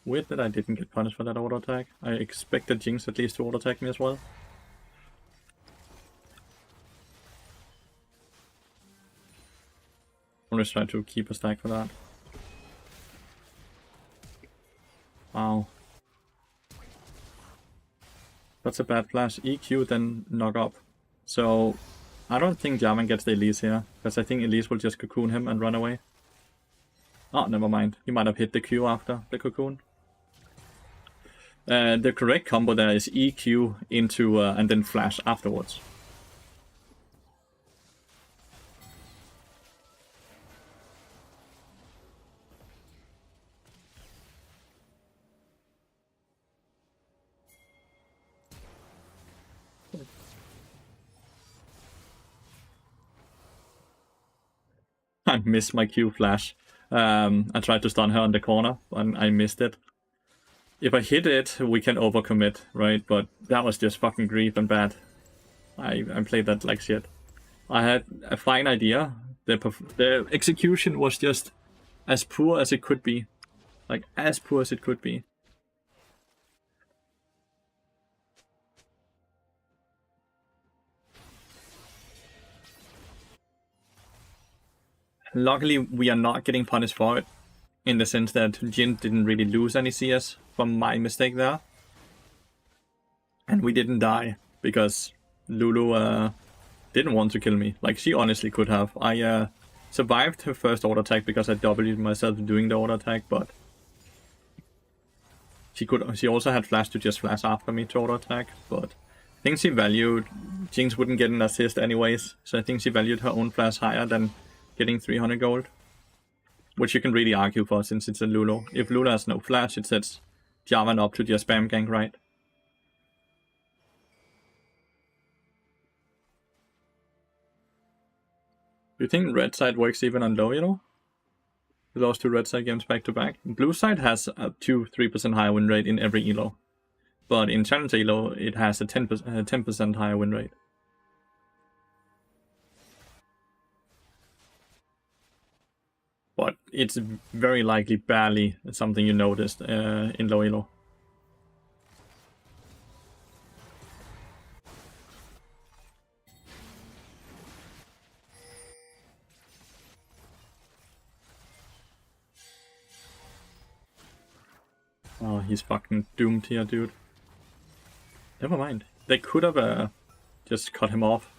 Weird that I didn't get punished for that auto attack. I expected Jinx at least to auto attack me as well. Always try to keep a stack for that. Wow. That's a bad flash. EQ, then knock up. So, I don't think Jarvan gets the Elise here, because I think Elise will just cocoon him and run away. Oh, never mind. He might have hit the Q after the cocoon. The correct combo there is EQ into and then flash afterwards. I missed my Q flash. I tried to stun her on the corner, and I missed it. If I hit it, we can overcommit, right? But that was just fucking grief and bad. I played that like shit. I had a fine idea. The execution was just as poor as it could be. Like, as poor as it could be. Luckily, we are not getting punished for it, in the sense that Jin didn't really lose any CS from my mistake there. And we didn't die, because Lulu didn't want to kill me. Like, she honestly could have. I survived her first auto attack because I W'd myself doing the auto attack, but she also had flash to just flash after me to auto attack, but think she valued Jinx wouldn't get an assist anyways, so I think she valued her own flash higher than getting 300 gold. Which you can really argue for since it's a Lulu. If Lulu has no flash, it sets Jarvan up to just spam gank, right? Do you think red side works even on low elo? We lost 2 red side games back to back. Blue side has a 2-3% higher win rate in every elo. But in challenge elo, it has a 10% higher win rate. But it's very likely barely something you noticed in low elo. Oh, he's fucking doomed here, dude. Never mind. They could have just cut him off.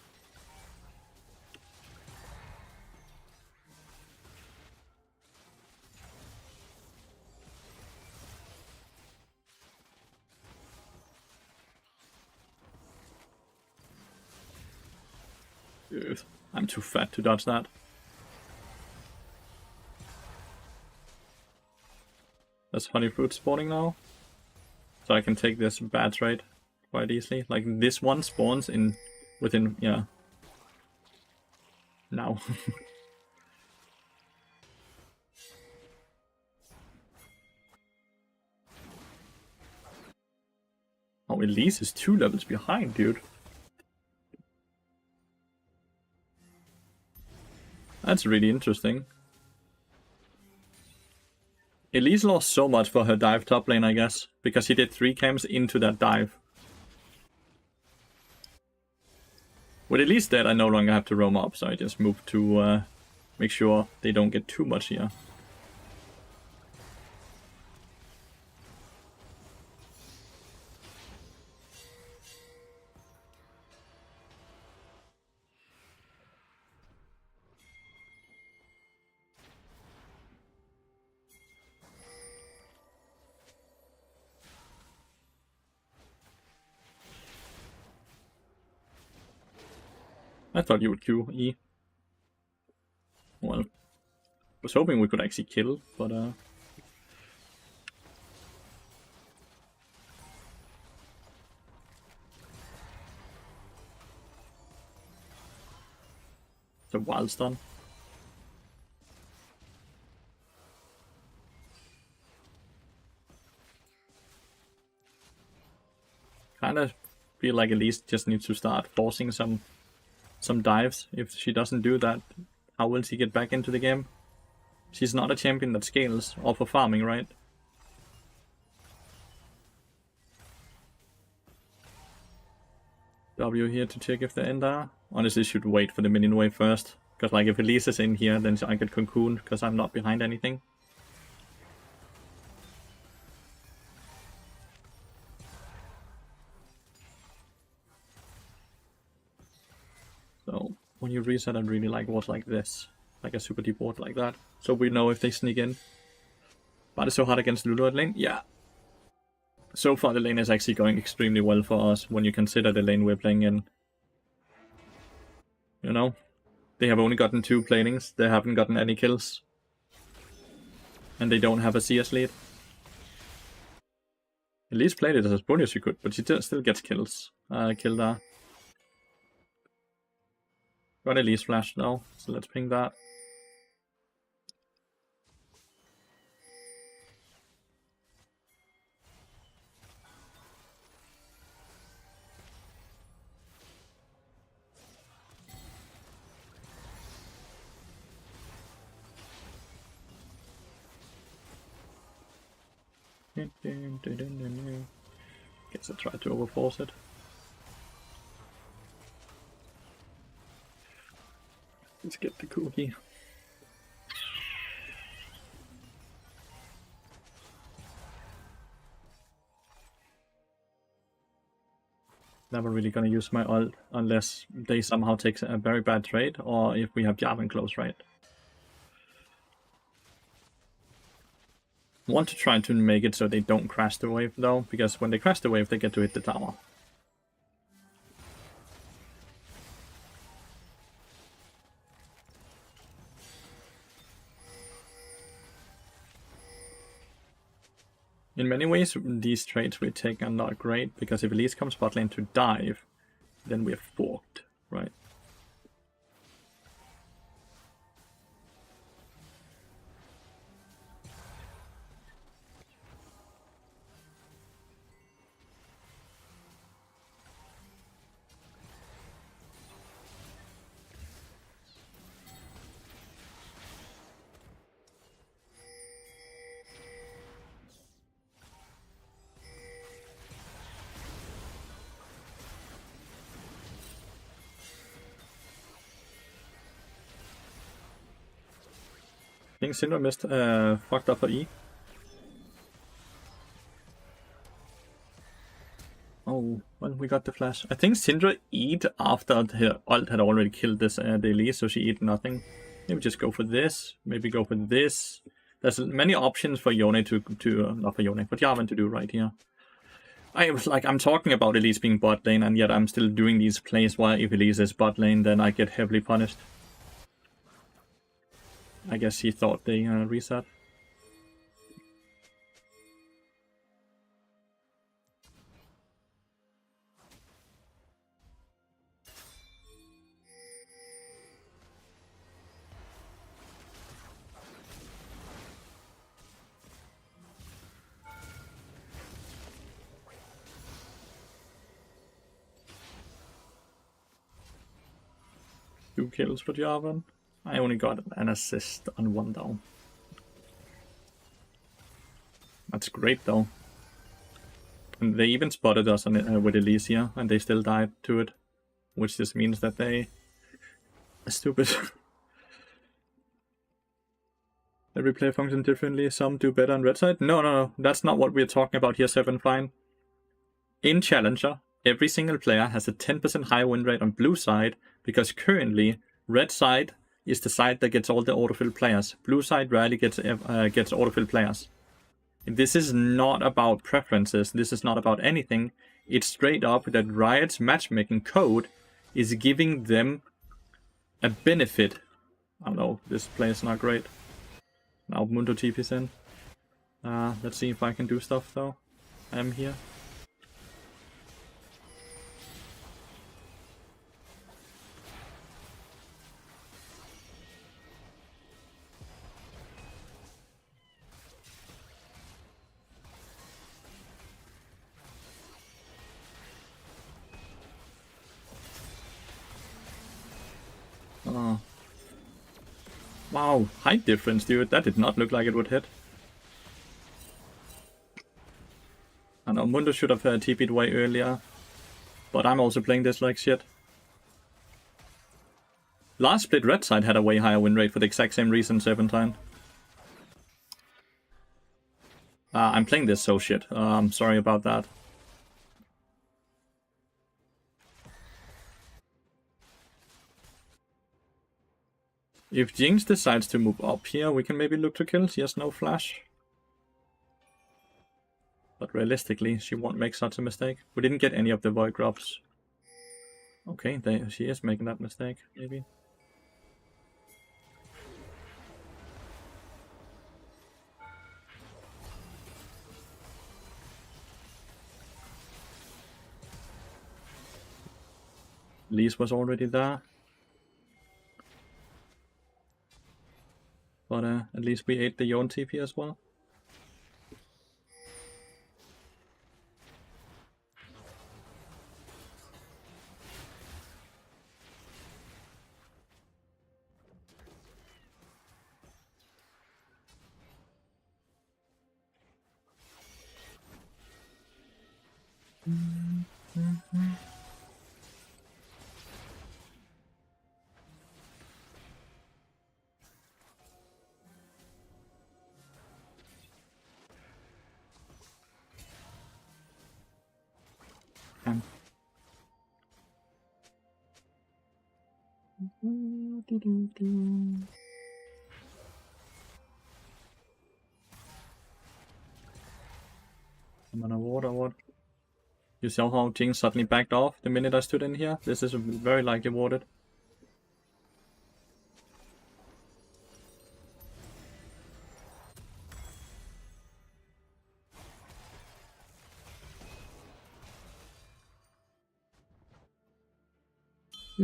Dude, I'm too fat to dodge that. There's honey fruit spawning now. So I can take this bad trade quite easily. Like this one spawns in within, yeah. Now. Oh, Elise is 2 levels behind, dude. That's really interesting. Elise lost so much for her dive top lane, I guess, because he did 3 camps into that dive. With Elise dead, I no longer have to roam up, so I just move to make sure they don't get too much here. I thought you would QE. Well, was hoping we could actually kill, but it's a wild stun. Kinda feel like Elise just needs to start forcing some dives. If she doesn't do that, how will she get back into the game? She's not a champion that scales, or for farming, right? W here to check if they're in there. Honestly, should wait for the minion wave first. Because like if Elise is in here, then I get cocooned because I'm not behind anything. So when you reset, I'd really like wars like this. Like a super deep ward like that. So we know if they sneak in. But it's so hard against Lulu at lane? Yeah. So far the lane is actually going extremely well for us when you consider the lane we're playing in. You know? They have only gotten 2 planings, they haven't gotten any kills. And they don't have a CS lead. At least played it as bully as you could, but she still gets kills. Killed her. Got Elise flash now, so let's ping that. Guess I tried to overforce it. Let's get the cookie. Never really gonna use my ult unless they somehow take a very bad trade or if we have Jarvan close, right? Want to try to make it so they don't crash the wave though, because when they crash the wave they get to hit the tower. In many ways, these trades we take are not great, because if Elise comes bot lane to dive, then we're forked, right? I think Syndra missed fucked up for E. Oh, well, we got the flash. I think Syndra eat after her ult had already killed this the Elise, so she eat nothing. Maybe just go for this. Maybe go for this. There's many options for Yone not for Yone, for Jarvan to do right here. I was like, I'm talking about Elise being bot lane, and yet I'm still doing these plays while if Elise is bot lane, then I get heavily punished. I guess he thought they reset. Two kills for Jarvan. I only got an assist on one down. That's great though. And they even spotted us on it, with Elysia, and they still died to it. Which just means that they are stupid. Every player functions differently, some do better on red side. No, that's not what we're talking about here, Seven Fine. In Challenger, every single player has a 10% higher win rate on blue side, because currently, red side is the side that gets all the autofill players. Blue side rarely gets autofill players. This is not about preferences, this is not about anything. It's straight up that Riot's matchmaking code is giving them a benefit. I don't know, this play is not great. Now Mundo TP's in. Let's see if I can do stuff though. I am here. Wow, height difference, dude. That did not look like it would hit. I know, Mundo should have TP'd way earlier. But I'm also playing this like shit. Last split red side had a way higher win rate for the exact same reason, Serpentine. I'm playing this so shit. I'm sorry about that. If Jinx decides to move up here, we can maybe look to kill. She has no flash. But realistically, she won't make such a mistake. We didn't get any of the void drops. Okay, she is making that mistake, maybe. Elise was already there. But at least we ate the Yone TP as well. I'm on a ward or what? You saw how Jinx suddenly backed off the minute I stood in here? This is very likely warded. I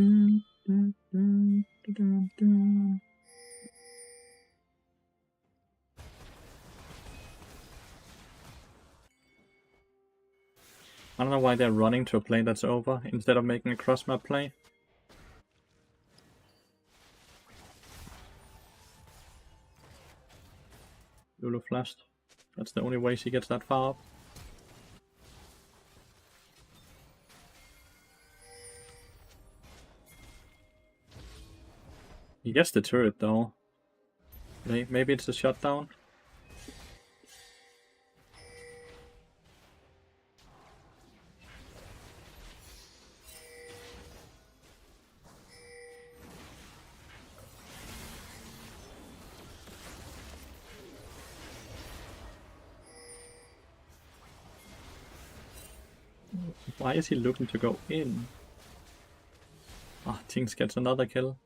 don't know why they're running to a play that's over instead of making a cross map play. Lulu flashed. That's the only way she gets that far up. He gets the turret though. Maybe it's a shutdown. Why is he looking to go in? Ah, Tinks gets another kill.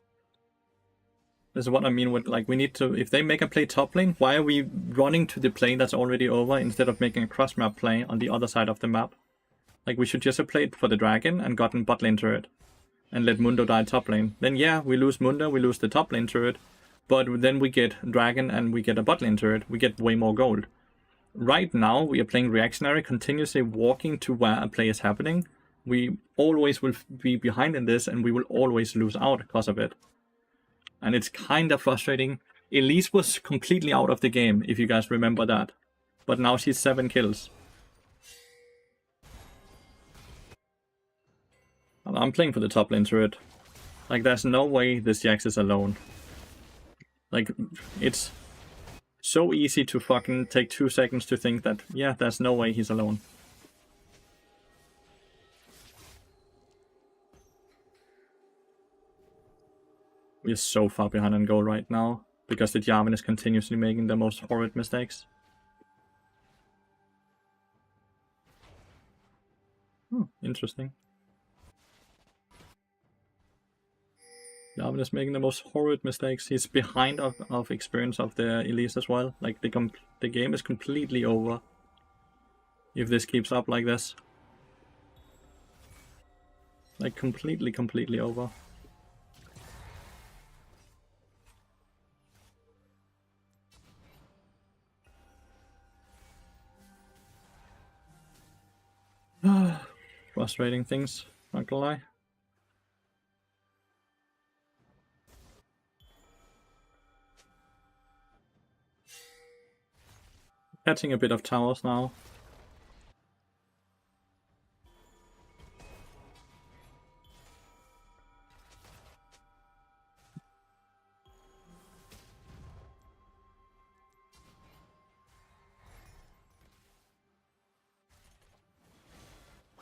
This is what I mean with, like, we need to, if they make a play top lane, why are we running to the plane that's already over instead of making a cross map play on the other side of the map? Like, we should just have played for the dragon and gotten bot lane turret. And let Mundo die top lane. Then yeah, we lose Mundo, we lose the top lane turret. But then we get dragon and we get a bot lane turret. We get way more gold. Right now, we are playing reactionary, continuously walking to where a play is happening. We always will be behind in this, and we will always lose out because of it. And it's kind of frustrating. Elise was completely out of the game, if you guys remember that. But now she's 7 kills. And I'm playing for the top lane turret. Like, there's no way this Jax is alone. Like, it's so easy to fucking take 2 seconds to think that, yeah, there's no way he's alone. We are so far behind on goal right now, because the Jarvan is continuously making the most horrid mistakes. Interesting. Jarvan is making the most horrid mistakes. He's behind of experience of the Elise as well. Like, the game is completely over if this keeps up like this. Like, completely over. Frustrating things, not gonna lie. Catching a bit of towers now.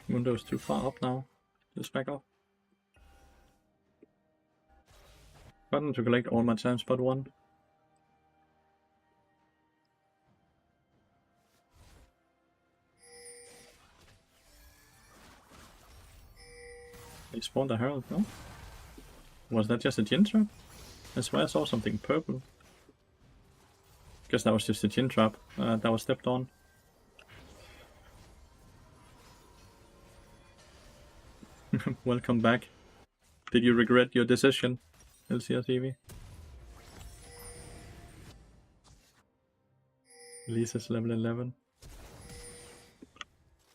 Mundo's too far up now. Just back up. Gotten to collect all my gems but one. They spawned a herald, no? Was that just a Jin trap? I swear I saw something purple. Guess that was just a Jin trap that was stepped on. Welcome back. Did you regret your decision, LCRTV? Lisa's level 11.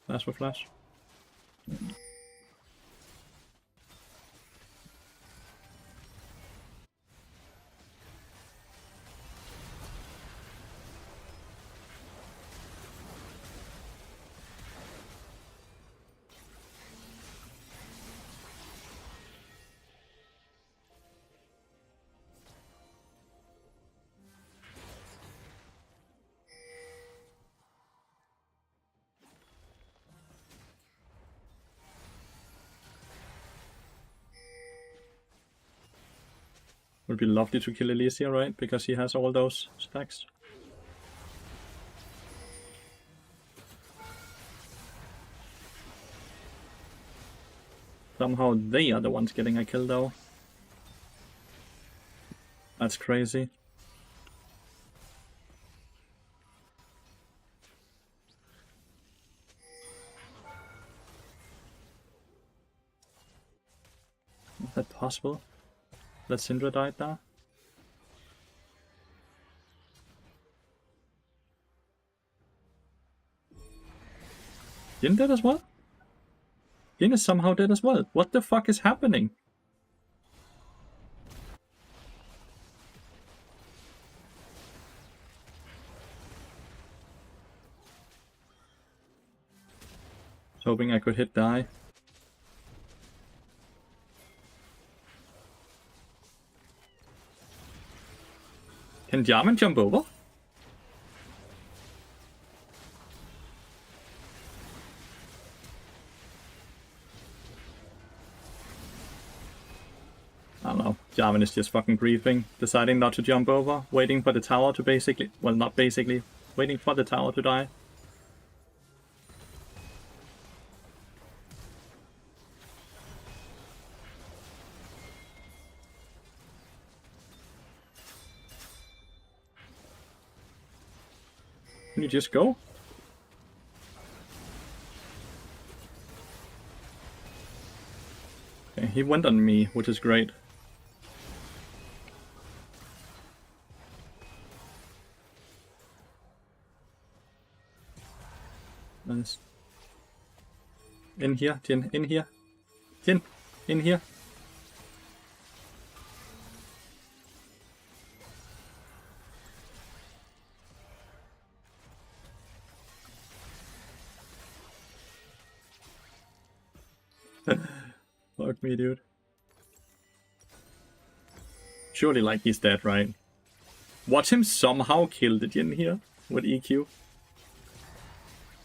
Flash for flash. Would be lovely to kill Elysia, right? Because he has all those stacks. Somehow they are the ones getting a kill though. That's crazy. That possible that Syndra died there? Yin dead as well? Yin is somehow dead as well. What the fuck is happening? Hoping I could hit die. Can Jarman jump over? I don't know. Jarman is just fucking breathing, deciding not to jump over, waiting for the tower to basically... Well, not basically. Waiting for the tower to die. Can you just go? Okay, he went on me, which is great. Nice. In here, Jin, in here. Jin, in here. Fuck me, dude. Surely, like, he's dead, right? Watch him somehow kill the Jin here with EQ.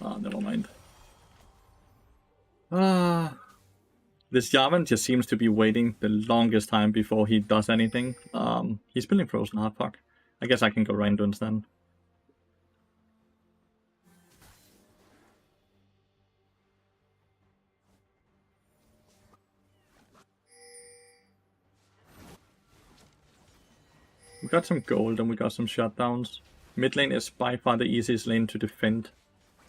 Ah, never mind. Ah, this Jarvan just seems to be waiting the longest time before he does anything. He's building Frozen Heart, fuck. I guess I can go Randons then. We got some gold and we got some shutdowns. Mid lane is by far the easiest lane to defend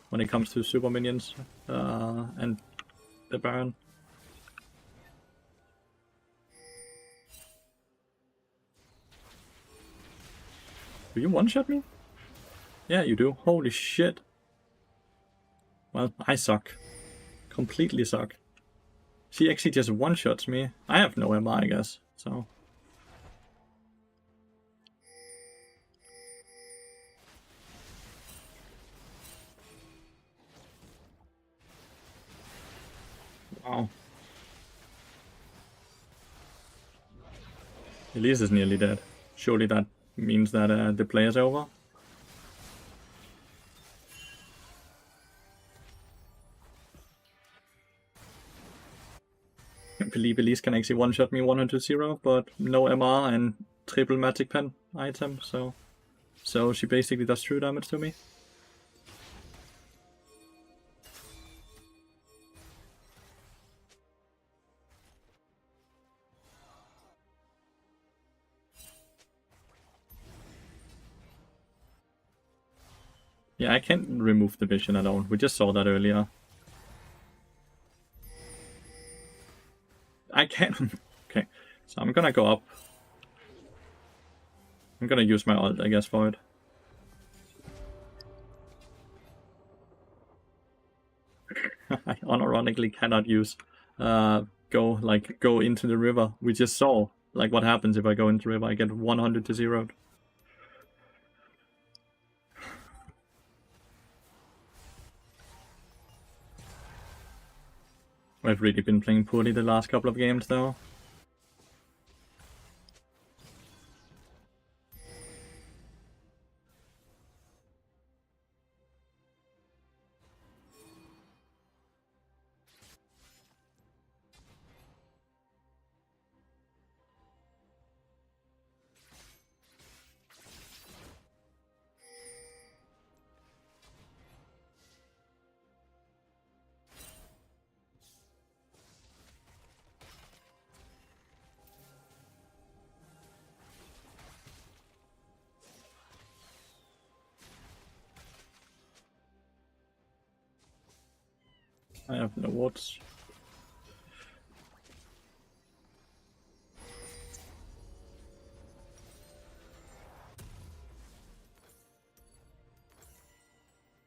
when it comes to super minions and the Baron. Do you one-shot me? Yeah, you do. Holy shit. Well, I suck. Completely suck. She actually just one-shots me. I have no MR, I guess, so... Wow. Elise is nearly dead. Surely that means that the play is over. I believe Elise can actually one-shot me 100-0, but no MR and triple magic pen item, so she basically does true damage to me. Yeah, I can't remove the vision at all. We just saw that earlier. I can't. Okay, so I'm gonna go up. I'm gonna use my ult, I guess, for it. I unironically cannot use go into the river. We just saw like what happens if I go into the river. I get 100-0. I've really been playing poorly the last couple of games though. I have no wards.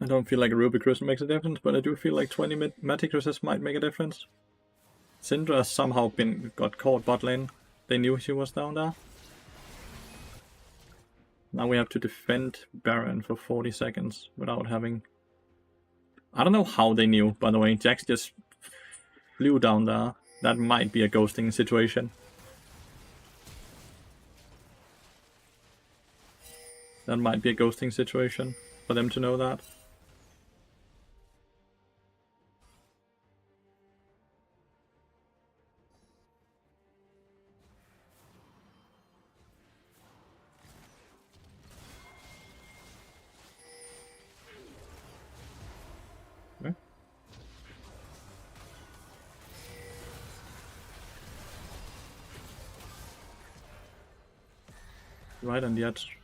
I don't feel like a Ruby Crystal makes a difference, but I do feel like 20 Magic Resist might make a difference. Syndra has somehow got caught bot lane. They knew she was down there. Now we have to defend Baron for 40 seconds without having... I don't know how they knew, by the way. Jax just flew down there. That might be a ghosting situation. That might be a ghosting situation for them to know that. Okay. Right on the edge.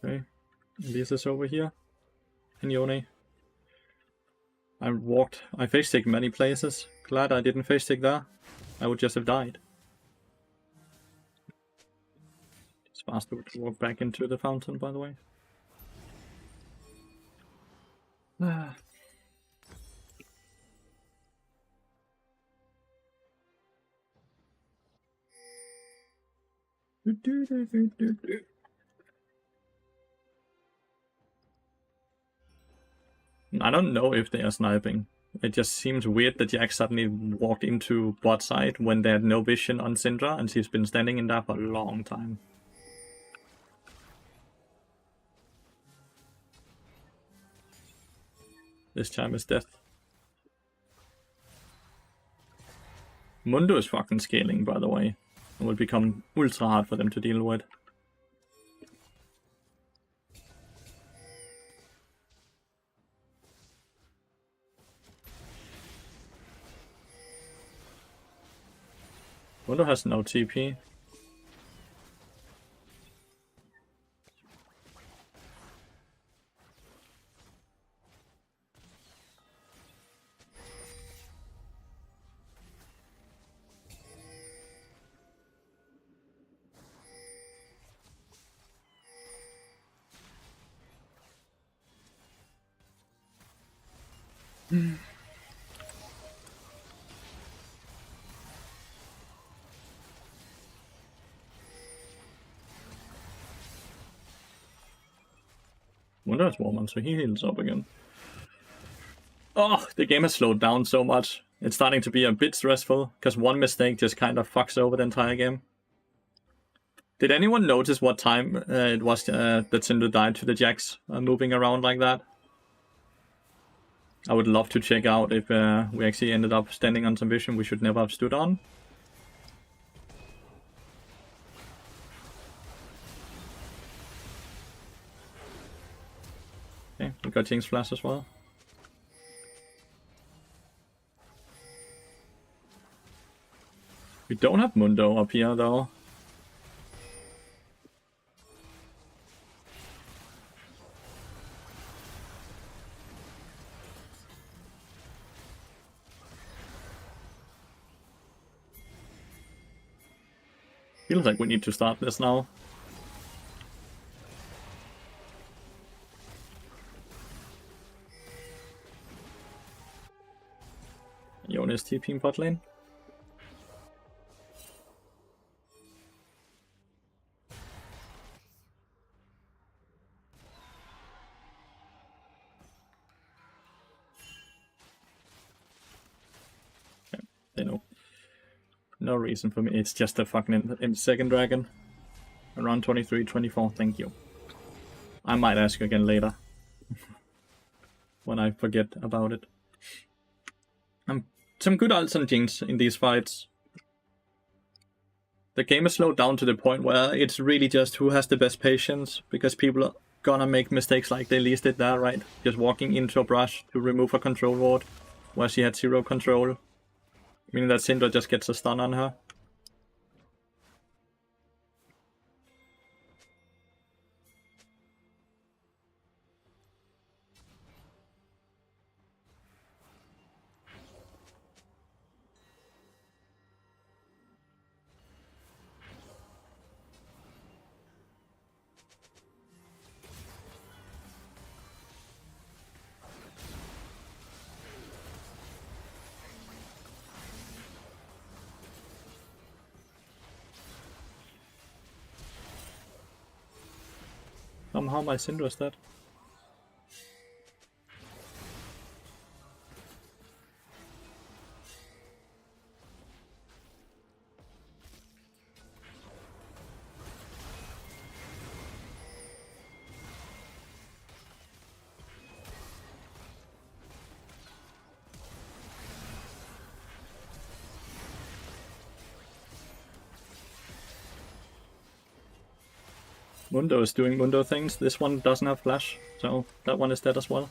Okay, Lisa's over here. And Yone. I face stick many places. Glad I didn't face stick there. I would just have died. It's faster to walk back into the fountain, by the way. I don't know if they are sniping. It just seems weird that Jack suddenly walked into bot side when they had no vision on Syndra and she's been standing in there for a long time. This time is death. Mundo is fucking scaling, by the way. It will become ultra hard for them to deal with. Mundo has no TP. Mundo has Warman, so he heals up again. Oh, the game has slowed down so much. It's starting to be a bit stressful, because one mistake just kind of fucks over the entire game. Did anyone notice what time it was that Syndra died to the Jax moving around like that? I would love to check out if we actually ended up standing on some vision we should never have stood on. Okay, we got Jinx Flash as well. We don't have Mundo up here though. Feels like we need to start this now. Yone is TPing bot lane. Okay, they know. No reason for me. It's just a fucking in second dragon. Around 23, 24. Thank you. I might ask you again later. When I forget about it. Some good ults and Jinx in these fights. The game is slowed down to the point where it's really just who has the best patience, because people are gonna make mistakes like they least did there, right? Just walking into a brush to remove a control ward where she had 0 control. Meaning that Syndra just gets a stun on her. Somehow my Syndra's dead. Mundo is doing Mundo things. This one doesn't have flash, so that one is dead as well.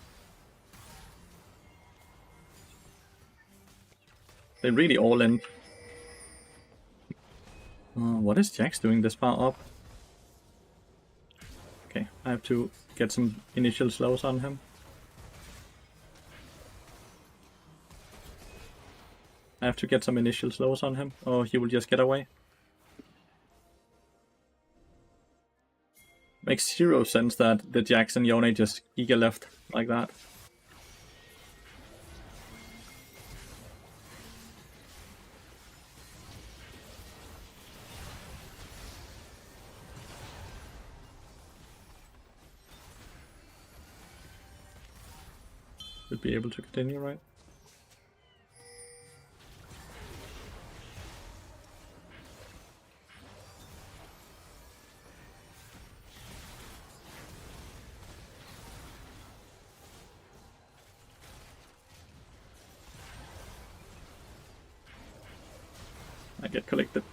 They really all in. What is Jax doing this far up? Okay, I have to get some initial slows on him. Or he will just get away. Makes zero sense that the Jax and Yone just eager left like that. Should be able to continue, right? I get collected.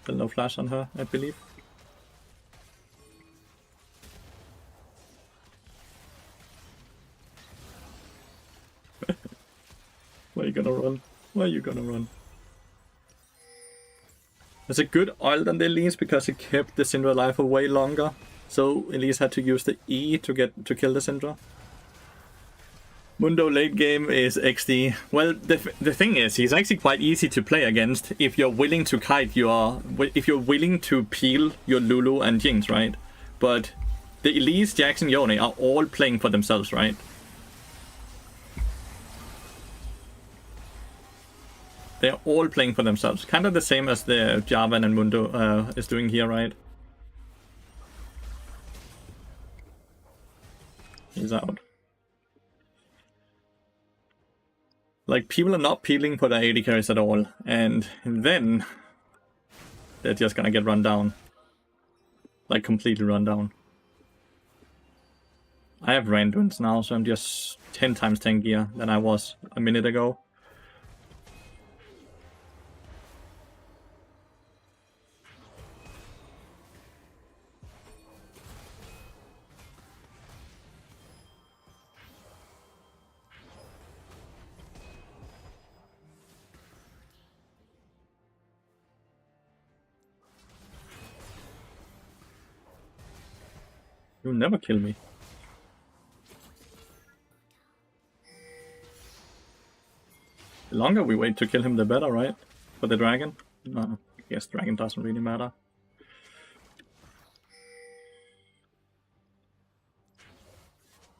Still no flash on her, I believe. Where are you gonna run? Where are you gonna run? It's a good ult on the Elise because it kept the Syndra alive for way longer. So Elise had to use the E to kill the Syndra. Mundo late game is XD. Well, the thing is, he's actually quite easy to play against if you're willing to if you're willing to peel your Lulu and Jinx, right? But the Elise, Jax, and Yone are all playing for themselves, right? They're all playing for themselves. Kind of the same as the Jarvan and Mundo is doing here, right? He's out. Like, people are not peeling for the AD carries at all, and then they're just gonna get run down. Like, completely run down. I have Randuin's now, so I'm just 10 times tankier than I was a minute ago. You'll never kill me. The longer we wait to kill him, the better, right? For the dragon? No, I guess dragon doesn't really matter.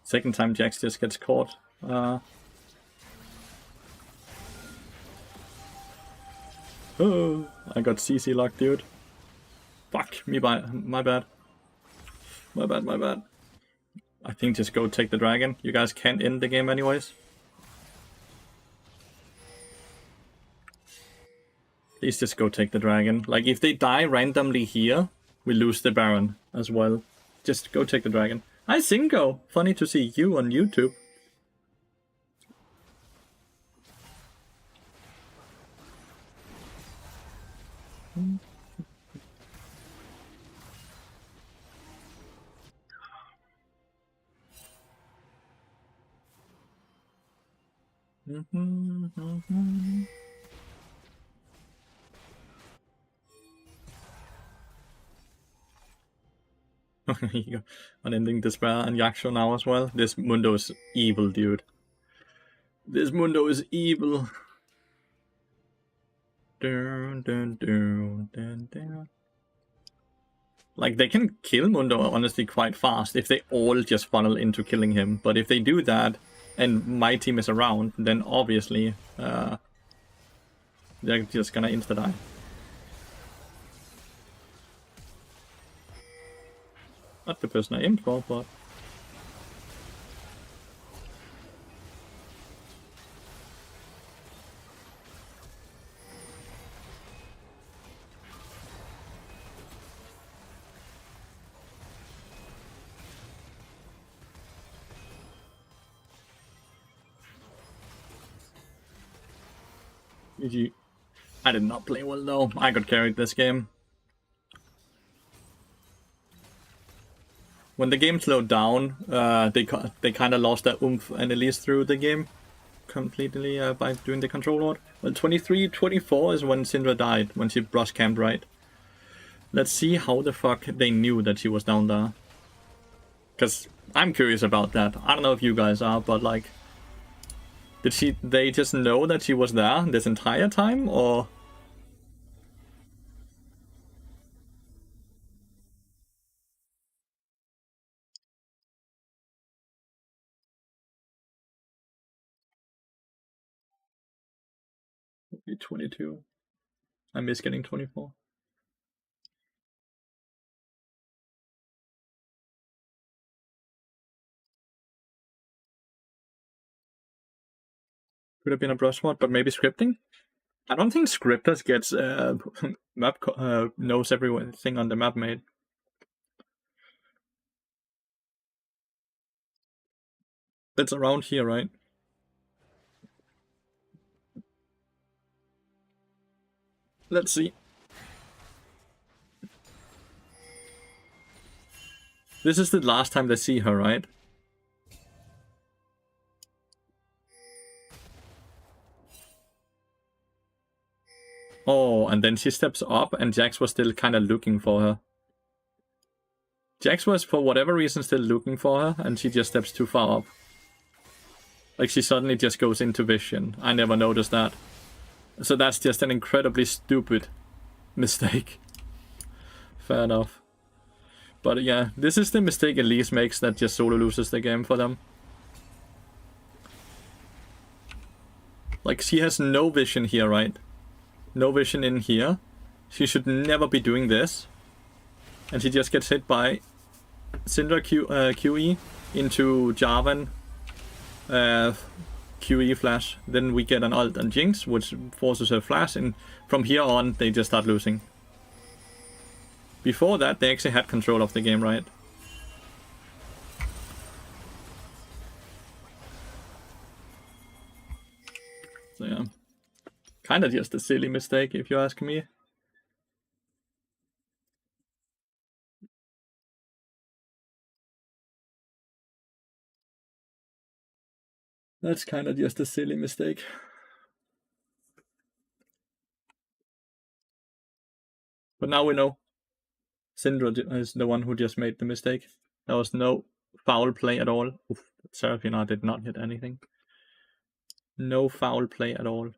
Second time Jax just gets caught. Oh, I got CC locked, dude. Fuck, my bad. My bad. I think just go take the dragon. You guys can't end the game anyways. Please just go take the dragon. Like, if they die randomly here, we lose the Baron as well. Just go take the dragon. Hi, Cinco! Funny to see you on YouTube. Unending Despair and Yaksho now as well. This Mundo is evil, dude. This Mundo is evil. Dun, dun, dun, dun, dun. Like, they can kill Mundo honestly quite fast if they all just funnel into killing him. But if they do that, and my team is around, then obviously they're just gonna insta-die. Not the person I aimed for, but... GG. I did not play well though. I got carried this game. When the game slowed down, they kind of lost their oomph and at least through the game completely by doing the control load. Well, 23-24 is when Syndra died, when she brush camped right. Let's see how the fuck they knew that she was down there. Because I'm curious about that. I don't know if you guys are, but like... Did they just know that she was there this entire time, or...? Maybe 22. I miss getting 24. Could have been a brush spot, but maybe scripting? I don't think scripters gets map knows everything on the map made. It's around here, right? Let's see. This is the last time they see her, right? Oh, and then she steps up and Jax was still kind of looking for her. Jax was, for whatever reason, still looking for her, and she just steps too far up. Like, she suddenly just goes into vision. I never noticed that. So that's just an incredibly stupid mistake. Fair enough. But yeah, this is the mistake Elise makes that just solo loses the game for them. Like, she has no vision here, right? No vision in here. She should never be doing this. And she just gets hit by Syndra QE into Jarvan QE flash. Then we get an ult and Jinx, which forces her flash, and from here on they just start losing. Before that, they actually had control of the game, right? So yeah. Kinda just a silly mistake, if you ask me. That's kinda just a silly mistake. But now we know. Syndra is the one who just made the mistake. There was no foul play at all. Oof, Seraphina did not hit anything. No foul play at all.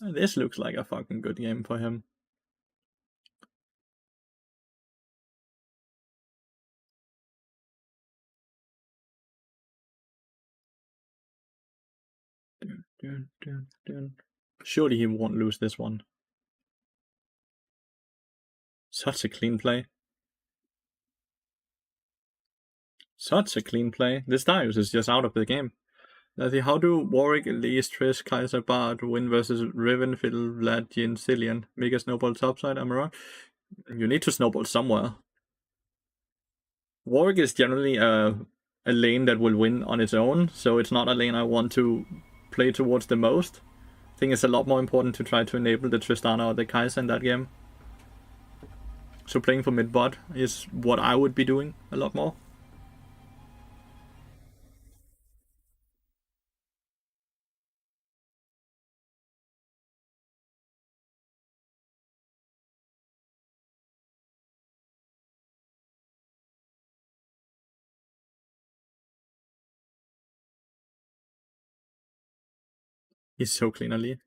This looks like a fucking good game for him. Surely he won't lose this one. Such a clean play. Such a clean play. This Darius is just out of the game. How do Warwick, Elise, Trish, Kaiser, Bard win versus Riven, Fiddle, Vlad, Jin, Cillian? Mega snowball topside, am I wrong? You need to snowball somewhere. Warwick is generally a lane that will win on its own, so it's not a lane I want to play towards the most. I think it's a lot more important to try to enable the Tristana or the Kaiser in that game. So playing for mid-bot is what I would be doing a lot more. He's so clean early.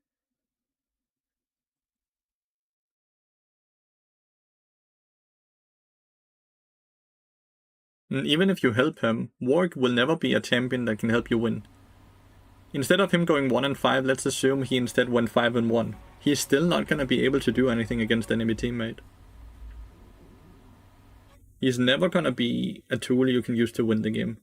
And even if you help him, Warwick will never be a champion that can help you win. Instead of him going 1-5, let's assume he instead went 5-1. He's still not gonna be able to do anything against the enemy teammate. He's never gonna be a tool you can use to win the game.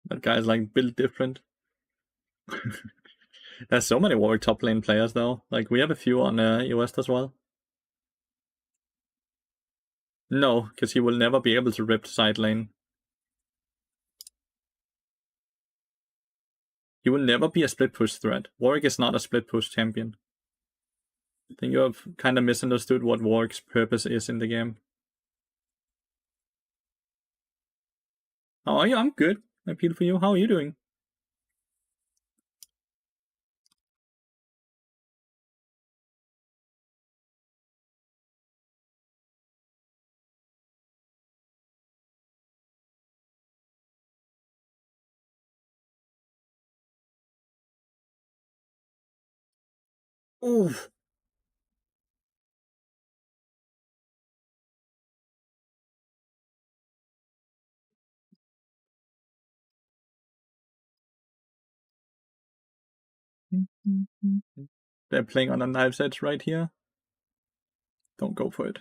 That guy's like built different. There's so many Warwick top lane players though. Like we have a few on EOS as well. No, because he will never be able to rip side lane. He will never be a split push threat. Warwick is not a split push champion. I think you have kind of misunderstood what Warwick's purpose is in the game. How are you? I'm good. I appeal for you. How are you doing? Oof. They're playing on a knife's edge right here. Don't go for it.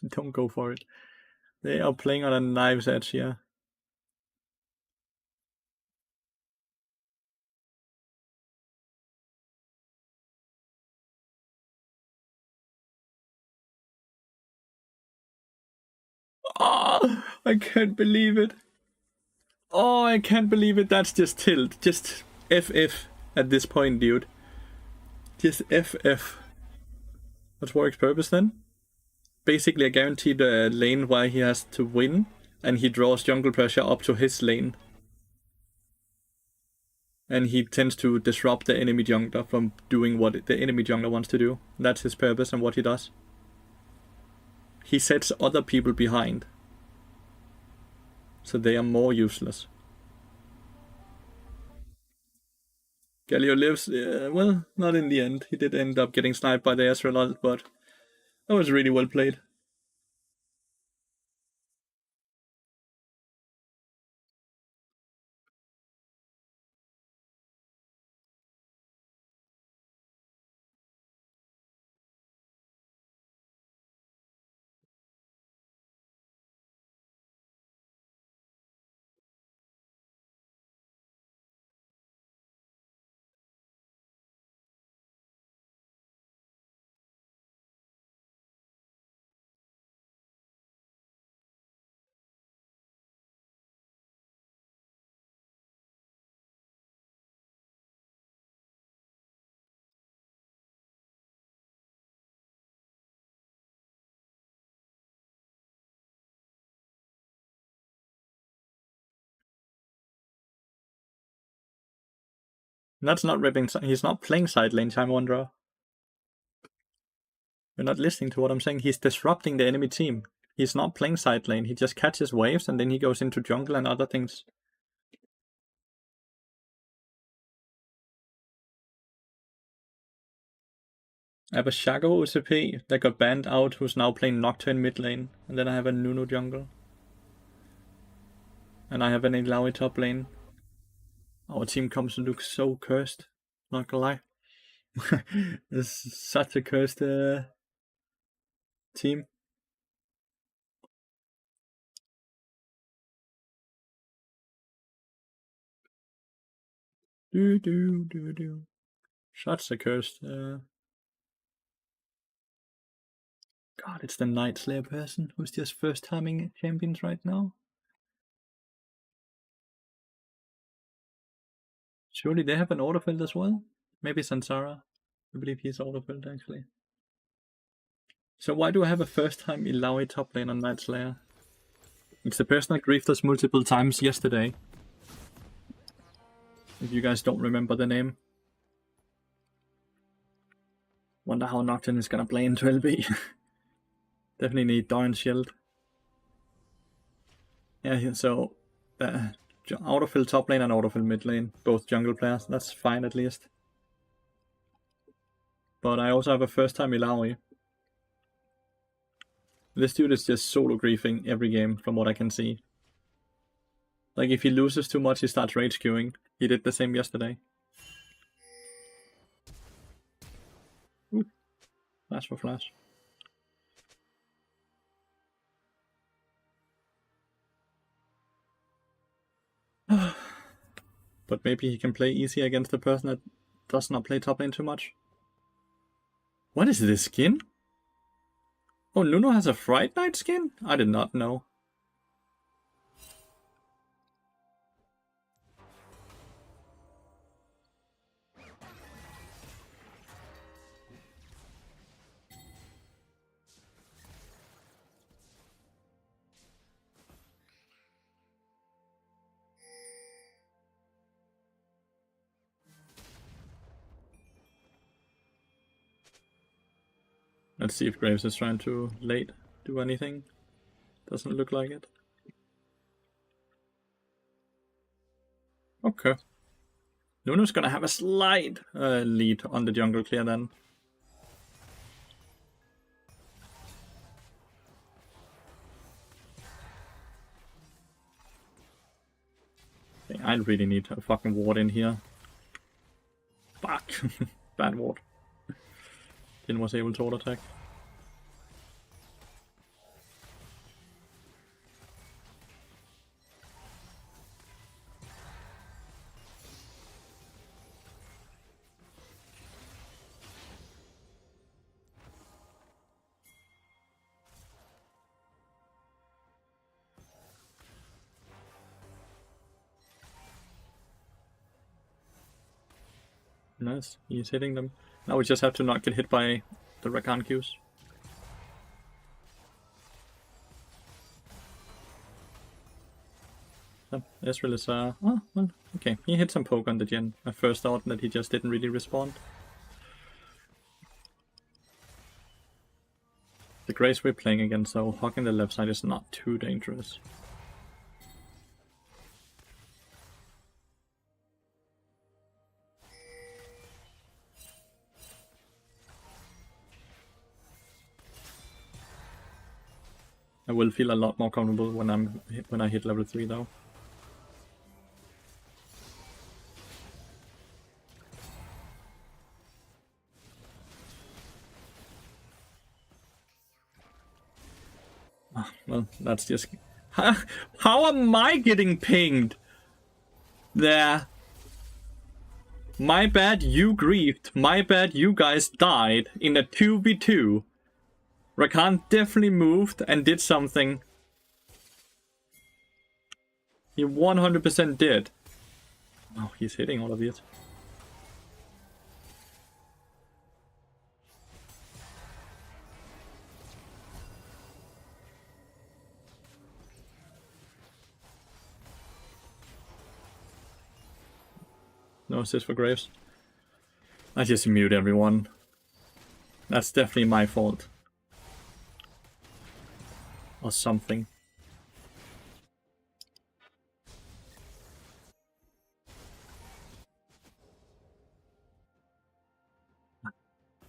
Don't go for it. They are playing on a knife's edge here. Oh, I can't believe it. Oh, I can't believe it. That's just tilt. Just FF at this point, dude. Just FF. What's Warwick's purpose then? Basically a guaranteed lane where he has to win, and he draws jungle pressure up to his lane. And he tends to disrupt the enemy jungler from doing what the enemy jungler wants to do. That's his purpose and what he does. He sets other people behind, so they are more useless. Galio lives, well, not in the end. He did end up getting sniped by the Ezreal, but that was really well played. That's not ripping. He's not playing side lane, Time Wanderer. You're not listening to what I'm saying. He's disrupting the enemy team. He's not playing side lane. He just catches waves and then he goes into jungle and other things. I have a Shaco OCP that got banned out who's now playing Nocturne mid lane. And then I have a Nunu jungle. And I have an EUW top lane. Our team comes to look so cursed. Not gonna lie. It's such a cursed team. Do. Such a cursed. God, it's the Night Slayer person who's just first timing champions right now. Surely they have an autofilled as well? Maybe Sansara. I believe he's autofilled actually. So why do I have a first time EUW top lane on Night Slayer? It's the person that griefed us multiple times yesterday. If you guys don't remember the name. Wonder how Nocturne is gonna play into LB. Definitely need Doran Shield. Yeah, so autofill top lane and autofill mid lane, both jungle players. That's fine at least. But I also have a first time Ilaoi. This dude is just solo griefing every game from what I can see. Like if he loses too much, he starts rage queuing. He did the same yesterday. Ooh. Flash for flash. But maybe he can play easy against the person that does not play top lane too much. What is this skin? Oh, Nuno has a Fright Knight skin? I did not know. Let's see if Graves is trying to late do anything. Doesn't look like it. Okay. Nuno's gonna have a slight lead on the jungle clear then. I really need a fucking ward in here. Fuck. Bad ward. Jin was able to auto attack. Nice, he's hitting them. Now we just have to not get hit by the Rakan Qs. So, Ezreal is, oh, well, okay, he hit some poke on the Jhin. I first thought that he just didn't really respond. The Grace we're playing against, so hogging the left side is not too dangerous. I will feel a lot more comfortable when I hit level 3 though. Well, that's just... How am I getting pinged? There. My bad you griefed. My bad you guys died in a 2v2. Rakan definitely moved and did something. He 100% did. Oh, he's hitting all of it. No assist for Graves. I just mute everyone. That's definitely my fault. Or something.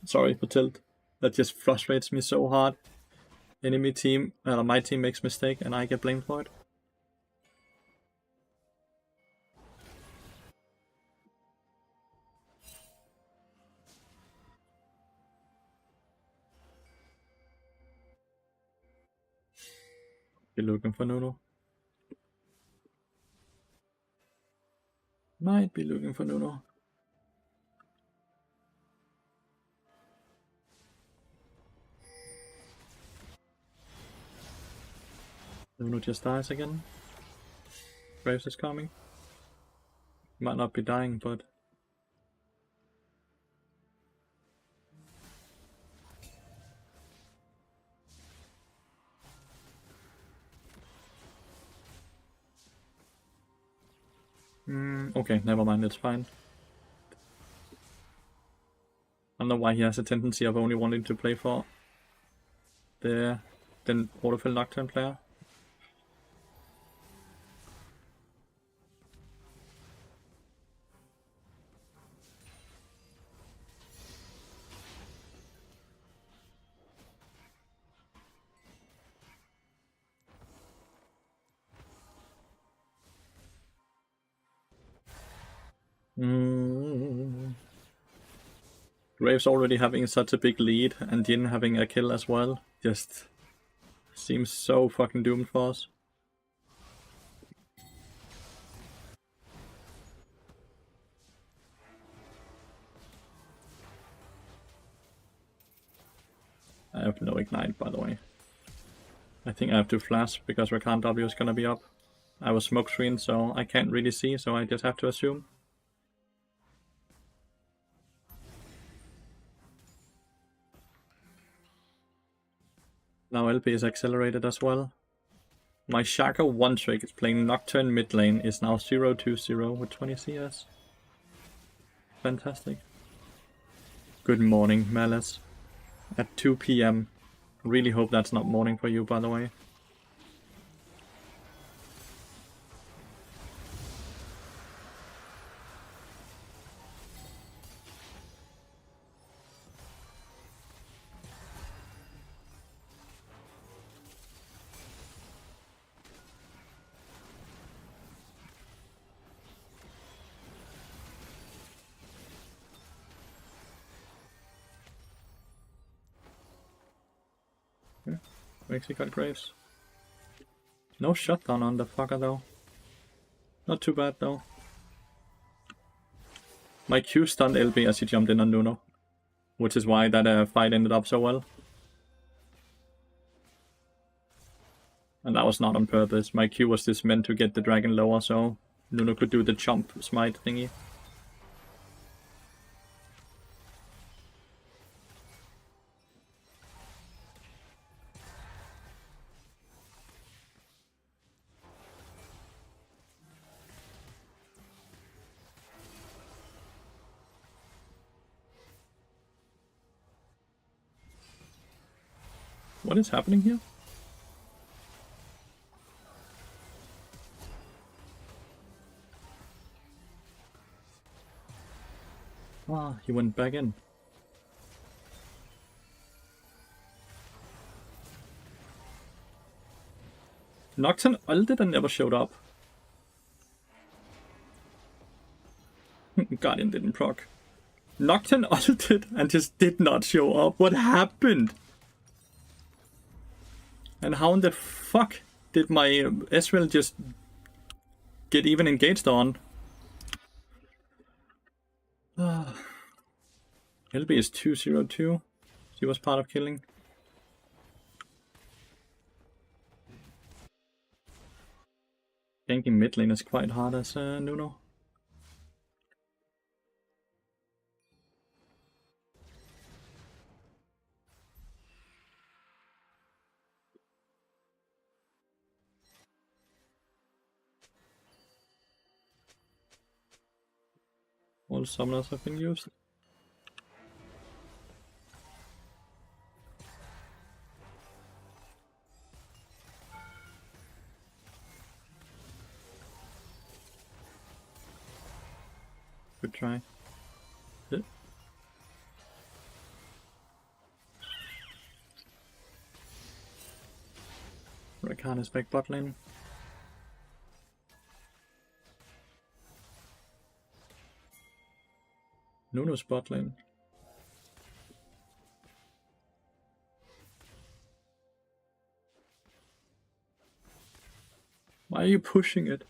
Sorry for tilt. That just frustrates me so hard. Enemy team, my team makes mistake and I get blamed for it. Be looking for Nuno. Might be looking for Nuno. Nuno just dies again. Graves is coming. Might not be dying, but... Okay, never mind, it's fine. I don't know why he has a tendency of only wanting to play for the Waterfill Nocturne player. Graves already having such a big lead and Jin having a kill as well. Just seems so fucking doomed for us. I have no ignite, by the way. I think I have to flash because Rakan W is gonna be up. I was smoke screened, so I can't really see, so I just have to assume. Now LP is accelerated as well. My Shaka 1 trick is playing Nocturne mid lane is now 0-2-0 with 20 CS. Fantastic. Good morning, Malice. At 2 PM. Really hope that's not morning for you, by the way. He got Graves. No shutdown on the fucker though. Not too bad though. My Q stunned LB as he jumped in on Nuno. Which is why that fight ended up so well. And that was not on purpose. My Q was just meant to get the dragon lower so Nuno could do the chomp smite thingy. What is happening here? Ah, he went back in. Nocturne ulted and never showed up. Guardian didn't proc. Nocturne ulted and just did not show up. What happened? And how in the fuck did my Ezreal just get even engaged on? LB is 2-0-2. He was part of killing. Ganking mid lane is quite hard as Nuno. All summoners have been used. Good try. Rakan is back bot lane. Nuno's bot lane. Why are you pushing it?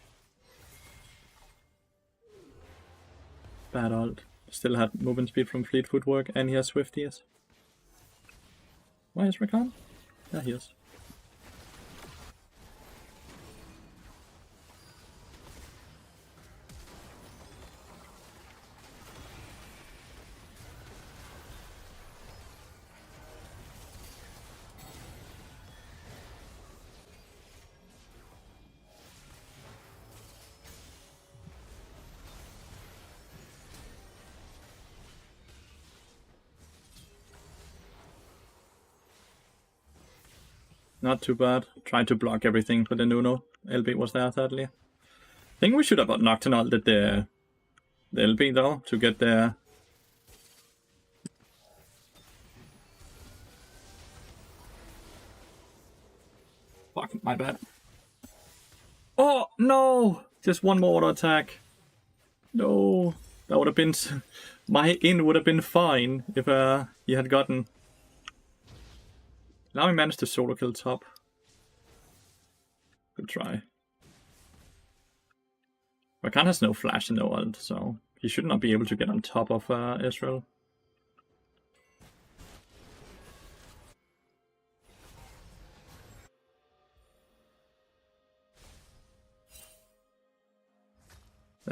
Bad ult. Still had movement speed from fleet footwork and he has Swifties. Why is Rakan? Yeah, he is. Not too bad. Tried to block everything for the Nuno. LB was there, sadly. I think we should have Nocturnal the LB though, to get the... Fuck, my bad. Oh, no! Just one more auto attack. No. That would have been... My in would have been fine if he had gotten... Now he managed to solo kill top. Good try. Rakan has no flash and no ult, so he should not be able to get on top of Israel.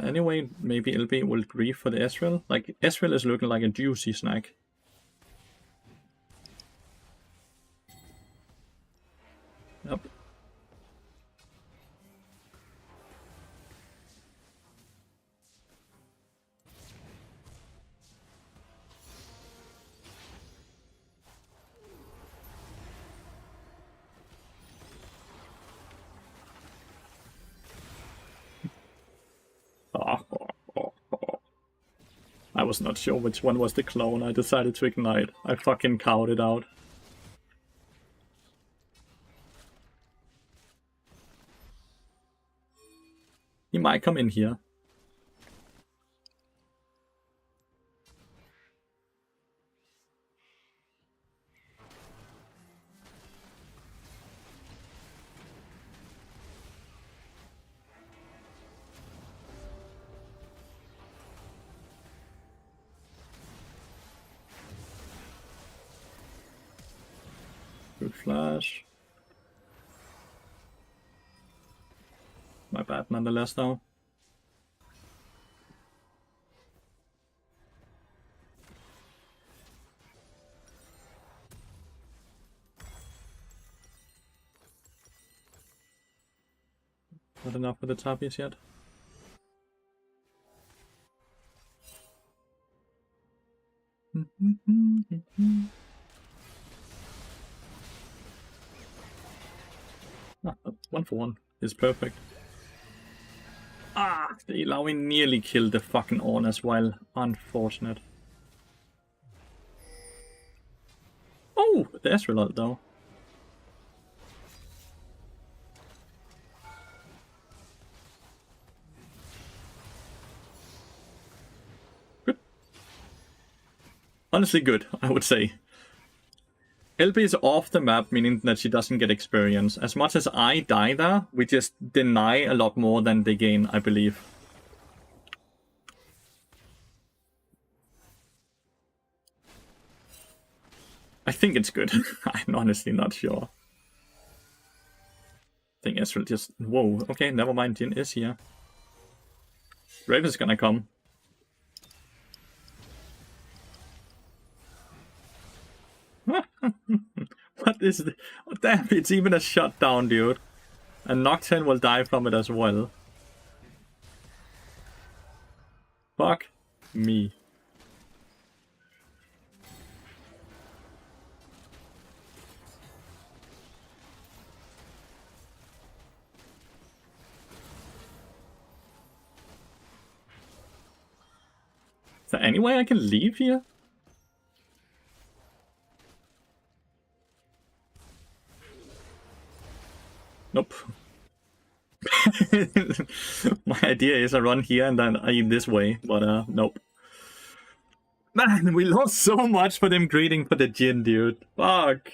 Anyway, maybe LB will grief for the Ezreal. Like, Ezreal is looking like a juicy snack. Yep. I was not sure which one was the clone. I decided to ignite. I fucking cowed it out. He might come in here. Good flash. My bad nonetheless though. Not enough for the tappies yet. Ah, 1-for-1 is perfect. Ah, the Illowing nearly killed the fucking Ornn as well. Unfortunate. Oh, the Ezreal ult though. Good. Honestly good, I would say. LB is off the map, meaning that she doesn't get experience. As much as I die there, we just deny a lot more than they gain, I believe. I think it's good. I'm honestly not sure. I think Ezreal just... Whoa, okay, never mind, Jin is here. Raven's gonna come. What is the... Oh, damn, it's even a shutdown, dude. And Nocturne will die from it as well. Fuck me. Is there any way I can leave here? Nope. My idea is I run here and then I eat this way, but nope. Man, we lost so much for them greeting for the Jin, dude. Fuck.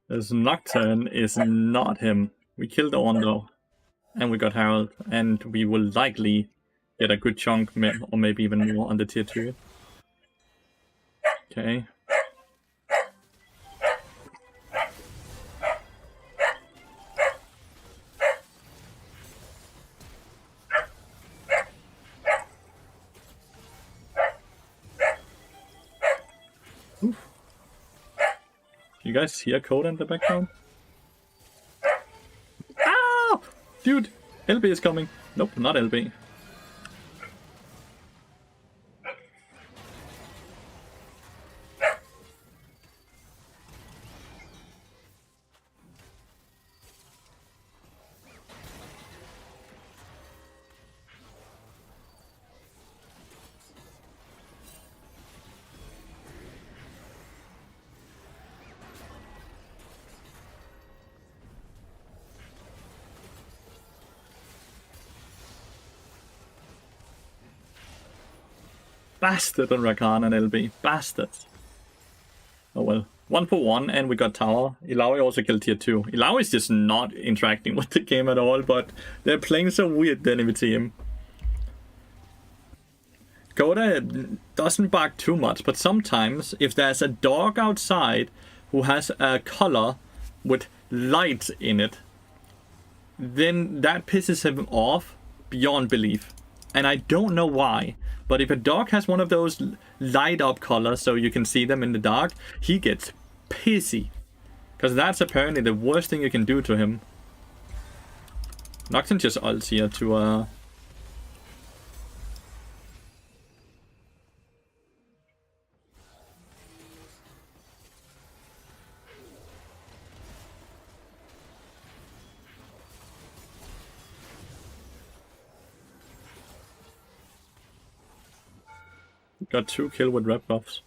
This Nocturne is not him. We killed Ornn though. And we got Herald. And we will likely get a good chunk, or maybe even more on the tier 2. Okay. You guys hear Coda in the background? Ow! Dude, LB is coming. Nope, not LB. Bastard on Rakan and LB. Bastard. Oh well. 1 for 1 and we got tower. Ilaoi also killed tier 2. Ilaoi is just not interacting with the game at all, but they're playing so weird, the enemy team. Coda doesn't bark too much, but sometimes if there's a dog outside who has a color with light in it, then that pisses him off beyond belief. And I don't know why, but if a dog has one of those light up colors so you can see them in the dark, he gets pissy. Because that's apparently the worst thing you can do to him. Nocturne just ults here to got 2 kill with red buffs.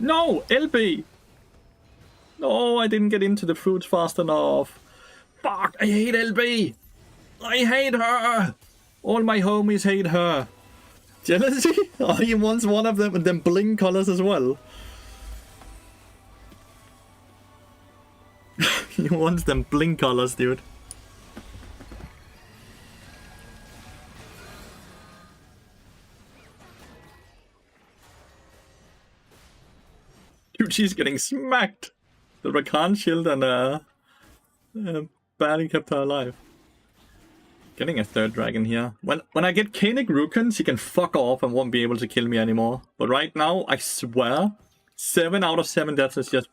No! LB! No, I didn't get into the fruits fast enough. Fuck, I hate LB! I hate her! All my homies hate her. Jealousy? Oh, he wants one of them and then bling colors as well. He wants them bling colors, dude. Dude, she's getting smacked. The Rakan shield and barely kept her alive. Getting a 3rd dragon here. When I get Koenig Ruken, she can fuck off and won't be able to kill me anymore. But right now, I swear, 7 out of 7 deaths is just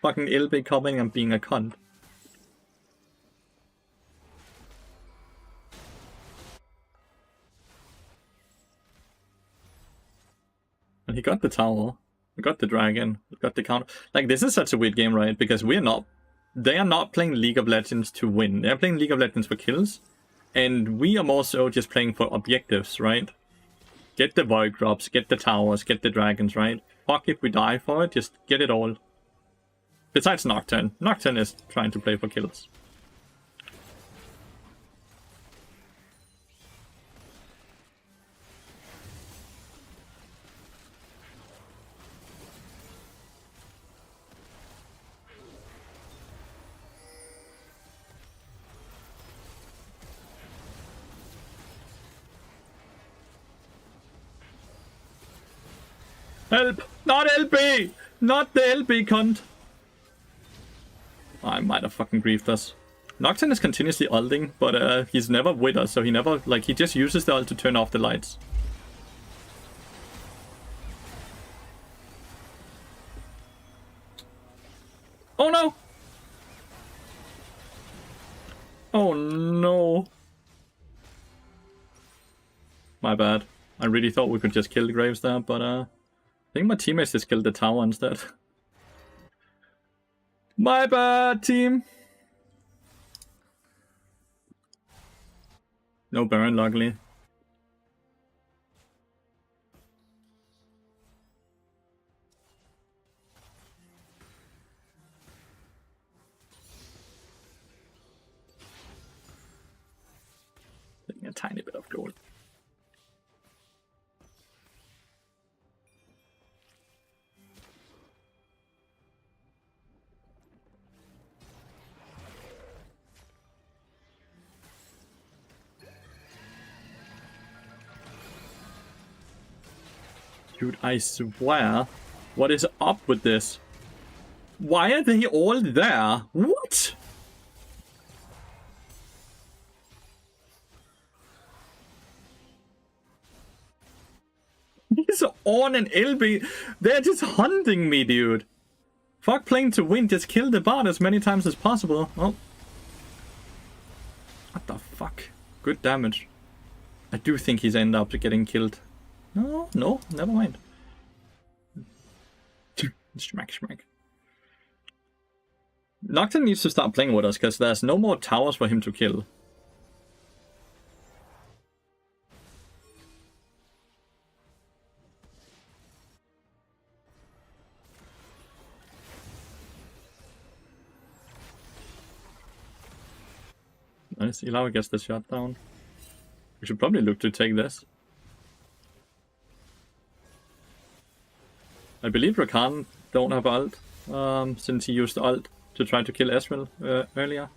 fucking LB coming and being a cunt. And he got the tower. We got the dragon. We got the counter. Like, this is such a weird game, right? Because we're not... They are not playing League of Legends to win. They're playing League of Legends for kills. And we are more so just playing for objectives, right? Get the void drops, get the towers, get the dragons, right? Fuck if we die for it, just get it all. Besides Nocturne. Nocturne is trying to play for kills. Help! Not LB! Not the LB cunt! I might have fucking griefed us. Nocturne is continuously ulting, but he's never with us, so he never, like, he just uses the ult to turn off the lights. Oh no! Oh no! My bad. I really thought we could just kill the Graves there, but I think my teammates just killed the tower instead. My bad, team! No Baron, luckily. Taking a tiny bit of gold. Dude, I swear, what is up with this? Why are they all there? What? is on an LB? They're just hunting me, dude. Fuck playing to win, just kill the bot as many times as possible. Oh. What the fuck? Good damage. I do think he's end up getting killed. No, never mind. Smack, smack. Nocturne needs to start playing with us, because there's no more towers for him to kill. Nice, EUW gets the shot down. We should probably look to take this. I believe Rakan don't have ult, since he used ult to try to kill Ezreal earlier.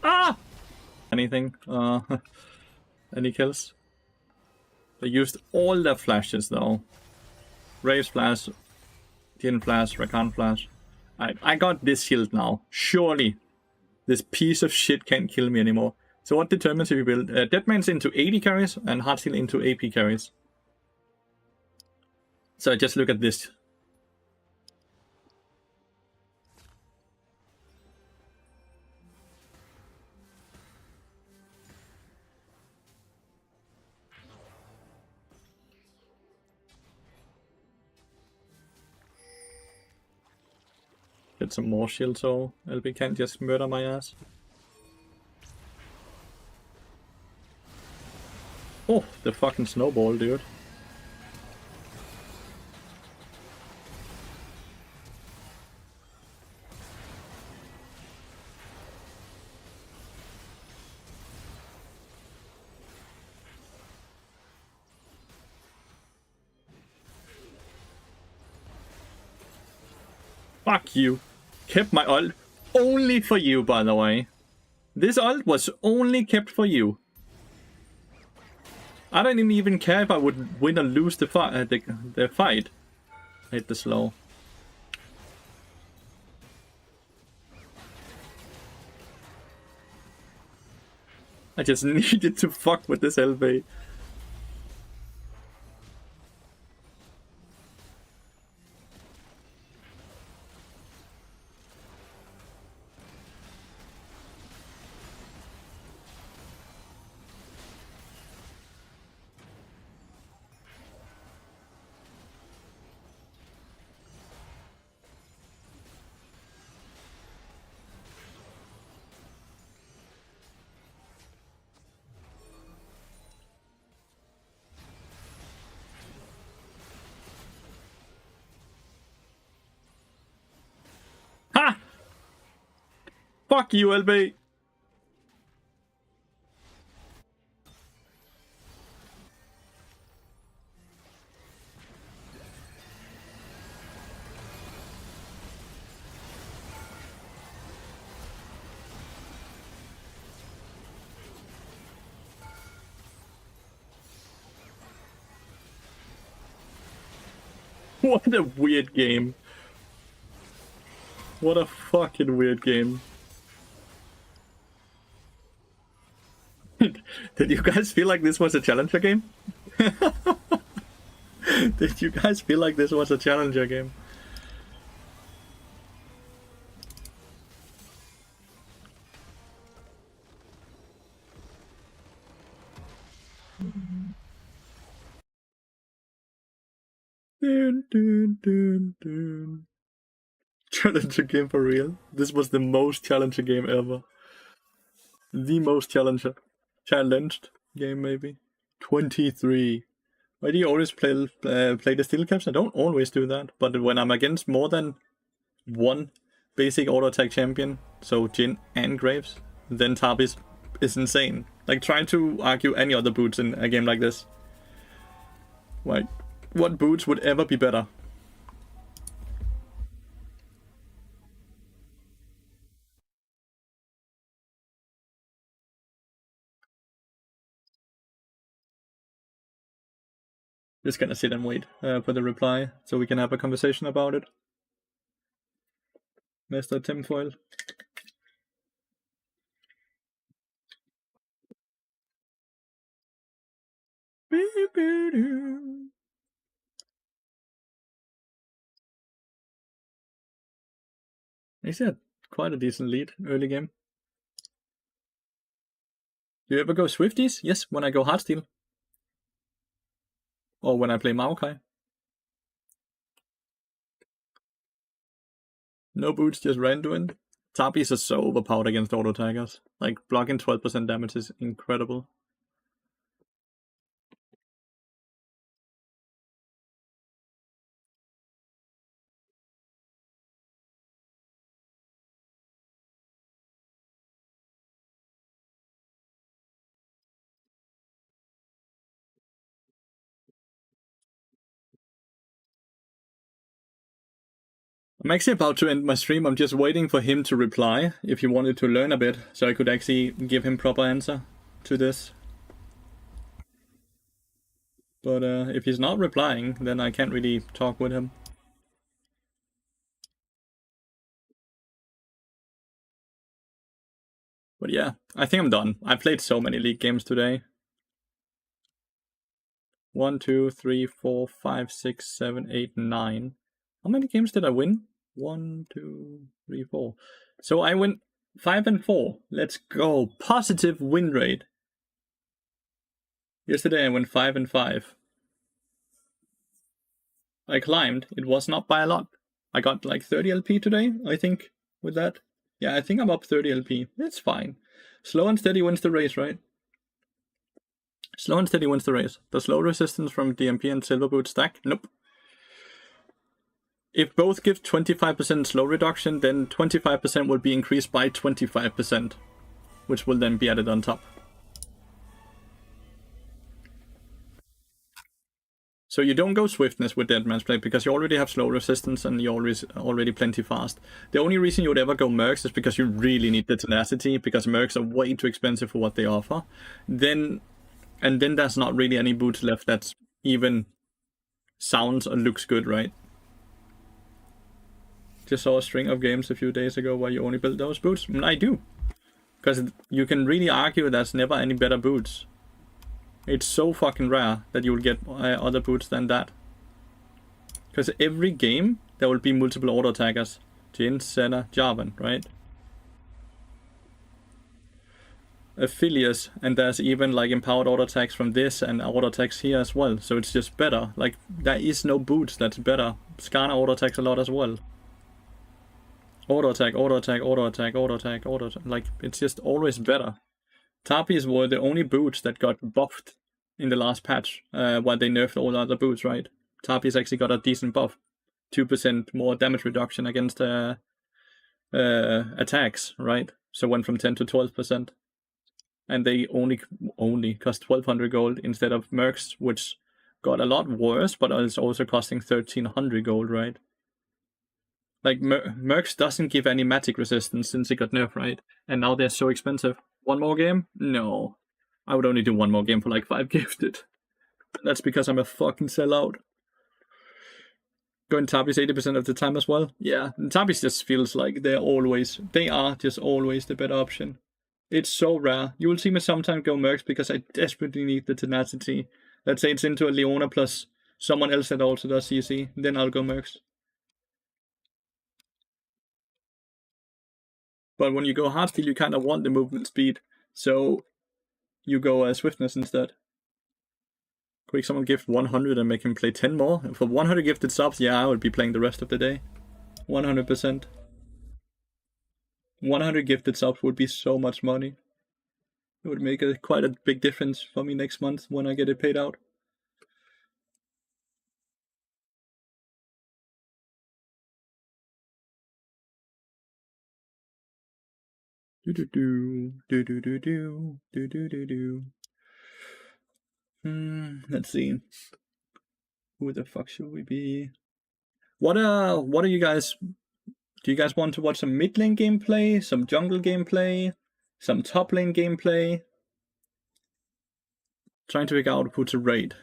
Ah! Anything? Any kills? They used all their flashes though. Rave's flash, Din flash, Rakan flash. I got this shield now. Surely this piece of shit can't kill me anymore. So what determines if you build Deadman's into 80 carries and Heartsteel into AP carries? So I just look at this. Get some more shield so LB can't just murder my ass. Oh, the fucking snowball, dude. Fuck you. Kept my ult only for you, by the way. This ult was only kept for you. I don't even care if I would win or lose the fight. I hit the slow. I just needed to fuck with this LB. Ha! Fuck you, LB. What a weird game. What a fucking weird game. Did you guys feel like this was a challenger game? Did you guys feel like this was a challenger game? Dun, dun, dun, dun. Challenger game for real. This was the most challenger game ever. The most challenged game maybe. 23. Why do you always play the steel caps? I don't always do that, but when I'm against more than one basic auto attack champion, so Jin and Graves, then Tabis is insane. Like, trying to argue any other boots in a game like this. Like, what boots would ever be better? Just gonna sit and wait for the reply so we can have a conversation about it. Mr. Tinfoil. He's had quite a decent lead early game. Do you ever go Swifties? Yes, when I go Hardsteel. Or when I play Maokai. No boots, just Randuin. Tabis are so overpowered against auto attackers. Like, blocking 12% damage is incredible. I'm actually about to end my stream. I'm just waiting for him to reply if he wanted to learn a bit, so I could actually give him proper answer to this. But if he's not replying, then I can't really talk with him. But yeah, I think I'm done. I played so many League games today. 1, 2, 3, 4, 5, 6, 7, 8, 9. How many games did I win? 1, 2, 3, 4. So I went 5 and 4. Let's go. Positive win rate. Yesterday I went 5 and 5. I climbed. It was not by a lot. I got like 30 LP today, I think, with that. Yeah, I think I'm up 30 LP. It's fine. Slow and steady wins the race, right? Slow and steady wins the race. Does slow resistance from DMP and Silver Boot stack? Nope. If both give 25% slow reduction, then 25% will be increased by 25%, which will then be added on top. So you don't go swiftness with Dead Man's Play because you already have slow resistance and you're already plenty fast. The only reason you would ever go Mercs is because you really need the tenacity, because Mercs are way too expensive for what they offer. Then there's not really any boots left that even sounds or looks good, right? Just saw a string of games a few days ago where you only build those boots. I do. Because you can really argue there's never any better boots. It's so fucking rare that you will get other boots than that. Because every game, there will be multiple auto attackers. Jin, Senna, Jarvan, right? Aphelios, and there's even like empowered auto attacks from this and auto attacks here as well. So it's just better. Like, there is no boots that's better. Skarner auto attacks a lot as well. Auto attack, auto attack, auto attack, auto attack, auto attack. Like, it's just always better. Tapis were the only boots that got buffed in the last patch, while they nerfed all the other boots, right? Tapis actually got a decent buff. 2% more damage reduction against attacks, right? So went from 10 to 12%. And they only cost 1200 gold instead of Mercs, which got a lot worse, but it's also costing 1300 gold, right? Like, Mercs doesn't give any magic resistance since it got nerfed, right? And now they're so expensive. One more game? No. I would only do one more game for like 5 gifted. That's because I'm a fucking sellout. Going Tabis 80% of the time as well? Yeah, Tabis just feels like they are just always the better option. It's so rare. You will see me sometimes go Mercs because I desperately need the tenacity. Let's say it's into a Leona plus someone else that also does CC, then I'll go Mercs. But when you go hardsteel, you kind of want the movement speed, so you go swiftness instead. Quick, someone gift 100 and make him play 10 more. For 100 gifted subs, yeah, I would be playing the rest of the day. 100%. 100 gifted subs would be so much money. It would make quite a big difference for me next month when I get it paid out. Do do do do do do do do do do do. Let's see. Who the fuck should we be? What are you guys? Do you guys want to watch some mid lane gameplay, some jungle gameplay, some top lane gameplay? Trying to figure out who to raid.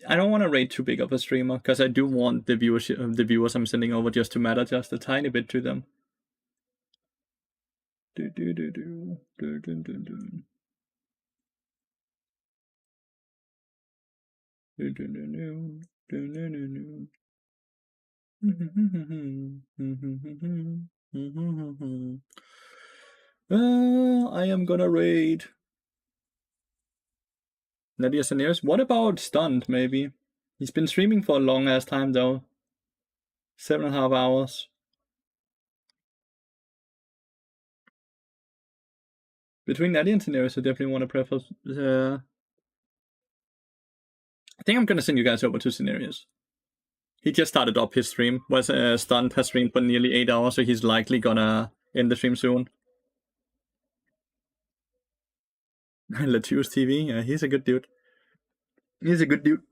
I don't want to rate too big of a streamer because I do want the viewers I'm sending over just to matter just a tiny bit to them. I am gonna raid Lathyrus. What about Stunned, maybe? He's been streaming for a long ass time though. 7.5 hours. Between Natty and Lathyrus, I definitely want to prefer. I think I'm gonna send you guys over to Lathyrus. He just started up his stream. Was Stunned has streamed for nearly 8 hours, so he's likely gonna end the stream soon. Lathyrus TV, yeah, he's a good dude. He's a good dude.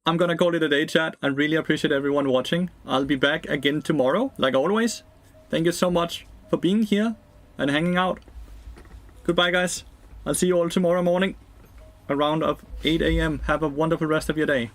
I'm gonna call it a day, chat. I really appreciate everyone watching. I'll be back again tomorrow, like always. Thank you so much for being here and hanging out. Goodbye, guys. I'll see you all tomorrow morning around 8 a.m. Have a wonderful rest of your day.